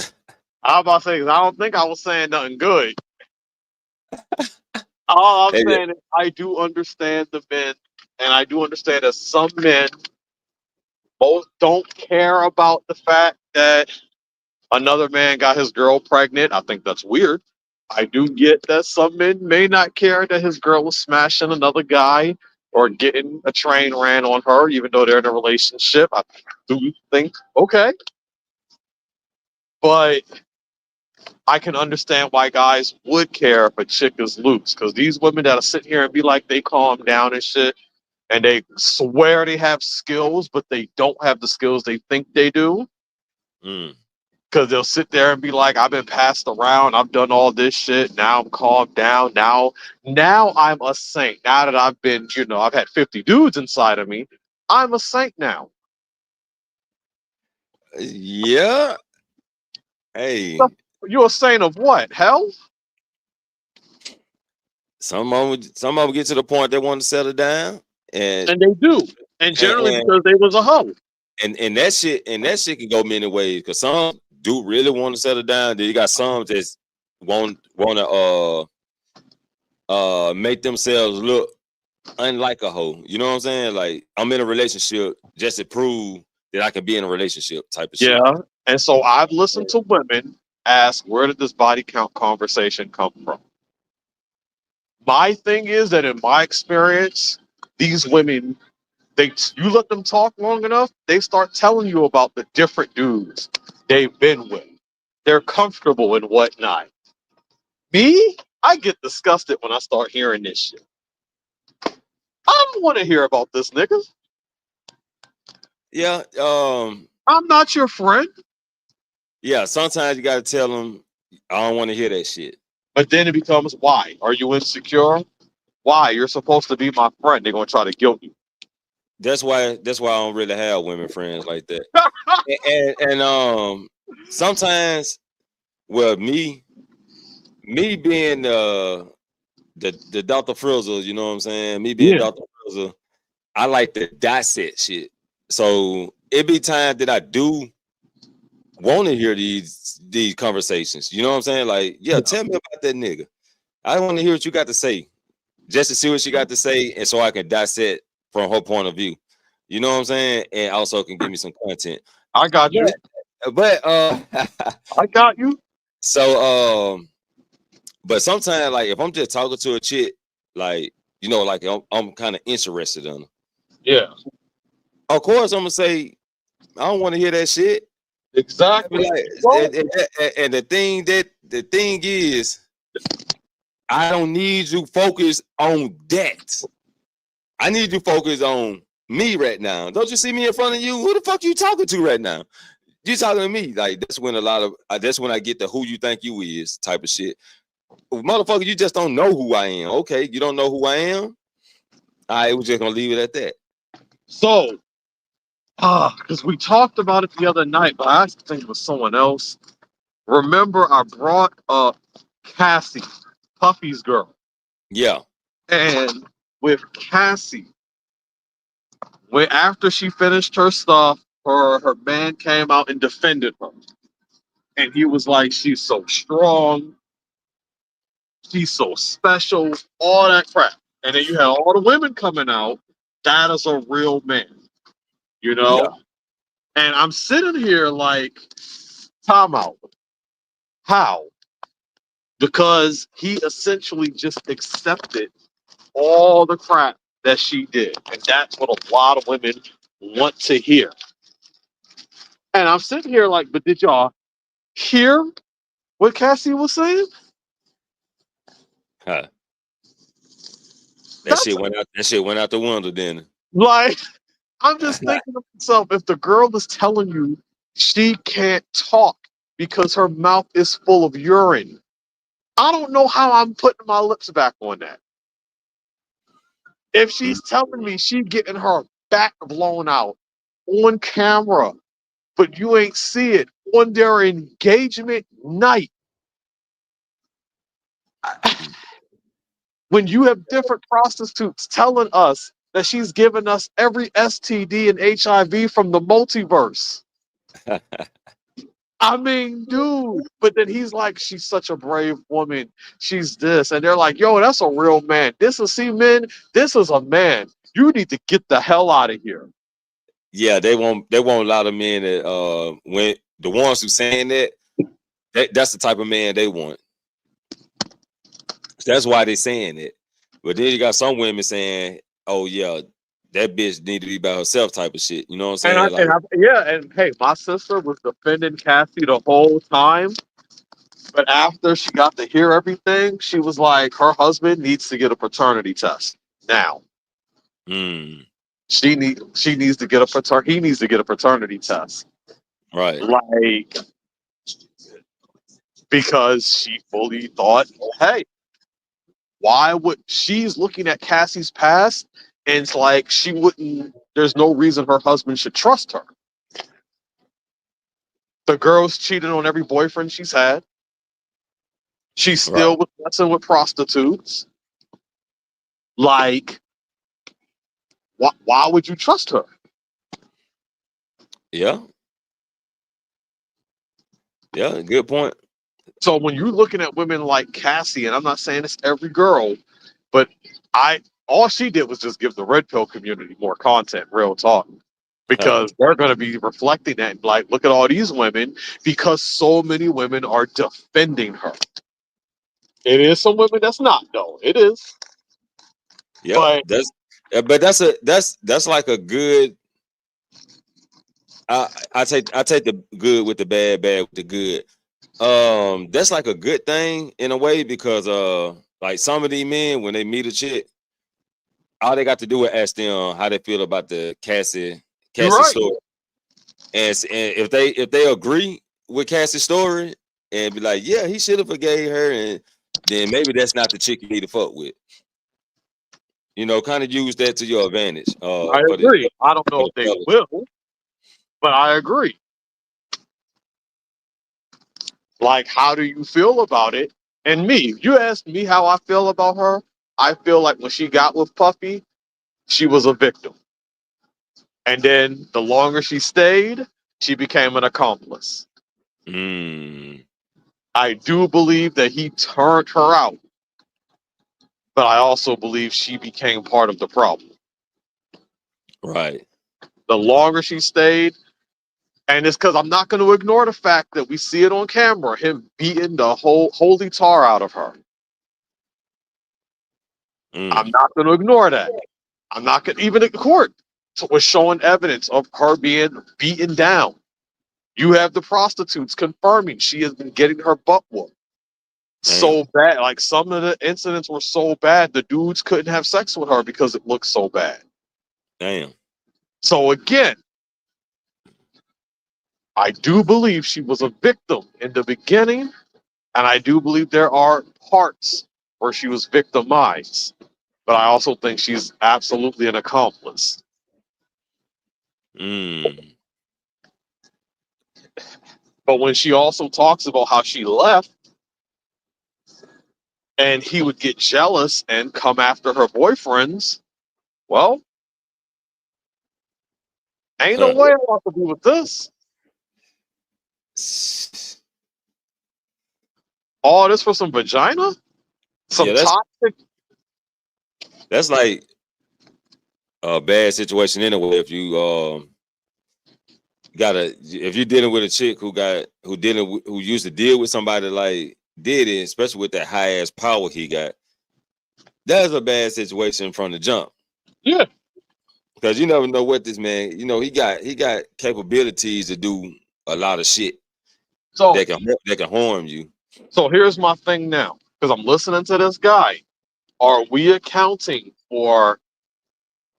I was about to say, because I don't think I was saying nothing good. All I'm saying is I do understand the men, and I do understand that some men both don't care about the fact that another man got his girl pregnant. I think that's weird. I do get that some men may not care that his girl was smashing another guy or getting a train ran on her, even though they're in a relationship. I do think, okay. But I can understand why guys would care if a chick is loose. Because these women that'll sit here and be like they calm down and shit, and they swear they have skills, but they don't have the skills they think they do. Because they'll sit there and be like, I've been passed around, I've done all this shit, now I'm calmed down, now I'm a saint. Now that I've been, I've had 50 dudes inside of me, I'm a saint now. Yeah. Hey. You're a saint of what? Hell? Some of them get to the point they want to settle down. And they do. And generally because they was a hoe. And that shit can go many ways. Because some do really want to settle down. Then you got some that want to make themselves look unlike a hoe. You know what I'm saying? Like, I'm in a relationship just to prove that I can be in a relationship type of shit. Yeah. And so I've listened to women ask, where did this body count conversation come from? My thing is that in my experience, these women You let them talk long enough, they start telling you about the different dudes they've been with. They're comfortable and whatnot. Me, I get disgusted when I start hearing this shit. I don't want to hear about this nigga. Yeah. I'm not your friend. Yeah. Sometimes you gotta tell them, I don't want to hear that shit. But then it becomes, why? Are you insecure? Why? You're supposed to be my friend. They're gonna try to guilt you. That's why I don't really have women friends like that. and sometimes, well, me being the Dr. Frizzle, you know what I'm saying? Me being Dr. Frizzle, I like to dissect shit. So it be time that I do want to hear these conversations. You know what I'm saying? Like, yeah, tell me about that nigga. I want to hear what you got to say, just to see what she got to say, and so I can dissect from her point of view. You know what I'm saying? And also can give me some content. I got you. But I got you. So but sometimes, like, if I'm just talking to a chick, like, you know, like I'm kind of interested in her. Yeah. Of course, I'm gonna say I don't want to hear that shit. Exactly. Like, and the thing is, I don't need you focused on that. I need you focused on me right now. Don't you see me in front of you? Who the fuck you talking to right now? You talking to me? Like, that's when that's when I get the who you think you is type of shit. Motherfucker, you just don't know who I am. Okay, you don't know who I am. All right, we're just gonna leave it at that. So, because we talked about it the other night, but I think it was someone else. Remember, I brought up Cassie, Puffy's girl. Yeah. And with Cassie, after she finished her stuff, her man came out and defended her. And he was like, she's so strong, she's so special, all that crap. And then you had all the women coming out, that is a real man, you know? Yeah. And I'm sitting here like, time out. How? Because he essentially just accepted all the crap that she did. And that's what a lot of women want to hear. And I'm sitting here like, but did y'all hear what Cassie was saying? Huh. That shit went out the window then. Like, I'm just thinking to myself, if the girl is telling you she can't talk because her mouth is full of urine, I don't know how I'm putting my lips back on that. If she's telling me she's getting her back blown out on camera, but you ain't see it on their engagement night, when you have different prostitutes telling us that she's giving us every STD and HIV from the multiverse. I mean, dude, but then he's like, she's such a brave woman. She's this. And they're like, yo, that's a real man. This is a man. You need to get the hell out of here. Yeah, they want a lot of men that when the ones who saying that's the type of man they want. That's why they saying it. But then you got some women saying, oh yeah, that bitch need to be by herself type of shit. You know what I'm saying? And hey, my sister was defending Cassie the whole time. But after she got to hear everything, she was like, her husband needs to get a paternity test now. He needs to get a paternity test. Right. Like, because she fully thought, hey, why would she's looking at Cassie's past and it's like there's no reason her husband should trust her. The girl's cheated on every boyfriend she's had. She still was messing with prostitutes. Like, why would you trust her? Yeah. Yeah, good point. So when you're looking at women like Cassie, and I'm not saying it's every girl, but all she did was just give the red pill community more content, real talk. Because they're going to be reflecting that and like, look at all these women, because so many women are defending her. It is some women that's not, though. It is. Yeah, But that's like a good. I take the good with the bad, bad with the good. That's like a good thing in a way because like some of these men when they meet a chick, all they got to do is ask them how they feel about the Cassie You're right. story, and if they agree with Cassie's story and be like, yeah, he should have forgave her, and then maybe that's not the chick you need to fuck with. You know, kind of use that to your advantage. I agree. I don't know if they will, but I agree. Like, how do you feel about it? And me, you asked me how I feel about her. I feel like when she got with Puffy, she was a victim. And then the longer she stayed, she became an accomplice. I do believe that he turned her out, but I also believe she became part of the problem. Right. The longer she stayed, and it's because I'm not going to ignore the fact that we see it on camera, him beating the whole holy tar out of her. I'm not going to ignore that. I'm not going to, even in court, was showing evidence of her being beaten down. You have the prostitutes confirming she has been getting her butt whooped. So bad. Like some of the incidents were so bad, the dudes couldn't have sex with her because it looked so bad. Damn. So again, I do believe she was a victim in the beginning, and I do believe there are parts where she was victimized. But I also think she's absolutely an accomplice. But when she also talks about how she left and he would get jealous and come after her boyfriends, well, ain't no way I want to be with this. All this for some vagina? Some toxic? That's like a bad situation anyway. If you if you're dealing with a chick who used to deal with somebody like Diddy, especially with that high ass power he got, that's a bad situation from the jump. Yeah, because you never know what this man. You know, he got capabilities to do a lot of shit. So that can harm you. So here's my thing now, because I'm listening to this guy. Are we accounting for?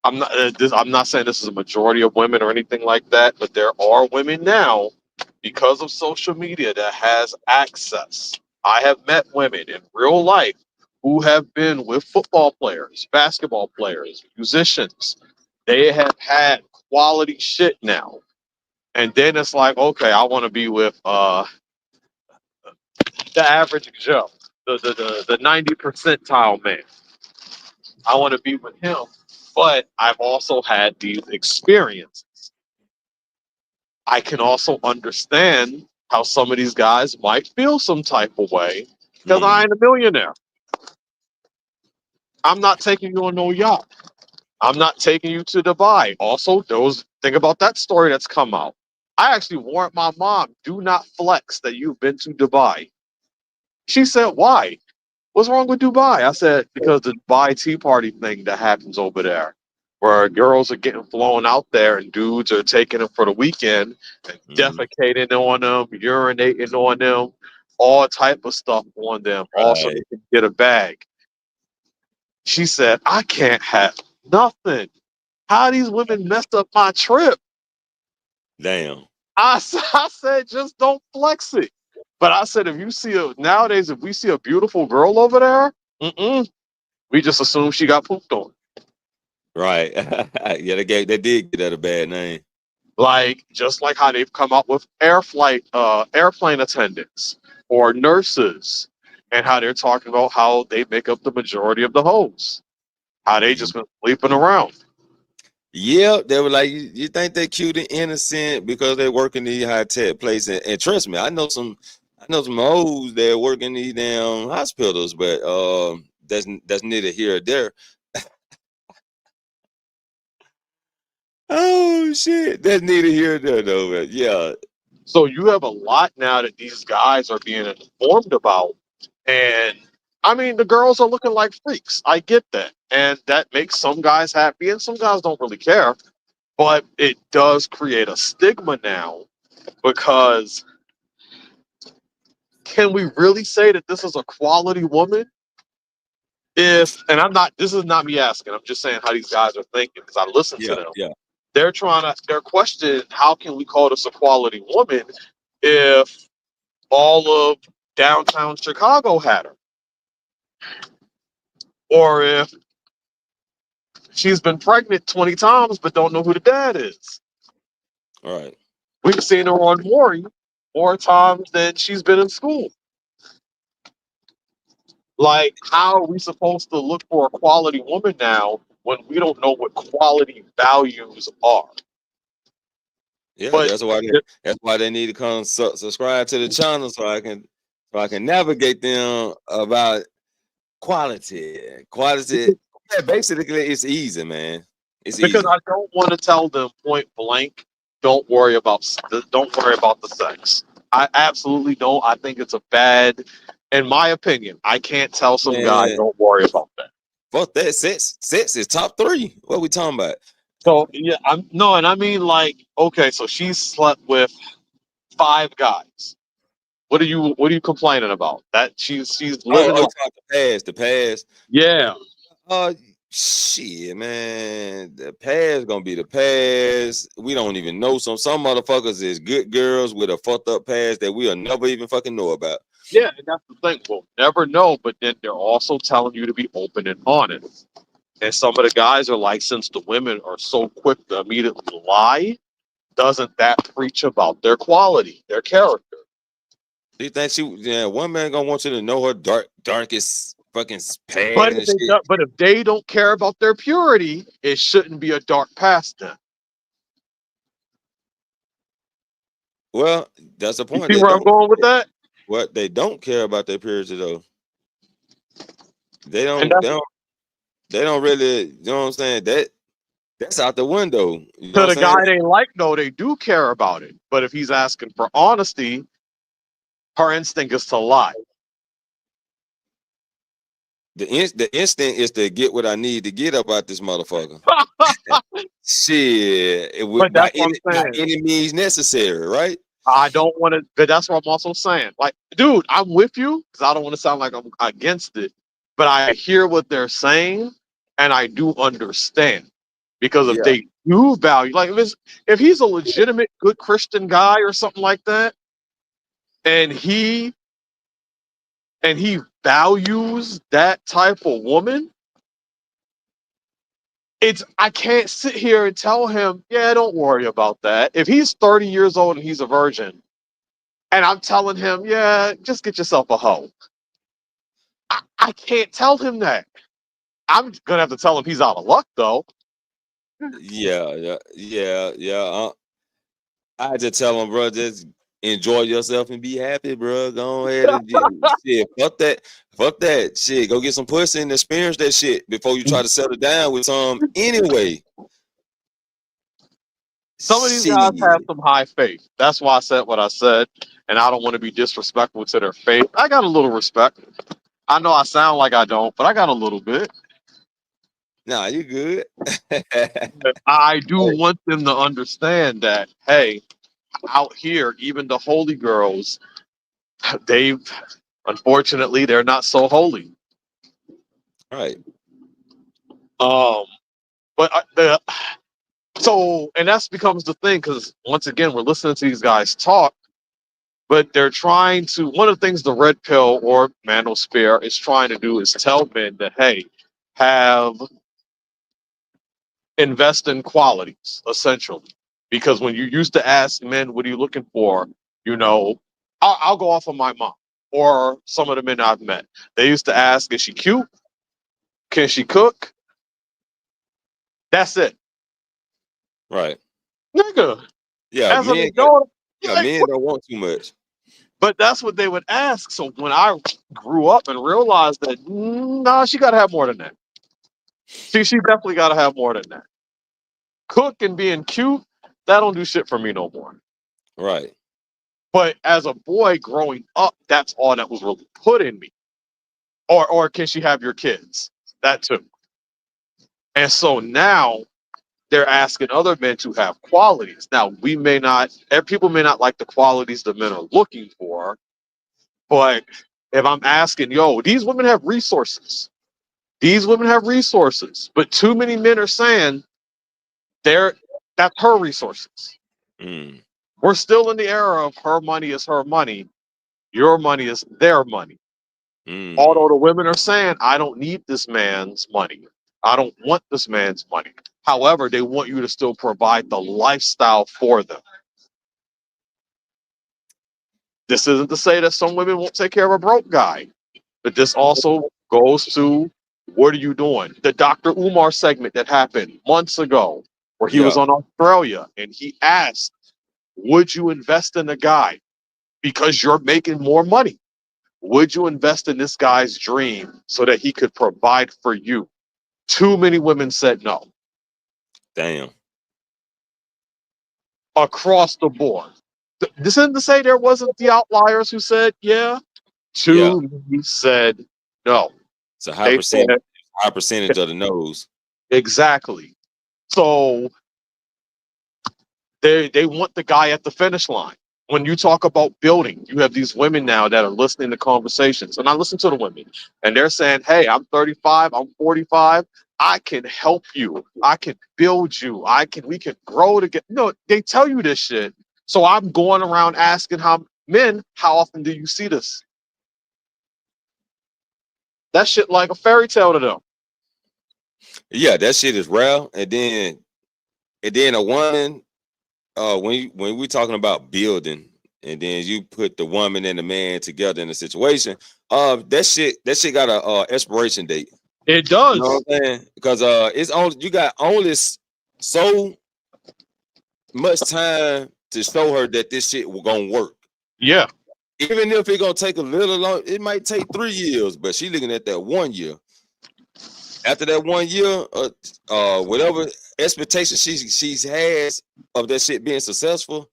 I'm not saying this is a majority of women or anything like that, but there are women now, because of social media, that has access. I have met women in real life who have been with football players, basketball players, musicians. They have had quality shit now, and then it's like, okay, I want to be with the average Joe, the 90 percentile man. I want to be with him, but I've also had these experiences. I can also understand how some of these guys might feel some type of way because I ain't a millionaire. I'm not taking you on no yacht. I'm not taking you to Dubai. Also, think about that story that's come out. I actually warned my mom, do not flex that you've been to Dubai. She said, why? What's wrong with Dubai? I said, because the Dubai Tea Party thing that happens over there, where girls are getting flown out there and dudes are taking them for the weekend and defecating on them, urinating on them, all type of stuff on them, also they can get a bag. She said, I can't have nothing. How these women messed up my trip? Damn. I said, just don't flex it. But I said, if we see a beautiful girl over there, we just assume she got pooped on. Right. Yeah, they did get that a bad name. Like, just like how they've come up with airplane attendants or nurses, and how they're talking about how they make up the majority of the hoes. How they just been sleeping around. Yeah, they were like, you think they're cute and innocent because they work in these high tech places. And trust me, I know some hoes that work in these damn hospitals, but that's neither here or there. Oh shit, that's neither here or there though. But yeah. So you have a lot now that these guys are being informed about, and I mean the girls are looking like freaks. I get that, and that makes some guys happy, and some guys don't really care. But it does create a stigma now, because can we really say that this is a quality woman? If, and I'm not, this is not me asking, I'm just saying how these guys are thinking, because I listen to them. Yeah. They're questioning, how can we call this a quality woman if all of downtown Chicago had her? Or if she's been pregnant 20 times but don't know who the dad is. All right. We've seen her on Maury more times than she's been in school. Like, how are we supposed to look for a quality woman now when we don't know what quality values are? Yeah, But that's why they need to come subscribe to the channel so I can navigate them about quality. Yeah, basically it's easy, man. It's because easy. I don't want to tell them point blank, don't worry about the sex. I absolutely don't. I think it's a bad, in my opinion. I can't tell some guy Man, don't worry about that. fuck that. Sex is top 3. What we talking about? So yeah, and I mean, like, okay, so she slept with 5 guys. What are you complaining about? That she's living Oh, life. the past. Yeah. Shit, man. The past gonna be the past. We don't even know. Some motherfuckers is good girls with a fucked up past that we'll never even fucking know about. Yeah, and that's the thing. We'll never know, but then they're also telling you to be open and honest. And some of the guys are like, since the women are so quick to immediately lie, doesn't that preach about their quality, their character? Do you think one man gonna want you to know her darkest fucking past But and shit? if they don't care about their purity, it shouldn't be a dark past then. Well, that's the point. You see where I'm going with that? What they don't care about their purity though. They don't really, you know what I'm saying? That's out the window. You know To what the I'm saying? guy they like, no, they do care about it. But if he's asking for honesty, her instinct is to lie. The instinct is to get what I need to get up out this motherfucker. Shit, by any means necessary, right? I don't want to, but that's what I'm also saying. Like, dude, I'm with you because I don't want to sound like I'm against it, but I hear what they're saying and I do understand. Because if they do value, like if he's a legitimate good Christian guy or something like that, and he values that type of woman, I can't sit here and tell him, yeah, don't worry about that. If he's 30 years old and he's a virgin, and I'm telling him, yeah, just get yourself a hoe. I can't tell him that. I'm gonna have to tell him he's out of luck, though. Yeah. I just tell him, bro, just enjoy yourself and be happy, bro. Go ahead and shit. Fuck that shit. Go get some pussy and experience that shit before you try to settle down with some anyway. Some of these guys have some high faith. That's why I said what I said, and I don't want to be disrespectful to their faith. I got a little respect. I know I sound like I don't, but I got a little bit. Nah, you good. I do want them to understand that, hey, out here, even the holy girls, unfortunately, they're not so holy. Right. But and that becomes the thing, because once again, we're listening to these guys talk, but they're trying to, one of the things the red pill or manosphere is trying to do is tell men that, hey, invest in qualities, essentially. Because when you used to ask men, what are you looking for? I'll go off of my mom or some of the men I've met. They used to ask, is she cute? Can she cook? That's it. Right. Nigga. Yeah, As an men adult, men don't want too much. But that's what they would ask. So when I grew up and realized that, nah, she got to have more than that. She definitely got to have more than that. Cook and being cute, that don't do shit for me no more. Right. But as a boy growing up, that's all that was really put in me. Or can she have your kids? That too. And so now they're asking other men to have qualities. Now, people may not like the qualities the men are looking for, but if I'm asking, yo, these women have resources. These women have resources, but too many men are saying that's her resources. Mm. We're still in the era of her money is her money, your money is their money. Mm. Although the women are saying, I don't need this man's money. I don't want this man's money. However, they want you to still provide the lifestyle for them. This isn't to say that some women won't take care of a broke guy, but this also goes to what are you doing? The Dr. Umar segment that happened months ago, where he was Yeah. on Australia and he asked, would you invest in a guy because you're making more money? Would you invest in this guy's dream so that he could provide for you? Too many women said no. Damn. Across the board. This isn't to say there wasn't the outliers who said yeah. Too many said no. It's a high percentage of the no's. Exactly. So they want the guy at the finish line. When you talk about building, you have these women now that are listening to conversations. And I listen to the women and they're saying, hey, I'm 35, I'm 45. I can help you. I can build you. We can grow together. No, they tell you this shit. So I'm going around asking how often do you see this? That shit like a fairy tale to them. Yeah, that shit is rare. And then a woman, when we're talking about building, and then you put the woman and the man together in a situation, that shit got a expiration date. It does. You know what I'm saying? Because it's only you got only so much time to show her that this shit will gonna work. Yeah. Even if it gonna take a little long, it might take 3 years, but she looking at that 1 year. After that 1 year, whatever expectation she has of that shit being successful,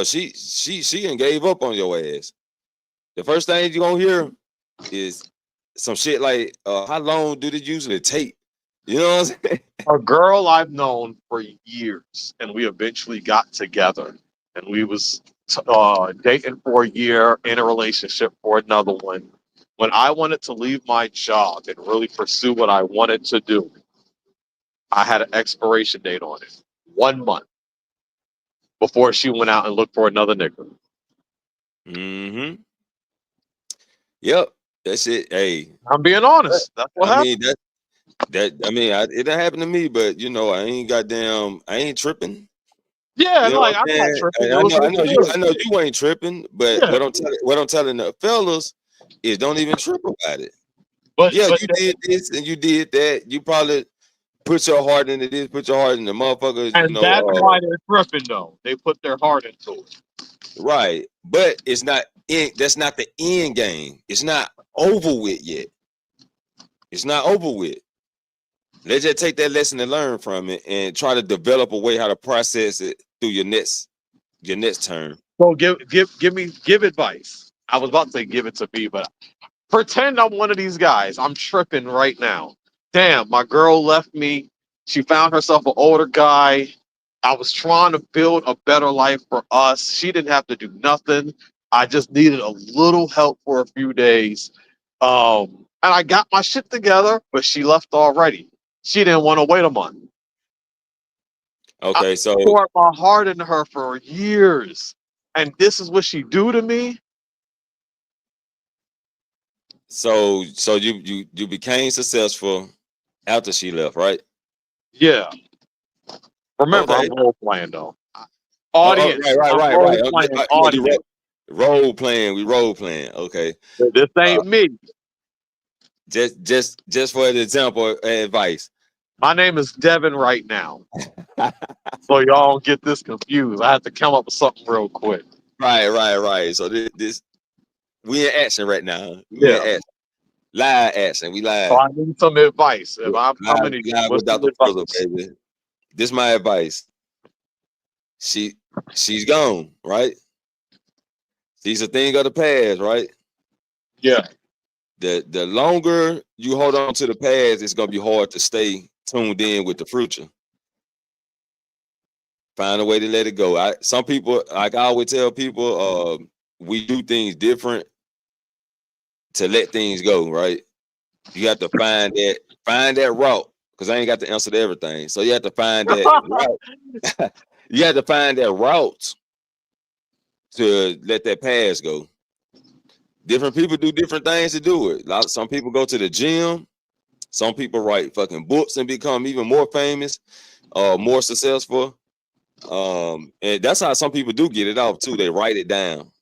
she done gave up on your ass. The first thing you're gonna hear is some shit like, how long did it usually take? You know what I'm saying? A girl I've known for years, and we eventually got together, and we was dating for a year, in a relationship for another one. When I wanted to leave my job and really pursue what I wanted to do, I had an expiration date on it. 1 month before she went out and looked for another nigga. Mm-hmm. Yep. That's it. Hey, I'm being honest. That's what happened. It didn't happen to me, but you know, I ain't tripping. Yeah, You know like what I'm I'm not tripping. I know you ain't tripping, but Yeah. what I'm telling the fellas is don't even trip about it. But you did this and you did that. You probably put your heart into this, put your heart in the motherfuckers. And that's why they're tripping though. They put their heart into it. Right. But that's not the end game. It's not over with yet. It's not over with. Let's just take that lesson and learn from it and try to develop a way how to process it through your next term. So give advice. I was about to say give it to me, but pretend I'm one of these guys. I'm tripping right now. Damn, my girl left me. She found herself an older guy. I was trying to build a better life for us. She didn't have to do nothing. I just needed a little help for a few days. And I got my shit together, but she left already. She didn't want to wait a month. Okay, I poured my heart into her for years. And this is what she do to me. So you became successful after she left, right? Yeah. Remember, Okay. I'm role playing though. Audience. Right. Audience. Role playing. We role playing. Okay. This ain't me. Just for an example, advice. My name is Devin right now. So y'all don't get this confused. I have to come up with something real quick. Right. So this we in action right now. We Yeah. in action. Live action. We live. So I need some advice. If I'm coming to live with Dr. Frizzle, baby. This is my advice. She's gone, right? She's a thing of the past, right? Yeah. the longer you hold on to the past, it's gonna be hard to stay tuned in with the future. Find a way to let it go. Some people, like I always tell people, we do things different to let things go, right? You have to find that route, because I ain't got the answer to everything. So you have to find that route. You have to find that route to let that past go. Different people do different things to do it. Some people go to the gym. Some people write fucking books and become even more famous, more successful. And that's how some people do get it off too. They write it down.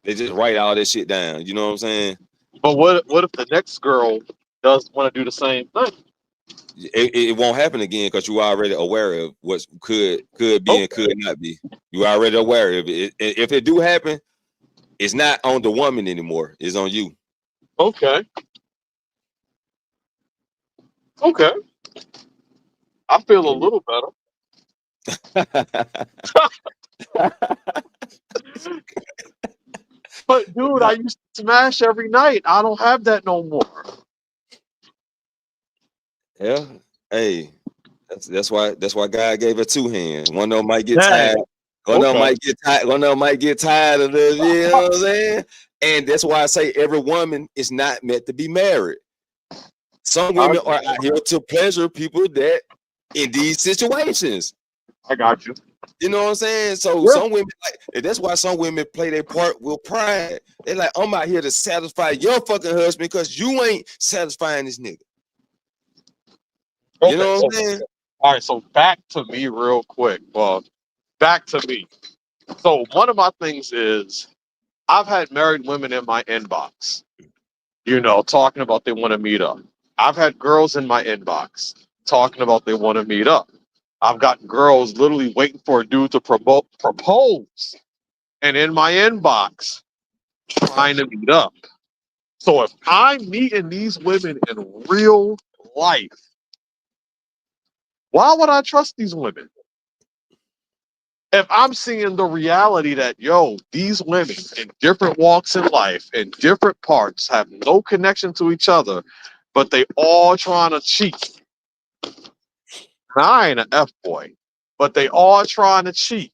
They just write all that shit down. You know what I'm saying? But what if the next girl does want to do the same thing? It won't happen again because you are already aware of what could be and could not be. You are already aware of it. If it do happen, it's not on the woman anymore. It's on you. Okay. Okay. I feel a little better. But dude, I used to smash every night. I don't have that no more. Yeah. Hey, that's why God gave her two hands. One of them might get tired. One of them might get tired. One of them might get tired of this. You know what I'm saying? And that's why I say every woman is not meant to be married. Some women are out here to pleasure people that in these situations. I got you. You know what I'm saying? So some women, and that's why some women play their part with pride. They're like, I'm out here to satisfy your fucking husband because you ain't satisfying this nigga. You know what I'm saying? All right, so back to me real quick. Well, back to me. So one of my things is I've had married women in my inbox, talking about they want to meet up. I've had girls in my inbox talking about they want to meet up. I've got girls literally waiting for a dude to propose and in my inbox trying to meet up. So if I'm meeting these women in real life, why would I trust these women? If I'm seeing the reality that, these women in different walks in life, in different parts, have no connection to each other, but they all trying to cheat. Now, I ain't an F-boy, but they all trying to cheat.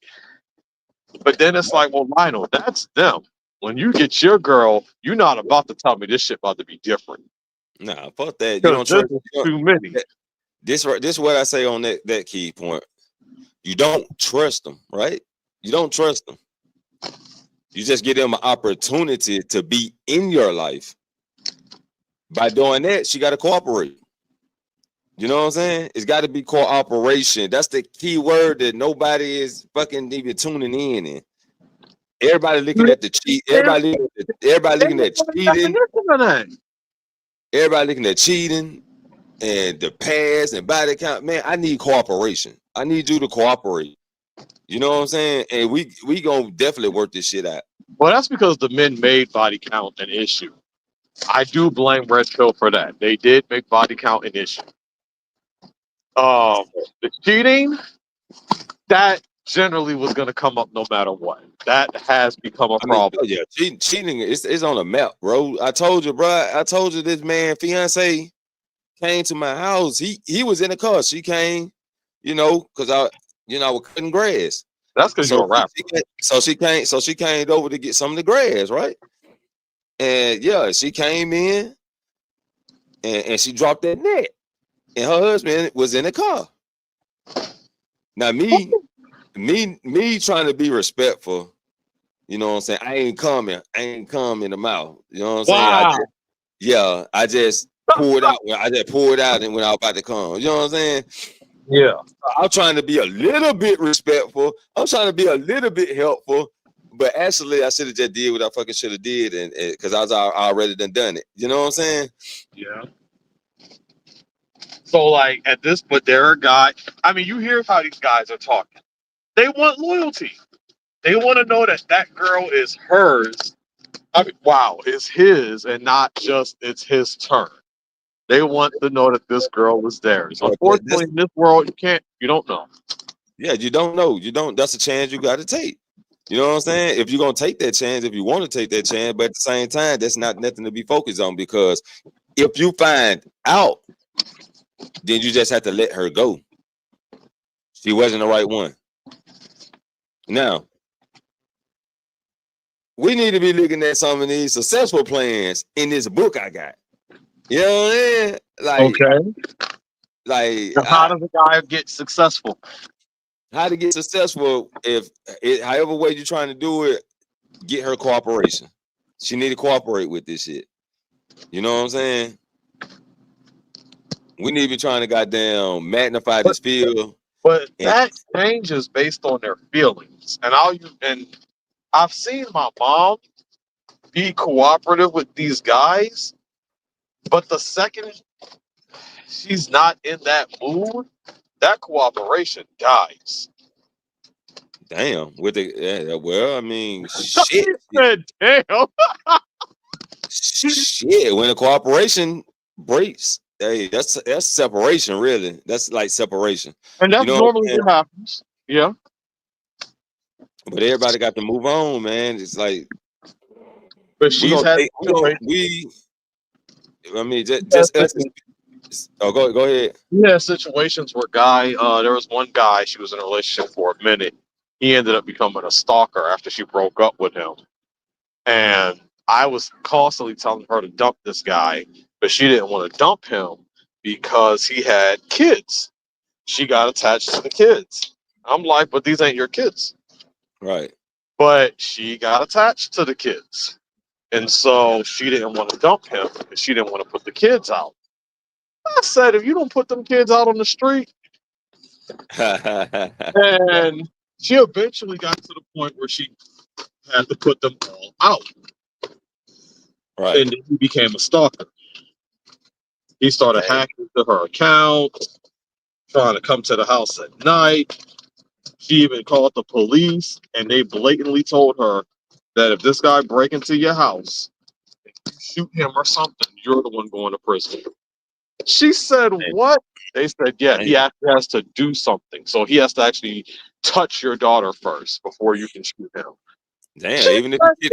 But then it's like, well, Lionel, that's them. When you get your girl, you're not about to tell me this shit about to be different. Nah, fuck that. You don't trust too many. This is what I say on that key point. You don't trust them, right? You don't trust them. You just give them an opportunity to be in your life. By doing that, she got to cooperate. You know what I'm saying? It's got to be cooperation. That's the key word that nobody is fucking even tuning in. Everybody looking at the cheat. Everybody looking at cheating. Everybody looking at cheating and the past and body count. Man, I need cooperation. I need you to cooperate. You know what I'm saying? And we gonna definitely work this shit out. Well, that's because the men made body count an issue. I do blame Red Pill for that. They did make body count an issue. The cheating, that generally was going to come up no matter what. That has become a problem. Yeah, cheating is on a map, bro. I told you, bro. I told you this man fiance came to my house. He was in the car. She came, because I was cutting grass. That's because you're a rapper. So she came over to get some of the grass, right? And yeah, she came in and she dropped that net. And her husband was in the car. Now me trying to be respectful, you know what I'm saying? I ain't come in the mouth. You know what I'm saying? I just pulled out. I just pulled out and when I was about to come. You know what I'm saying? Yeah. I'm trying to be a little bit respectful. I'm trying to be a little bit helpful. But actually, I should have just did what I fucking should have did, and because I was already done it. You know what I'm saying? Yeah. So like but there are guys. I mean, you hear how these guys are talking. They want loyalty. They want to know that girl is hers. I mean, it's his and not just it's his turn. They want to know that this girl was theirs. Unfortunately, in this world, you don't know. Yeah, you don't know. You don't. That's a chance you got to take. You know what I'm saying? If you're gonna take that chance, if you want to take that chance, but at the same time, that's not nothing to be focused on, because if you find out, then you just have to let her go. She wasn't the right one. Now, we need to be looking at some of these successful plans in this book I got. You know what I mean? Like how does a guy get successful? How to get successful? If however way you're trying to do it, get her cooperation. She need to cooperate with this shit. You know what I'm saying? We need to be trying to goddamn magnify this field. But that changes based on their feelings. And I've seen my mom be cooperative with these guys, but the second she's not in that mood, that cooperation dies. Damn. With the well, I mean, shit. Said, damn. Shit. When the cooperation breaks, hey, that's separation, really. That's like separation. And that's normally what happens. Yeah. But everybody got to move on, man. It's like, but she's had. I mean, just go ahead. Yeah, situations where there was one guy, she was in a relationship for a minute. He ended up becoming a stalker after she broke up with him. And I was constantly telling her to dump this guy, but she didn't want to dump him because he had kids. She got attached to the kids. I'm like, but these ain't your kids. Right. But she got attached to the kids. And so she didn't want to dump him because she didn't want to put the kids out. I said, if you don't put them kids out on the street, and she eventually got to the point where she had to put them all out. Right. And then he became a stalker. He started hacking into her account, trying to come to the house at night. She even called the police, and they blatantly told her that if this guy break into your house, if you shoot him or something, you're the one going to prison. She said, what? They said, yeah, he actually has to do something. So he has to actually touch your daughter first before you can shoot him. Damn, even if you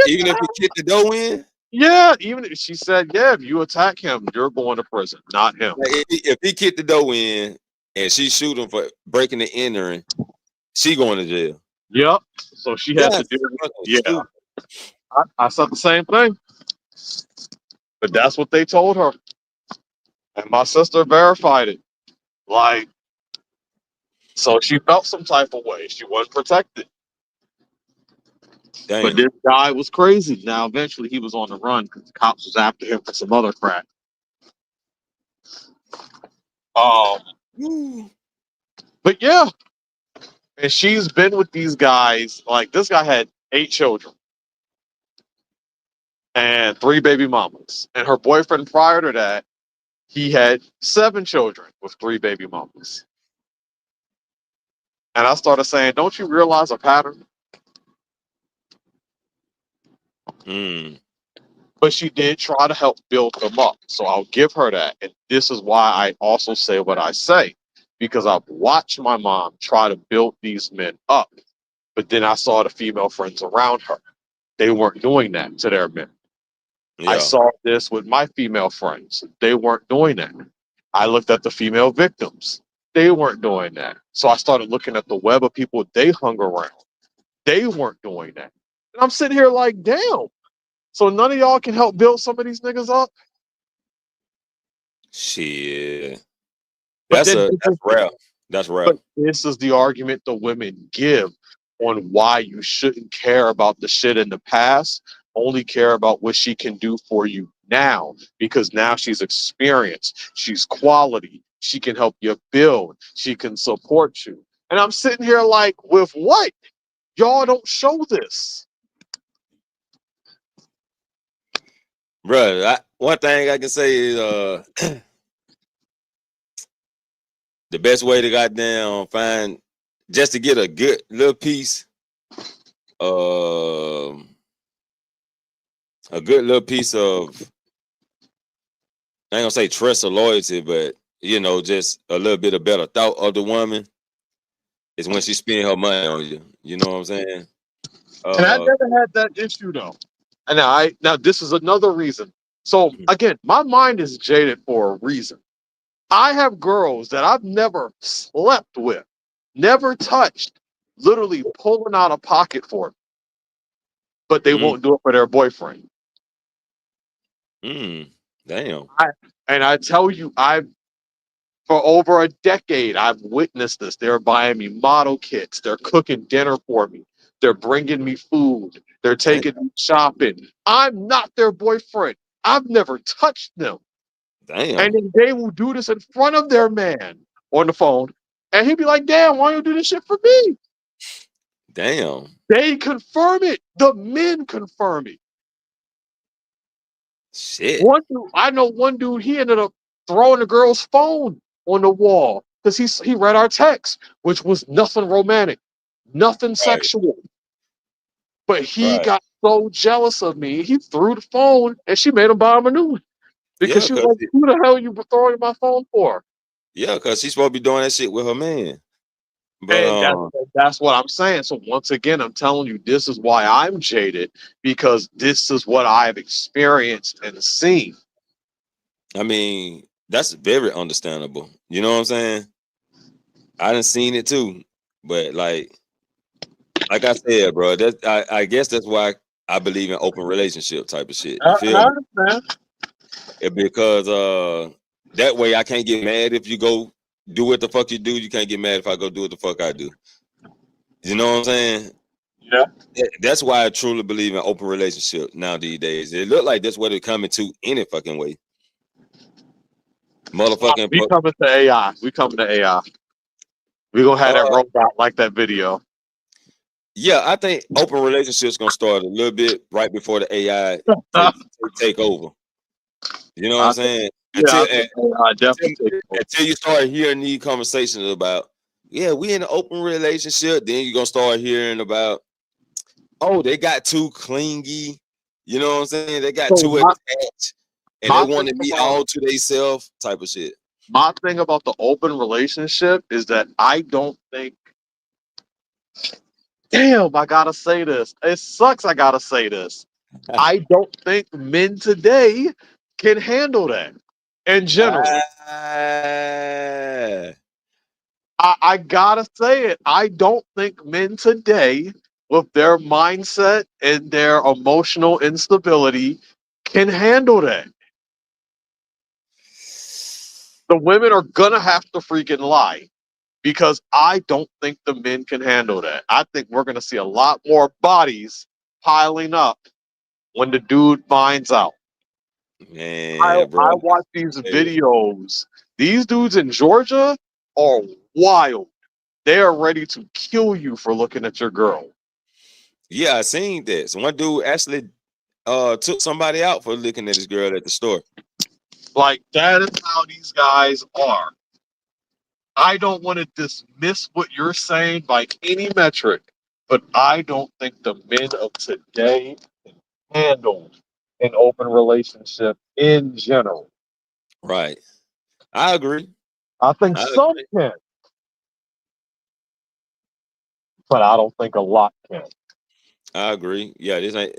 kick the door in? Yeah, even if she said, yeah, if you attack him, you're going to prison, not him. Like, if he kicked the door in and she shoot him for breaking and entering, she going to jail. Yep. So she had to do it. Yeah. I said the same thing. But that's what they told her. And my sister verified it. Like, so she felt some type of way. She wasn't protected. Damn. But this guy was crazy. Now, eventually, he was on the run because the cops was after him for some other crap. But yeah. And she's been with these guys. Like, this guy had 8 children. And 3 baby mamas. And her boyfriend prior to that, he had 7 children with 3 baby mamas. And I started saying, don't you realize a pattern? But she did try to help build them up. So I'll give her that. And this is why I also say what I say. Because I've watched my mom try to build these men up. But then I saw the female friends around her. They weren't doing that to their men. Yeah. I saw this with my female friends. They weren't doing that. I looked at the female victims. They weren't doing that. So I started looking at the web of people they hung around. They weren't doing that. And I'm sitting here like, damn. So none of y'all can help build some of these niggas up? Shit. That's real. That's real. But this is the argument the women give on why you shouldn't care about the shit in the past. Only care about what she can do for you now, because now she's experienced, she's quality, she can help you build, she can support you. And I'm sitting here like, with what? Y'all don't show this. Bro, one thing I can say is the best way to goddamn find, just to get a good little piece, a good little piece of, I ain't gonna say trust or loyalty, but just a little bit of better thought of the woman is when she spend her money on you. You know what I'm saying? And I never had that issue though. And now this is another reason. So again, my mind is jaded for a reason. I have girls that I've never slept with, never touched, literally pulling out a pocket for them, but they won't do it for their boyfriend. Damn. And I tell you, for over a decade, I've witnessed this. They're buying me model kits. They're cooking dinner for me. They're bringing me food. They're taking me shopping. I'm not their boyfriend. I've never touched them. Damn. And then they will do this in front of their man on the phone. And he'd be like, damn, why you do this shit for me? Damn. They confirm it. The men confirm it. Shit. I know one dude, he ended up throwing the girl's phone on the wall because he read our text, which was nothing romantic, nothing sexual. But he got so jealous of me, he threw the phone and she made him buy him a new one. Because she was like, who the hell you throwing my phone for? Yeah, because she's supposed to be doing that shit with her man. But And that's what I'm saying. So once again, I'm telling you, this is why I'm jaded, because this is what I've experienced and seen. I mean, that's very understandable. You know what I'm saying? I done seen it too. But like I said, bro, I guess that's why I believe in open relationship type of shit. You feel me? Because that way I can't get mad if you go do what the fuck you do. You can't get mad if I go do what the fuck I do. You know what I'm saying? Yeah. That's why I truly believe in open relationship now these days. It look like that's what it's coming to any fucking way. Motherfucking We coming to AI. We coming to AI. We gonna have that robot like that video. Yeah, I think open relationships gonna start a little bit right before the AI take over. You know what I'm saying? Until you start hearing these conversations about, yeah, we in an open relationship, then you're gonna start hearing about, oh, they got too clingy. You know what I'm saying? They got too attached, and they want to be all to themselves type of shit. My thing about the open relationship is that I don't think. Damn, I gotta say this. It sucks. I gotta say this. I don't think men today can handle that. In general, I gotta say it. I don't think men today, with their mindset and their emotional instability, can handle that. The women are gonna have to freaking lie, because I don't think the men can handle that. I think we're gonna see a lot more bodies piling up when the dude finds out. Man, I bro. watch these videos. These dudes in Georgia are wild. They are ready to kill you for looking at your girl. Yeah, I seen that. So one dude actually took somebody out for looking at his girl at the store. Like, that is how these guys are. I don't want to dismiss what you're saying by any metric, but I don't think the men of today can handle an open relationship in general. Right. I agree. I think some can, but I don't think a lot can. I agree. Yeah, this ain't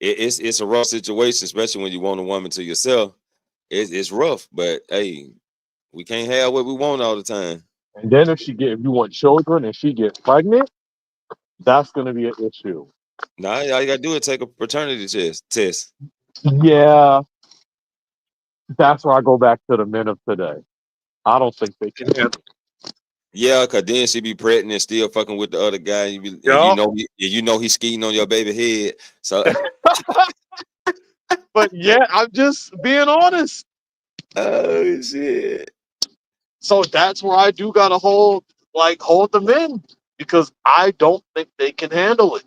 it's a rough situation, especially when you want a woman to yourself. It's rough, but hey, we can't have what we want all the time. And then if you want children and she gets pregnant, that's going to be an issue. Nah, all you gotta do is take a paternity test. Yeah, that's where I go back to the men of today. I don't think they can handle it. Yeah, cause then she be pregnant and still fucking with the other guy. And you know he's skiing on your baby head. So, but yeah, I'm just being honest. Oh shit! So that's where I do gotta hold the men, because I don't think they can handle it.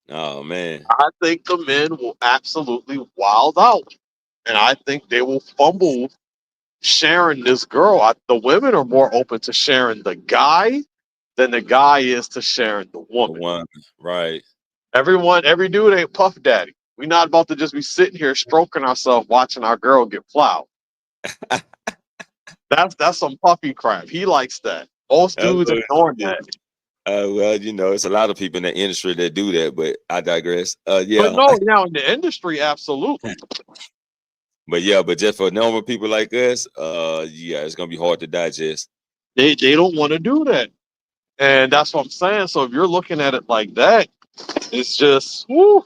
Oh man, I think the men will absolutely wild out, and I think they will fumble sharing this girl. The women are more open to sharing the guy than the guy is to sharing the woman. Right. Every dude ain't Puff Daddy. We're not about to just be sitting here stroking ourselves watching our girl get plowed. That's some puppy crap. He likes that. Most dudes are doing that. Well, you know, it's a lot of people in the industry that do that, but I digress. But Yeah. no, now in the industry, absolutely. But yeah, but just for normal people like us, yeah, it's gonna be hard to digest. They don't want to do that. And that's what I'm saying. So if you're looking at it like that, it's just, whoo,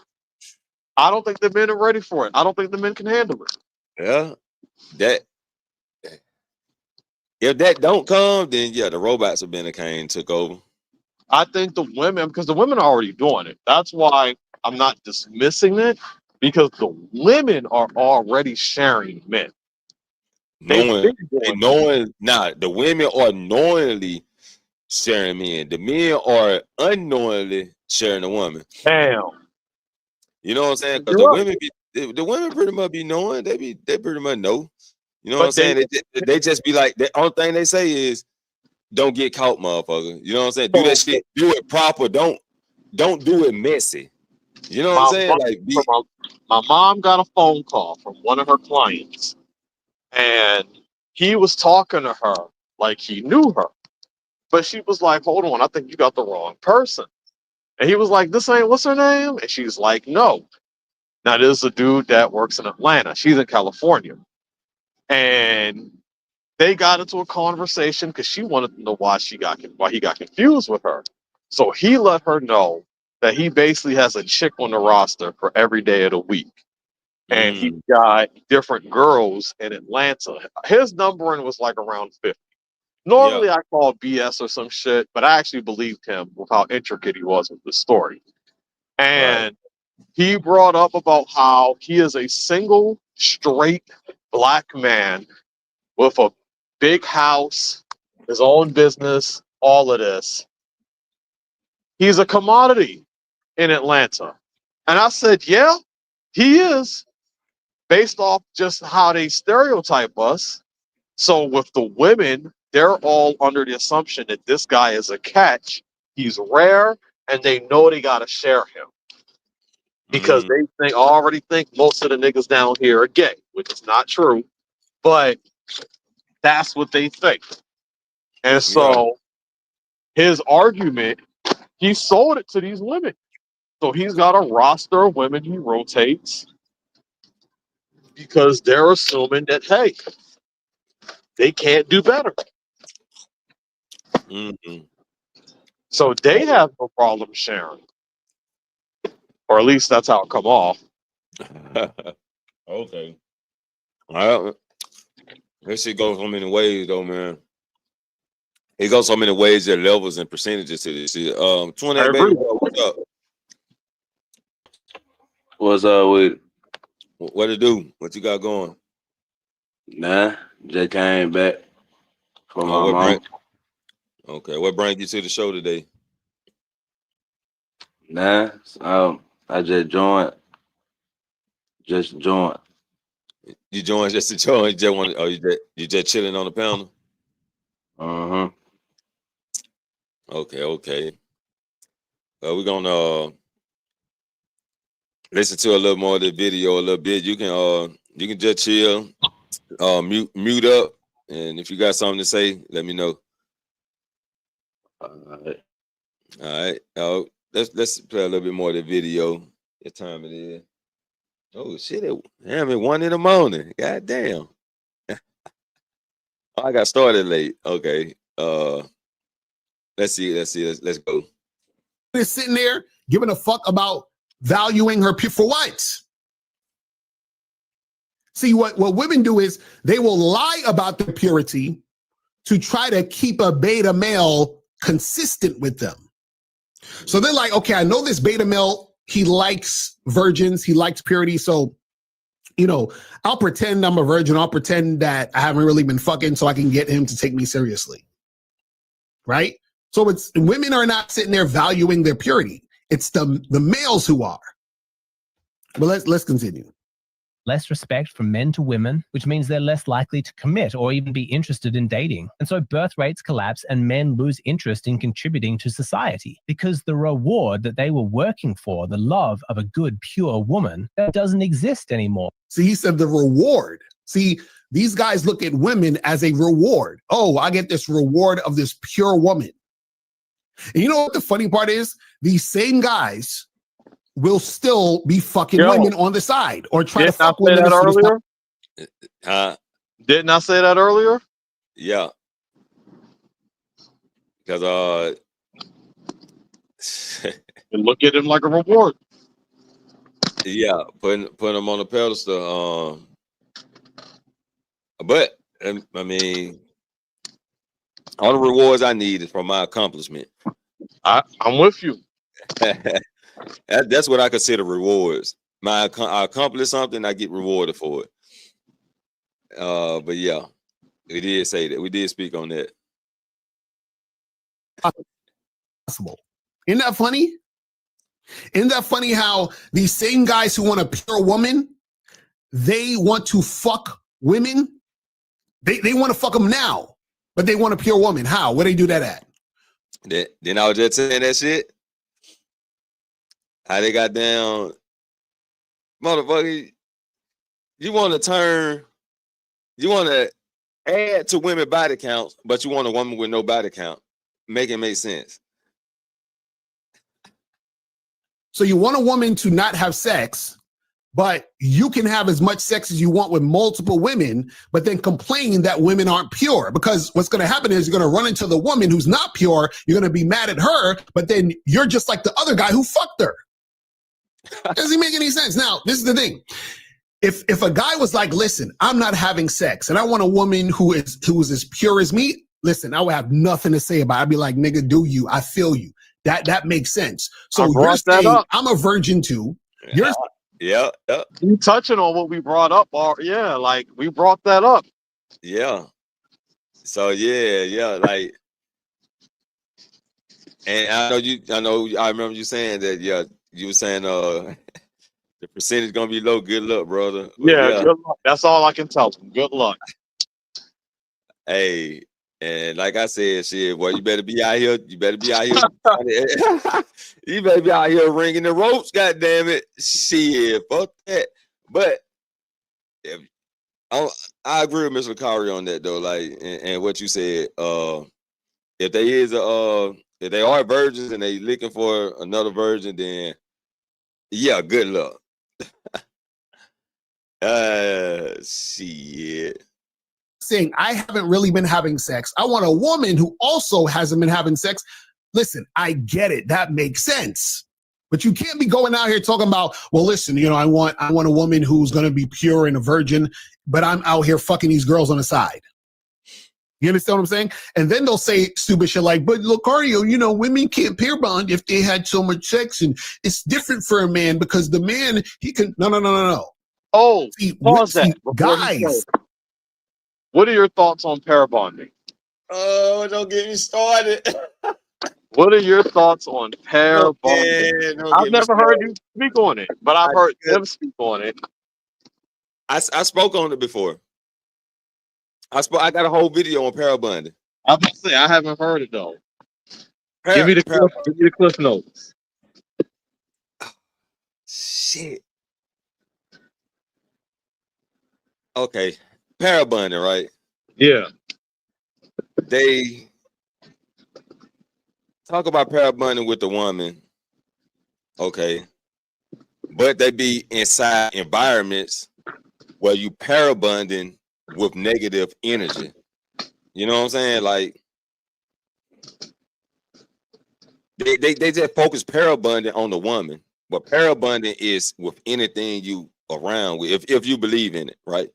I don't think the men are ready for it. I don't think the men can handle it. Yeah, that if that don't come, then yeah, the robots have been a cane took over. I think the women, because the women are already doing it. That's why I'm not dismissing it, because the women are already sharing men. Knowing, the women are knowingly sharing men. The men are unknowingly sharing a woman. Damn. You know what I'm saying? Because the women pretty much be knowing. They pretty much know. You know what I'm saying? They just be like, the only thing they say is, don't get caught, motherfucker. You know what I'm saying? Do that shit, do it proper. Don't do it messy. You know what I'm saying? Like, my mom got a phone call from one of her clients, and he was talking to her like he knew her. But she was like, hold on, I think you got the wrong person. And he was like, this ain't, what's her name? And she's like, no. Now, this is a dude that works in Atlanta. She's in California. And they got into a conversation because she wanted to know why he got confused with her. So he let her know that he basically has a chick on the roster for every day of the week. And he got different girls in Atlanta. His numbering was like around 50. Normally I call BS or some shit, but I actually believed him with how intricate he was with the story. And he brought up about how he is a single, straight black man with a big house, his own business, all of this. He's a commodity in Atlanta. And I said, yeah, he is, based off just how they stereotype us. So with the women, they're all under the assumption that this guy is a catch. He's rare, and they know they got to share him. Because they already think most of the niggas down here are gay, which is not true. But that's what they think. And so his argument, he sold it to these women. So he's got a roster of women he rotates because they're assuming that, hey, they can't do better. So they have no problem sharing. Or at least that's how it come off. Okay. Well, this shit goes so many ways, though, man. It goes so many ways, there levels and percentages to this shit. 28 baby, what's up? What's up with it? What it do? What you got going? Nah, just came back from my mom. Okay, what brought you to the show today? Nah, I just joined. Just joined. You joined just to join? You just want? Oh, you just chilling on the panel? Okay. We're gonna listen to a little more of the video a little bit. You can just chill, mute up, and if you got something to say, let me know. All right. Let's play a little bit more of the video. What time it is? Oh shit! Damn, it's 1 a.m. God damn. I got started late. Okay. Let's see. Let's go. Is sitting there giving a fuck about valuing her for what? See, what women do is they will lie about their purity to try to keep a beta male consistent with them. So they're like, okay, I know this beta male, he likes virgins, he likes purity. So, I'll pretend I'm a virgin. I'll pretend that I haven't really been fucking so I can get him to take me seriously. Right? So women are not sitting there valuing their purity. It's the males who are. But let's continue. Less respect from men to women, which means they're less likely to commit or even be interested in dating. And so birth rates collapse and men lose interest in contributing to society because the reward that they were working for, the love of a good, pure woman, that doesn't exist anymore. See, he said the reward. See, these guys look at women as a reward. Oh, I get this reward of this pure woman. And you know what the funny part is? These same guys will still be fucking women on the side or try to Didn't I fuck say women that as soon as earlier? Didn't I say that earlier? Yeah. Because look at him like a reward. Yeah, putting him on a pedestal. But I mean, all the rewards I need is from my accomplishment. I'm with you. That's what I consider rewards. I accomplish something, I get rewarded for it. But yeah, we did say that. We did speak on that. Possible. Isn't that funny? Isn't that funny how these same guys who want a pure woman, they want to fuck women? They want to fuck them now, but they want a pure woman. How? Where they do that at? Then I was just saying that shit. How they got down, motherfucker. You want to add to women body counts, but you want a woman with no body count. Make it make sense. So you want a woman to not have sex, but you can have as much sex as you want with multiple women, but then complain that women aren't pure. Because what's going to happen is you're going to run into the woman who's not pure. You're going to be mad at her, but then you're just like the other guy who fucked her. Doesn't make any sense. Now, this is the thing. If a guy was like, listen, I'm not having sex and I want a woman who is as pure as me, listen, I would have nothing to say about it. I'd be like, nigga, do you? I feel you. That makes sense. So you're saying I'm a virgin too. You're Yeah. You touching on what we brought up, like we brought that up. Yeah. So yeah, like, and I remember you saying that. Yeah, you were saying the percentage gonna be low. Good luck, brother. But Yeah, good luck. That's all I can tell them. Good luck. Hey, and like I said, shit, boy, you better be out here. You better be out here. You better be out here ringing the ropes. God damn it, shit, fuck that. But I agree with Mr. Kari on that though. Like, and what you said. If they are virgins and they looking for another virgin, then yeah, good luck. Shit. saying I haven't really been having sex. I want a woman who also hasn't been having sex. Listen, I get it. That makes sense. But you can't be going out here talking about, well, listen, I want a woman who's going to be pure and a virgin, but I'm out here fucking these girls on the side. You understand what I'm saying? And then they'll say stupid shit like, but Lucario, women can't pair bond if they had so much sex, and it's different for a man because the man, he can, no. Oh, pause that. Guys. What are your thoughts on pair bonding? Oh, don't get me started. What are your thoughts on pair bonding? I've never heard you speak on it, but I've heard them speak on it. I spoke on it before. I got a whole video on pair bonding. I was about to say I haven't heard it though. Give me the cliff notes. Shit. Okay, pair bonding, right? Yeah. They talk about pair bonding with the woman, okay, but they be inside environments where you pair bonding with negative energy. You know what I'm saying? Like they just focus pair bonding on the woman, but pair bonding is with anything you around with. If you believe in it, right?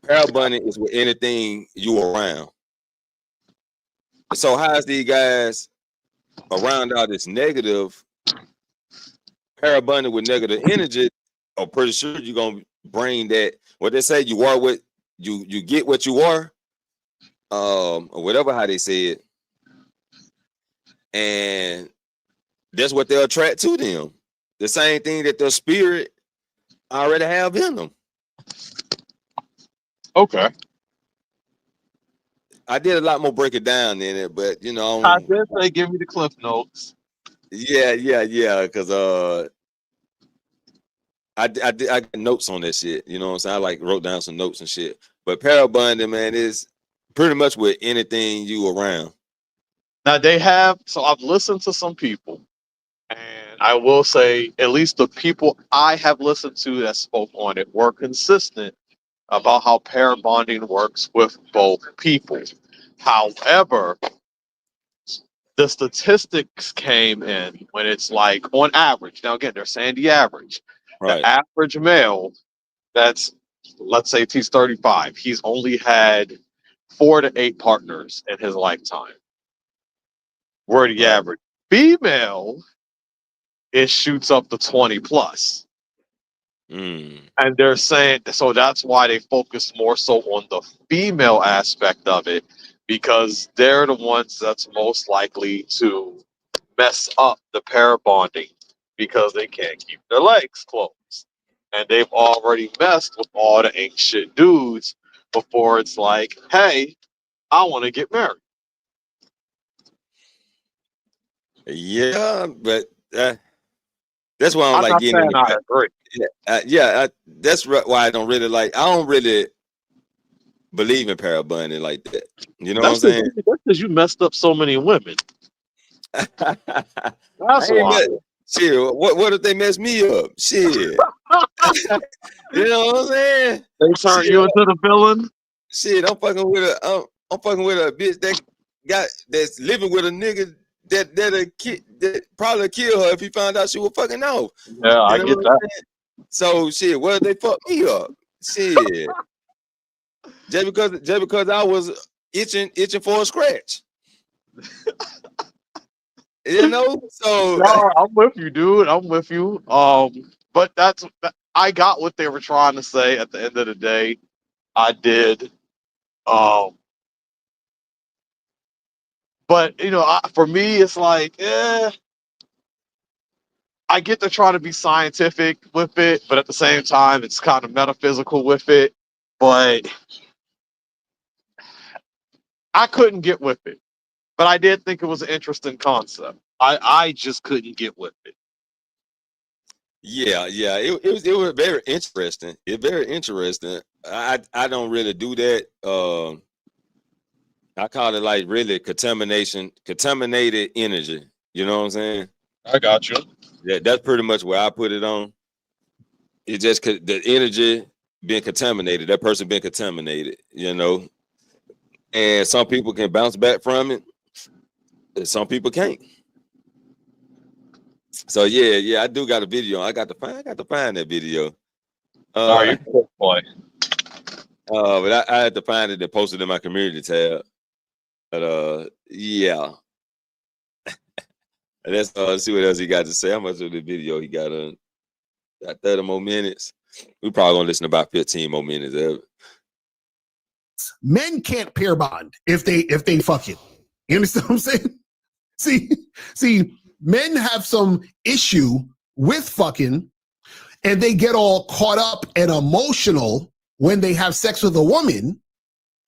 Pair bonding is with anything you around. So how's these guys around all this negative pair bonding with negative energy? I'm pretty sure you're gonna bring that. What they say, you are what you get what you are, or whatever how they say it, and that's what they'll attract to them. The same thing that their spirit already have in them. Okay. I did a lot more break it down in it, but I did say give me the cliff notes. Yeah, because I got notes on that shit. You know what I'm saying? I wrote down some notes and shit. But pair bonding, man, is pretty much with anything you around. Now they have. So I've listened to some people, and I will say, at least the people I have listened to that spoke on it were consistent about how pair bonding works with both people. However, the statistics came in when it's like on average. Now again, they're saying the average. Right. The average male that's, let's say he's 35, he's only had 4 to 8 partners in his lifetime. Where the average female, it shoots up to 20 plus. And they're saying, so that's why they focus more so on the female aspect of it, because they're the ones that's most likely to mess up the pair bonding because they can't keep their legs closed. And they've already messed with all the ancient dudes before it's like, hey, I want to get married. Yeah, but that's why I don't I'm like not getting saying in I agree. That's why I don't really like. I don't really believe in pair bonding like that. You know what I'm saying? That's because you messed up so many women. That's why. Shit, what if they mess me up? Shit. You know what I'm saying? They turn you into the villain. Shit, I'm fucking with a bitch that's living with a nigga that probably kill her if he found out she was fucking off. Yeah, I get that. So shit, what if they fuck me up? Shit. just because I was itching for a scratch. You know, so no, I'm with you, dude. I'm with you. But I got what they were trying to say at the end of the day. I did. But for me, it's like, I get to try to be scientific with it, but at the same time, it's kind of metaphysical with it. But I couldn't get with it. But I did think it was an interesting concept. I just couldn't get with it. Yeah, it was very interesting. It's very interesting. I don't really do that. I call it like really contaminated energy. You know what I'm saying? I got you. Yeah, that's pretty much where I put it on. It's just the energy being contaminated. That person being contaminated. You know, and some people can bounce back from it. And some people can't. So yeah, I do got a video. I got to find that video. Sorry, boy. But I had to find it and post it in my community tab. But yeah. Let's see what else he got to say. How much of the video he got on? Got 30 more minutes. We probably gonna listen to about 15 more minutes of it. Men can't pair bond if they fucking. You understand what I'm saying? See, men have some issue with fucking, and they get all caught up and emotional when they have sex with a woman,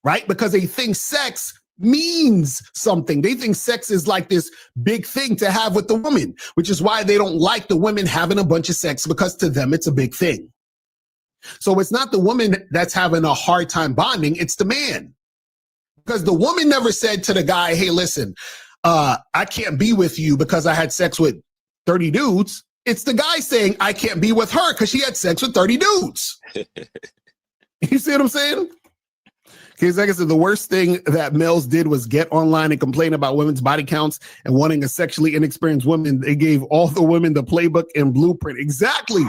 right? Because they think sex means something. They think sex is like this big thing to have with the woman, which is why they don't like the women having a bunch of sex, because to them it's a big thing. So it's not the woman that's having a hard time bonding, it's the man. Because the woman never said to the guy, hey, listen, I can't be with you because I had sex with 30 dudes. It's the guy saying, I can't be with her because she had sex with 30 dudes. You see what I'm saying? Because like I said, the worst thing that males did was get online and complain about women's body counts and wanting a sexually inexperienced woman. They gave all the women the playbook and blueprint. Exactly.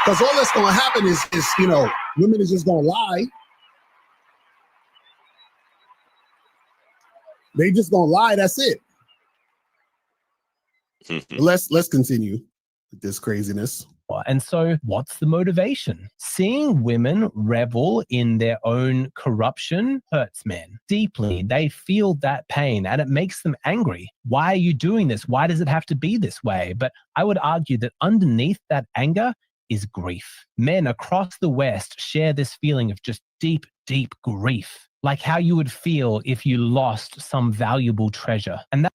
Because all that's going to happen is women is just going to lie. They just going to lie. That's it. Let's continue with this craziness. And so what's the motivation? Seeing women revel in their own corruption hurts men deeply. They feel that pain and it makes them angry. Why are you doing this? Why does it have to be this way? But I would argue that underneath that anger is grief. Men across the West share this feeling of just deep, deep grief, like how you would feel if you lost some valuable treasure. And that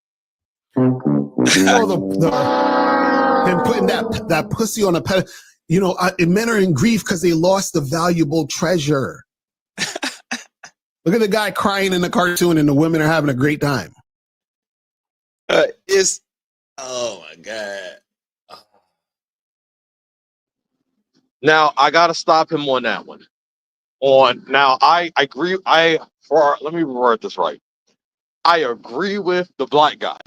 and putting that pussy on a pedestal, men are in grief because they lost the valuable treasure. Look at the guy crying in the cartoon, and the women are having a great time. It's oh my god. Now I gotta stop him on that one. I agree. Let me reword this right. I agree with the black guy.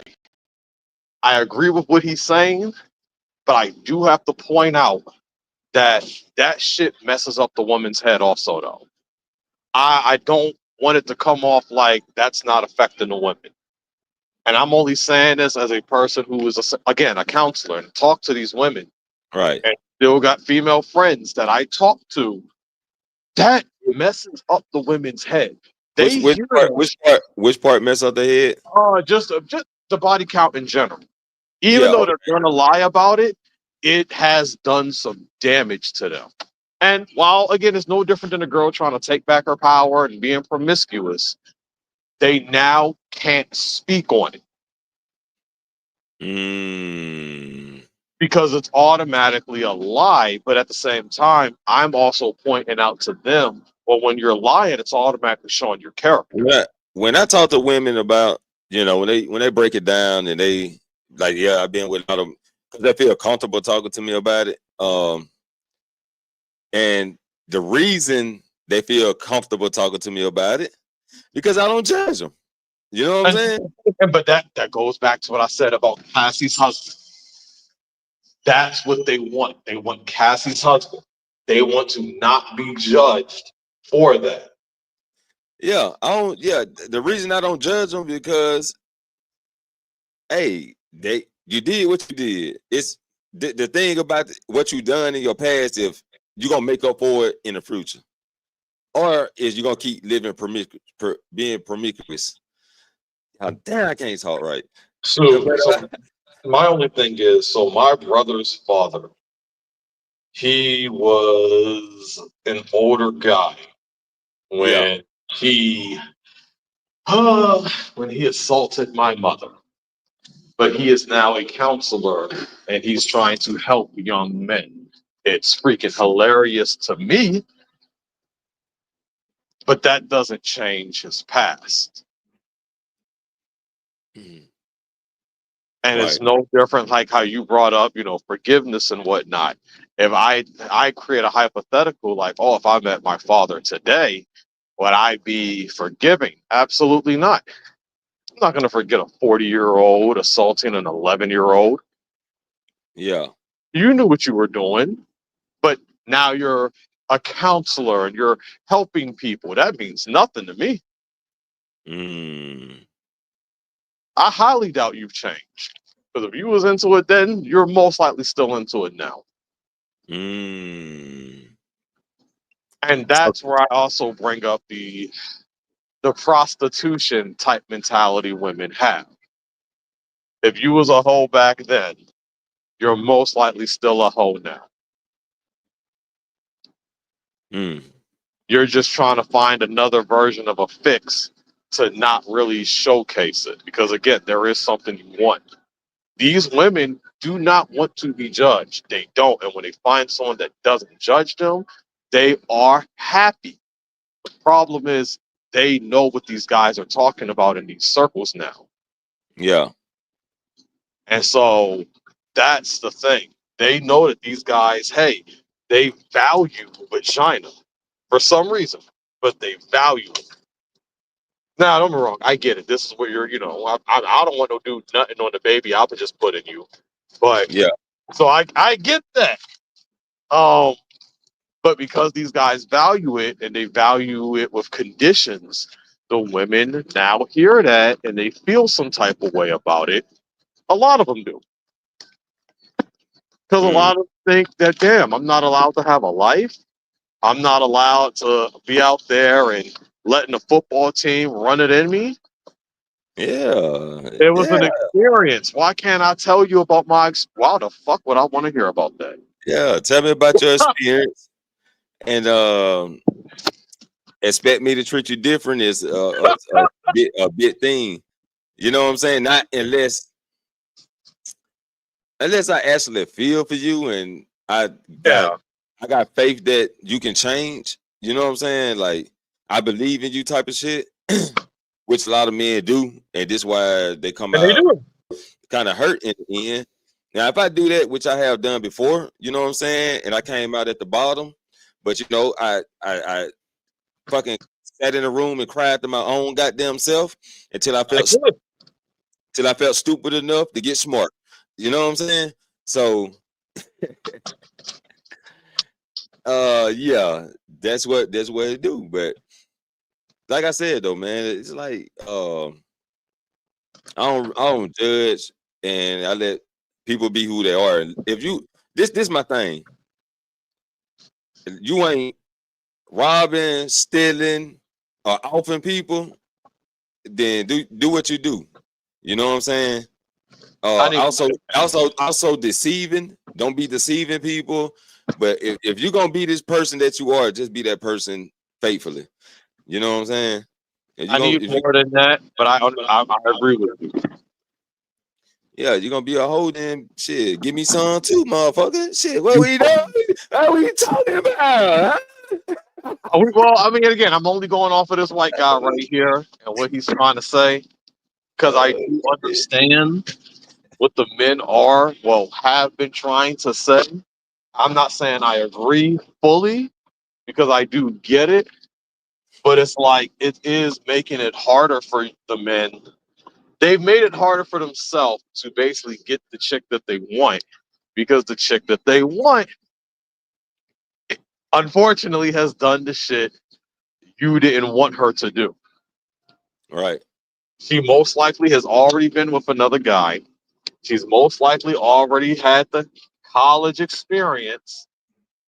I agree with what he's saying, but I do have to point out that shit messes up the woman's head also though. I don't want it to come off like that's not affecting the women. And I'm only saying this as a person who is again a counselor and talk to these women. Right. And still got female friends that I talk to. That messes up the women's head. Which part mess up the head? Just the body count in general. Even though they're gonna lie about it, it has done some damage to them. And while again, it's no different than a girl trying to take back her power and being promiscuous, they now can't speak on it. Because it's automatically a lie, but at the same time, I'm also pointing out to them, well, when you're lying, it's automatically showing your character. When I talk to women about, when they break it down and they like, yeah, I've been with a lot of them because they feel comfortable talking to me about it. And the reason they feel comfortable talking to me about it because I don't judge them. You know what I'm saying? But that goes back to what I said about Cassie's husband. That's what they want. They want Cassie's husband. They want to not be judged for that. Yeah, the reason I don't judge them because, hey, you did what you did. It's the thing about what you done in your past. If you're gonna make up for it in the future, or is you gonna keep living being promiscuous? Damn, I can't talk right. So my only thing is, my brother's father, he was an older guy when he assaulted my mother. But he is now a counselor and he's trying to help young men. It's freaking hilarious to me, but that doesn't change his past. And it's no different like how you brought up, forgiveness and whatnot. If I create a hypothetical like, if I met my father today, would I be forgiving? Absolutely not. I'm not going to forget a 40-year-old assaulting an 11-year-old. Yeah. You knew what you were doing, but now you're a counselor and you're helping people. That means nothing to me. I highly doubt you've changed. Because if you was into it then, you're most likely still into it now. And that's where I also bring up the prostitution type mentality women have. If you was a hoe back then, you're most likely still a hoe now. You're just trying to find another version of a fix to not really showcase it. Because again, there is something you want. These women do not want to be judged. They don't. And when they find someone that doesn't judge them, they are happy. The problem is they know what these guys are talking about in these circles now. Yeah. And so that's the thing. They know that these guys, hey, they value vagina for some reason, but they value it. Now, don't get me wrong. I get it. This is where you're, I don't want no dude nutting on the baby. I would just put in you. But yeah. So I get that. But because these guys value it and they value it with conditions, the women now hear that and they feel some type of way about it. A lot of them do. Because a lot of them think that, damn, I'm not allowed to have a life. I'm not allowed to be out there and letting the football team run it in me. Yeah. It was an experience. Why can't I tell you about my experience? Why the fuck would I want to hear about that? Yeah. Tell me about your experience. And expect me to treat you different is a bit thing. You know what I'm saying? Not unless I actually feel for you and I got faith that you can change. You know what I'm saying? Like I believe in you type of shit, which a lot of men do, and this is why they come And they out do. kind of hurt in the end. Now, if I do that, which I have done before, you know what I'm saying, and I came out at the bottom, but you know, I fucking sat in a room and cried to my own goddamn self until I felt stupid enough to get smart. You know what I'm saying? So, yeah, that's what it do. But like I said though, man, it's like I don't judge, and I let people be who they are. If you this my thing, you ain't robbing, stealing, or offing people, then do what you do. You know what I'm saying? Also deceiving. Don't be deceiving people. But if you're gonna be this person that you are, just be that person faithfully. You know what I'm saying? I need more than that, but I agree with you. Yeah, you're gonna be a hoe, then shit. Give me some too, motherfucker. Shit, what we doing? What we talking about? Huh? Well, I mean, again, I'm only going off of this white guy right here and what he's trying to say, because I do understand what the men have been trying to say. I'm not saying I agree fully, because I do get it, but it's like it is making it harder for the men. They've made it harder for themselves to basically get the chick that they want, because the chick that they want, unfortunately, has done the shit you didn't want her to do. Right. She most likely has already been with another guy. She's most likely already had the college experience.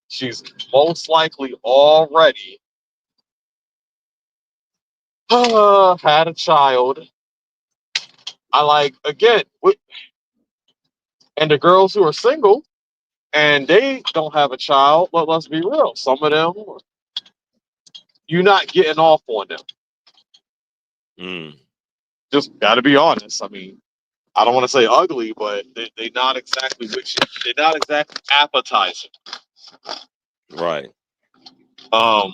She's most likely already had a child. And the girls who are single and they don't have a child, let's be real. Some of them, you're not getting off on them. Just got to be honest. I mean, I don't want to say ugly, but they're not exactly they're not exactly appetizing. Right. I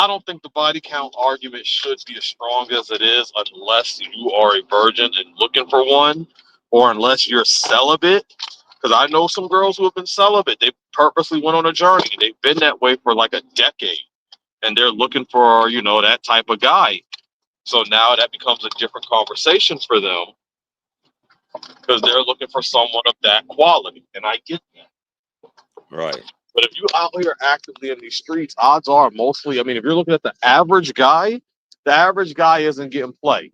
don't think the body count argument should be as strong as it is unless you are a virgin and looking for one, or unless you're celibate. Because I know some girls who have been celibate. They purposely went on a journey. They've been that way for like a decade, and they're looking for, that type of guy. So now that becomes a different conversation for them, because they're looking for someone of that quality, and I get that. Right. But if you out here actively in these streets, odds are mostly, I mean, if you're looking at the average guy isn't getting played.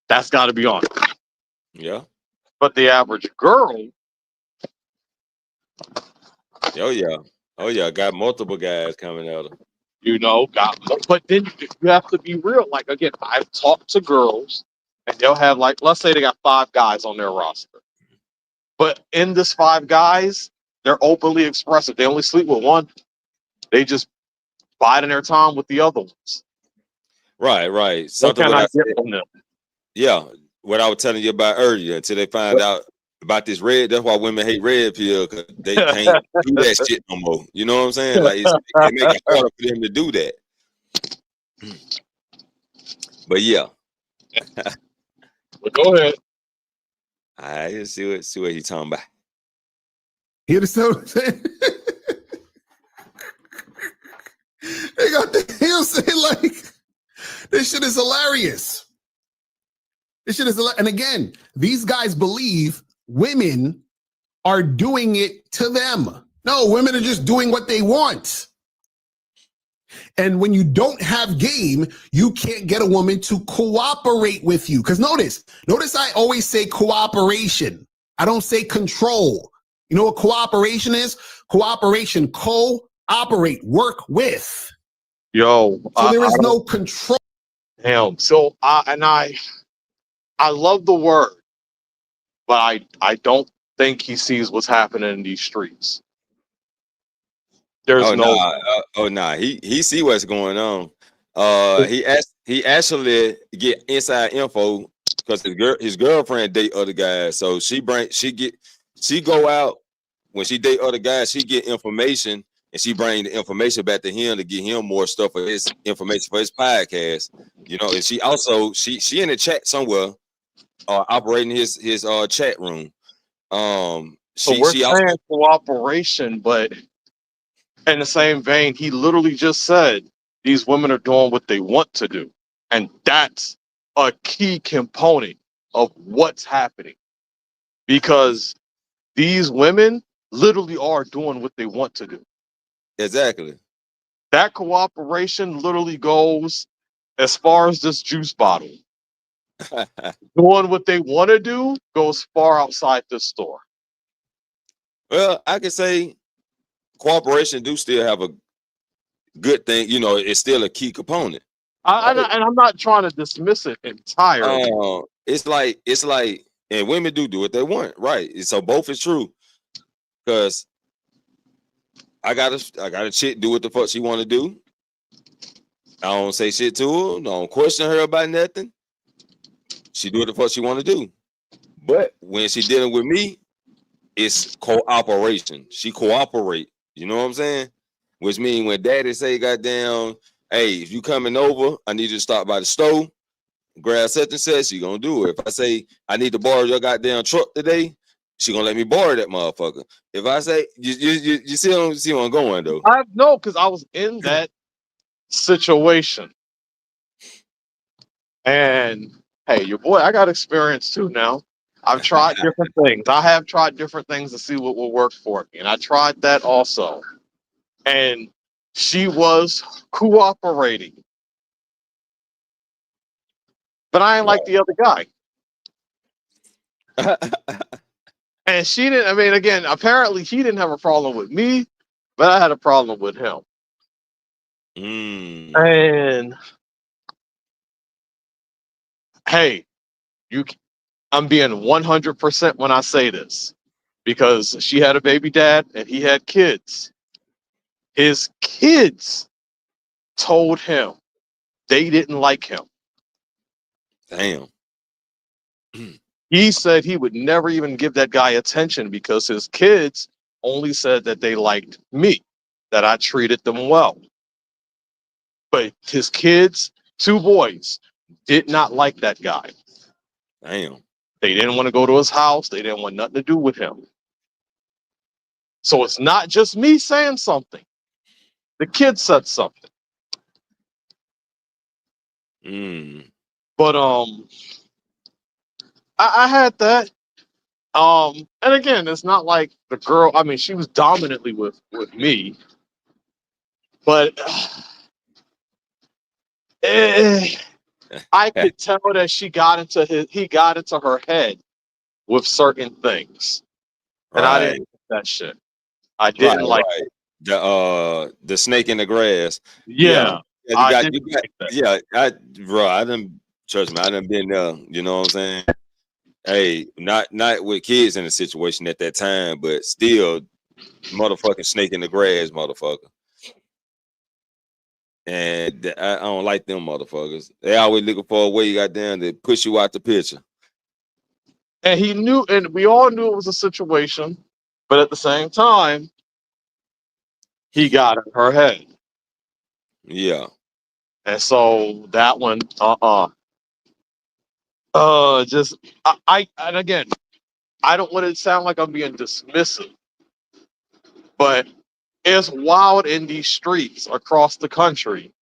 That's got to be honest. Yeah. But the average girl. Oh, yeah. Oh, yeah. Got multiple guys coming at her. But then you have to be real. Like, again, I've talked to girls and they'll have, like, let's say they got 5 guys on their roster. But in this 5 guys, they're openly expressive. They only sleep with one. They just biding their time with the other ones. Right. Something what I get from them. Yeah, what I was telling you about earlier, until they find out about this red. That's why women hate red pill, because they can't do that shit no more. You know what I'm saying? Like, it makes it harder for them to do that. But yeah. But go ahead. All right, let's see what he's talking about. You understand what I'm saying? They got the he'll say like this shit is hilarious. This shit is hilarious. And again, these guys believe women are doing it to them. No, women are just doing what they want. And when you don't have game, you can't get a woman to cooperate with you. Because notice I always say cooperation. I don't say control. You know what cooperation is? Cooperation, cooperate, work with. So there is no control. Damn. So I love the word, but I don't think he sees what's happening in these streets. There's he see what's going on. He actually get inside info because his girlfriend date other guys. So she go out when she date other guys, she get information and she bring the information back to him to get him more stuff for his information for his podcast. You know, and she also she in the chat somewhere, operating his chat room. So we're saying cooperation, but in the same vein, he literally just said these women are doing what they want to do. And that's a key component of what's happening. Because these women literally are doing what they want to do. Exactly. That cooperation literally goes as far as this juice bottle. Doing what they want to do goes far outside the store. Well, I can say cooperation do still have a good thing. You know, it's still a key component. And I'm not trying to dismiss it entirely. It's like, and women do what they want, right? So both is true. Because I got a chick do what the fuck she want to do. I don't say shit to her. Don't question her about nothing. She do what the fuck she want to do. But when she dealing with me, it's cooperation. She cooperate. You know what I'm saying? Which means when daddy say, goddamn, hey, if you coming over, I need you to stop by the store, grab such and such, she gonna do it. If I say I need to borrow your goddamn truck today, she gonna let me borrow that motherfucker. If I say you see where I'm going though. I know, because I was in that situation. And hey, your boy, I got experience too now. I've tried different things. I have tried different things to see what will work for me. And I tried that also. And she was cooperating. But I ain't like the other guy. And she didn't, I mean, again, apparently he didn't have a problem with me, but I had a problem with him. And hey, I'm being 100% when I say this, because she had a baby dad and he had kids. His kids told him they didn't like him. Damn. He said he would never even give that guy attention because his kids only said that they liked me, that I treated them well. But his kids, 2 boys, did not like that guy. Damn. They didn't want to go to his house. They didn't want nothing to do with him. So it's not just me saying something. The kid said something. But I had that. And again, it's not like the girl, I mean, she was dominantly with me. But I could tell that he got into her head with certain things. And I didn't like that shit. I didn't like it. The snake in the grass. Yeah. I done trust me, I done been there, you know what I'm saying? Hey, not with kids in a situation at that time, but still motherfucking snake in the grass, motherfucker. And I don't like them motherfuckers. They always looking for a way, goddamn, to push you out the picture. And he knew, and we all knew it was a situation, but at the same time, he got in her head. Yeah. And so that one, and again, I don't want it to sound like I'm being dismissive, but it's wild in these streets across the country.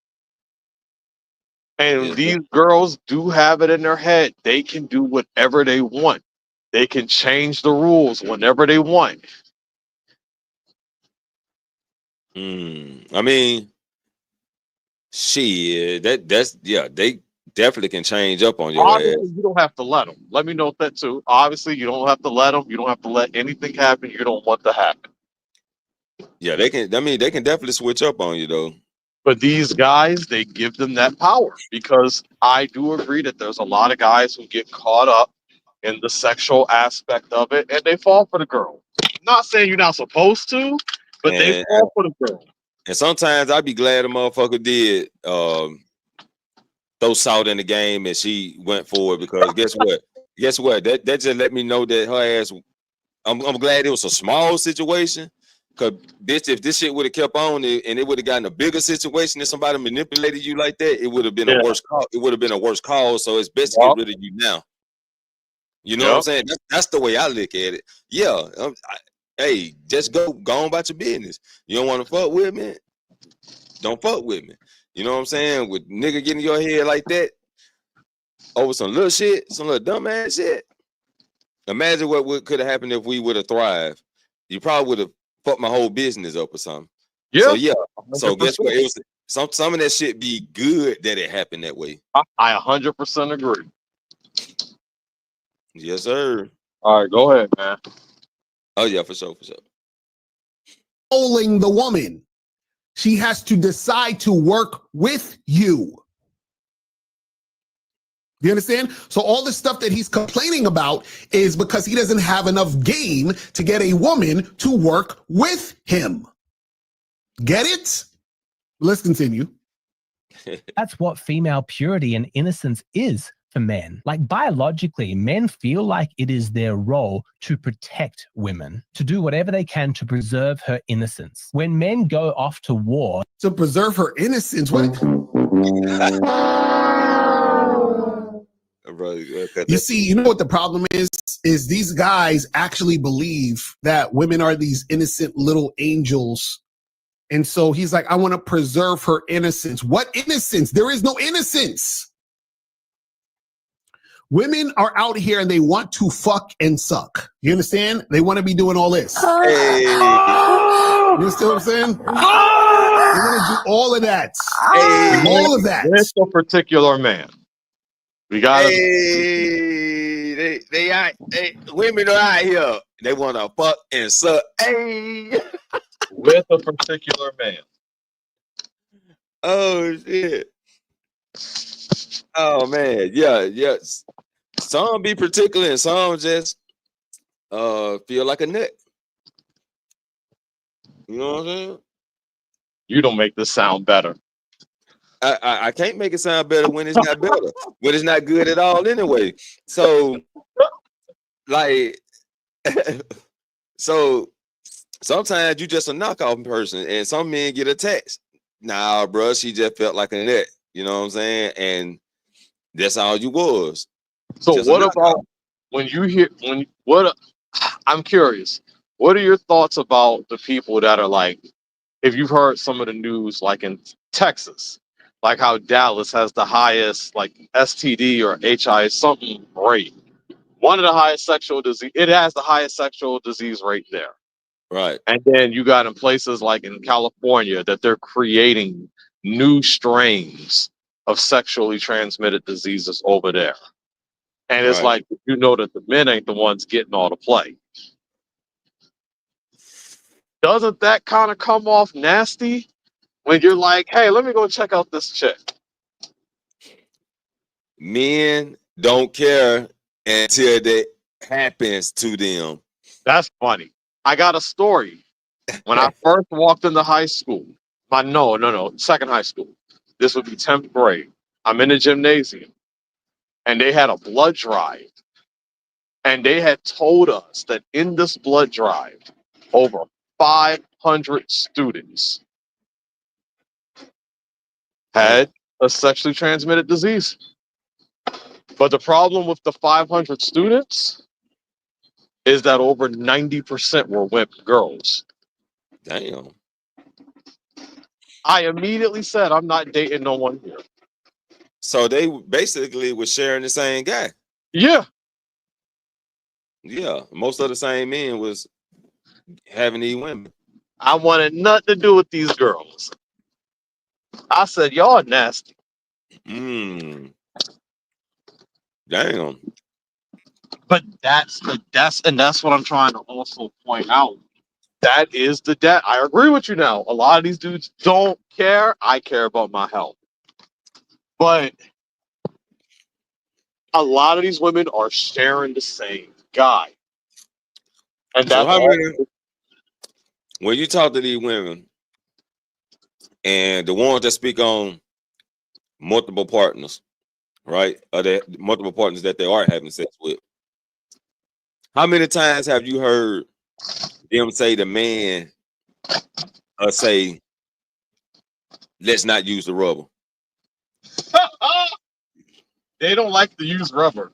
And these girls do have it in their head. They can do whatever they want. They can change the rules whenever they want. I mean, shit, they definitely can change up on your Obviously, ass. you don't have to let them. Let me know that too. Obviously, you don't have to let them. You don't have to let anything happen you don't want to happen. Yeah, they can. I mean, they can definitely switch up on you though. But these guys, they give them that power, because I do agree that there's a lot of guys who get caught up in the sexual aspect of it and they fall for the girl. Not saying you're not supposed to, but they fall for the girl. And sometimes I'd be glad a motherfucker did throw salt in the game and she went for it, because guess what? That just let me know that her ass. I'm glad it was a small situation, Cause bitch, if this shit would have kept on and it would have gotten a bigger situation and somebody manipulated you like that, it would have been a worse call. It would have been a worse call. So it's best to get rid of you now. You know what I'm saying? That's the way I look at it. Yeah. Hey, just go on about your business. You don't want to fuck with me? Don't fuck with me. You know what I'm saying? With nigga getting your head like that over some little shit, some little dumb ass shit. Imagine what could have happened if we would have thrived. You probably would have fucked my whole business up or something. Yeah. So yeah. 100%. So guess what? It was some of that shit be good that it happened that way. I 100% agree. Yes, sir. All right, go ahead, man. Oh yeah, for sure. Controlling the woman. She has to decide to work with you. You understand? So all the stuff that he's complaining about is because he doesn't have enough game to get a woman to work with him. Get it? Let's continue. That's what female purity and innocence is for men. Like biologically, men feel like it is their role to protect women, to do whatever they can to preserve her innocence. When men go off to war to preserve her innocence, what? You see, you know what the problem is these guys actually believe that women are these innocent little angels. And so he's like, I want to preserve her innocence. What innocence? There is no innocence. Women are out here and they want to fuck and suck. You understand? They want to be doing all this. Hey. You understand what I'm saying? They want to do all of that. Hey. All of that. This a particular man. We got women are out here. They want to fuck and suck. Hey. With a particular man. Oh shit. Oh man, yeah. Some be particular and some just feel like a nut. You know what I'm saying? You don't make this sound better. I can't make it sound better when it's not better. When it's not good at all anyway. So like so sometimes you just a knockoff person and some men get attached. Nah, bro, she just felt like a nut. You know what I'm saying? And that's all you was. So just what about when you hear I'm curious. What are your thoughts about the people that are like, if you've heard some of the news like in Texas, like how Dallas has the highest like STD or HIV something rate. One of the highest sexual disease, it has the highest sexual disease rate there. Right. And then you got in places like in California that they're creating new strains of sexually transmitted diseases over there. And it's like, you know that the men ain't the ones getting all the play. Doesn't that kind of come off nasty when you're like, hey, let me go check out this chick? Men don't care until that happens to them. That's funny. I got a story. When I first walked into high school, second high school. This would be 10th grade. I'm in the gymnasium. And they had a blood drive. And they had told us that in this blood drive, over 500 students had a sexually transmitted disease. But the problem with the 500 students is that over 90% were girls. Damn. I immediately said, I'm not dating no one here. So they basically were sharing the same guy. Yeah. Yeah. Most of the same men was having these women. I wanted nothing to do with these girls. I said, y'all nasty. Damn. But that's what I'm trying to also point out. That is the debt. I agree with you now. A lot of these dudes don't care. I care about my health. But a lot of these women are sharing the same guy. And So that's when you talk to these women and the ones that speak on multiple partners, right? Or the multiple partners that they are having sex with. How many times have you heard them say the man say, let's not use the rubber. They don't like to use rubber.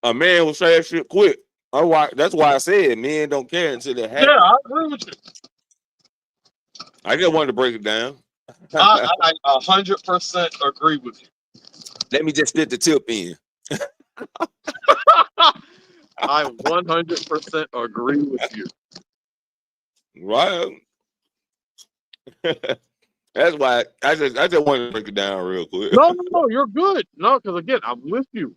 A man will say that shit quick. That's why I said men don't care until it happens. Yeah, I agree with you. I just wanted to break it down. I 100% agree with you. Let me just fit the tip in. I 100% agree with you. Right. That's why I just wanted to break it down real quick. No, you're good. No, because again, I'm with you.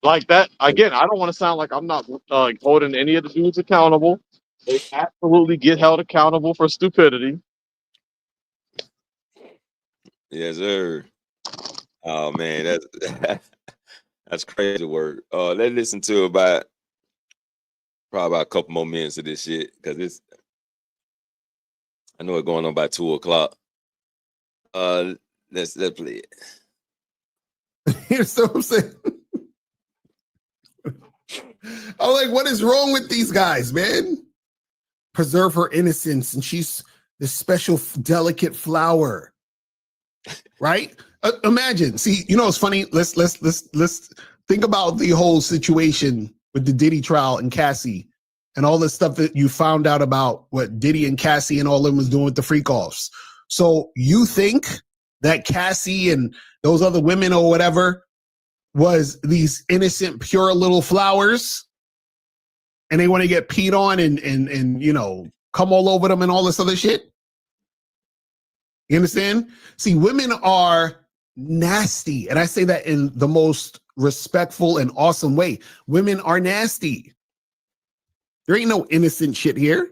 Like that, again, I don't want to sound like I'm not holding any of the dudes accountable. They absolutely get held accountable for stupidity. Yes, sir. Oh man, that's crazy work. Let's listen to probably about a couple more minutes of this shit because I know it's going on by 2:00. Let's play it. Here's what I'm saying. I'm like, what is wrong with these guys, man? Preserve her innocence, and she's this special, delicate flower, right? Imagine. See, you know, it's funny. Let's think about the whole situation with the Diddy trial and Cassie, and all the stuff that you found out about what Diddy and Cassie and all of them was doing with the freak offs. So you think that Cassie and those other women or whatever was these innocent, pure little flowers, and they want to get peed on and you know, come all over them and all this other shit? You understand? See, women are nasty, and I say that in the most respectful and awesome way. Women are nasty. There ain't no innocent shit here.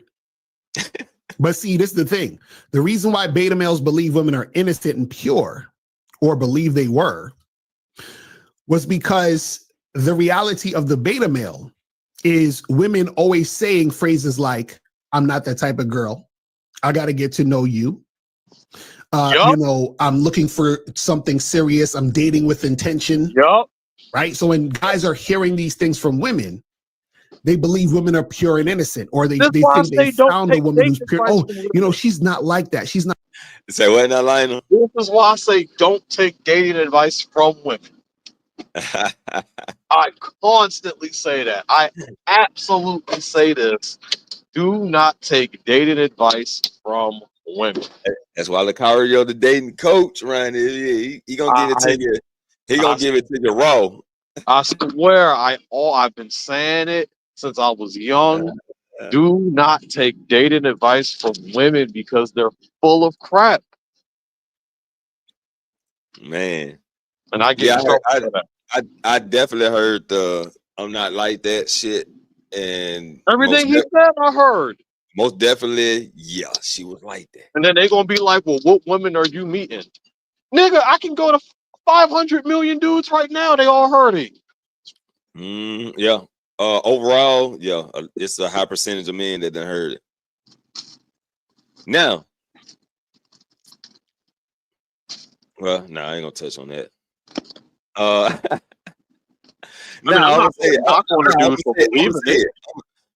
But see, this is the thing. The reason why beta males believe women are innocent and pure, or believe they were, was because the reality of the beta male is women always saying phrases like, I'm not that type of girl. I got to get to know you. You know, I'm looking for something serious. I'm dating with intention. Right? So when guys are hearing these things from women, they believe women are pure and innocent, or they think they found a woman who's pure. Oh, you know, she's not like that. She's not. Say what now, Lionel? This is why I say don't take dating advice from women. I constantly say that. I absolutely say this. Do not take dating advice from women. That's why Lucario, the dating coach, around here, he gonna give it to you. He gonna give it to you raw. I swear, I've been saying it since I was young. Do not take dating advice from women because they're full of crap. Man, and I get I definitely heard the I'm not like that shit, and everything he said I heard. Most definitely, yeah, she was like that. And then they gonna be like, well, what women are you meeting? Nigga, I can go to 500 million dudes right now. They all hurting. Yeah. Overall, yeah, it's a high percentage of men that done heard it. Now, well, no, I ain't gonna touch on that. I'm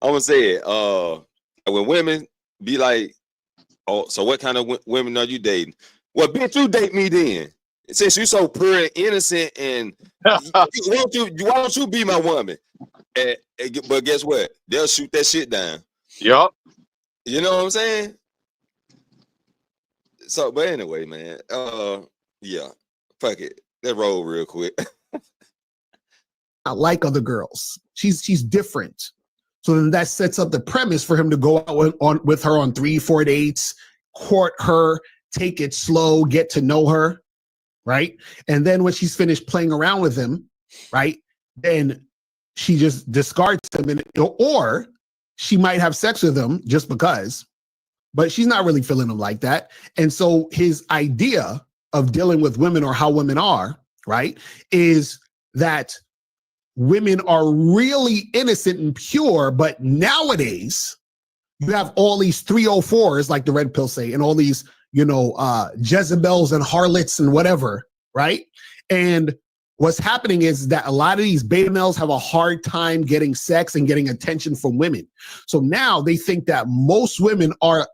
gonna say it. When women be like, "Oh, so what kind of women are you dating?" Well, bitch, you date me then. Since you so pure and innocent, and why don't you be my woman? But guess what? They'll shoot that shit down. Yup. You know what I'm saying? So, but anyway, man. Yeah, fuck it. That roll real quick. Not like other girls. She's different. So then that sets up the premise for him to go out with her on 3-4 dates, court her, take it slow, get to know her, right? And then when she's finished playing around with him, right, then she just discards him, or she might have sex with him just because, but she's not really feeling him like that. And so his idea of dealing with women, or how women are, right, is that women are really innocent and pure, but nowadays you have all these 304s, like the red pill say, and all these, Jezebels and harlots and whatever, right? And what's happening is that a lot of these beta males have a hard time getting sex and getting attention from women. So now they think that most women are,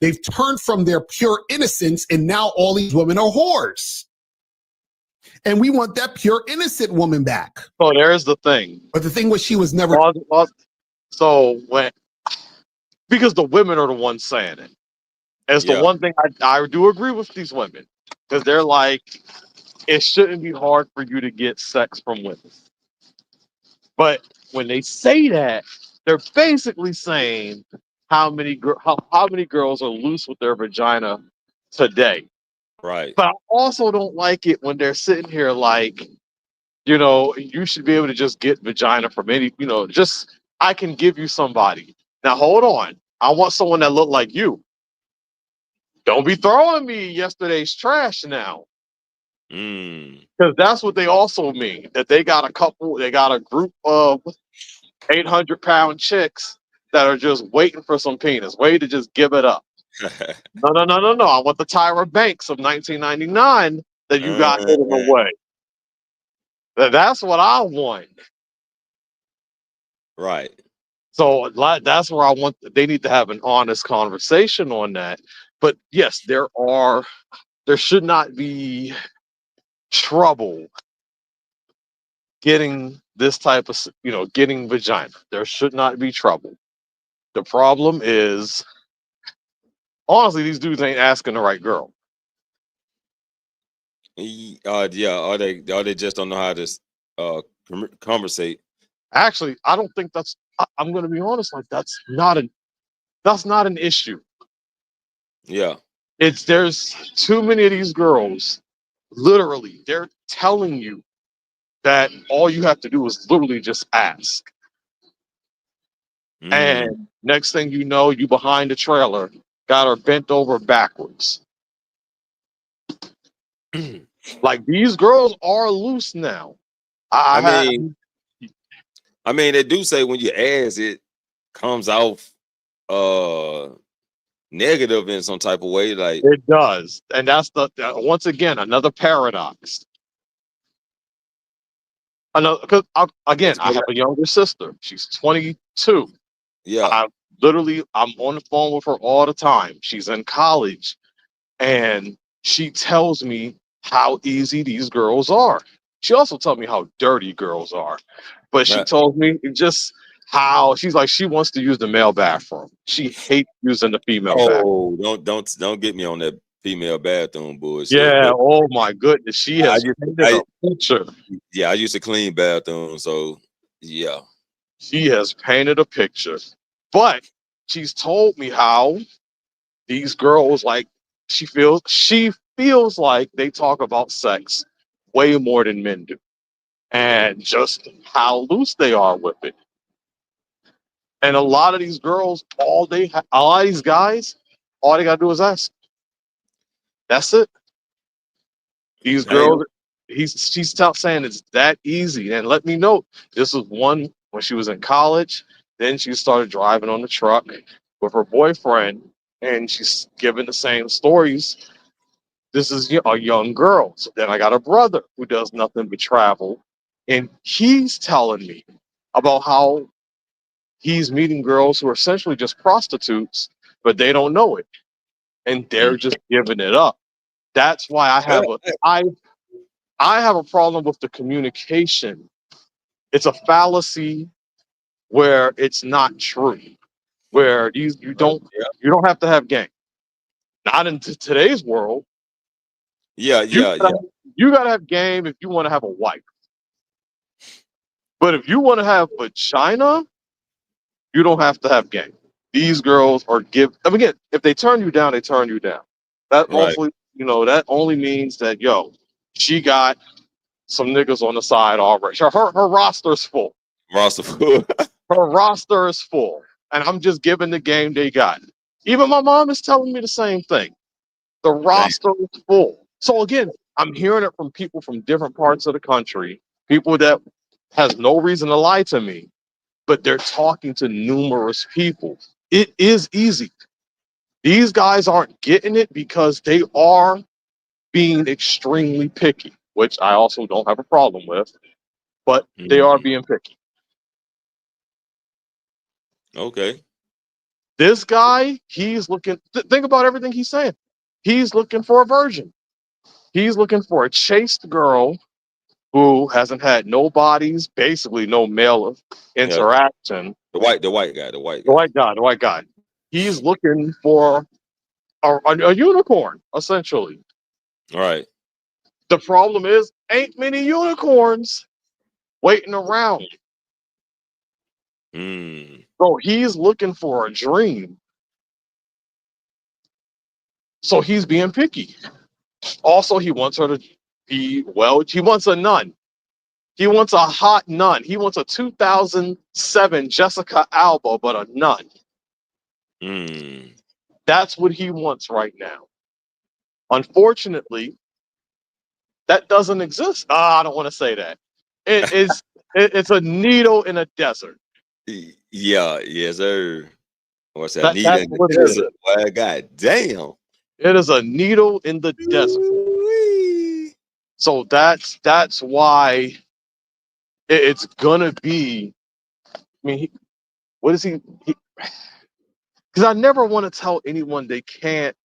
they've turned from their pure innocence, and now all these women are whores. And we want that pure innocent woman back. So there's the thing. But the thing was, she was never. So because the women are the ones saying it. It's the one thing I do agree with these women, because they're like, it shouldn't be hard for you to get sex from women. But when they say that, they're basically saying how many girls are loose with their vagina today. Right. But I also don't like it when they're sitting here like, you should be able to just get vagina from any, I can give you somebody. Now hold on. I want someone that look like you. Don't be throwing me yesterday's trash now. Because that's what they also mean. That they got a group of 800-pound chicks that are just waiting for some penis, waiting to just give it up. No. I want the Tyra Banks of 1999 that you got hidden away. That's what I want. Right. So that's where I want. They need to have an honest conversation on that. But yes, there should not be trouble getting this type of, getting vagina. There should not be trouble. The problem is, honestly, these dudes ain't asking the right girl. Or they just don't know how to conversate. Actually, I don't think I'm going to be honest. Like that's not an issue. Yeah. There's too many of these girls. Literally, they're telling you that all you have to do is literally just ask. And next thing you know, you behind the trailer, got her bent over backwards. Like these girls are loose now. I mean, they do say when you ask, it comes off negative in some type of way. Like it does, and that's once again another paradox. Because again, I have a younger sister. She's 22. Yeah. I'm on the phone with her all the time. She's in college, and she tells me how easy these girls are. She also tells me how dirty girls are, but she told me just how she's like she wants to use the male bathroom. She hates using the female bathroom. Oh, don't get me on that female bathroom bullshit. Yeah. Oh my goodness, she has painted a picture. Yeah, I used to clean bathrooms, so yeah. She has painted a picture, but she's told me how these girls she feels like they talk about sex way more than men do, and just how loose they are with it. And a lot of these girls, a lot of these guys, all they gotta do is ask. That's it. These girls, she's saying it's that easy. And let me know, this was one when she was in college. Then she started driving on the truck with her boyfriend, and she's giving the same stories. This is a young girl. So then I got a brother who does nothing but travel, and he's telling me about how he's meeting girls who are essentially just prostitutes, but they don't know it, and they're just giving it up. That's why I have a problem with the communication. It's a fallacy where it's not true. Where you don't have to have game. Not in today's world. Yeah. You gotta have game if you want to have a wife. But if you want to have vagina, you don't have to have game. These girls are again, if they turn you down, they turn you down. That hopefully, that only means that she got some niggas on the side already. Her roster's full. Her roster is full. And I'm just giving the game they got. Even my mom is telling me the same thing. The roster is full. So again, I'm hearing it from people from different parts of the country, people that has no reason to lie to me, but they're talking to numerous people. It is easy. These guys aren't getting it because they are being extremely picky. which I also don't have a problem with, but they are being picky. Okay. This guy, he's looking, think about everything he's saying. He's looking for a virgin. He's looking for a chaste girl who hasn't had no bodies, basically no male interaction. The white guy. The white guy. He's looking for a unicorn, essentially. All right. The problem is, ain't many unicorns waiting around. So he's looking for a dream. So he's being picky. Also, he wants her to be, well, he wants a nun. He wants a hot nun. He wants a 2007 Jessica Alba, but a nun. That's what he wants right now. Unfortunately, that doesn't exist. I don't want to say that. It's a needle in a desert. Yeah, yes, sir. What's that? That's Needle in what the it desert. Well, God damn. It is a needle in the desert. So that's why it's gonna be. I mean, what is he? Because I never want to tell anyone they can't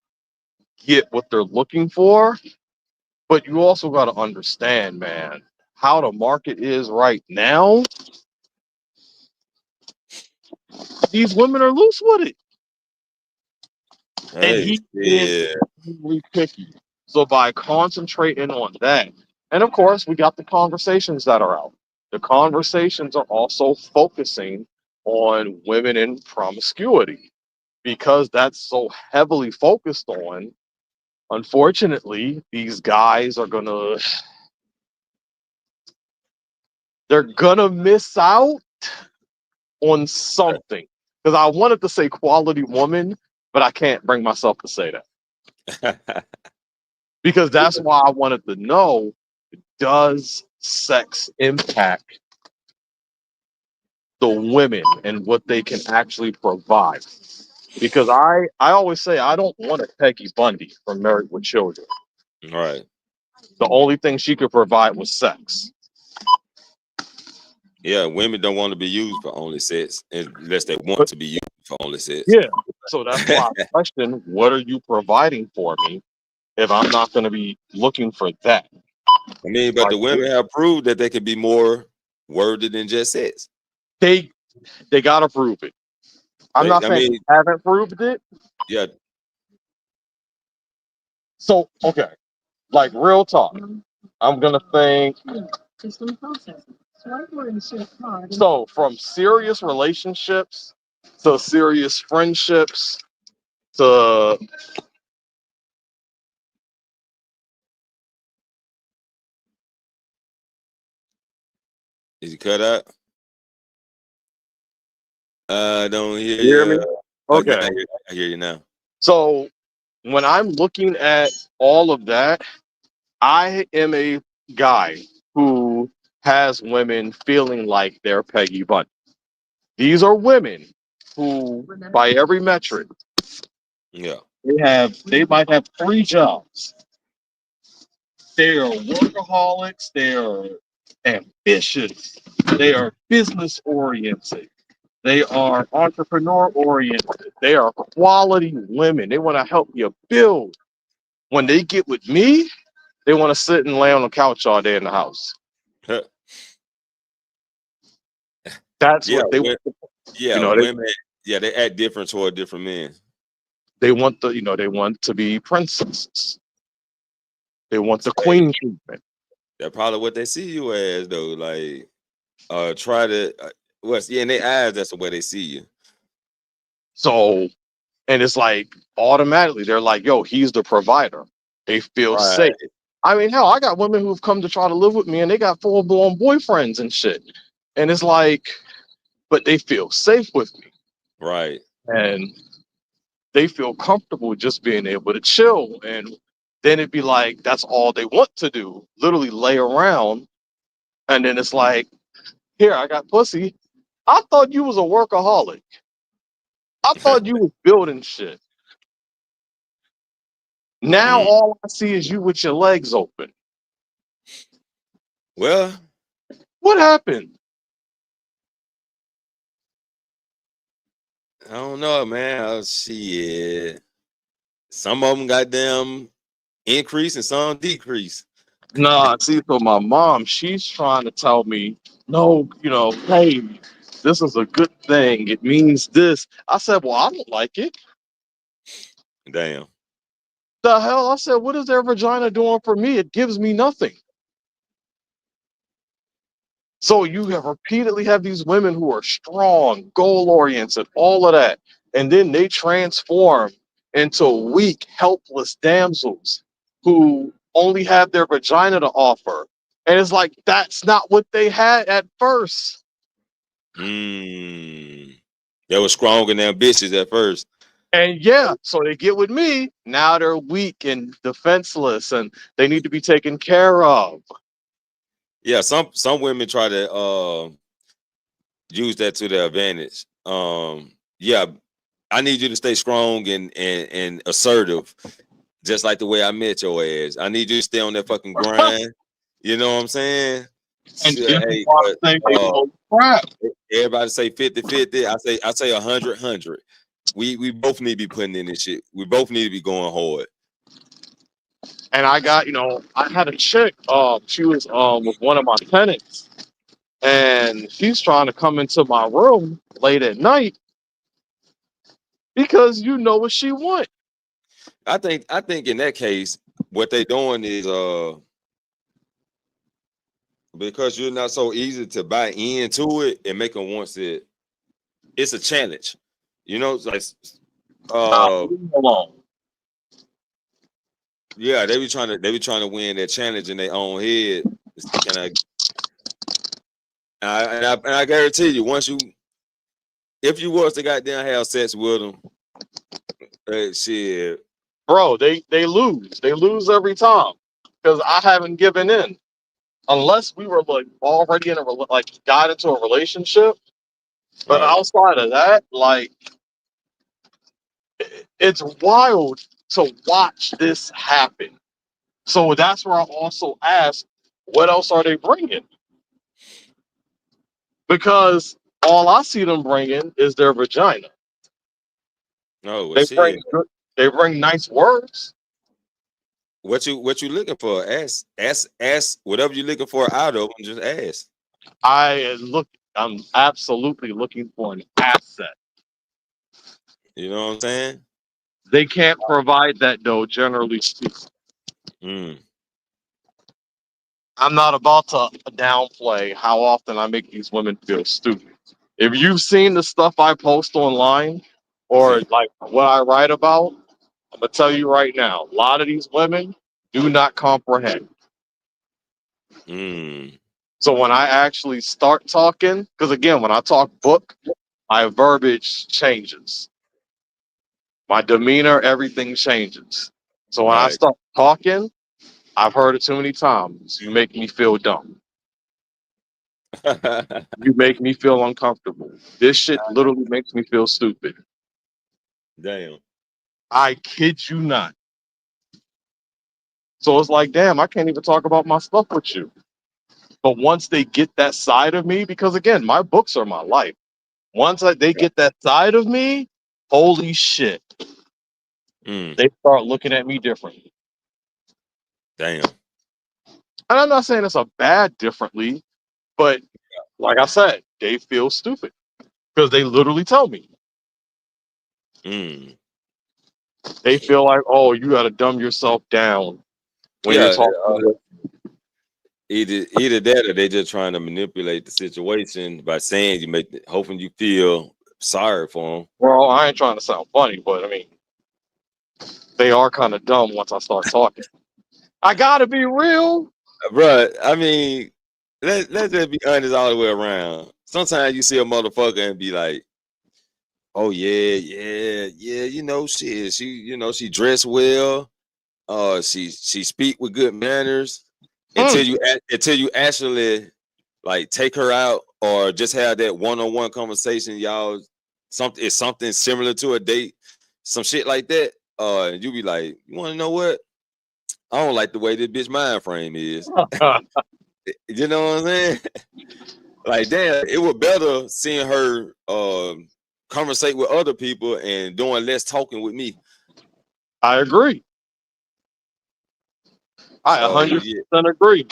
get what they're looking for, but you also got to understand, man, how the market is right now. These women are loose with it, and he is really picky. So by concentrating on that, and of course, we got the conversations that are out. The conversations are also focusing on women in promiscuity because that's so heavily focused on. Unfortunately, these guys are they're gonna miss out on something. Because I wanted to say quality woman, but I can't bring myself to say that. Because that's why I wanted to know, does sex impact the women and what they can actually provide? Because I always say I don't want a Peggy Bundy from Married with Children. Right. The only thing she could provide was sex. Yeah, women don't want to be used for only sex unless they want to be used for only sex. Yeah. So that's why I question, what are you providing for me if I'm not going to be looking for that? I mean, but the women have proved that they can be more worthy than just sex. They got to prove it. I'm not saying they haven't proved it. Yeah. So, okay. Like, real talk. I'm going to think. So, from serious relationships to serious friendships to Is you cut out? I don't hear You hear me? Okay. Okay. I hear you now. So, when I'm looking at all of that, I am a guy who has women feeling like they're Peggy Bundy. These are women who, by every metric, they might have 3 jobs. They are workaholics. They are ambitious. They are business oriented. They are entrepreneur oriented. They are quality women. They want to help you build. When they get with me, they want to sit and lay on the couch all day in the house. That's what they want. Women. They act different toward different men. They want they want to be princesses. They want the queen treatment. That's probably what they see you as, though. Like, try to, in their eyes, that's the way they see you. So, and it's like automatically they're like, yo, he's the provider. They feel safe. I mean, hell, I got women who've come to try to live with me and they got full-blown boyfriends and shit. And it's like, but they feel safe with me. Right. And they feel comfortable just being able to chill. And then it'd be like, that's all they want to do, literally lay around. And then it's like, here, I got pussy. I thought you was a workaholic. I thought you was building shit. Now all I see is you with your legs open. Well, what happened? I don't know, man. Shit. Some of them goddamn increase and some decrease. Nah, see, so my mom, she's trying to tell me, no, hey, this is a good thing. It means this. I said, well, I don't like it. Damn. The hell? I said, what is their vagina doing for me? It gives me nothing. So you have repeatedly have these women who are strong, goal-oriented, all of that, and then they transform into weak, helpless damsels who only have their vagina to offer. And it's like, that's not what they had at first. They were strong and ambitious at first. And yeah, so they get with me. Now they're weak and defenseless and they need to be taken care of. Yeah, some women try to use that to their advantage. Yeah, I need you to stay strong and assertive, just like the way I met your ass. I need you to stay on that fucking grind. You know what I'm saying? And Hey, crap. Everybody say 50-50. I say 100-100. We both need to be putting in this shit. We both need to be going hard. And I got, I had a chick, she was with one of my tenants, and she's trying to come into my room late at night because you know what she want. I think in that case, what they doing is because you're not so easy to buy into it and make them want it. It's a challenge, it's like yeah, they be trying to win that challenge in their own head. And I guarantee you, if you was to goddamn have sex with them, shit, bro, they lose every time because I haven't given in unless we were like already got into a relationship. But outside of that, like, it's wild to watch this happen. So that's where I also ask, what else are they bringing? Because all I see them bringing is their vagina. No, they bring nice words. What you looking for? Ask whatever you're looking for out of them. Just ask. I'm absolutely looking for an asset. You know what I'm saying? They can't provide that though, generally speaking. I'm not about to downplay how often I make these women feel stupid. If you've seen the stuff I post online or like what I write about, I'm gonna tell you right now, a lot of these women do not comprehend. So when I actually start talking, because again, when I talk book, my verbiage changes. My demeanor, everything changes. So when I start talking, I've heard it too many times. You make me feel dumb. You make me feel uncomfortable. This shit literally makes me feel stupid. Damn. I kid you not. So it's like, damn, I can't even talk about my stuff with you. But once they get that side of me, because again, my books are my life. Once they get that side of me, holy shit. They start looking at me differently. Damn. And I'm not saying it's a bad differently, but like I said, they feel stupid because they literally tell me. They feel like, oh, you got to dumb yourself down when you're talking. Either that or they just trying to manipulate the situation by saying hoping you feel sorry for them. Well, I ain't trying to sound funny, but I mean, they are kind of dumb once I start talking. I gotta be real, bro. I mean, let's just be honest all the way around. Sometimes you see a motherfucker and be like, "Oh yeah, shit. She dressed well. She speak with good manners." Until you actually like take her out or just have that one-on-one conversation, y'all. It's something similar to a date, some shit like that. You be like, you want to know what? I don't like the way this bitch mind frame is. You know what I'm saying? Like, damn, it was better seeing her conversate with other people and doing less talking with me. I agree. I 100% agree.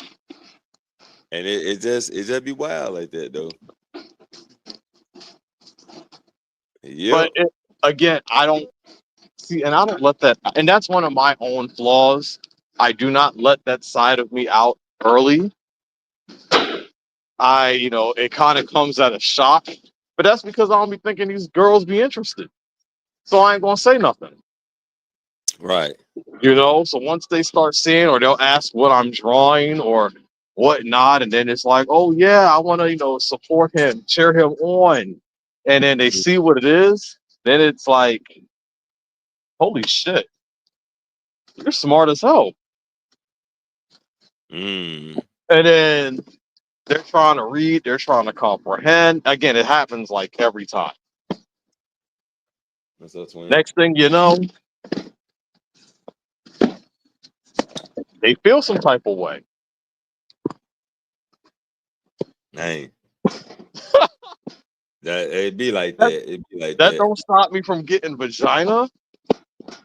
And it just be wild like that though. Yeah. But again, I don't see, and I don't let that, and that's one of my own flaws. I do not let that side of me out early. It kind of comes at a shock, but that's because I don't be thinking these girls be interested. So I ain't gonna say nothing. Right. So once they start seeing, or they'll ask what I'm drawing or whatnot, and then it's like, oh yeah, I want to, support him, cheer him on, and then they see what it is, then it's like, holy shit, you're smart as hell. Mm. And then they're trying to read, they're trying to comprehend. Again, it happens like every time. What's up, twin? Next thing you know, they feel some type of way. Dang. It'd be like that. It'd be like That that. don't stop me from getting vagina,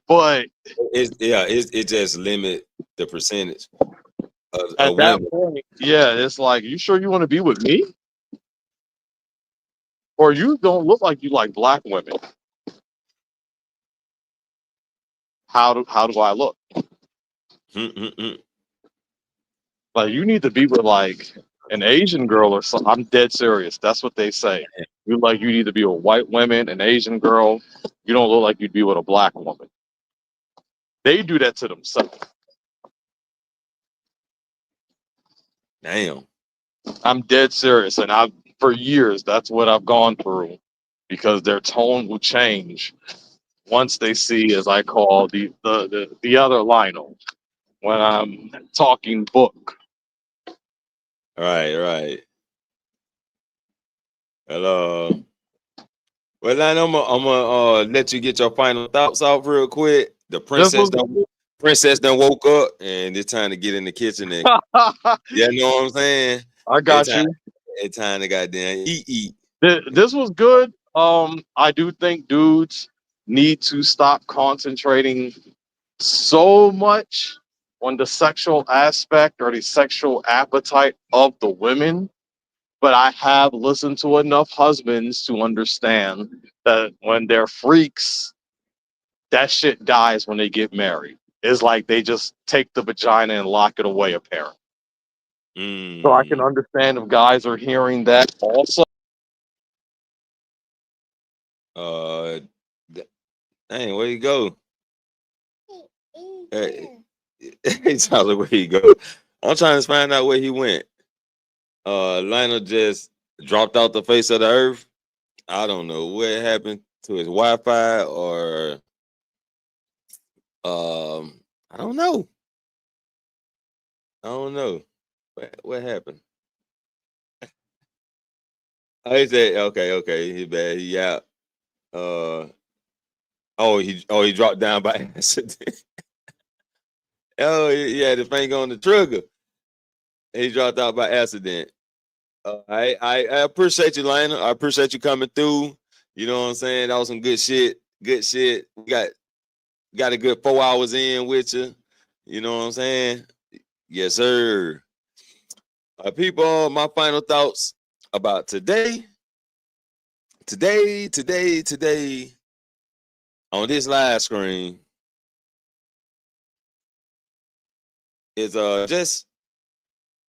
but it just limit the percentage of at that women. point, yeah, it's like, you sure you want to be with me? Or you don't look like you like black women. How do I look? Like, you need to be with like an Asian girl or something. I'm dead serious. That's what they say. You need to be with white women, an Asian girl. You don't look like you'd be with a black woman. They do that to themselves. Damn. I'm dead serious, and for years that's what I've gone through, because their tone will change once they see, as I call the other Lionel, when I'm talking book. Right. Hello. Well, then I'm gonna let you get your final thoughts out real quick. The princess done woke up, and it's time to get in the kitchen and you know what I'm saying? I got you. It's time to goddamn eat. This was good. I do think dudes need to stop concentrating so much on the sexual aspect or the sexual appetite of the women. But I have listened to enough husbands to understand that when they're freaks, that shit dies when they get married. It's like they just take the vagina and lock it away, apparently. So I can understand if guys are hearing that also. Dang, where you go? Hey, Tyler, where you go? I'm trying to find out where he went. Lionel just dropped out the face of the earth. I don't know what happened to his Wi-Fi, or I don't know. What happened. Oh, he said, okay, he bad, he out. He dropped down by accident. He had his finger on the trigger. He dropped out by accident. I appreciate you, Lionel. I appreciate you coming through. You know what I'm saying? That was some good shit. Good shit. We got a good 4 hours in with you. You know what I'm saying? Yes, sir. People, my final thoughts about today on this live screen is just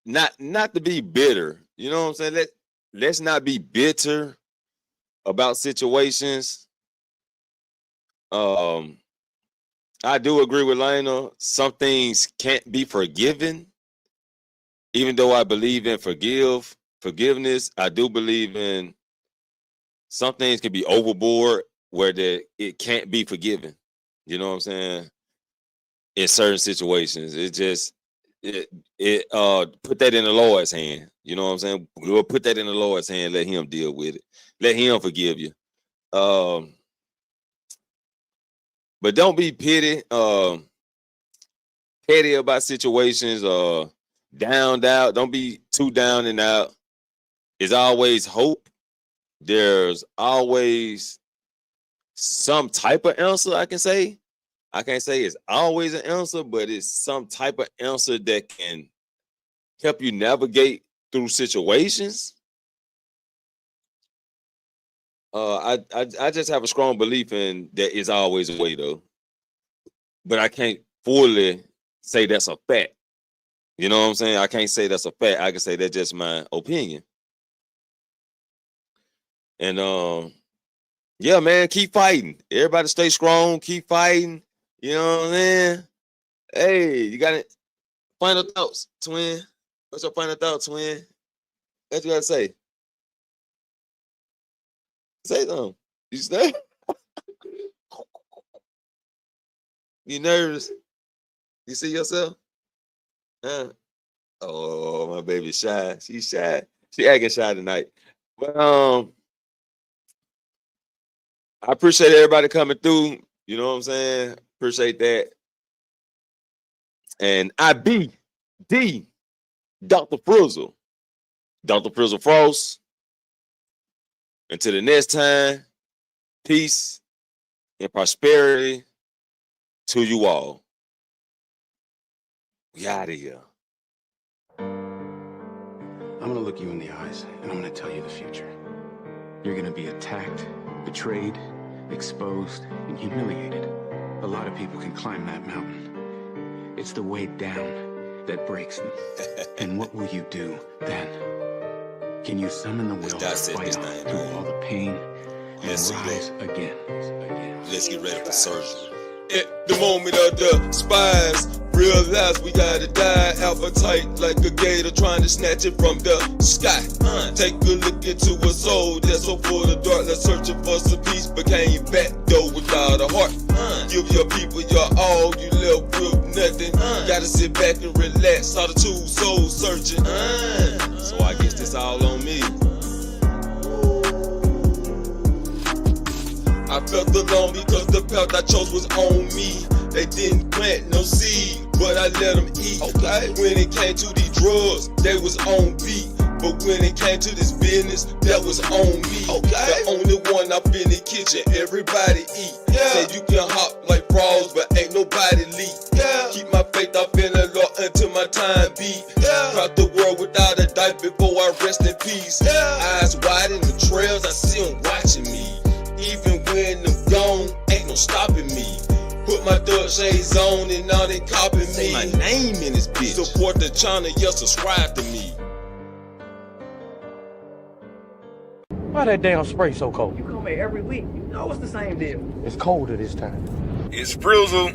not to be bitter. You know what I'm saying? Let's not be bitter about situations. I do agree with Lionel. Some things can't be forgiven. Even though I believe in forgiveness, I do believe in some things can be overboard where it can't be forgiven. You know what I'm saying? In certain situations, it put that in the Lord's hand. You know what I'm saying? We'll put that in the Lord's hand. Let Him deal with it. Let Him forgive you. But don't be petty about situations. downed out. Don't be too down and out. There's always hope. There's always some type of answer, I can say. I can't say it's always an answer, but it's some type of answer that can help you navigate through situations. I just have a strong belief in that it's always a way, though. But I can't fully say that's a fact. You know what I'm saying? I can't say that's a fact. I can say that's just my opinion. And yeah, man, keep fighting. Everybody stay strong, keep fighting. You know what I'm saying? Hey, you got it. Final thoughts, twin. What's your final thought, twin? What you gotta say? Say something. You stay? You nervous? You see yourself? Huh? Oh, my baby's shy. She's shy. She acting shy tonight. But I appreciate everybody coming through. You know what I'm saying? Appreciate that. And I be the Dr. Frizzle. Dr. Frizzle Frost. Until the next time, peace and prosperity to you all. We out of here. I'm going to look you in the eyes, and I'm going to tell you the future. You're going to be attacked, betrayed, exposed, and humiliated. A lot of people can climb that mountain. It's the way down that breaks them. And what will you do then? Can you summon the will to fight on through all the pain and rise again? Let's get ready for surgery. At the moment of the spies, realize we gotta die. Appetite like a gator trying to snatch it from the sky. Take a look into a soul that's so full of darkness, searching for some peace, but came back though without a heart. Give your people your all, you left with nothing. Gotta sit back and relax, solitude, soul searching. So I guess that's all on me. I felt alone because the path I chose was on me. They didn't plant no seed, but I let them eat. Okay. When it came to these drugs, they was on beat. But when it came to this business, that was on me. Okay. The only one up in the kitchen, everybody eat. Yeah. Say you can hop like frogs, but ain't nobody leak. Yeah. Keep my faith up in the Lord until my time be. Yeah. Cross the world without a dice before I rest in peace. Yeah. Eyes wide in the trails, I see them watching me. Even when I'm gone, ain't no stopping me. Put my thug shades on and now they copying me. Say my name in this bitch. Support the channel, yeah, subscribe to me. Why that damn spray so cold? You come here every week. You know it's the same deal. It's colder this time. It's Frizzle.